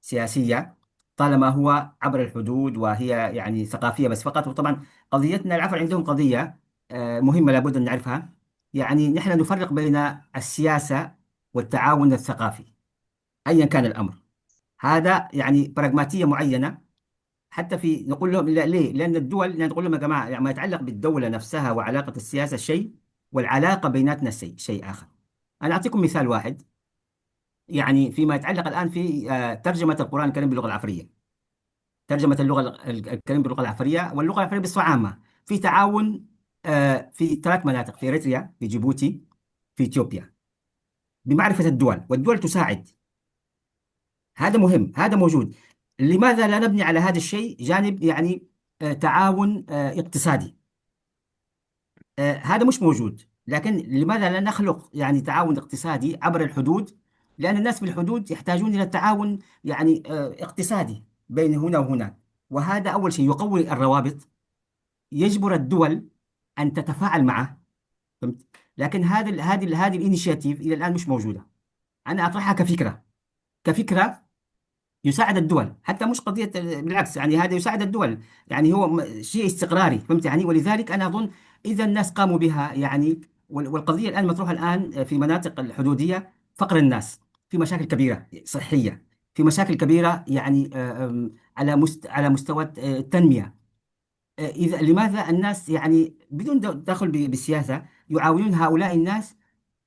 سياسية طالما هو عبر الحدود، وهي يعني ثقافية بس فقط. وطبعا قضيتنا العفر عندهم قضية مهمة لابد أن نعرفها. يعني نحن نفرق بين السياسة والتعاون الثقافي أيا كان الأمر. هذا يعني براغماتية معينة. حتى في نقول لهم ليه؟ لأن الدول نقول لهم يا جماعة يعني ما يتعلق بالدولة نفسها وعلاقة السياسة شيء، والعلاقة بيناتنا شيء آخر. أنا أعطيكم مثال واحد. يعني فيما يتعلق الآن في ترجمة القرآن الكريم باللغة العفرية، ترجمة اللغة الكريم باللغة العفرية واللغة العفرية بصفة عامة، في تعاون في 3 مناطق: في إريتريا، في جيبوتي، في إثيوبيا، بمعرفة الدول، والدول تساعد. هذا مهم، هذا موجود. لماذا لا نبني على هذا الشيء جانب يعني تعاون اقتصادي؟ هذا مش موجود. لكن لماذا لا نخلق يعني تعاون اقتصادي عبر الحدود؟ لأن الناس في الحدود يحتاجون إلى تعاون يعني اقتصادي بين هنا وهناك، وهذا أول شيء يقوي الروابط، يجبر الدول أن تتفاعل معه. فهمت؟ لكن هذه الانيشيتيف إلى الآن مش موجودة. أنا أطرحها كفكرة يساعد الدول، حتى مش قضية بالعكس، يعني هذا يساعد الدول، يعني هو شيء استقراري، فهمت يعني. ولذلك أنا أظن إذا الناس قاموا بها يعني، والقضية الآن مطروحة الآن في مناطق الحدودية، فقر الناس، في مشاكل كبيرة صحية، في مشاكل كبيرة يعني على مستوى التنمية. إذا لماذا الناس يعني بدون دخل بالسياسة يعاونون هؤلاء الناس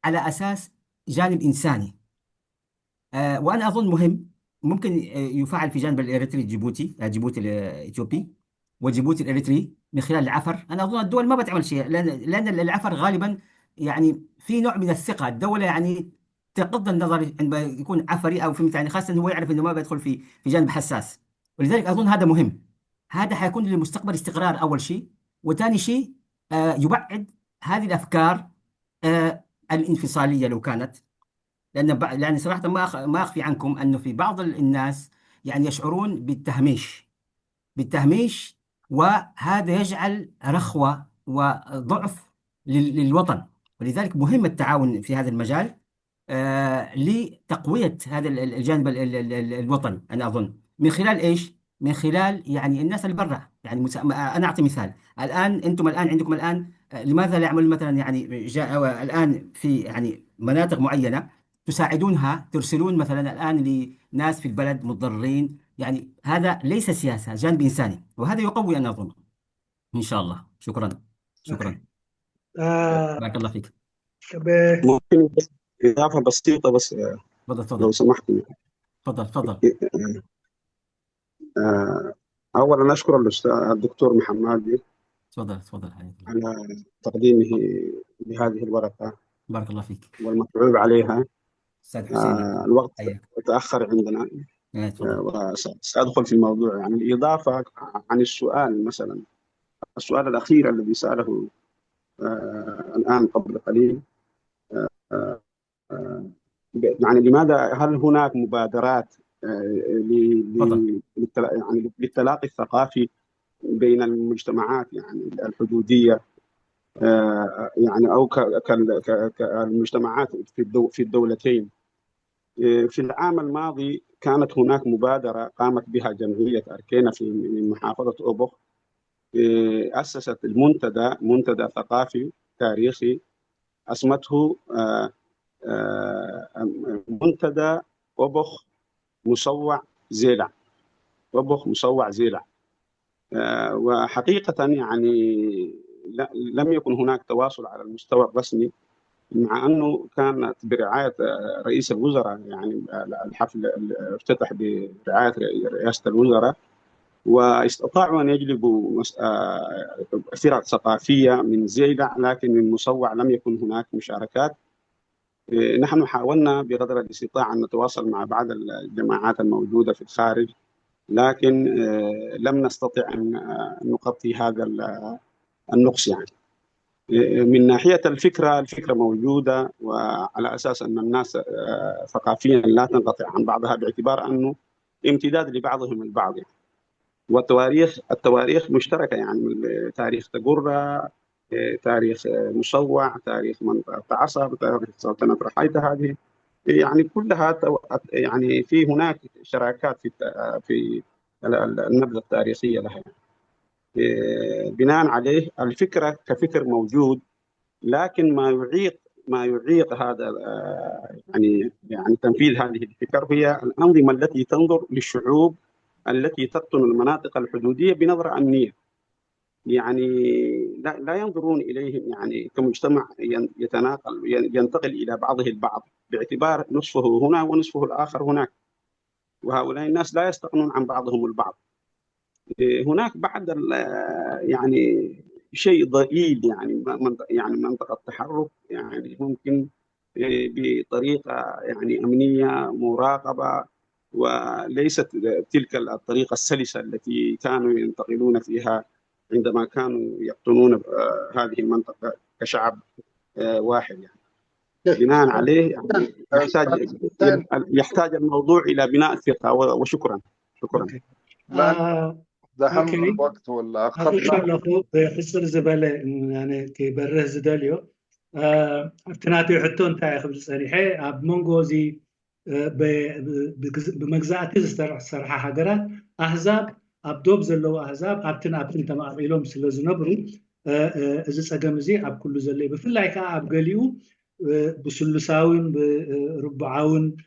على أساس جانب إنساني؟ وأنا أظن مهم ممكن يفعل في جانب الإريتري جيبوتي، جيبوتي الإثيوبي وجيبوتي الإريتري من خلال العفر. أنا أظن الدول ما بتعمل شيء، لأن العفر غالبا يعني في نوع من الثقة، الدولة يعني تغض النظر عندما يكون عفري أو فهمت يعني، خاصة هو يعرف إنه ما بيدخل في جانب حساس. ولذلك أظن هذا مهم، هذا حيكون للمستقبل استقرار أول شيء، وثاني شيء يبعد هذه الأفكار الانفصالية لو كانت، لأن صراحة ما أخفي عنكم أنه في بعض الناس يعني يشعرون بالتهميش، وهذا يجعل رخوة وضعف للوطن. ولذلك مهم التعاون في هذا المجال لتقوية هذا الجانب الوطني. أنا أظن من خلال إيش؟ من خلال يعني الناس اللي برا، يعني أنا أعطي مثال. الآن أنتم الآن عندكم الآن لماذا لا يعملون مثلا يعني الآن في يعني مناطق معينة تساعدونها، ترسلون مثلا الآن لناس في البلد متضررين، يعني هذا ليس سياسة، جانب إنساني، وهذا يقوي أنا أظن إن شاء الله. شكرا. شكرا. بارك الله فيك. ممكن إضافة بسيطة بس تفضل لو سمحت. تفضل. أولا أشكر الدكتور محمد تفضل على تقديمه لهذه الورقة. بارك الله فيك. والمتعوب عليها. أستاذ حسين الوقت تأخر عندنا وسأدخل في الموضوع. يعني الإضافة عن السؤال، مثلا السؤال الأخير الذي سأله الآن قبل قليل، يعني لماذا هل هناك مبادرات يعني للتلاقي الثقافي بين المجتمعات يعني الحدودية، يعني أو كالمجتمعات في الدولتين؟ في العام الماضي كانت هناك مبادرة قامت بها جمعية أركينا من محافظة أوبخ، أسست منتدى ثقافي تاريخي اسمته منتدى أوبخ مصوع زيلع. أوبخ مصوع زيلع. وحقيقة يعني لم يكن هناك تواصل على المستوى الرسمي، مع أنه كانت برعاية رئيس الوزراء، يعني الحفل افتتح برعاية رئاسة الوزراء، واستطاعوا أن يجلبوا فرق ثقافية من زيلع، لكن من مصوع لم يكن هناك مشاركات. نحن حاولنا بقدر الاستطاعة أن نتواصل مع بعض الجماعات الموجودة في الخارج، لكن لم نستطع أن نغطي هذا النقص. يعني من ناحية الفكرة موجودة، وعلى أساس أن الناس ثقافيا لا تنقطع عن بعضها، باعتبار أنه امتداد لبعضهم البعض. يعني التواريخ مشتركة، يعني تاريخ تقرة، تاريخ مصوع، تاريخ منطقة عصب، تاريخ سلطنة رحيتة، هذه يعني كلها يعني في هناك شراكات في النبذة التاريخية لها. بناء عليه الفكرة كفكر موجود، لكن ما يعيق هذا يعني تنفيذ هذه الفكر هي الأنظمة التي تنظر للشعوب التي تقطن المناطق الحدودية بنظرة أمنية. يعني لا ينظرون إليهم يعني كمجتمع ينتقل إلى بعضه البعض، باعتبار نصفه هنا ونصفه الآخر هناك، وهؤلاء الناس لا يستغنون عن بعضهم البعض. هناك بعض يعني شيء ضئيل، يعني منطقة تحرك، يعني ممكن بطريقة يعني أمنية مراقبة، وليست تلك الطريقة السلسة التي كانوا ينتقلون فيها عندما كانوا يقطنون هذه المنطقة كشعب واحد. يعني بناء عليه يعني يحتاج الموضوع إلى بناء ثقة. وشكرا. دهم الوقت ولا أخذنا أخو بخسر زبالة يعني كبره زداليو أفتناتي حتون تاعي خبز صريحة أب مونغوزي بمجزاتي زرحة هجرات أحزاب أبدوب زلوا أحزاب أبتن تماريلهم سلزنبرو إذا سجمزي أب كل زلي بفلا يكا أب قليو بسلساون بربعاون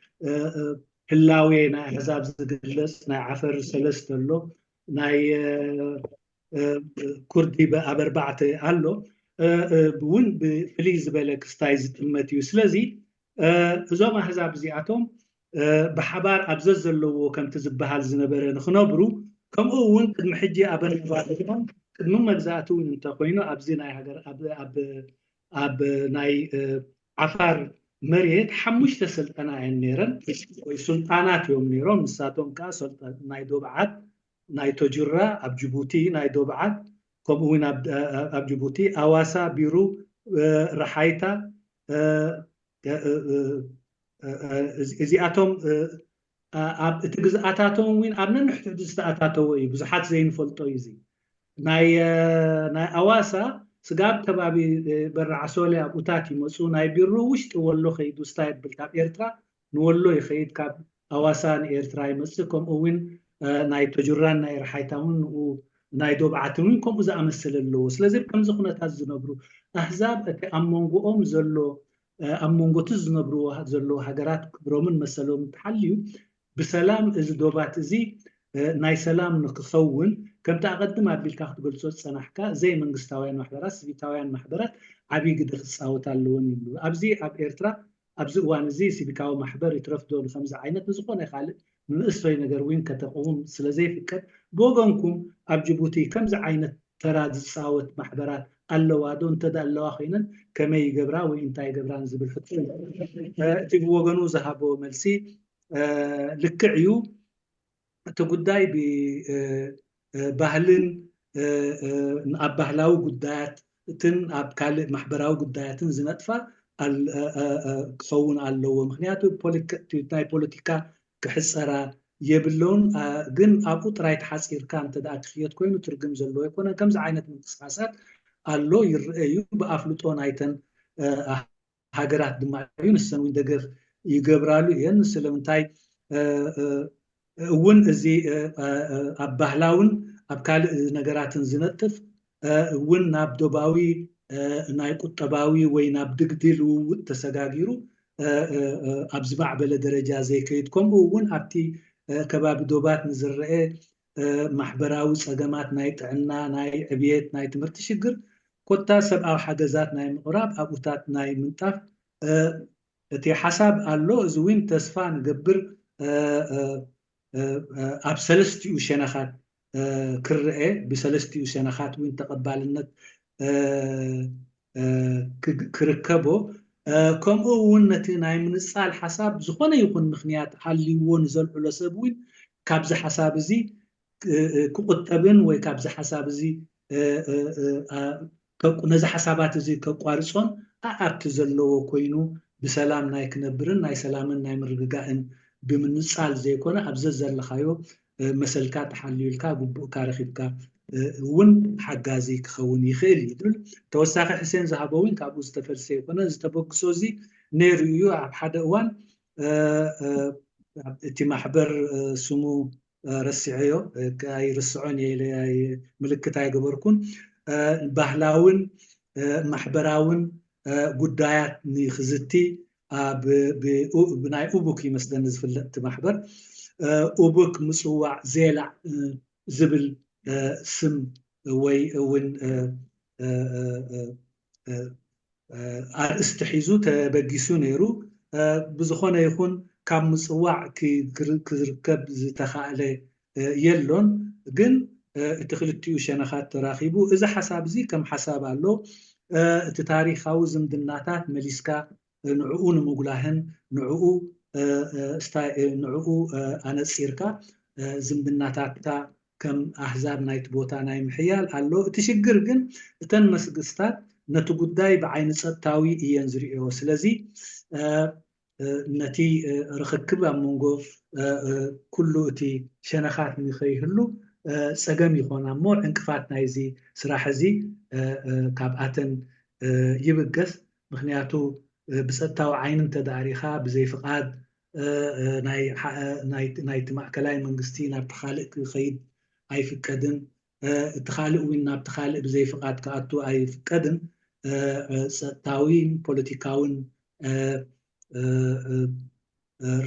حلاوي نا أحزاب زجلس نا عفر سلستلو ناي كردي بأربعة قالو بون بفليز بالك ستايز تمتيو سلزي እዞም ኣሕዛብ እዚኣቶም ብሓባር ኣብዘዝ ዘለዎ ከምቲ ዝበሃል ዝነበረ ንኽነብሩ ከምኡ እውን ቅድሚ ሕጂ ኣበነባቶም ቅድሚ መግዛእቲ እውን እንተኮይኑ ኣብዚ ናይ ሃገር ኣብ ናይ ዓፋር መሬት 5 ስልጠና እየን ነይረን ወይ ሱልጣናት እዮም ነይሮም ንሳቶም ከዓ ናይ ዶብዓት ናይ ቶጅራ ኣብ ጅቡቲ ናይ ዶብዓት ከምኡ እውን ኣብ ጅቡቲ ኣዋሳ ቢሩ ረሓይታ እዚኣቶም ኣብ እቲ ግዝኣታቶም እውን ኣብ ነንሕድሕዱ ዝተኣታተወ እዩ ብዙሓት ዘይንፈልጦ እዩ እዚ ናይ ኣዋሳ ስጋብ ከባቢ በረዓሶለ ኣብኡታት ይመፁ ናይ ቢሩ ውሽጢ ወሎ ከይዱ ስታይ ብል ካብ ኤርትራ ንወሎ ይኸይድ ካብ ኣዋሳ ንኤርትራ ይመፅእ ከምኡ እውን ናይ ቶጅራን ናይ ረሓይታ እውን ናይ ዶብዓት እውን ከምኡ ዝኣመሰለ ኣለዎ ስለዚ ከምዚ ኩነታት ዝነብሩ ኣሕዛብ እቲ ኣብ መንጎኦም ዘሎ ኣብ መንጎቱ ዝነብሩ ዘለዎ ሃገራት ክብሮምን መሰሎም ተሓልዩ ብሰላም እዚ ዶባት እዚ ናይ ሰላም ንክኸውን ከምቲ ኣቀድም ኣቢልካ ክትገልጾ ዝፀናሕካ ዘይ መንግስታውያን ማሕበራት ሲቪካውያን ማሕበራት ዓብዪ ግደ ክፃወት ኣለዎን ይብሉ ኣብዚ ኣብ ኤርትራ ኣብዚ እዋን እዚ ሲቪካዊ ማሕበር ይትረፍዶ ከምዚ ዓይነት ንዝኾነ ካልእ ንእስቶይ ነገር እውን ከተቆም ስለዘይፍቀድ ብወገንኩም ኣብ ጅቡቲ ከምዚ ዓይነት ተራ ዝፃወት ማሕበራት ኣለዋ ዶ እንተዳ ኣለዋ ኮይነን ከመይ ይገብራ ወይ እንታይ ይገብራን ዝብል ሕቶ እቲ ብወገኑ ዝሃቦ መልሲ ልክዕ እዩ እቲ ጉዳይ ብባህልን ኣብ ባህላዊ ጉዳያትን ኣብ ካልእ ማሕበራዊ ጉዳያትን ዝነጥፋ ክኸውን ኣለዎ ምክንያቱ ናይ ፖለቲካ ክሕፀራ የብለውን ግን ኣብኡ ጥራይ ተሓፂርካ እንተዳ ትኽየት ኮይኑ ትርጉም ዘለዎ ኣይኮነን ከምዚ ዓይነት ምንቅስቃሳት ኣሎ ይርአዩ ብኣፍልጦ ናይተን ሃገራት ድማ እዩ ንሰን እውን ደገፍ ይገብራሉ እየን ስለምንታይ እውን እዚ ኣብ ባህላውን ኣብ ካልእ ነገራትን ዝነጥፍ እውን ናብ ዶባዊ ናይ ቁጠባዊ ወይ ናብ ድግድል ውውጥ ተሰጋጊሩ ኣብ ዝማዕበለ ደረጃ ዘይከይድ ከምኡ እውን ኣብቲ ከባቢ ዶባት ንዝርአ ማሕበራዊ ፀገማት ናይ ጥዕና ናይ ዕብየት ናይ ትምህርቲ ሽግር ኮታ ሰብኣዊ ሓገዛት ናይ ምቕራብ ኣብኡታት ናይ ምንጣፍ እቲ ሓሳብ ኣሎ እዚ እውን ተስፋ ንገብር ኣብ ሰለስቲኡ ሸነኻት ክርአ ብሰለስቲኡ ሸነኻት እውን ተቐባልነት ክርከቦ ከምኡ እውን ነቲ ናይ ምንፃል ሓሳብ ዝኾነ ይኹን ምክንያት ሃልይዎ ንዘልዕሎ ሰብ እውን ካብዚ ሓሳብ እዚ ክቁጠብን ወይ ካብዚ ሓሳብ እዚ ነዚ ሓሳባት እዚ ከቋርፆን ኣብቲ ዘለዎ ኮይኑ ብሰላም ናይ ክነብርን ናይ ሰላምን ናይ ምርግጋእን ብምንፃል ዘይኮነ ኣብዚ ዘለኻዮ መሰልካ ተሓልዩልካ ግቡእካ ረኺብካ እውን ሓጋዚ ክኸውን ይኽእል እዩ ድብል ተወሳኺ ሕሴን ዝሃቦ እውን ካብኡ ዝተፈልሰ ይኮነ ዝተበግሶ እዚ ነይሩ እዩ ኣብ ሓደ እዋን እቲ ማሕበር ስሙ ረሲዐዮ ኣይርስዖን ምልክት ኣይገበርኩን ባህላውን ማሕበራውን ጉዳያት ንክዝቲ ብናይ ኡቡክ ይመስለኒ ዝፍለጥ እቲ ማሕበር ኡቡክ ምፅዋዕ ዜላዕ ዝብል ስም ወይ እውን ኣርእስቲ ሒዙ ተበጊሱ ነይሩ ብዝኾነ ይኹን ካብ ምፅዋዕ ክዝርከብ ዝተኻእለ የሎን ግን እቲ ክልቲኡ ሸነኻት ተራኺቡ እዚ ሓሳብ እዚ ከም ሓሳብ ኣሎ እቲ ታሪኻዊ ዝምድናታት መሊስካ ንዕኡ ንምጉላህን ንዕኡ ኣነፂርካ ዝምድናታትካ ከም ኣሕዛብ ናይቲ ቦታ ናይ ምሕያል ኣሎ እቲ ሽግር ግን እተን መስግስታት ነቲ ጉዳይ ብዓይኒ ፀጥታዊ እየን ዝሪኦ ስለዚ ነቲ ርክክብ ኣብ መንጎ ኩሉ እቲ ሸነኻት ንኸይህሉ ፀገም ይኾና እሞ ዕንቅፋት ናይዚ ስራሕ እዚ ካብኣተን ይብገስ ምክንያቱ ብፀጥታዊ ዓይኒ እንተዳሪኻ ብዘይፍቓድ ናይቲ ማእከላይ መንግስቲ ናብቲ ካልእ ክኸይድ ኣይፍቀድን እቲ ካልእ እውን ናብቲ ካልእ ብዘይ ፍቃድ ክኣቱ ኣይፍቀድን ፀጥታዊን ፖለቲካውን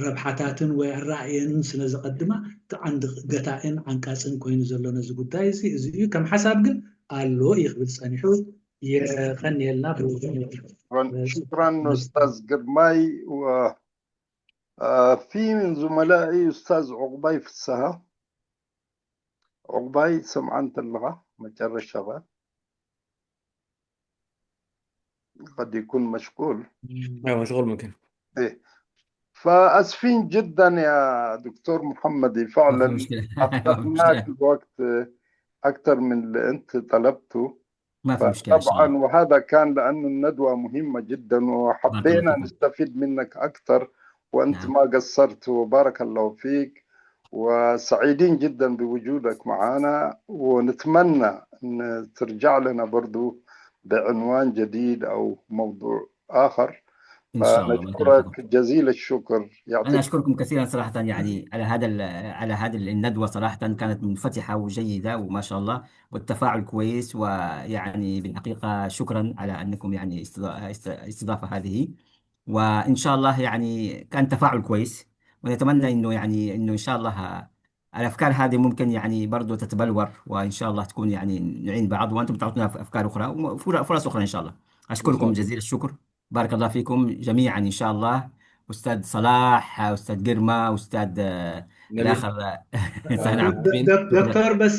ረብሓታትን ወይ ራእየንን ስለ ዘቐድማ እቲ ዓንዲ ገታእን ዓንቃፅን ኮይኑ ዘሎ ነዚ ጉዳይ እዚ እዩ ከም ሓሳብ ግን ኣሎ ይኽብል ፀኒሑ የቀኒየልና شكرا أستاذ قرماي في من زملائي أستاذ عقباي في السها عقباي سمعت اللغة مجرى الشغل قد يكون مشغول ايوه مشغول ممكن. إيه فأسفين جدا يا دكتور محمدي ما في فعلا مشكلة أخذناك الوقت أكثر من اللي أنت طلبته ما في مشكلة إن شاء طبعا الله. وهذا كان لأن الندوة مهمة جدا بارك الله وحبينا فيكم. نستفيد منك أكثر وأنت نعم ما قصرت وبارك الله فيك وسعيدين جدا بوجودك معنا ونتمنى أن ترجع لنا برضو بعنوان جديد أو موضوع آخر إن شاء الله. بارك الله فنشكرك فيكم. جزيل الشكر أنا يعطيك أشكركم كثيرا صراحة يعني على هذه الندوة صراحة كانت منفتحة وجيدة وما شاء الله والتفاعل كويس ويعني بالحقيقة شكرا على أنكم يعني استضافة هذه وإن شاء الله يعني كان تفاعل كويس ونتمنى إنه يعني إنه إن شاء الله الأفكار هذه ممكن يعني برضو تتبلور وإن شاء الله تكون يعني نعين بعض وأنتم تعطونا أفكار أخرى وفرص أخرى إن شاء الله. أشكركم جزيل الشكر. بارك الله فيكم جميعا إن شاء الله. أستاذ صلاح أستاذ قرمة أستاذ الآخر نعم دكتور بس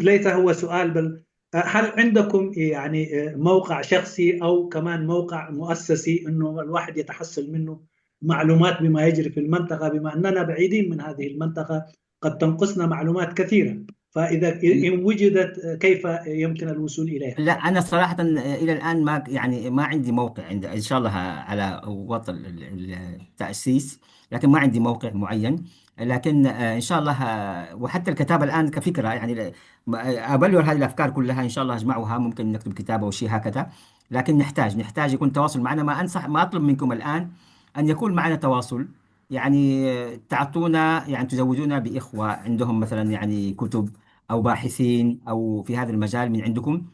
ليس هو سؤال بل هل عندكم يعني موقع شخصي أو كمان موقع مؤسسي إنه الواحد يتحصل منه معلومات بما يجري في المنطقة بما أننا بعيدين من هذه المنطقة قد تنقصنا معلومات كثيرة فإذا إن وجدت كيف يمكن الوصول إليها؟ لا أنا صراحة إلى الآن ما عندي موقع إن شاء الله على وطن التأسيس لكن ما عندي موقع معين لكن إن شاء الله وحتى الكتابة الآن كفكرة يعني أبلور هذه الأفكار كلها إن شاء الله أجمعها ممكن نكتب كتابة أو شيء هكذا لكن نحتاج يكون تواصل معنا ما أطلب منكم الآن أن يكون معنا تواصل يعني تعطونا يعني تزودونا بإخوة عندهم مثلا يعني كتب أو باحثين أو في هذا المجال من عندكم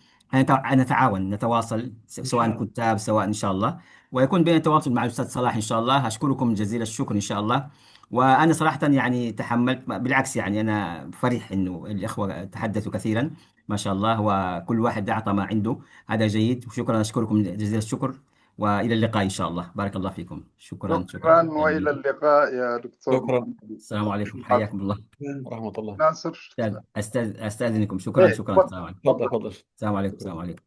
نتعاون نتواصل سواء كتاب سواء إن شاء الله ويكون بين تواصل مع الأستاذ صلاح إن شاء الله. أشكركم جزيل الشكر إن شاء الله وأنا صراحة يعني تحملت بالعكس يعني أنا فرح إنه الإخوة تحدثوا كثيرا ما شاء الله وكل واحد أعطى ما عنده هذا جيد وشكرا أشكركم جزيل الشكر وإلى اللقاء إن شاء الله. بارك الله فيكم. شكرا وإلى اللقاء يا دكتور. شكرا. السلام عليكم حياكم الله ورحمة الله. ناصر أستاذنكم شكرا السلام عليكم. تفضل. السلام عليكم.